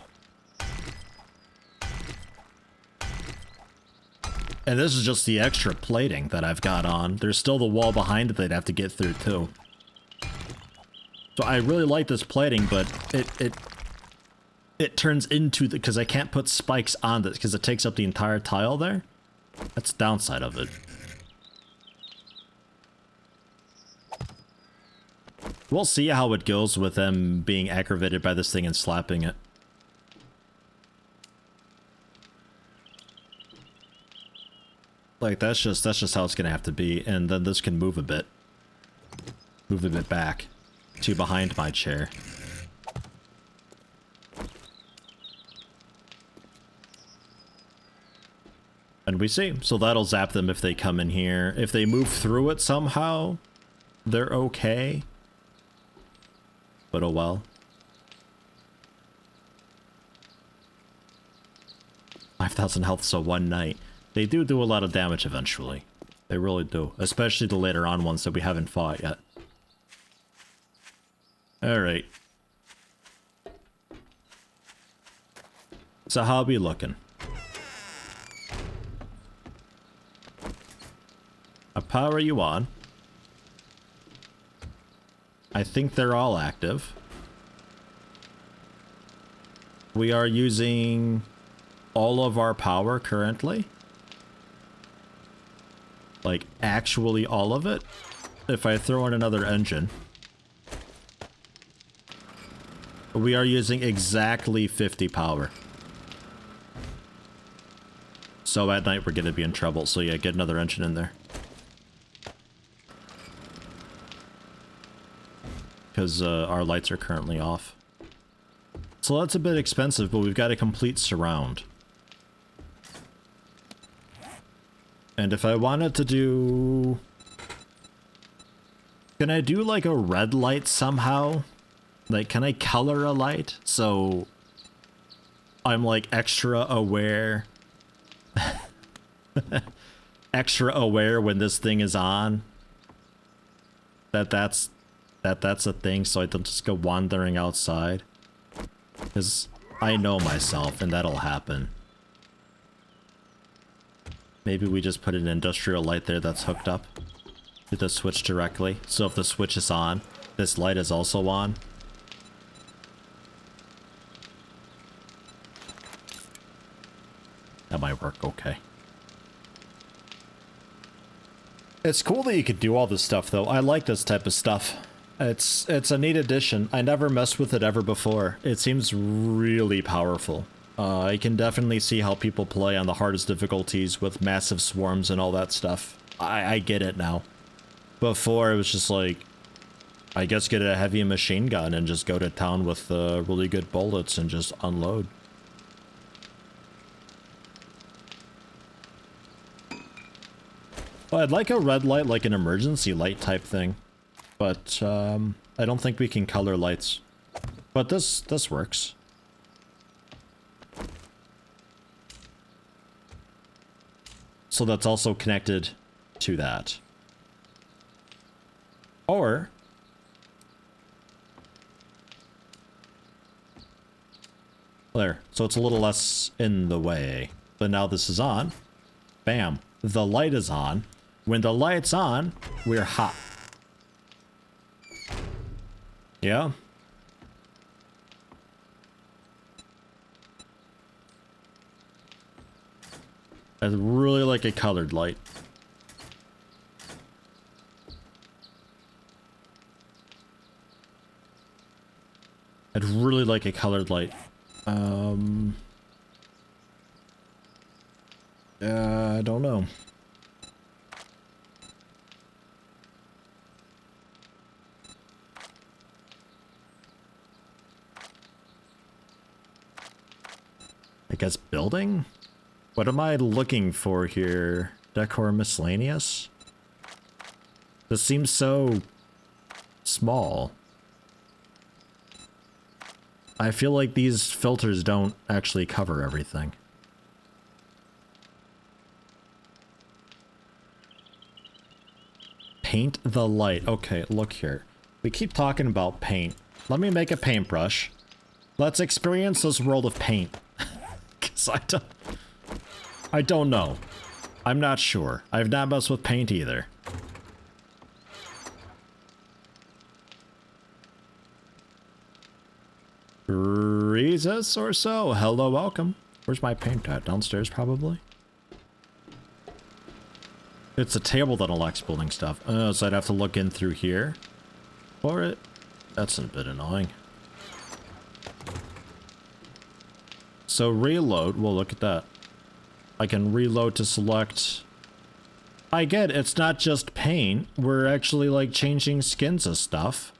And this is just the extra plating that I've got on. There's still the wall behind it they'd have to get through too. So I really like this plating, but it turns into the, because I can't put spikes on this because it takes up the entire tile there. That's the downside of it. We'll see how it goes with them being aggravated by this thing and slapping it. Like, that's just how it's gonna have to be, and then this can move a bit. Move a bit back to behind my chair. And we see. So that'll zap them if they come in here. If they move through it somehow, they're okay. But oh well. 5,000 health, so one night. They do a lot of damage eventually. They really do. Especially the later on ones that we haven't fought yet. Alright. So how are we looking? What power are you on? I think they're all active. We are using all of our power currently. Like, actually all of it. If I throw in another engine. We are using exactly 50 power. So at night we're going to be in trouble. So yeah, get another engine in there. Because our lights are currently off. So that's a bit expensive, but we've got a complete surround. And if I wanted to do... Can I do like a red light somehow? Like, can I color a light so I'm like extra aware? Extra aware when this thing is on? That's a thing, so I don't just go wandering outside. Because I know myself, and that'll happen. Maybe we just put an industrial light there that's hooked up to the switch directly. So if the switch is on, this light is also on. That might work okay. It's cool that you could do all this stuff, though. I like this type of stuff. It's a neat addition. I never messed with it ever before. It seems really powerful. I can definitely see how people play on the hardest difficulties with massive swarms and all that stuff. I get it now. Before, it was just like, I guess get a heavy machine gun and just go to town with really good bullets and just unload. Well, I'd like a red light, like an emergency light type thing. But, I don't think we can color lights. But this works. So that's also connected to that. Or... there. So it's a little less in the way. But now this is on. Bam. The light is on. When the light's on, we're hot. Yeah. I'd really like a colored light. I'd really like a colored light. I don't know. I guess building? What am I looking for here? Decor miscellaneous? This seems so small. I feel like these filters don't actually cover everything. Paint the light. Okay, look here. We keep talking about paint. Let me make a paintbrush. Let's experience this world of paint. Because I don't know. I'm not sure. I've not messed with paint either. Reezus or so. Hello, welcome. Where's my paint at? Downstairs, probably? It's a table that elects building stuff. So I'd have to look in through here for it. That's a bit annoying. So reload. Well, look at that. I can reload to select. I get it. It's not just paint. We're actually like changing skins of stuff.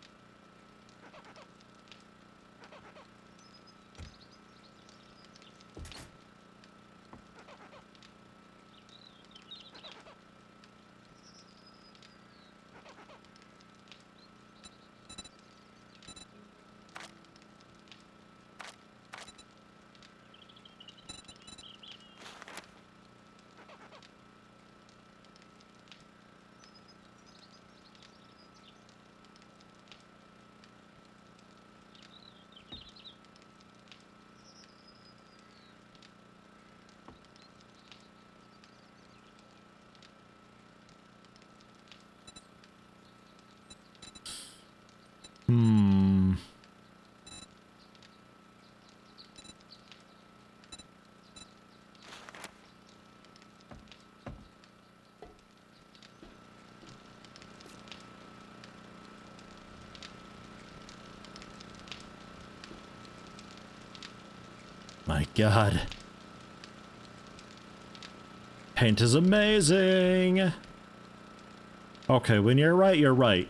My God. Paint is amazing. Okay, when you're right, you're right.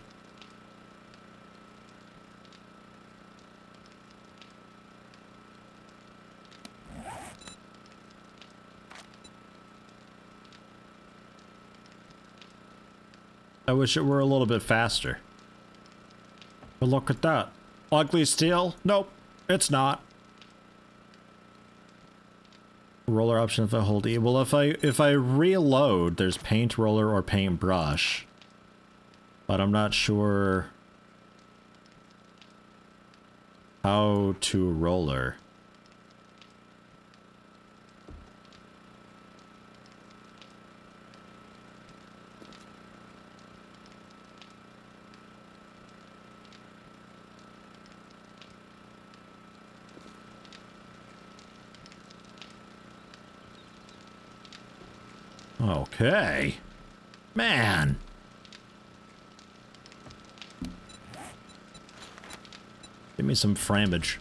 I wish it were a little bit faster. But look at that. Ugly steel? Nope, it's not. Roller option if I hold E. Well, if I reload, there's paint roller or paint brush. But I'm not sure how to roller. Okay. Man. Give me some framage.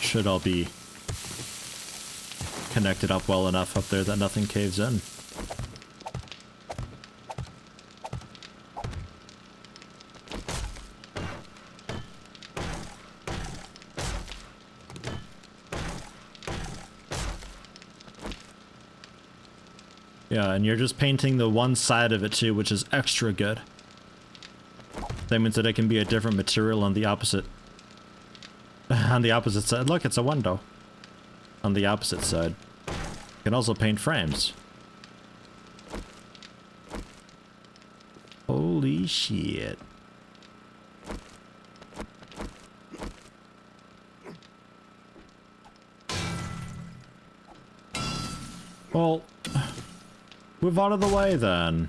Should all be connected up well enough up there that nothing caves in. Yeah, and you're just painting the one side of it too, which is extra good. That means that it can be a different material on the opposite side. Look, it's a window. On the opposite side. You can also paint frames. Holy shit. Well, move out of the way then.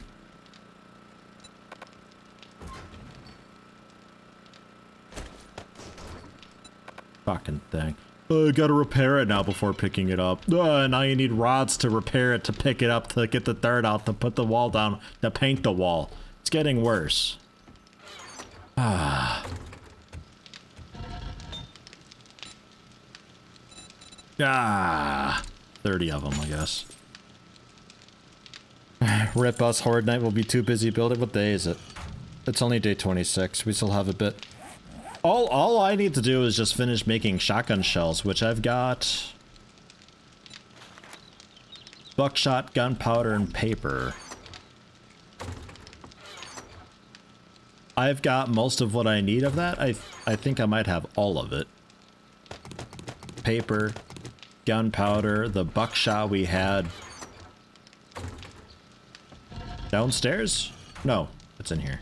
Fucking thing. I gotta repair it now before picking it up. Now you need rods to repair it, to pick it up, to get the dirt out, to put the wall down, to paint the wall. It's getting worse. Ah. 30 of them, I guess. Rip us, Horde Night will be too busy building. What day is it? It's only day 26. We still have a bit. All I need to do is just finish making shotgun shells, which I've got buckshot, gunpowder, and paper. I've got most of what I need of that. I think I might have all of it. Paper, gunpowder, the buckshot we had downstairs? No, it's in here.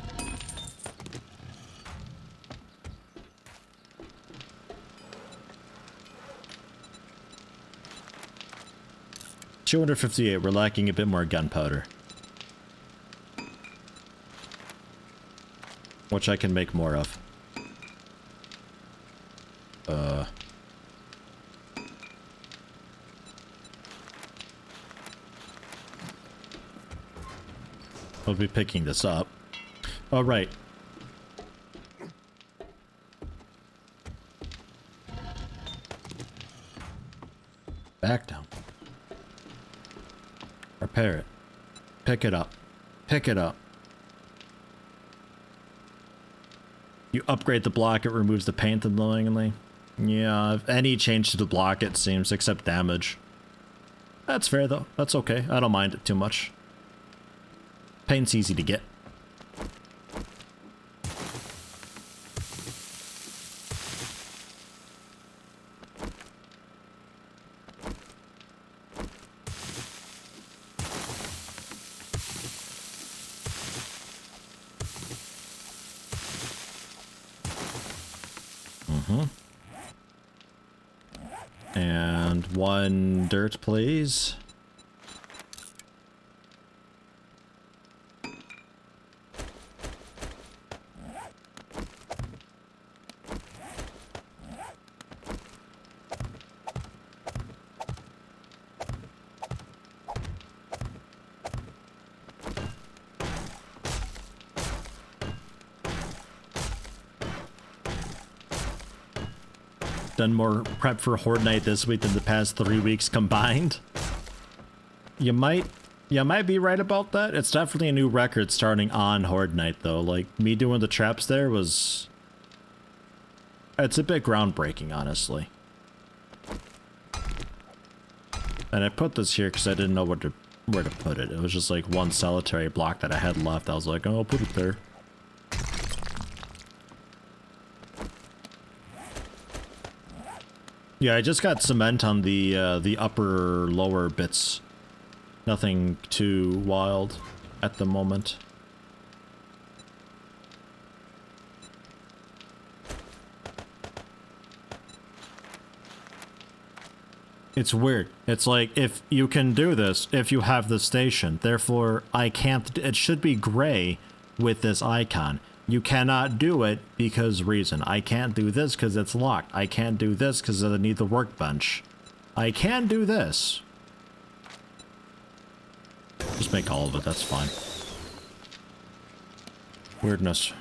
$258. We're lacking a bit more gunpowder, which I can make more of. We'll be picking this up. Oh, right. Back down. Repair it. Pick it up. Pick it up. You upgrade the block, it removes the paint annoyingly. Yeah, any change to the block, it seems, except damage. That's fair, though. That's okay. I don't mind it too much. Paint's easy to get. And one dirt, please. done more prep for Horde Night this week than the past 3 weeks combined. You might be right about that. It's definitely a new record starting on Horde Night, though. Like, me doing the traps there was... It's a bit groundbreaking, honestly. And I put this here because I didn't know where to put it. It was just like one solitary block that I had left. I was like, oh, I'll put it there. Yeah, I just got cement on the upper lower bits. Nothing too wild at the moment. It's weird. It's like, if you can do this, if you have the station, therefore I can't, it should be gray with this icon. You cannot do it because reason. I can't do this because it's locked. I can't do this because I need the workbench. I can do this. Just make all of it, that's fine. Weirdness.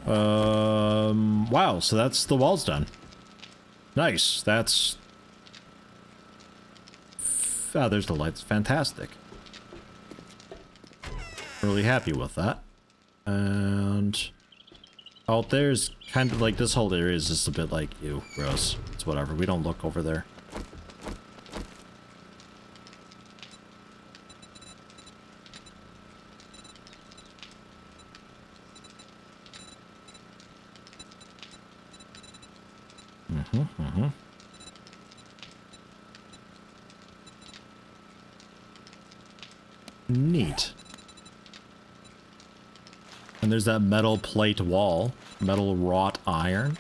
Wow, so that's the walls done. Nice, that's... Oh, there's the lights. Fantastic. Really happy with that. And out there's kind of like this whole area is just a bit like, ew, gross. It's whatever. We don't look over there. Neat. And there's that metal plate wall. Metal wrought iron.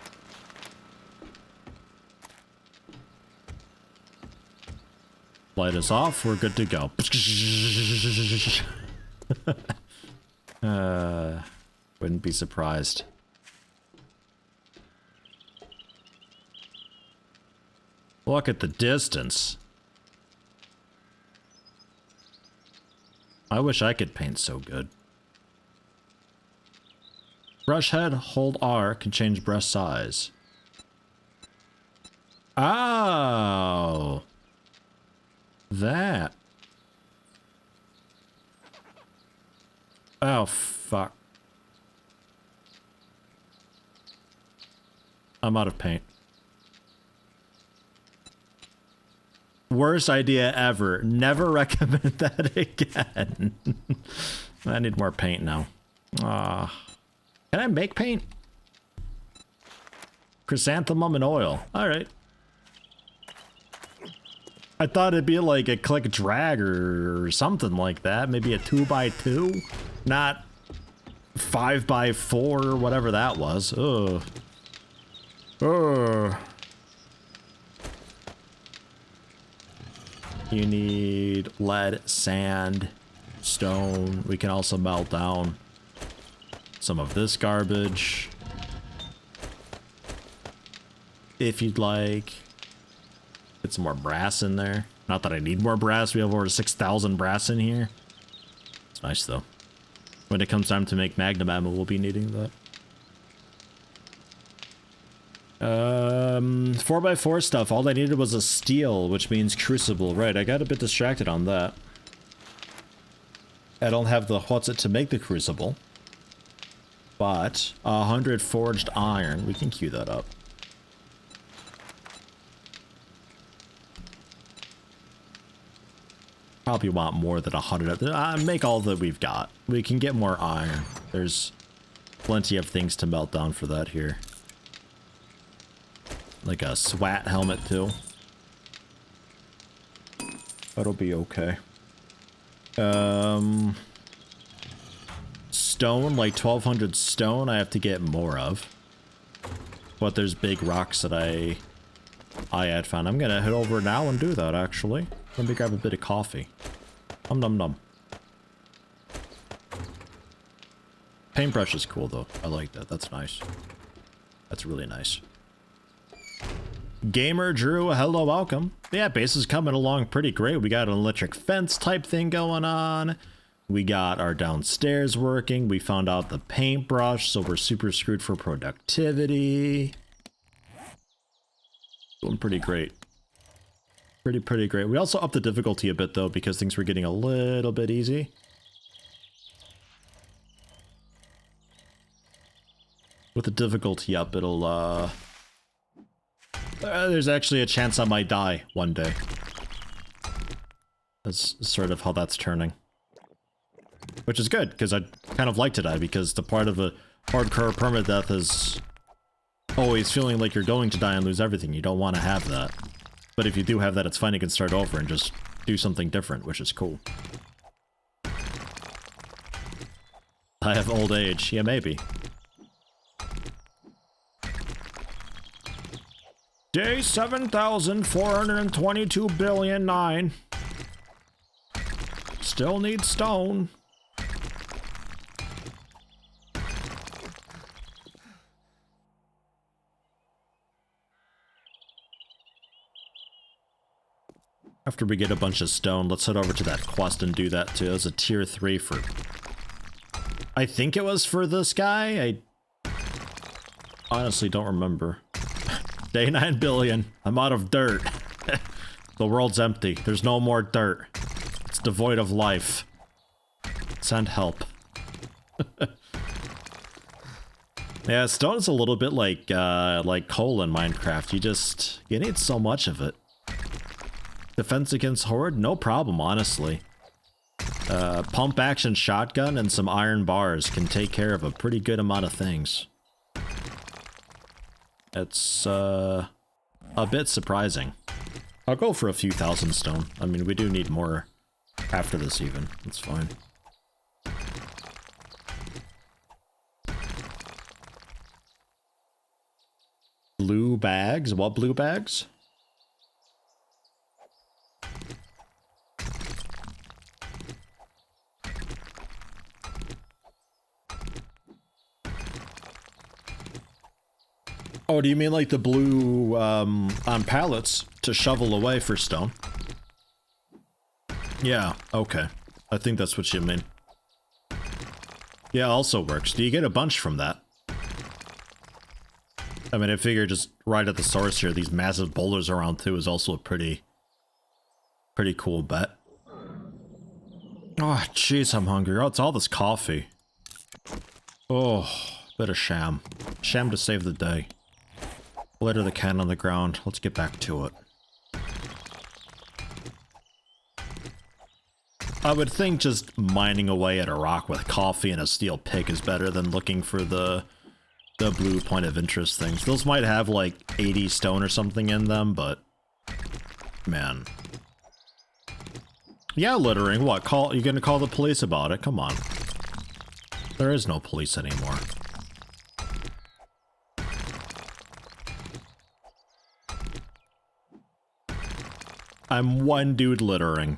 Light us off. We're good to go. Wouldn't be surprised. Look at the distance. I wish I could paint so good. Brush head, hold R, can change brush size. Oh. That. Oh, fuck. I'm out of paint. Worst idea ever. Never recommend that again. I need more paint now. Can I make paint? Chrysanthemum and oil. Alright. I thought it'd be like a click drag or something like that. Maybe a 2x2. Not 5x4 or whatever that was. Ugh. Ugh. You need lead, sand, stone. We can also melt down some of this garbage if you'd like. Get some more brass in there. Not that I need more brass. We have over 6,000 brass in here. It's nice though. When it comes time to make magnum ammo, we'll be needing that. 4x4 stuff. All I needed was a steel, which means crucible. Right, I got a bit distracted on that. I don't have the what's it to make the crucible. But 100 forged iron. We can queue that up. Probably want more than 100. Make all that we've got. We can get more iron. There's plenty of things to melt down for that here. Like a SWAT helmet too. That'll be okay. Stone, like 1,200 stone I have to get more of. But there's big rocks that I had found. I'm gonna head over now and do that actually. Let me grab a bit of coffee. Num num. Paintbrush is cool though. I like that. That's nice. That's really nice. Gamer Drew, hello, welcome. Yeah, base is coming along pretty great. We got an electric fence type thing going on. We got our downstairs working. We found out the paintbrush, so we're super screwed for productivity. Doing pretty great. Pretty great. We also upped the difficulty a bit, though, because things were getting a little bit easy. With the difficulty up, it'll, there's actually a chance I might die one day. That's sort of how that's turning. Which is good, because I'd kind of like to die, because the part of a hardcore permadeath is always feeling like you're going to die and lose everything. You don't want to have that. But if you do have that, it's fine, you can start over and just do something different, which is cool. I have old age. Yeah, maybe. Day 7,422 billion 9. Still need stone. After we get a bunch of stone, let's head over to that quest and do that too. It was a tier 3 for... I think it was for this guy? I honestly don't remember. Day 9 billion. I'm out of dirt. The world's empty. There's no more dirt. It's devoid of life. Send help. Yeah, stone is a little bit like coal in Minecraft. You need so much of it. Defense against horde? No problem, honestly. Pump action shotgun and some iron bars can take care of a pretty good amount of things. It's a bit surprising. I'll go for a few thousand stone. I mean, we do need more after this even. It's fine. Blue bags? What blue bags? Oh, do you mean like the blue, on pallets to shovel away for stone? Yeah, okay. I think that's what you mean. Yeah, also works. Do you get a bunch from that? I mean, I figure just right at the source here, these massive boulders around too is also a pretty cool bet. Oh, jeez, I'm hungry. Oh, it's all this coffee. Oh, bit of sham. Sham to save the day. Litter the can on the ground. Let's get back to it. I would think just mining away at a rock with coffee and a steel pick is better than looking for the blue point of interest things. Those might have like 80 stone or something in them, but man. Yeah, littering. What? You gonna call the police about it? Come on. There is no police anymore. I'm one dude littering.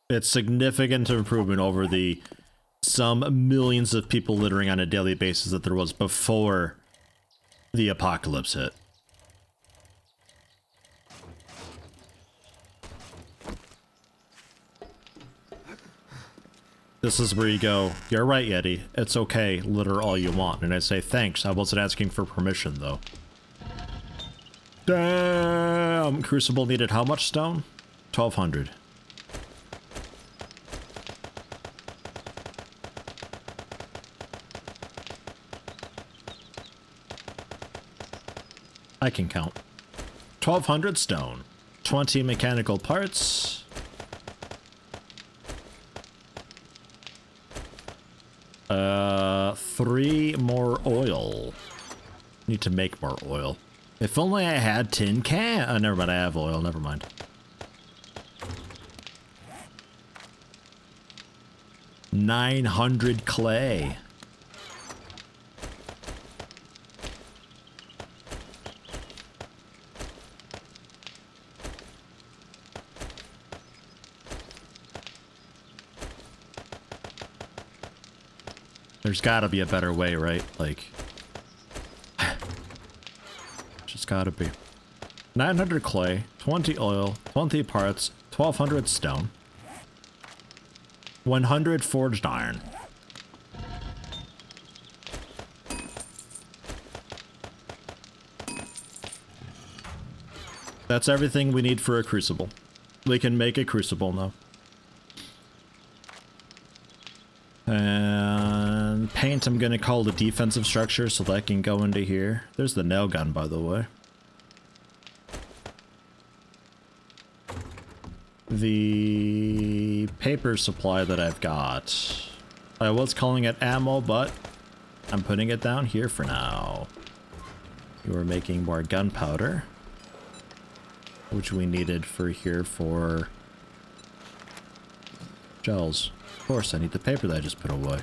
It's significant improvement over the some millions of people littering on a daily basis that there was before the apocalypse hit. This is where you go, you're right, Yeti. It's okay, litter all you want. And I say, thanks, I wasn't asking for permission, though. Damn! Crucible needed how much stone? 1,200. I can count. 1,200 stone. 20 mechanical parts. Three more oil. Need to make more oil. If only I had tin can. Oh, never mind. I have oil. Never mind. $900 clay. There's gotta be a better way, right? Like, just gotta be. 900 clay, 20 oil, 20 parts, 1,200 stone, 100 forged iron. That's everything we need for a crucible. We can make a crucible now. And paint I'm gonna call the defensive structure so that can go into here. There's the nail gun, by the way. The paper supply that I've got. I was calling it ammo, but I'm putting it down here for now. You are making more gunpowder, which we needed for here for gels. Of course, I need the paper that I just put away.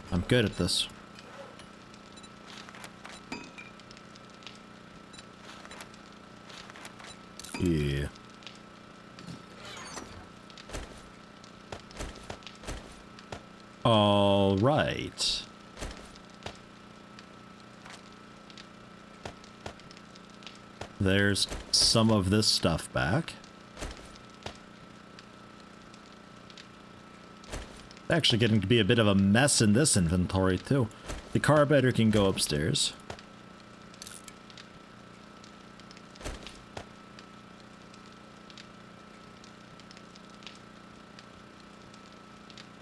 I'm good at this. Yeah. All right. There's some of this stuff back. Actually getting to be a bit of a mess in this inventory too. The carburetor can go upstairs.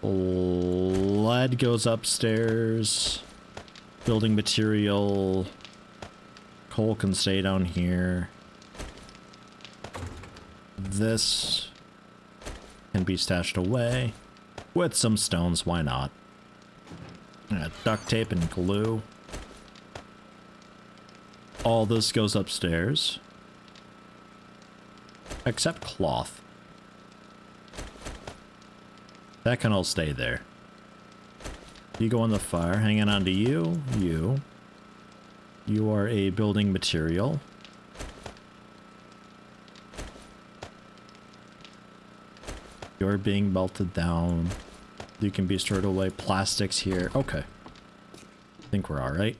Lead goes upstairs. Building material. Coal can stay down here. This can be stashed away. With some stones, why not? Duct tape and glue. All this goes upstairs. Except cloth. That can all stay there. You go on the fire, hanging on to you. You are a building material. You're being melted down. You can be stored away. Plastics here. Okay. I think we're alright.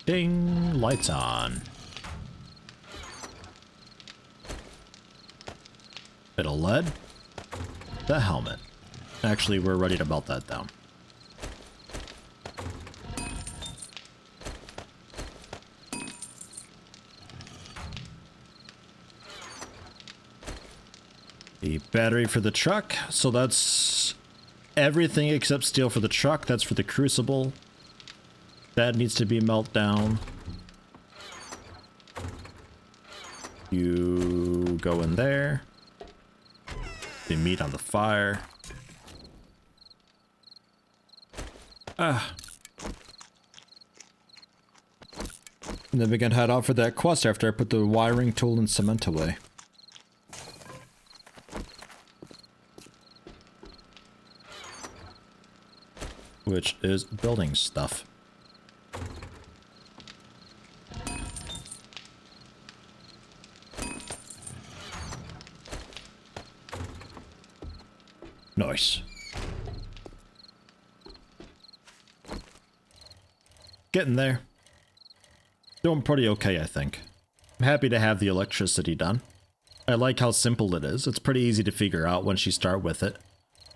Ding! Lights on. Bit of lead. The helmet. Actually, we're ready to melt that down. The battery for the truck. So that's everything except steel for the truck. That's for the crucible. That needs to be melted down. You go in there. The meat on the fire. And then we can head out for that quest after I put the wiring tool and cement away. Which is building stuff. Nice. Getting there. Doing pretty okay, I think. I'm happy to have the electricity done. I like how simple it is. It's pretty easy to figure out once you start with it.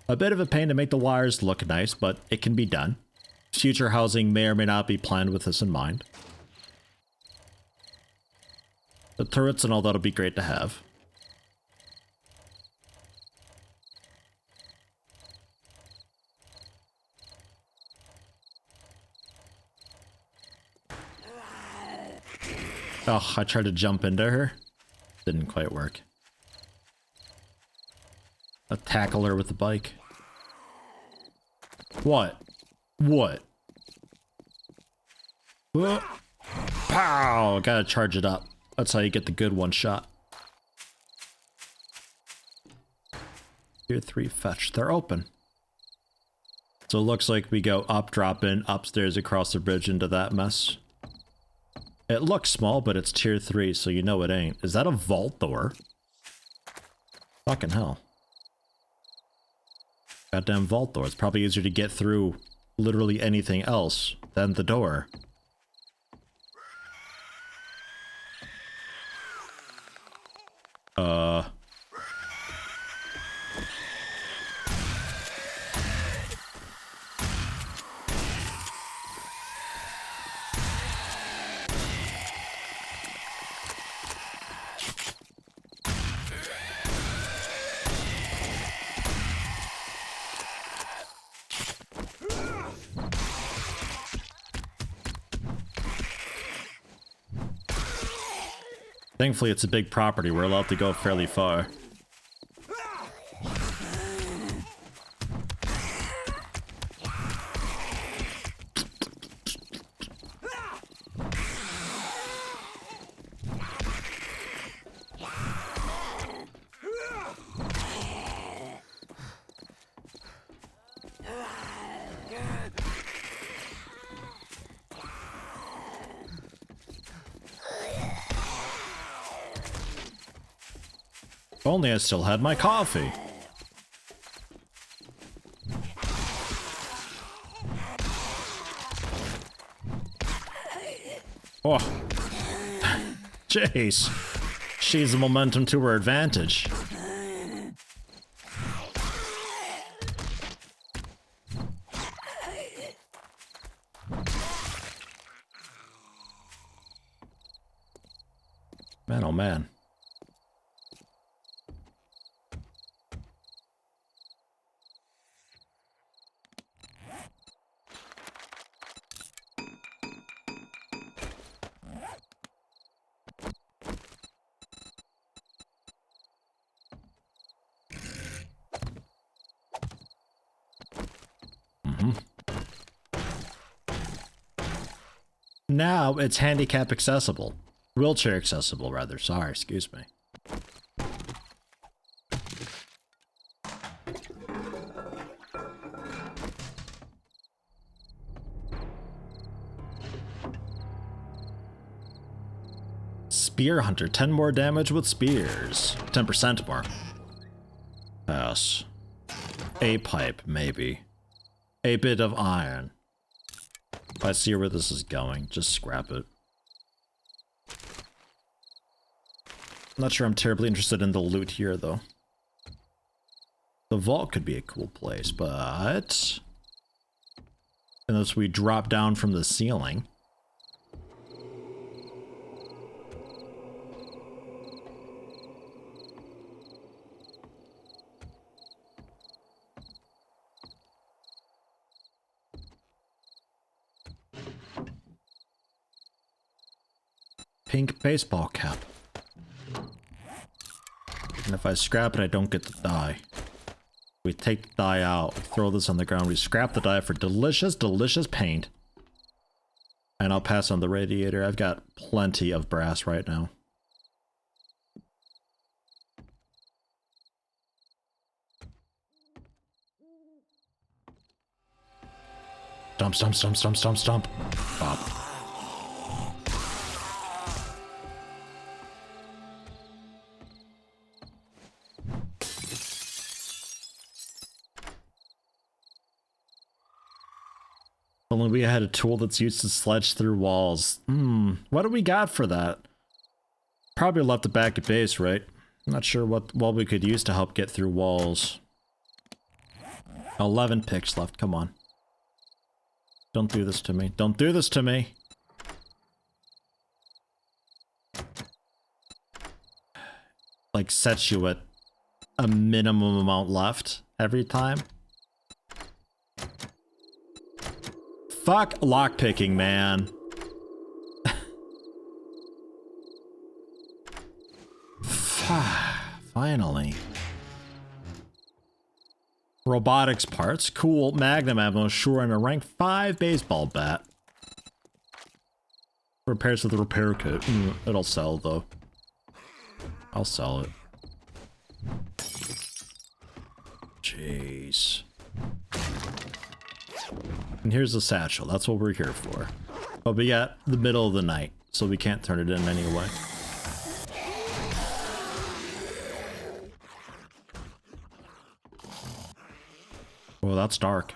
A bit of a pain to make the wires look nice, but it can be done. Future housing may or may not be planned with this in mind. The turrets and all that'll be great to have. Oh, I tried to jump into her. Didn't quite work. I'll tackle her with the bike. What? What? Whoa. Pow! Gotta charge it up. That's how you get the good one shot. Tier 3 fetch. They're open. So it looks like we go up, drop in, upstairs across the bridge into that mess. It looks small, but it's tier 3, so you know it ain't. Is that a vault door? Fucking hell. Goddamn vault door. It's probably easier to get through literally anything else than the door. Thankfully, it's a big property. We're allowed to go fairly far. If only I still had my coffee. Oh. Jeez. She's the momentum to her advantage. Man, oh man. Now it's handicap accessible. Wheelchair accessible, rather. Sorry, excuse me. Spear Hunter, 10 more damage with spears. 10% more. Yes. A pipe, maybe. A bit of iron. If I see where this is going, just scrap it. I'm not sure I'm terribly interested in the loot here, though. The vault could be a cool place, but... unless we drop down from the ceiling. Pink baseball cap. And if I scrap it, I don't get the dye. We take the dye out, throw this on the ground, we scrap the dye for delicious, delicious paint. And I'll pass on the radiator. I've got plenty of brass right now. Stomp, stomp, stomp, stomp, stomp, stomp. Bop. Only we had a tool that's used to sledge through walls. What do we got for that? Probably left it back at base, right? I'm not sure what we could use to help get through walls. 11 picks left, come on. Don't do this to me. Don't do this to me! Like, sets you at a minimum amount left every time. Fuck lockpicking, man. Finally. Robotics parts. Cool. Magnum ammo. Sure. And a rank 5 baseball bat. Repairs with the repair kit. It'll sell, though. I'll sell it. Jeez. And here's the satchel. That's what we're here for. But we got the middle of the night, so we can't turn it in anyway. Well, that's dark.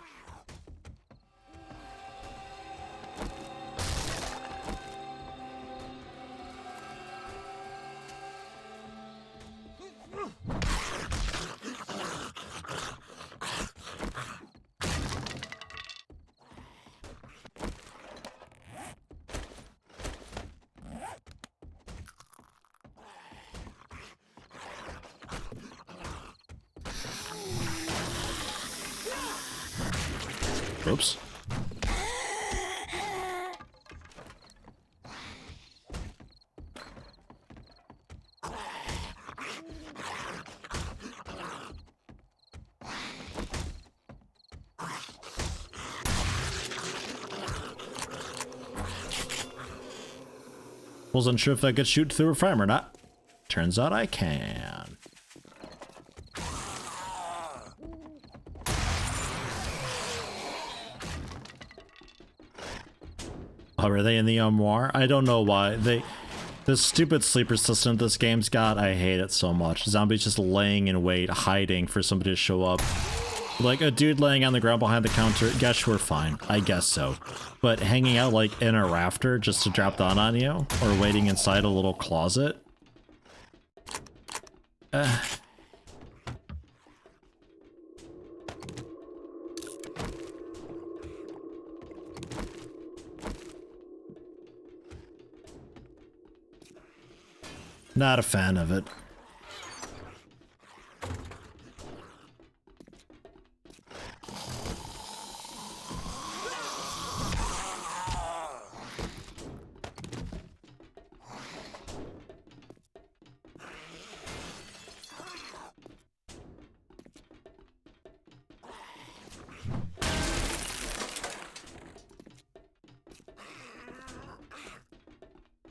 Oops. Wasn't sure if I could shoot through a frame or not. Turns out I can. Oh, are they in the armoire? I don't know why. The stupid sleeper system this game's got, I hate it so much. Zombies just laying in wait, hiding for somebody to show up. Like a dude laying on the ground behind the counter, yeah, sure, fine. I guess so. But hanging out like in a rafter just to drop down on you, or waiting inside a little closet. Not a fan of it.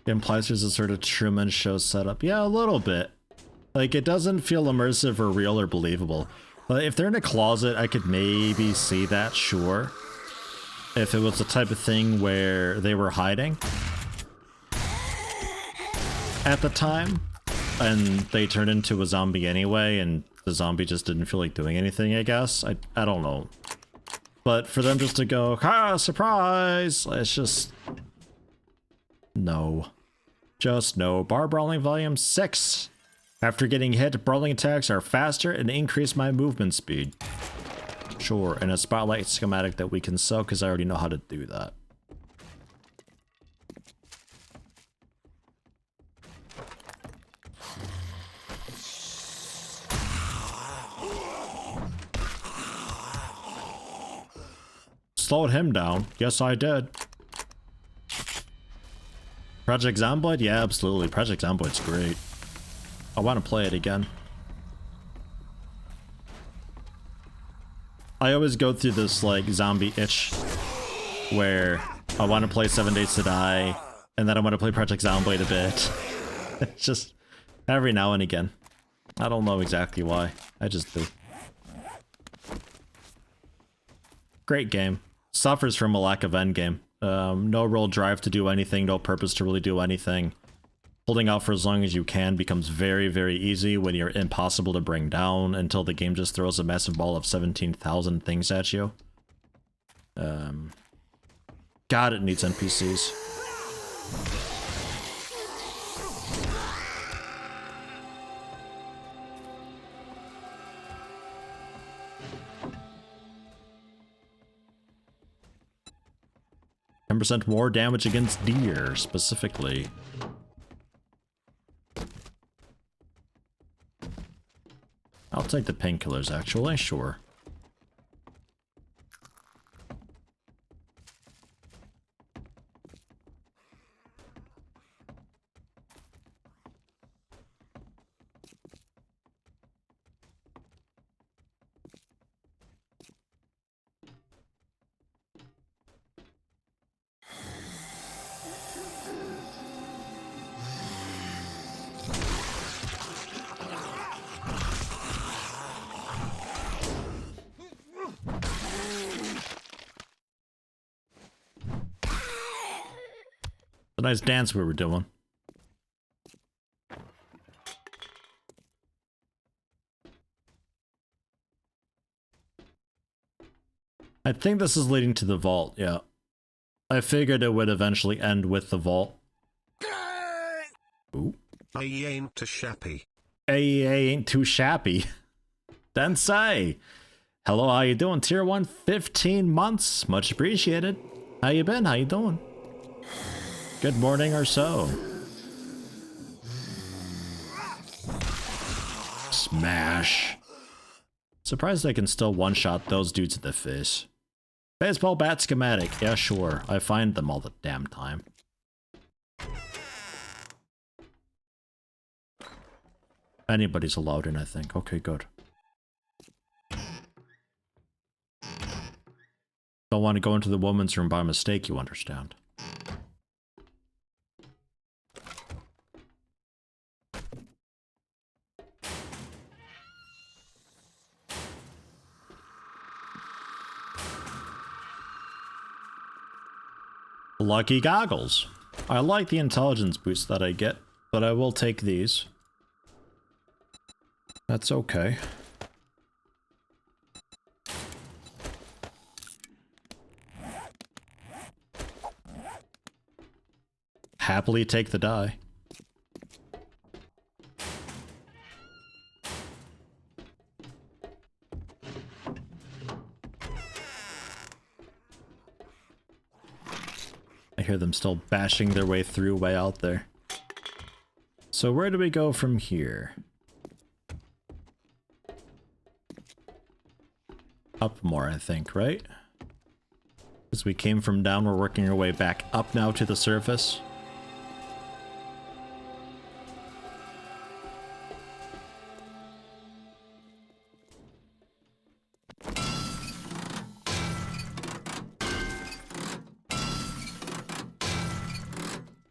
It implies there's a sort of Truman Show setup. Yeah, a little bit. Like, it doesn't feel immersive or real or believable. But if they're in a closet, I could maybe see that, sure. If it was the type of thing where they were hiding at the time, and they turned into a zombie anyway, and the zombie just didn't feel like doing anything, I guess. I don't know. But for them just to go, ah, surprise! It's just... no. Just no. Bar brawling volume 6. After getting hit, brawling attacks are faster and increase my movement speed. Sure, and a spotlight schematic that we can sell because I already know how to do that. Slowed him down. Yes, I did. Project Zomboid? Yeah, absolutely. Project Zomboid's great. I want to play it again. I always go through this, like, zombie itch where I want to play 7 Days to Die, and then I want to play Project Zomboid a bit. It's just every now and again. I don't know exactly why. I just do. Great game. Suffers from a lack of endgame. No real drive to do anything, no purpose to really do anything. Holding out for as long as you can becomes very, very easy when you're impossible to bring down until the game just throws a massive ball of 17,000 things at you. God, it needs NPCs. %, more damage against deer, specifically. I'll take the painkillers, actually, sure. A nice dance we were doing. I think this is leading to the vault, yeah. I figured it would eventually end with the vault. Ooh. I ain't too shabby. I ain't too shabby. Densei! Hello, how you doing? Tier 1, 15 months. Much appreciated. How you been? How you doing? Good morning or so. Smash. Surprised I can still one-shot those dudes in the face. Baseball bat schematic. Yeah, sure. I find them all the damn time. Anybody's allowed in, I think. Okay, good. Don't want to go into the woman's room by mistake, you understand. Lucky goggles. I like the intelligence boost that I get, but I will take these. That's okay. Happily take the die. I hear them still bashing their way through way out there. So where do we go from here? Up more, I think, right? As we came from down, we're working our way back up now to the surface.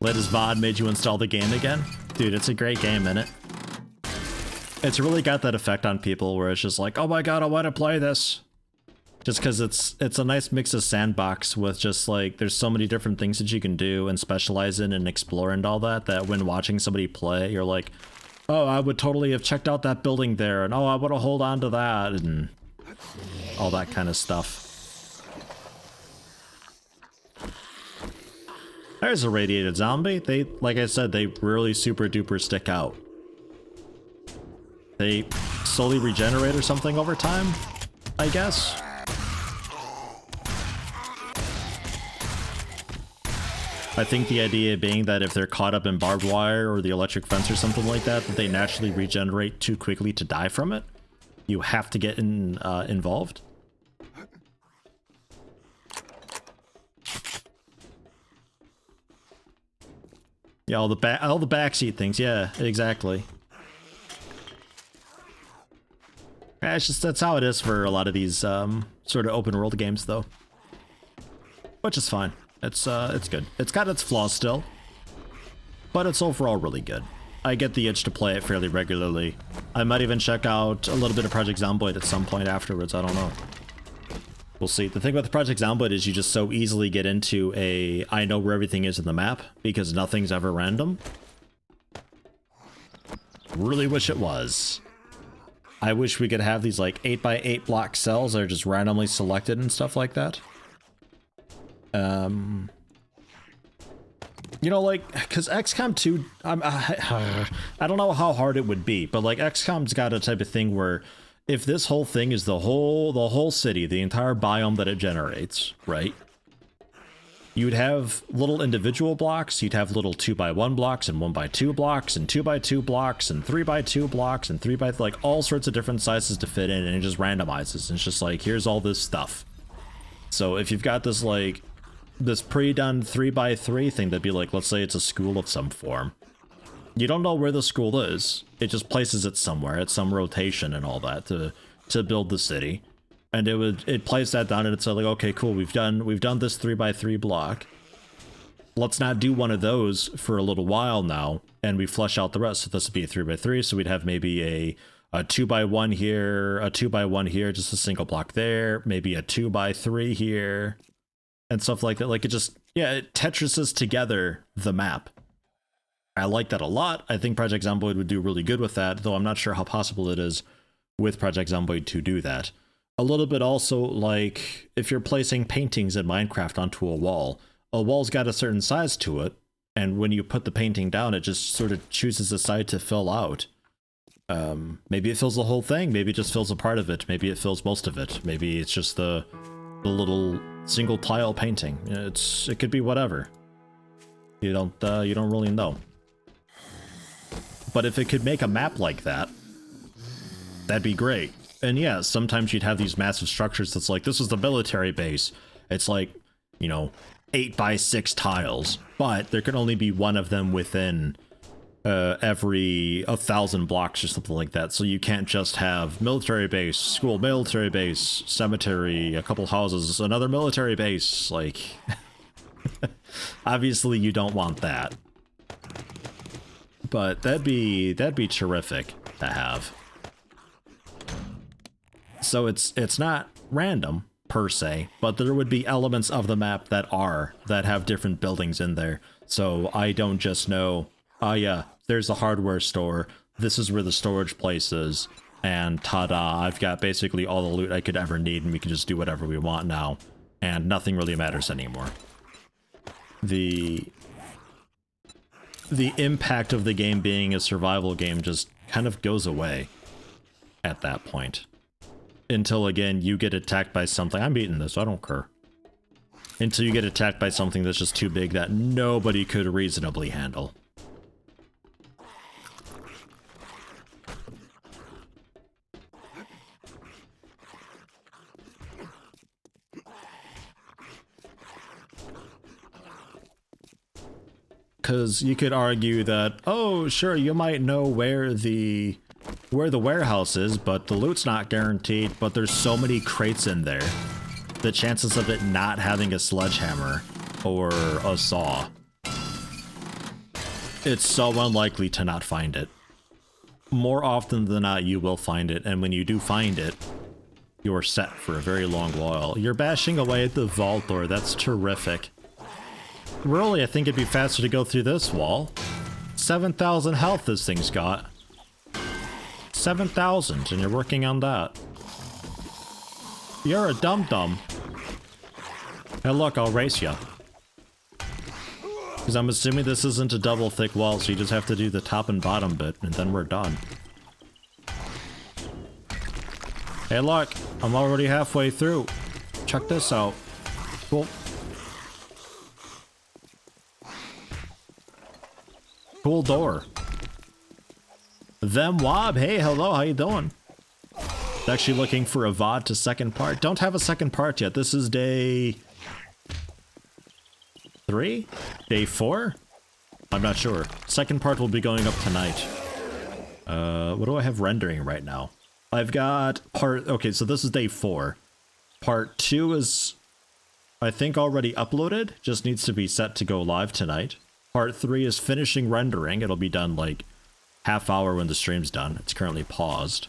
Latest VOD made you install the game again? Dude, it's a great game, innit? It's really got that effect on people where it's just like, oh my god, I want to play this. Just because it's a nice mix of sandbox with just like, there's so many different things that you can do and specialize in and explore and all that, that when watching somebody play, you're like, oh, I would totally have checked out that building there, and oh, I want to hold on to that, and all that kind of stuff. There's a radiated zombie. They, like I said, they really super duper stick out. They slowly regenerate or something over time, I guess. I think the idea being that if they're caught up in barbed wire or the electric fence or something like that, that they naturally regenerate too quickly to die from it. You have to get involved. Yeah, all the backseat things. Yeah, exactly. Yeah, it's just, that's how it is for a lot of these sort of open world games, though. Which is fine. It's good. It's got its flaws still, but it's overall really good. I get the itch to play it fairly regularly. I might even check out a little bit of Project Zomboid at some point afterwards. I don't know. We'll see. The thing about the Project Zomboid is you just so easily get into a I know where everything is in the map because nothing's ever random. Really wish it was. I wish we could have these like 8x8 block cells that are just randomly selected and stuff like that. You know, like, because XCOM 2, I don't know how hard it would be, but like XCOM's got a type of thing where if this whole thing is the whole city, the entire biome that it generates, right? You'd have little individual blocks, you'd have little 2x1 blocks and 1x2 blocks and 2x2 blocks and 3x2 blocks and 3x, like all sorts of different sizes to fit in, and it just randomizes. And it's just like, here's all this stuff. So if you've got this like, this pre-done 3x3 thing that'd be like, let's say it's a school of some form. You don't know where the school is. It just places it somewhere at some rotation and all that to build the city. And it plays that down and it's like, okay, cool, we've done this 3x3 block. Let's not do one of those for a little while now, and we flesh out the rest. So this would be a 3x3, so we'd have maybe a 2x1 here, a 2x1 here, just a single block there, maybe a 2x3 here, and stuff like that. Like it just, yeah, it Tetrises together the map. I like that a lot. I think Project Zomboid would do really good with that, though I'm not sure how possible it is with Project Zomboid to do that. A little bit also like if you're placing paintings in Minecraft onto a wall's got a certain size to it, and when you put the painting down, it just sort of chooses a side to fill out. Maybe it fills the whole thing, maybe it just fills a part of it, maybe it fills most of it, maybe it's just the little single tile painting. It could be whatever. You don't really know. But if it could make a map like that, that'd be great. And yeah, sometimes you'd have these massive structures that's like, this is the military base. It's like, 8x6 tiles, but there can only be one of them within every 1,000 blocks or something like that. So you can't just have military base, school, military base, cemetery, a couple houses, another military base. Like, obviously you don't want that. But that'd be terrific to have. So it's not random, per se, but there would be elements of the map that have different buildings in there. So I don't just know, oh yeah, there's a hardware store, this is where the storage place is, and ta-da, I've got basically all the loot I could ever need and we can just do whatever we want now, and nothing really matters anymore. The impact of the game being a survival game just kind of goes away at that point. Until, again, you get attacked by something. I'm eating this, I don't care. Until you get attacked by something that's just too big that nobody could reasonably handle. Because you could argue that, oh, sure, you might know where the warehouse is, but the loot's not guaranteed, but there's so many crates in there. The chances of it not having a sledgehammer or a saw, it's so unlikely to not find it. More often than not, you will find it, and when you do find it, you're set for a very long while. You're bashing away at the vault door, that's terrific. Really, I think it'd be faster to go through this wall. 7,000 health this thing's got. 7,000, and you're working on that. You're a dum-dum. Hey look, I'll race you. Because I'm assuming this isn't a double thick wall, so you just have to do the top and bottom bit, and then we're done. Hey look, I'm already halfway through. Check this out. Cool. Cool door. Them Wob, hey, hello, how you doing? Actually looking for a VOD to second part. Don't have a second part yet. This is day 3? Day 4? I'm not sure. Second part will be going up tonight. What do I have rendering right now? I've got okay, so this is day 4. Part 2 is, I think, already uploaded. Just needs to be set to go live tonight. Part 3 is finishing rendering. It'll be done like half hour when the stream's done. It's currently paused.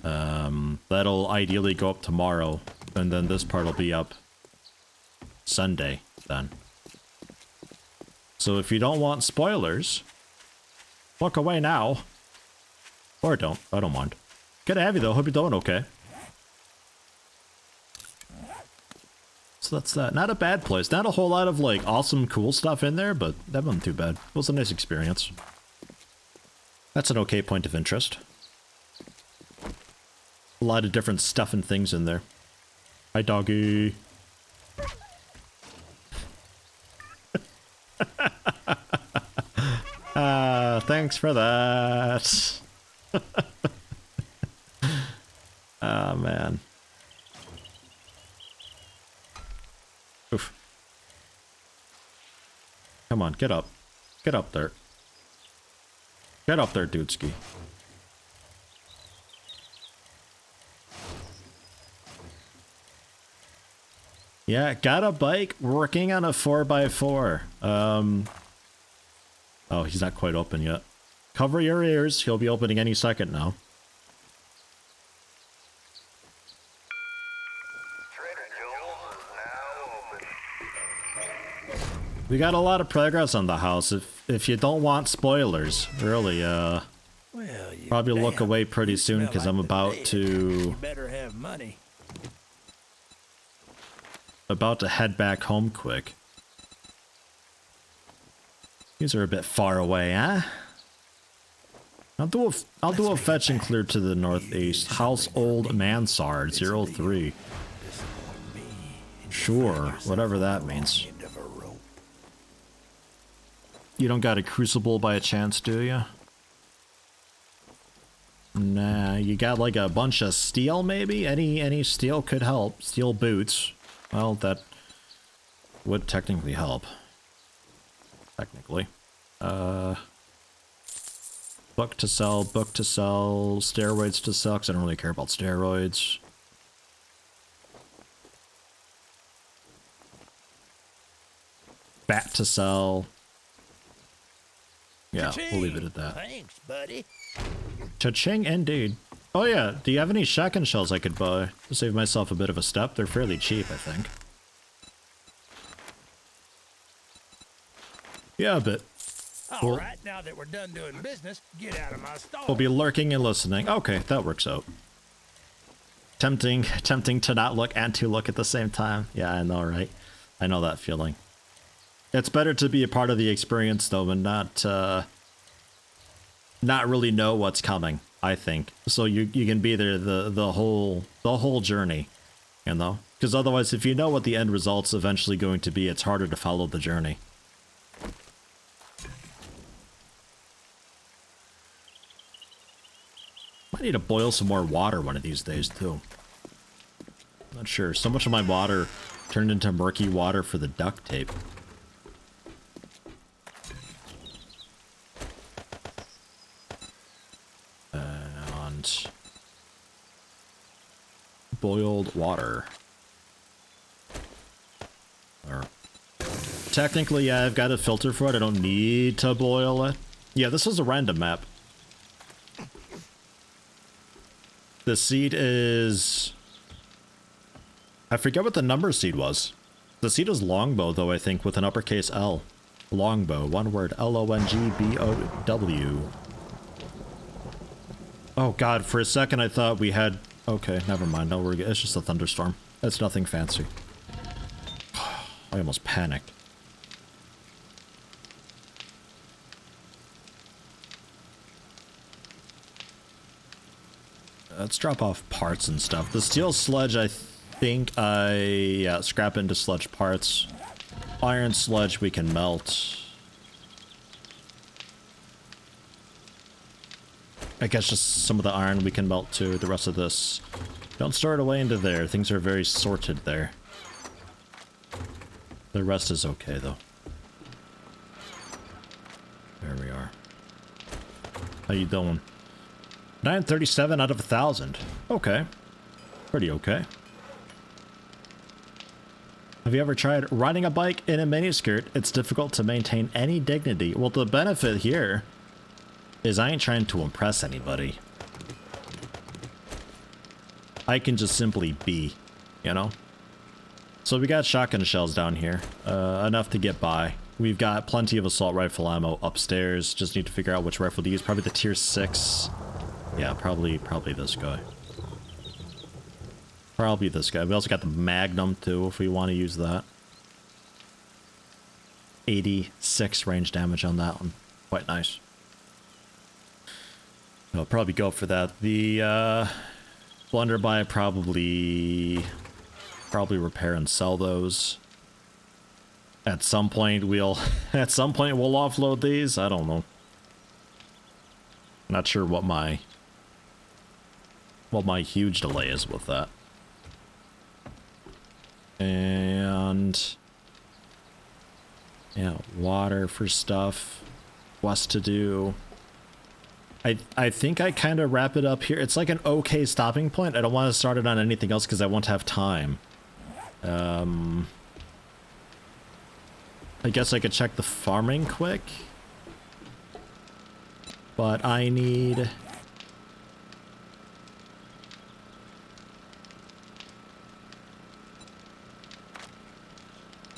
That'll ideally go up tomorrow, and then this part will be up Sunday then. So if you don't want spoilers, look away now. Or don't. I don't mind. Good to have you though. Hope you're doing okay. So that's that. Not a bad place. Not a whole lot of like awesome cool stuff in there, but that wasn't too bad. It was a nice experience. That's an okay point of interest. A lot of different stuff and things in there. Hi, doggy. Thanks for that. Ah, man. Oof. Come on, get up. Get up there. Get up there, dudeski. Yeah, got a bike, working on a 4x4. Oh, he's not quite open yet. Cover your ears, he'll be opening any second now. We got a lot of progress on the house. If you don't want spoilers, really, Well, probably look away pretty soon because I'm about to... You better have money. About to head back home quick. These are a bit far away, huh? I'll do a fetch and clear to the northeast. House Old Mansard 03. Sure, whatever that means. You don't got a crucible by a chance, do you? Nah, you got like a bunch of steel maybe? Any steel could help. Steel boots. Well, that would technically help. Technically. Book to sell, steroids to sell, because I don't really care about steroids. Bat to sell. Yeah, we'll leave it at that. Thanks, buddy. Cha-ching indeed. Oh yeah, do you have any shotgun shells I could buy to save myself a bit of a step? They're fairly cheap, I think. Yeah, a bit. All right, now that we're done doing business, get out of my stall. We'll be lurking and listening. Okay, that works out. Tempting to not look and to look at the same time. Yeah, I know, right? I know that feeling. It's better to be a part of the experience, though, and not really know what's coming, I think. So you can be there the whole journey, you know? Because otherwise, if you know what the end result's eventually going to be, it's harder to follow the journey. I need to boil some more water one of these days, too. Not sure. So much of my water turned into murky water for the duct tape. And boiled water. Or technically, yeah, I've got a filter for it. I don't need to boil it. Yeah, this is a random map. The seed is... I forget what the number seed was. The seed is longbow, though, I think, with an uppercase L. Longbow, one word, Longbow. Oh god, for a second I thought we had... Okay, never mind, no, we're good. It's just a thunderstorm. It's nothing fancy. I almost panicked. Let's drop off parts and stuff. The steel sludge, I think yeah, scrap into sludge parts. Iron sludge we can melt. I guess just some of the iron we can melt too. The rest of this. Don't store it away into there. Things are very sorted there. The rest is okay though. There we are. How you doing? 937 out of 1,000. Okay. Pretty okay. Have you ever tried riding a bike in a miniskirt? It's difficult to maintain any dignity. Well, the benefit here is I ain't trying to impress anybody. I can just simply be, you know? So we got shotgun shells down here. Enough to get by. We've got plenty of assault rifle ammo upstairs. Just need to figure out which rifle to use. Probably the tier 6. Yeah, probably this guy. Probably this guy. We also got the Magnum too, if we want to use that. 86 range damage on that one. Quite nice. I'll probably go for that. The blunderbuy probably repair and sell those. At some point we'll offload these. I don't know. Not sure what my huge delay is with that. And yeah, water for stuff. What's to do? I think I kind of wrap it up here. It's like an okay stopping point. I don't want to start it on anything else because I won't have time. I guess I could check the farming quick. But I need...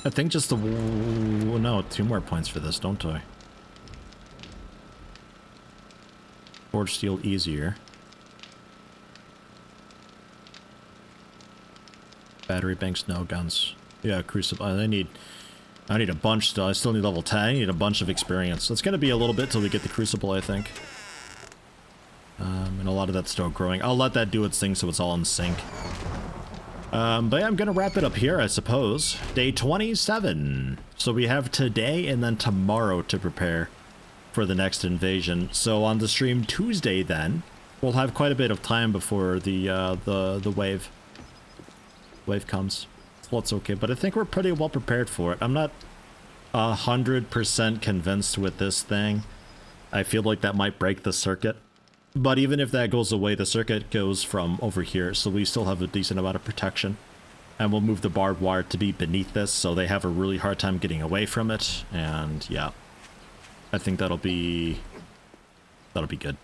I think just the... No, 2 more points for this, don't I? Forge steel easier. Battery banks, no guns. Yeah, crucible. I need a bunch still. I still need level 10. I need a bunch of experience. So it's gonna be a little bit till we get the crucible, I think. And a lot of that's still growing. I'll let that do its thing so it's all in sync. But yeah, I'm gonna wrap it up here, I suppose. Day 27. So we have today and then tomorrow to prepare for the next invasion. So on the stream Tuesday then, we'll have quite a bit of time before the wave comes. So that's okay, but I think we're pretty well prepared for it. I'm not 100% convinced with this thing. I feel like that might break the circuit. But even if that goes away, the circuit goes from over here, so we still have a decent amount of protection. And we'll move the barbed wire to be beneath this, so they have a really hard time getting away from it. And yeah, I think that'll be good.